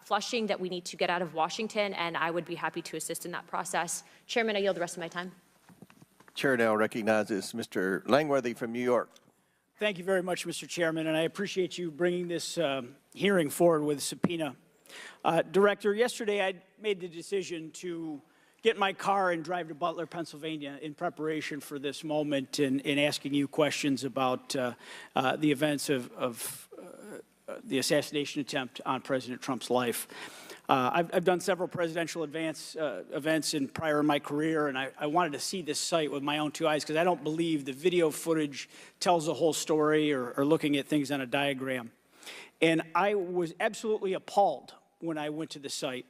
flushing that we need to get out of Washington, and I would be happy to assist in that process. Chairman, I yield the rest of my time. Chair now recognizes Mr. Langworthy from New York. Thank you very much, Mr. Chairman, and I appreciate you bringing this hearing forward with a subpoena. Director, yesterday I made the decision to get in my car and drive to Butler, Pennsylvania in preparation for this moment and asking you questions about the events of the assassination attempt on President Trump's life. I've done several presidential events prior in my career, and I wanted to see this site with my own two eyes because I don't believe the video footage tells the whole story or looking at things on a diagram. And I was absolutely appalled when I went to the site,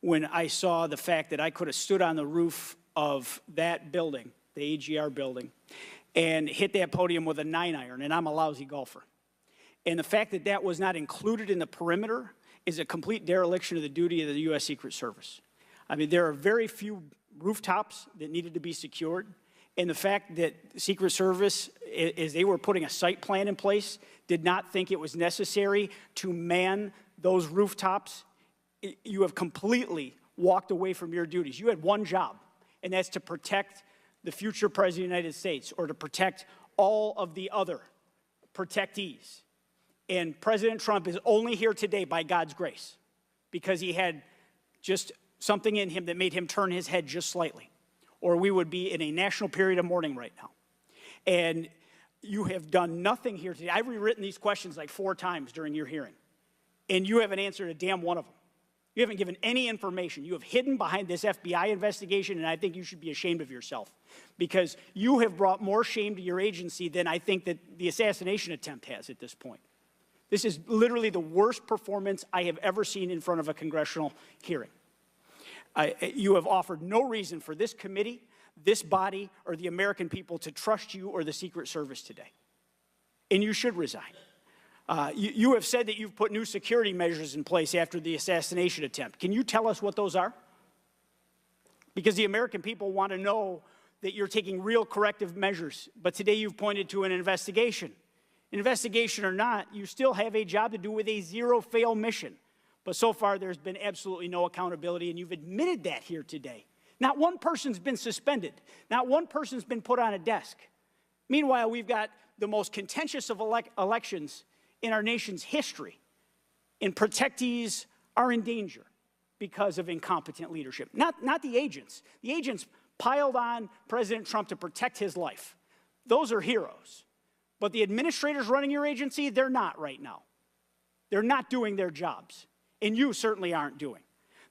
when I saw the fact that I could have stood on the roof of that building, the AGR building, and hit that podium with a 9-iron, and I'm a lousy golfer. And the fact that that was not included in the perimeter is a complete dereliction of the duty of the U.S. Secret Service. I mean, there are very few rooftops that needed to be secured, and the fact that the Secret Service, as they were putting a site plan in place, did not think it was necessary to man those rooftops, you have completely walked away from your duties. You had one job, and that's to protect the future President of the United States or to protect all of the other protectees. And President Trump is only here today by God's grace because he had just something in him that made him turn his head just slightly, or we would be in a national period of mourning right now. And you have done nothing here today. I've rewritten these questions like 4 times during your hearing, and you haven't answered a damn one of them. You haven't given any information. You have hidden behind this FBI investigation, and I think you should be ashamed of yourself because you have brought more shame to your agency than I think that the assassination attempt has at this point. This is literally the worst performance I have ever seen in front of a congressional hearing. You have offered no reason for this committee, this body, or the American people to trust you or the Secret Service today. And you should resign. You have said that you've put new security measures in place after the assassination attempt. Can you tell us what those are? Because the American people want to know that you're taking real corrective measures. But today you've pointed to an investigation. Investigation or not, you still have a job to do with a zero-fail mission. But so far, there's been absolutely no accountability, and you've admitted that here today. Not one person's been suspended. Not one person's been put on a desk. Meanwhile, we've got the most contentious of elections in our nation's history, and protectees are in danger because of incompetent leadership. Not the agents. The agents piled on President Trump to protect his life. Those are heroes. But the administrators running your agency, they're not right now. They're not doing their jobs, and you certainly aren't doing.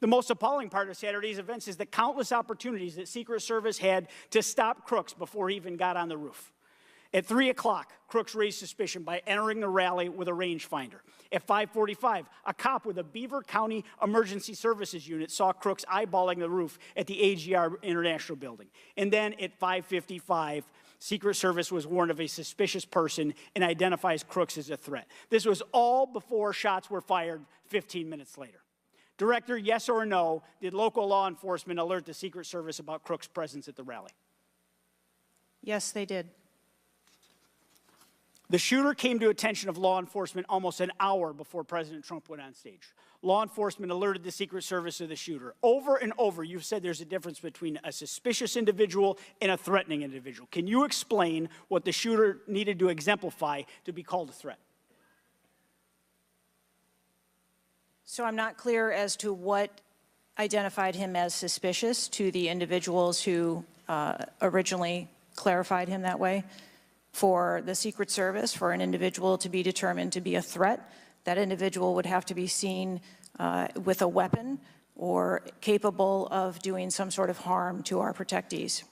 The most appalling part of Saturday's events is the countless opportunities that Secret Service had to stop Crooks before he even got on the roof. At 3 o'clock, Crooks raised suspicion by entering the rally with a rangefinder. At 5:45, a cop with a Beaver County Emergency Services unit saw Crooks eyeballing the roof at the AGR International Building. And then at 5:55, Secret Service was warned of a suspicious person and identifies Crooks as a threat. This was all before shots were fired 15 minutes later. Director, yes or no, did local law enforcement alert the Secret Service about Crooks' presence at the rally? Yes, they did. The shooter came to attention of law enforcement almost an hour before President Trump went on stage. Law enforcement alerted the Secret Service of the shooter. Over and over, you've said there's a difference between a suspicious individual and a threatening individual. Can you explain what the shooter needed to exemplify to be called a threat? So I'm not clear as to what identified him as suspicious to the individuals who originally clarified him that way. For the Secret Service, for an individual to be determined to be a threat, that individual would have to be seen with a weapon or capable of doing some sort of harm to our protectees.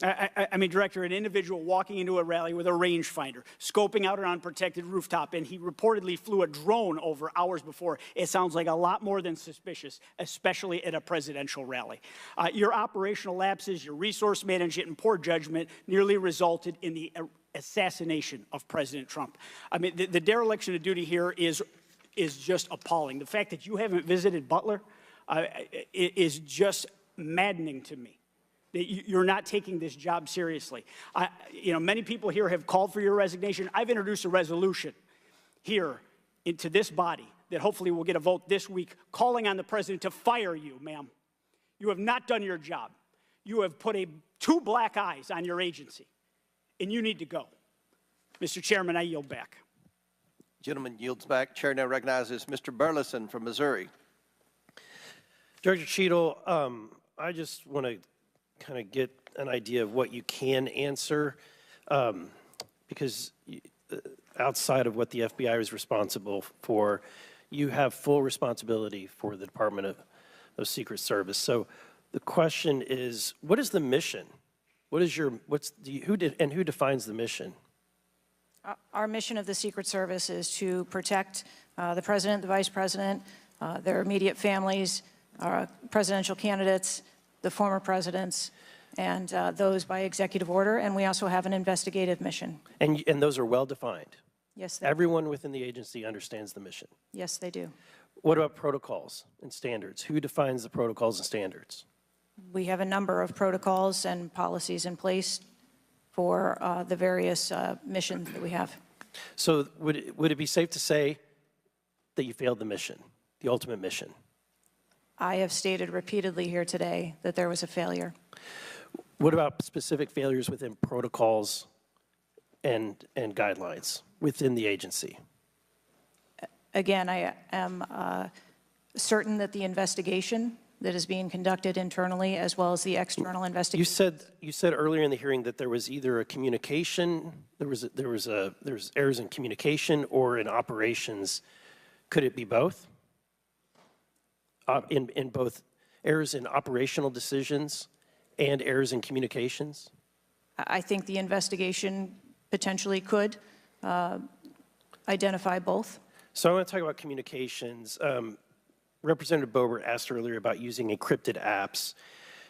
I mean, Director, an individual walking into a rally with a rangefinder, scoping out an unprotected rooftop, and he reportedly flew a drone over hours before. It sounds like a lot more than suspicious, especially at a presidential rally. Your operational lapses, your resource management, and poor judgment nearly resulted in the assassination of President Trump. I mean, the dereliction of duty here is just appalling. The fact that you haven't visited Butler is just maddening to me. That you're not taking this job seriously. Many people here have called for your resignation. I've introduced a resolution here into this body that hopefully will get a vote this week calling on the president to fire you, ma'am. You have not done your job. You have put two black eyes on your agency, and you need to go. Mr. Chairman, I yield back. Gentleman yields back. Chair now recognizes Mr. Burleson from Missouri. Director Cheatle, I just want to kind of get an idea of what you can answer, because outside of what the FBI is responsible for, you have full responsibility for the Department of Secret Service. So the question is, what is the mission? What is who defines the mission? Our mission of the Secret Service is to protect the president, the vice president, their immediate families, presidential candidates, the former presidents, and those by executive order. And we also have an investigative mission. And those are well defined? Yes, they Everyone within the agency understands the mission? Yes, they do. What about protocols and standards? Who defines the protocols and standards? We have a number of protocols and policies in place for the various missions that we have. So would it be safe to say that you failed the mission, the ultimate mission? I have stated repeatedly here today that there was a failure. What about specific failures within protocols and guidelines within the agency? Again, I am certain that the investigation that is being conducted internally as well as the external investigation. You said earlier in the hearing that there was either a communication, there was errors in communication or in operations. Could it be both? In both errors in operational decisions and errors in communications? I think the investigation potentially could identify both. So I want to talk about communications. Representative Boebert asked earlier about using encrypted apps,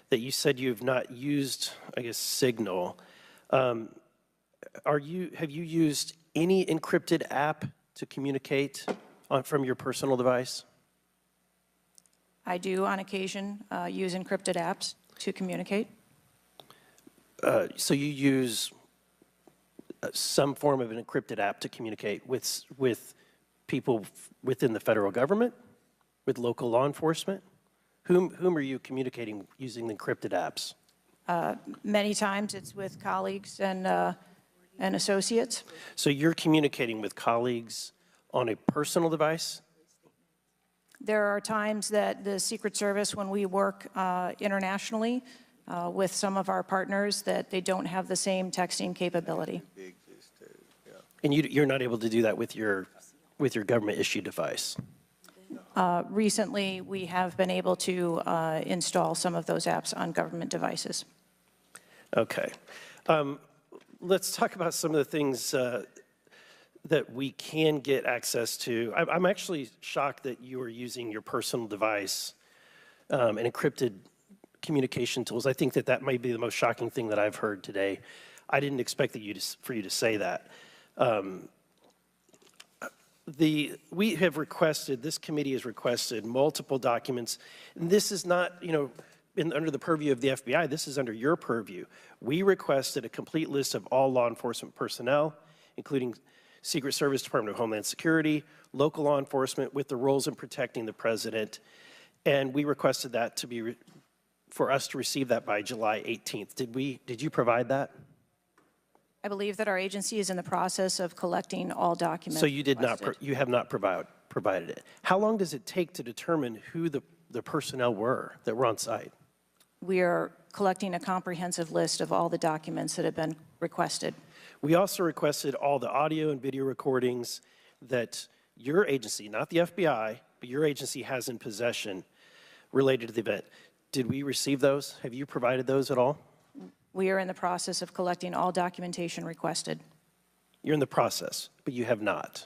that you said you have not used, I guess, Signal. Have you used any encrypted app to communicate from your personal device? I do, on occasion, use encrypted apps to communicate. So you use some form of an encrypted app to communicate with people within the federal government, with local law enforcement? Whom are you communicating using the encrypted apps? Many times it's with colleagues and associates. So you're communicating with colleagues on a personal device? There are times that the Secret Service, when we work internationally with some of our partners, that they don't have the same texting capability. And you're not able to do that with your government-issued device? Recently, we have been able to install some of those apps on government devices. Okay. Let's talk about some of the things that we can get access to. I'm actually shocked that you are using your personal device and encrypted communication tools. I think that might be the most shocking thing that I've heard today. I didn't expect for you to say that. We have requested, this committee has requested multiple documents, and this is not, under the purview of the FBI, this is under your purview. We requested a complete list of all law enforcement personnel, including Secret Service, Department of Homeland Security, local law enforcement with the roles in protecting the president. And we requested that to be, for us to receive that by July 18th. Did you provide that? I believe that our agency is in the process of collecting all documents. So you did not, requested. you have not provided it. How long does it take to determine who the personnel were that were on site? We are collecting a comprehensive list of all the documents that have been requested. We also requested all the audio and video recordings that your agency, not the FBI, but your agency has in possession related to the event. Did we receive those? Have you provided those at all? We are in the process of collecting all documentation requested. You're in the process, but you have not.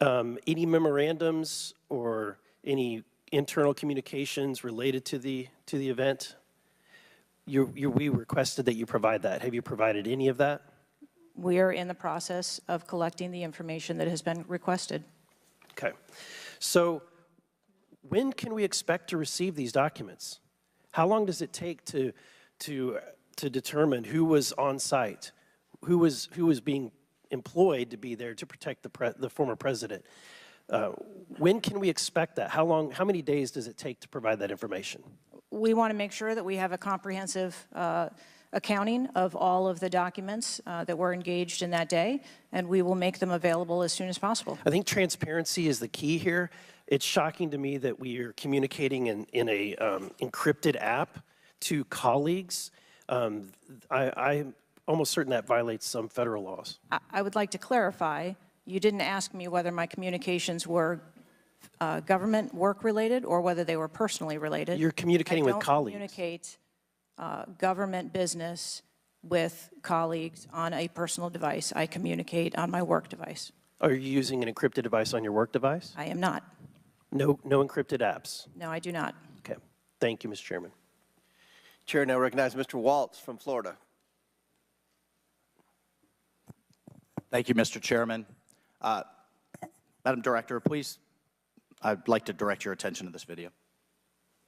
Any memorandums or any internal communications related to the event? We requested that you provide that. Have you provided any of that? We are in the process of collecting the information that has been requested. Okay. So when can we expect to receive these documents? How long does it take to determine who was on site, who was being employed to be there to protect the former president? When can we expect that? How many days does it take to provide that information? We want to make sure that we have a comprehensive accounting of all of the documents that were engaged in that day, and we will make them available as soon as possible. I think transparency is the key here. It's shocking to me that we are communicating in a encrypted app to colleagues. I'm almost certain that violates some federal laws. I would like to clarify, you didn't ask me whether my communications were government work related or whether they were personally related. You're communicating with colleagues. I don't communicate government business with colleagues on a personal device. I communicate on my work device. Are you using an encrypted device on your work device? I am not. No encrypted apps? No, I do not. Okay. Thank you, Mr. Chairman. Chair now recognizes Mr. Waltz from Florida. Thank you, Mr. Chairman. Madam Director, please, I'd like to direct your attention to this video.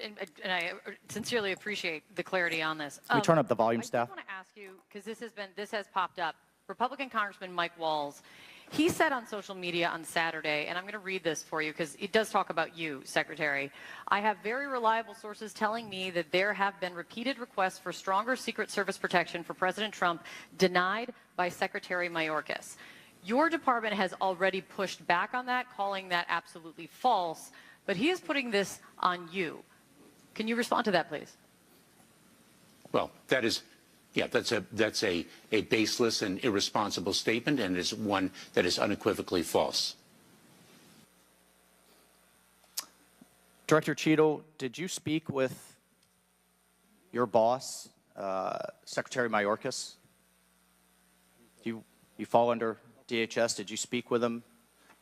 And I sincerely appreciate the clarity on this. Can we turn up the volume, staff? I want to ask you, because this has popped up. Republican Congressman Mike Walz, he said on social media on Saturday, and I'm going to read this for you because it does talk about you, Secretary. I have very reliable sources telling me that there have been repeated requests for stronger Secret Service protection for President Trump denied by Secretary Mayorkas. Your department has already pushed back on that, calling that absolutely false, but he is putting this on you. Can you respond to that, please? Well, that is, yeah, that's a baseless and irresponsible statement, and is one that is unequivocally false. Director Cheatle, did you speak with your boss, Secretary Mayorkas? You fall under DHS. Did you speak with him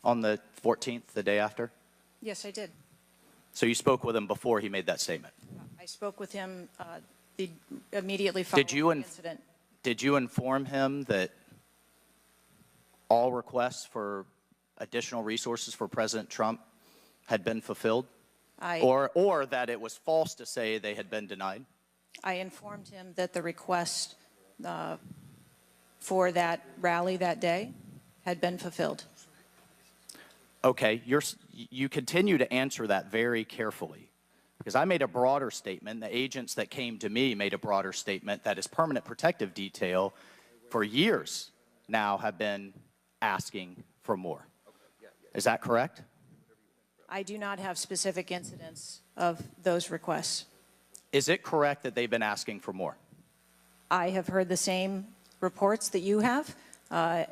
on the 14th, the day after? Yes, I did. So you spoke with him before he made that statement? I spoke with him immediately following the incident. Did you inform him that all requests for additional resources for President Trump had been fulfilled? Or that it was false to say they had been denied? I informed him that the request for that rally that day had been fulfilled. Okay, you continue to answer that very carefully, because I made a broader statement. The agents that came to me made a broader statement that his permanent protective detail for years now have been asking for more. Is that correct? I do not have specific incidents of those requests. Is it correct that they've been asking for more? I have heard the same reports that you have.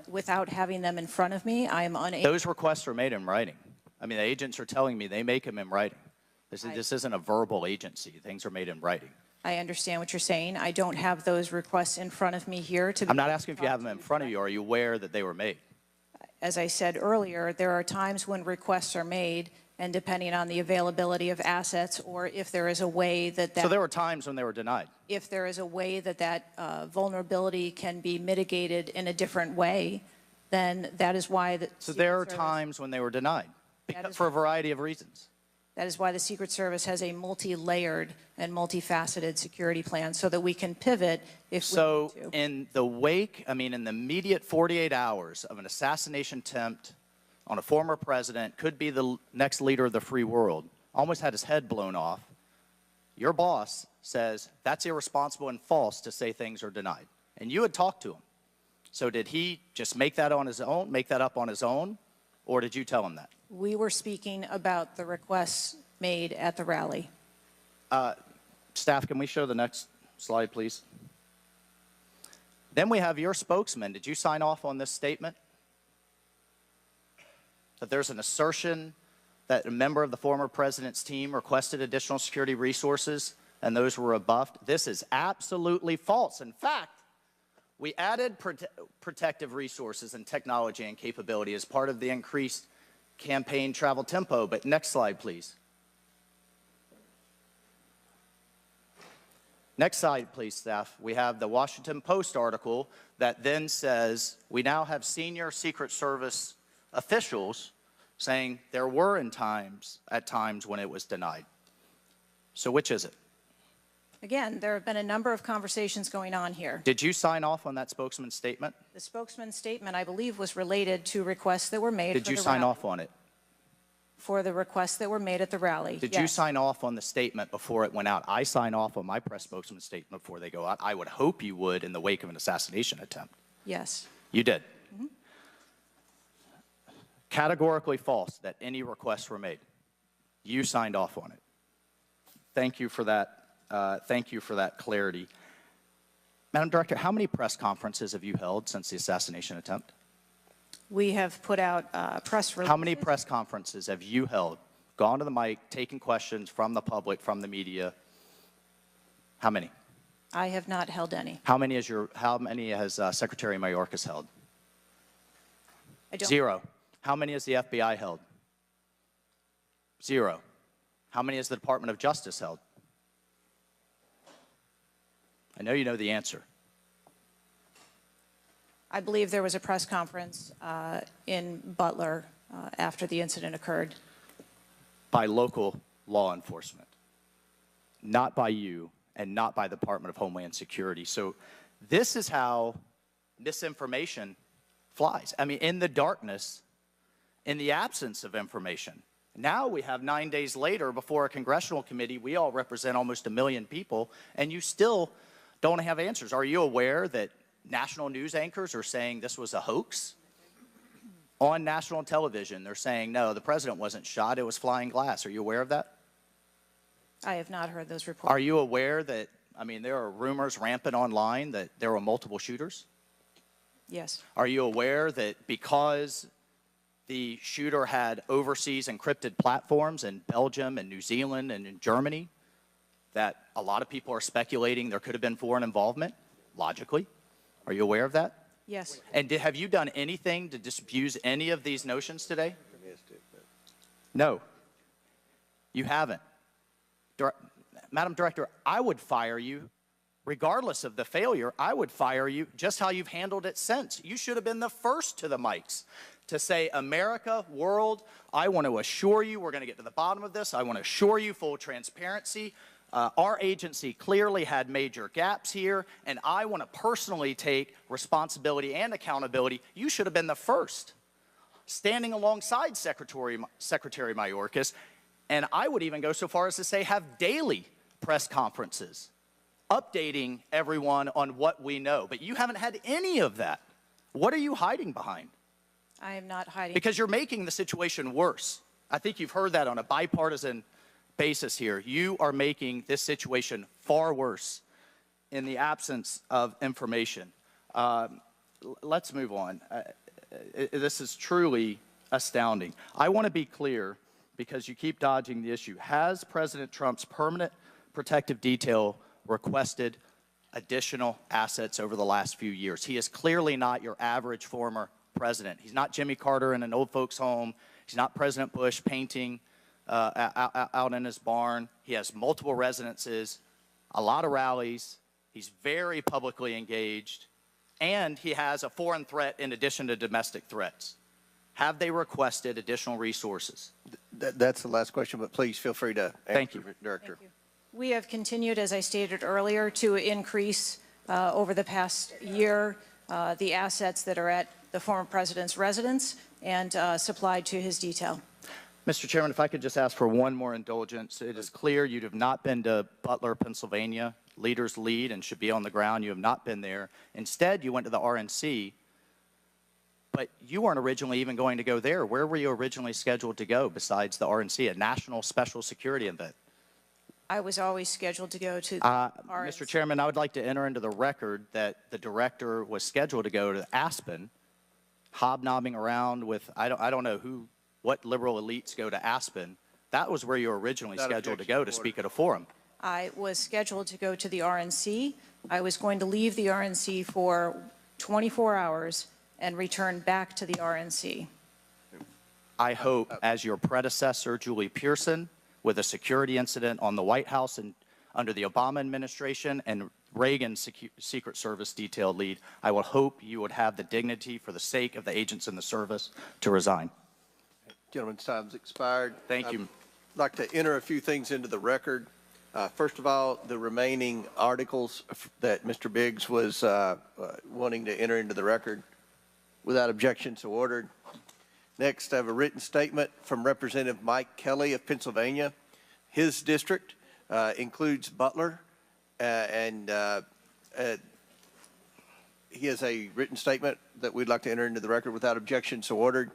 Without having them in front of me, I am unable. Those requests are made in writing. I mean, the agents are telling me they make them in writing. This isn't a verbal agency. Things are made in writing. I understand what you're saying. I don't have those requests in front of me here. I'm not asking if you have them in front of you. Are you aware that they were made? As I said earlier, there are times when requests are made, and depending on the availability of assets, or if there is a way that So there were times when they were denied? If there is a way that vulnerability can be mitigated in a different way, then that is why. So there are times when they were denied for a variety of reasons. That is why the Secret Service has a multi-layered and multifaceted security plan so that we can pivot if we need to. In the wake, in the immediate 48 hours of an assassination attempt on a former president, could be the next leader of the free world, almost had his head blown off, your boss says that's irresponsible and false to say things are denied. And you had talked to him. So did he just make that up on his own, or did you tell him that? We were speaking about the requests made at the rally. Staff, can we show the next slide, please? Then we have your spokesman. Did you sign off on this statement? That there's an assertion that a member of the former president's team requested additional security resources and those were rebuffed? This is absolutely false. In fact, we added protective resources and technology and capability as part of the increased campaign travel tempo. But next slide, please. Next slide, please, staff. We have the Washington Post article that then says we now have senior Secret Service officials saying there were at times when it was denied. So which is it? Again, there have been a number of conversations going on here. Did you sign off on that spokesman's statement? The spokesman's statement, I believe, was related to requests that were made Did you sign off on it? For the requests that were made at the rally. Did you sign off on the statement before it went out? I sign off on my press spokesman's statement before they go out. I would hope you would in the wake of an assassination attempt. Yes. You did. Categorically false that any requests were made. You signed off on it. Thank you for that. Thank you for that clarity. Madam Director, how many press conferences have you held since the assassination attempt? We have put out press releases. How many press conferences have you held? Gone to the mic, taken questions from the public, from the media? How many? I have not held any. How many has Secretary Mayorkas held? I don't. 0. How many has the FBI held? 0. How many has the Department of Justice held? I know you know the answer. I believe there was a press conference in Butler after the incident occurred. By local law enforcement, not by you and not by the Department of Homeland Security. So this is how misinformation flies. In the darkness, in the absence of information. Now we have 9 days later before a congressional committee, we all represent almost 1 million people, and you still don't have answers. Are you aware that national news anchors are saying this was a hoax? On national television, they're saying, no, the president wasn't shot, it was flying glass. Are you aware of that? I have not heard those reports. Are you aware that, there are rumors rampant online that there were multiple shooters? Yes. Are you aware that because the shooter had overseas encrypted platforms in Belgium and New Zealand and in Germany, that a lot of people are speculating there could have been foreign involvement, logically? Are you aware of that? Yes. And have you done anything to disabuse any of these notions today? No. You haven't. Madam Director, I would fire you. Regardless of the failure, I would fire you just how you've handled it since. You should have been the first to the mics to say, America, world, I want to assure you we're going to get to the bottom of this. I want to assure you full transparency. Our agency clearly had major gaps here, and I want to personally take responsibility and accountability. You should have been the first, standing alongside Secretary Mayorkas, and I would even go so far as to say have daily press conferences, updating everyone on what we know. But you haven't had any of that. What are you hiding behind? I am not hiding. Because you're making the situation worse. I think you've heard that on a bipartisan basis here. You are making this situation far worse in the absence of information. Let's move on. This is truly astounding. I want to be clear because you keep dodging the issue. Has President Trump's permanent protective detail requested additional assets over the last few years? He is clearly not your average former president. He's not Jimmy Carter in an old folks home. He's not President Bush painting out in his barn. He has multiple residences, a lot of rallies. He's very publicly engaged, and he has a foreign threat in addition to domestic threats. Have they requested additional resources? That's the last question, but please feel free to answer. Thank you. Director. We have continued, as I stated earlier, to increase over the past year the assets that are at the former president's residence and supplied to his detail. Mr. Chairman, if I could just ask for one more indulgence. It is clear you have not been to Butler, Pennsylvania. Leaders lead and should be on the ground. You have not been there. Instead, you went to the RNC, but you weren't originally even going to go there. Where were you originally scheduled to go besides the RNC, a national special security event? I was always scheduled to go to Mr. Chairman, I would like to enter into the record that the director was scheduled to go to Aspen, hobnobbing around with, I don't know what liberal elites go to Aspen. That was where you were originally scheduled to go to speak at a forum. I was scheduled to go to the RNC. I was going to leave the RNC for 24 hours and return back to the RNC. I hope, as your predecessor, Julie Pearson, with a security incident on the White House and under the Obama administration and Reagan's Secret Service detail lead, I will hope you would have the dignity for the sake of the agents in the service to resign. Gentleman's time's expired. Thank you. I'd like to enter a few things into the record. First of all, the remaining articles that Mr. Biggs was wanting to enter into the record. Without objection, so ordered. Next, I have a written statement from Representative Mike Kelly of Pennsylvania. His district includes Butler, and he has a written statement that we'd like to enter into the record without objection, so ordered.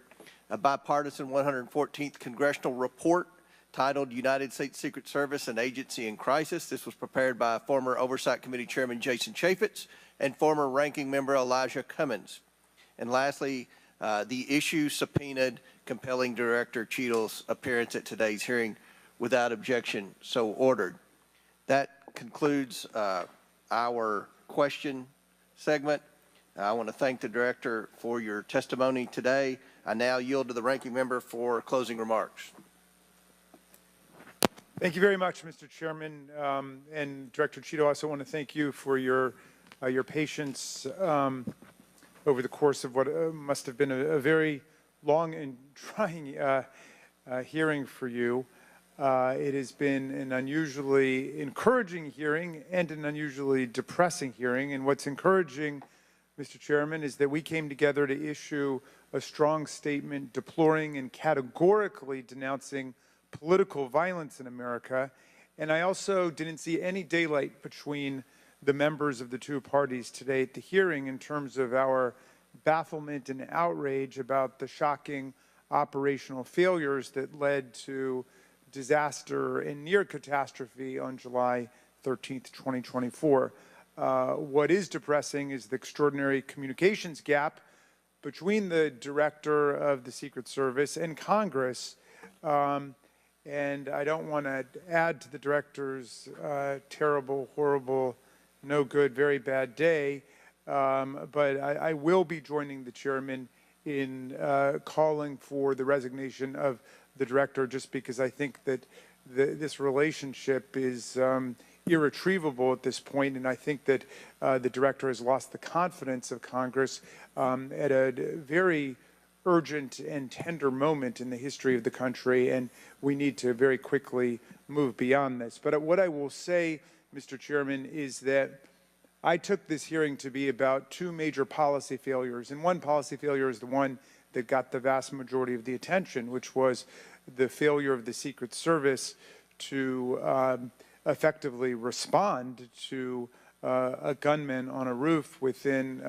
A bipartisan 114th congressional report titled United States Secret Service, an Agency in Crisis. This was prepared by former Oversight Committee Chairman Jason Chaffetz and former Ranking Member Elijah Cummings. And lastly, the issue subpoenaed compelling Director Cheatle's appearance at today's hearing without objection, so ordered. That concludes our question segment. I want to thank the Director for your testimony today. I now yield to the Ranking Member for closing remarks. Thank you very much, Mr. Chairman. And Director Cheatle, I also want to thank you for your patience over the course of what must have been a very long and trying hearing for you. It has been an unusually encouraging hearing and an unusually depressing hearing. And what's encouraging, Mr. Chairman, is that we came together to issue a strong statement deploring and categorically denouncing political violence in America. And I also didn't see any daylight between the members of the two parties today at the hearing in terms of our bafflement and outrage about the shocking operational failures that led to disaster and near catastrophe on July 13th, 2024. What is depressing is the extraordinary communications gap between the Director of the Secret Service and Congress. And I don't want to add to the Director's terrible, horrible, no good, very bad day, but I will be joining the Chairman in calling for the resignation of the Director, just because I think that this relationship is irretrievable at this point, and I think that the Director has lost the confidence of Congress at a very urgent and tender moment in the history of the country, and we need to very quickly move beyond this. But what I will say, Mr. Chairman, is that I took this hearing to be about two major policy failures, and one policy failure is the one that got the vast majority of the attention, which was the failure of the Secret Service to effectively respond to a gunman on a roof within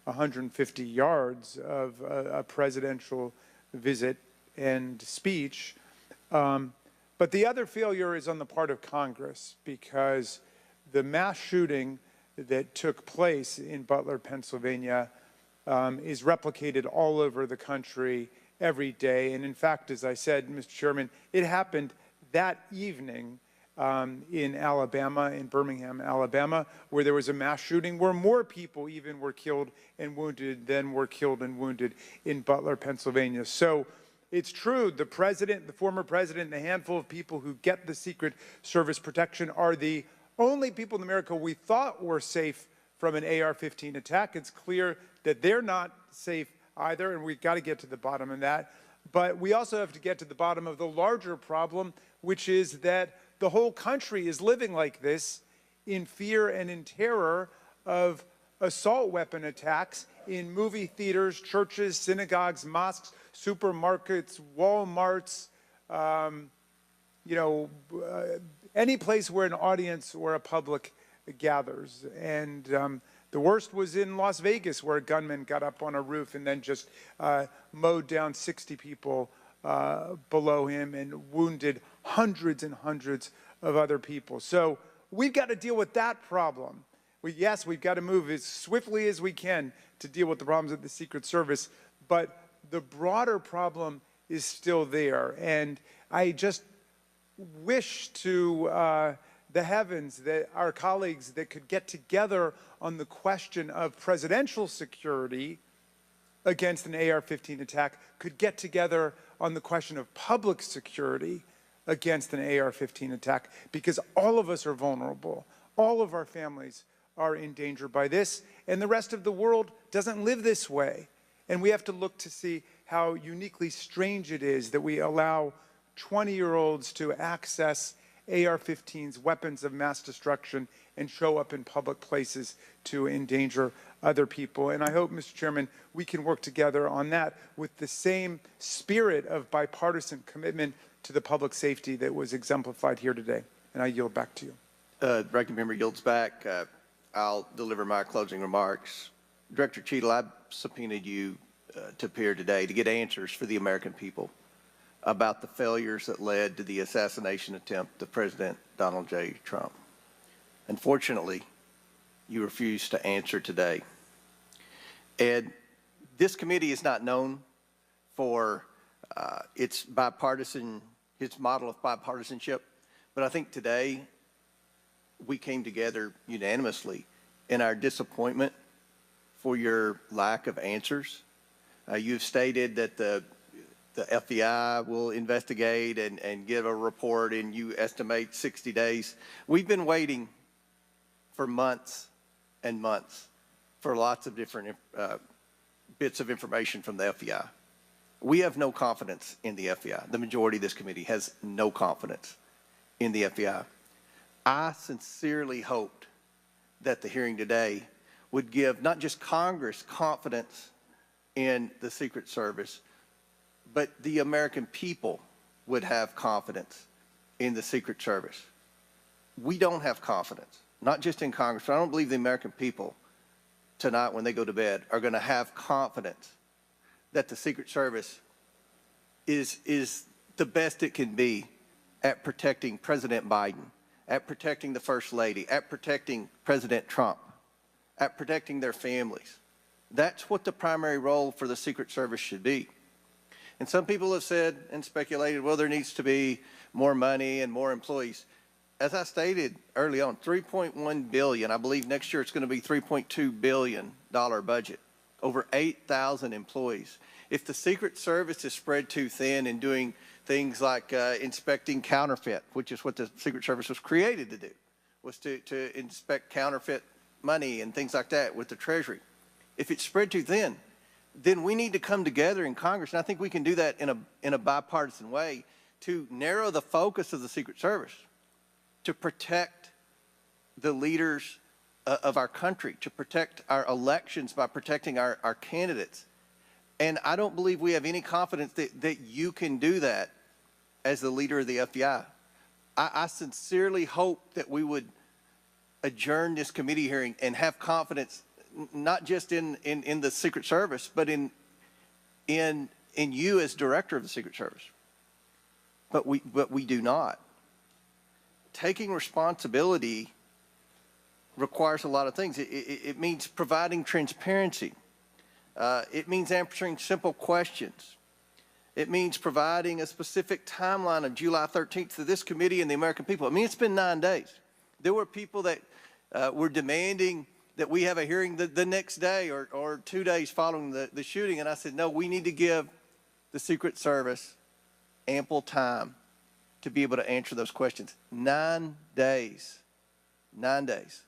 150 yards of a presidential visit and speech. But the other failure is on the part of Congress, because the mass shooting that took place in Butler, Pennsylvania, is replicated all over the country every day. And in fact, as I said, Mr. Chairman, it happened that evening in Alabama, in Birmingham, Alabama, where there was a mass shooting where more people even were killed and wounded than were killed and wounded in Butler, Pennsylvania. So it's true, the president, the former president, and a handful of people who get the Secret Service protection are the only people in America we thought were safe from an AR-15 attack. It's clear that they're not safe either, and we've got to get to the bottom of that. But we also have to get to the bottom of the larger problem, which is that the whole country is living like this in fear and in terror of assault weapon attacks in movie theaters, churches, synagogues, mosques, supermarkets, Walmarts, any place where an audience or a public gathers. And the worst was in Las Vegas, where a gunman got up on a roof and then just mowed down 60 people below him and wounded hundreds and hundreds of other people. So we've got to deal with that problem. Yes, we've got to move as swiftly as we can to deal with the problems of the Secret Service, but the broader problem is still there. And I just wish to the heavens that our colleagues that could get together on the question of presidential security against an AR-15 attack could get together on the question of public security against an AR-15 attack, because all of us are vulnerable. All of our families are in danger by this, and the rest of the world doesn't live this way. And we have to look to see how uniquely strange it is that we allow 20-year-olds to access AR-15s, weapons of mass destruction, and show up in public places to endanger other people. And I hope, Mr. Chairman, we can work together on that with the same spirit of bipartisan commitment to the public safety that was exemplified here today. And I yield back to you. The ranking member yields back. I'll deliver my closing remarks. Director Cheatle, I subpoenaed you to appear today to get answers for the American people about the failures that led to the assassination attempt of President Donald J. Trump. Unfortunately, you refused to answer today. And this committee is not known for its model of bipartisanship, but I think today we came together unanimously in our disappointment for your lack of answers. You've stated that the FBI will investigate and give a report, and you estimate 60 days. We've been waiting for months and months for lots of different bits of information from the FBI. We have no confidence in the FBI. The majority of this committee has no confidence in the FBI. I sincerely hoped that the hearing today would give not just Congress confidence in the Secret Service, but the American people would have confidence in the Secret Service. We don't have confidence, not just in Congress, but I don't believe the American people tonight when they go to bed are going to have confidence that the Secret Service is the best it can be at protecting President Biden, at protecting the First Lady, at protecting President Trump, at protecting their families. That's what the primary role for the Secret Service should be. And some people have said and speculated, well, there needs to be more money and more employees. As I stated early on, $3.1 billion, I believe next year it's going to be $3.2 billion budget, over 8,000 employees. If the Secret Service is spread too thin in doing things like inspecting counterfeit, which is what the Secret Service was created to do, was to inspect counterfeit money and things like that with the Treasury. If it's spread too thin, then we need to come together in Congress, and I think we can do that in a bipartisan way to narrow the focus of the Secret Service, to protect the leaders of our country, to protect our elections by protecting our candidates. And I don't believe we have any confidence that you can do that as the leader of the FBI. I sincerely hope that we would adjourn this committee hearing and have confidence not just in the Secret Service, but in you as director of the Secret Service. But we do not. Taking responsibility requires a lot of things. It means providing transparency. It means answering simple questions. It means providing a specific timeline of July 13th to this committee and the American people. I mean, it's been 9 days. There were people that were demanding that we have a hearing the next day or 2 days following the shooting. And I said, no, we need to give the Secret Service ample time to be able to answer those questions. 9 days. 9 days.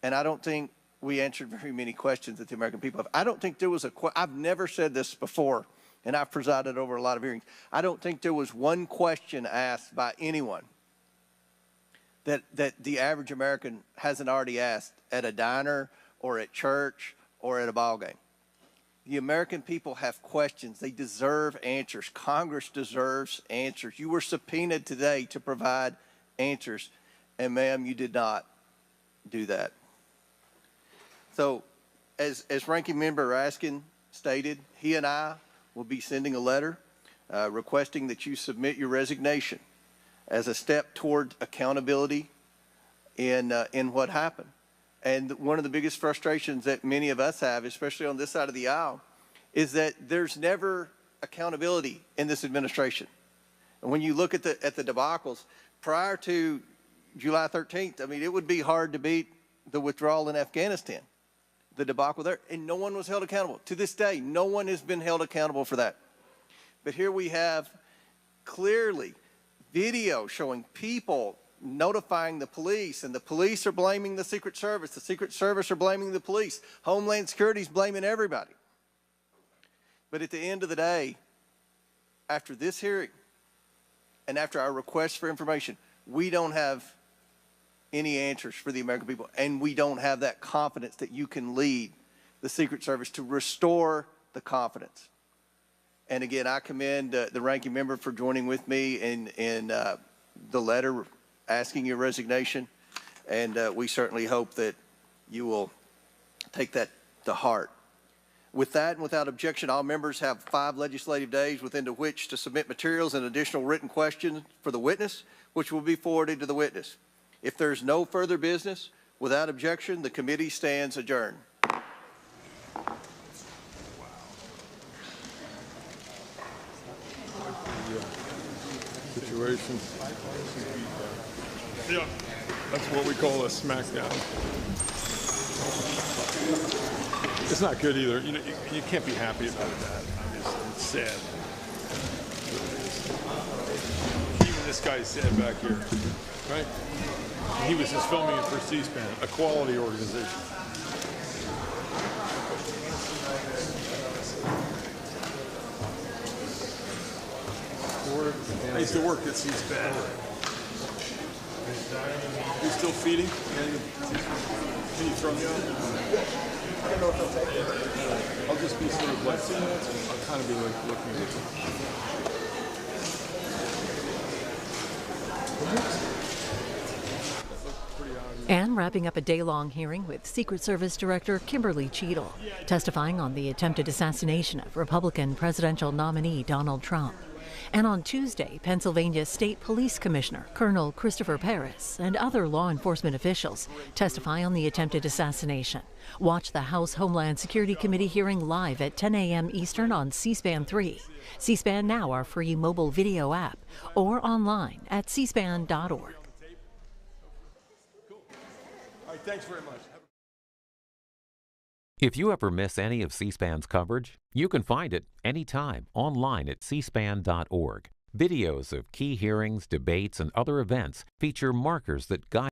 And I don't think we answered very many questions that the American people have. I don't think there was I've never said this before, and I've presided over a lot of hearings. I don't think there was one question asked by anyone that the average American hasn't already asked at a diner or at church or at a ball game. The American people have questions. They deserve answers. Congress deserves answers. You were subpoenaed today to provide answers, and ma'am, you did not do that. So, as Ranking Member Raskin stated, he and I will be sending a letter requesting that you submit your resignation as a step toward accountability in what happened. And one of the biggest frustrations that many of us have, especially on this side of the aisle, is that there's never accountability in this administration. And when you look at the debacles prior to July 13th, I mean, it would be hard to beat the withdrawal in Afghanistan, the debacle there, and no one was held accountable. To this day, no one has been held accountable for that. But here we have clearly video showing people notifying the police, and the police are blaming the Secret Service. The Secret Service are blaming the police. Homeland Security is blaming everybody. But at the end of the day, after this hearing and after our request for information, we don't have any answers for the American people, and we don't have that confidence that you can lead the Secret Service to restore the confidence. And again, I commend the ranking member for joining with me in the letter asking your resignation, and we certainly hope that you will take that to heart. With that and without objection, all members have 5 legislative days within which to submit materials and additional written questions for the witness, which will be forwarded to the witness. If there's no further business, without objection, the committee stands adjourned. Situation. Yeah, that's what we call a smackdown. It's not good either. You know, you can't be happy about that. It's sad. Even this guy said back here, right? He was just filming it for C-SPAN, a quality organization. I used to work at C-SPAN. You still feeding? Can you throw me out? I don't know if I'll take it. I'll just be sort of like, I'll kind of be like looking at it. And wrapping up a day-long hearing with Secret Service Director Kimberly Cheatle, testifying on the attempted assassination of Republican presidential nominee Donald Trump. And on Tuesday, Pennsylvania State Police Commissioner Colonel Christopher Paris and other law enforcement officials testify on the attempted assassination. Watch the House Homeland Security Committee hearing live at 10 a.m. Eastern on C-SPAN 3. C-SPAN Now, our free mobile video app, or online at cspan.org. All right, thanks very much. If you ever miss any of C-SPAN's coverage, you can find it anytime online at cspan.org. Videos of key hearings, debates, and other events feature markers that guide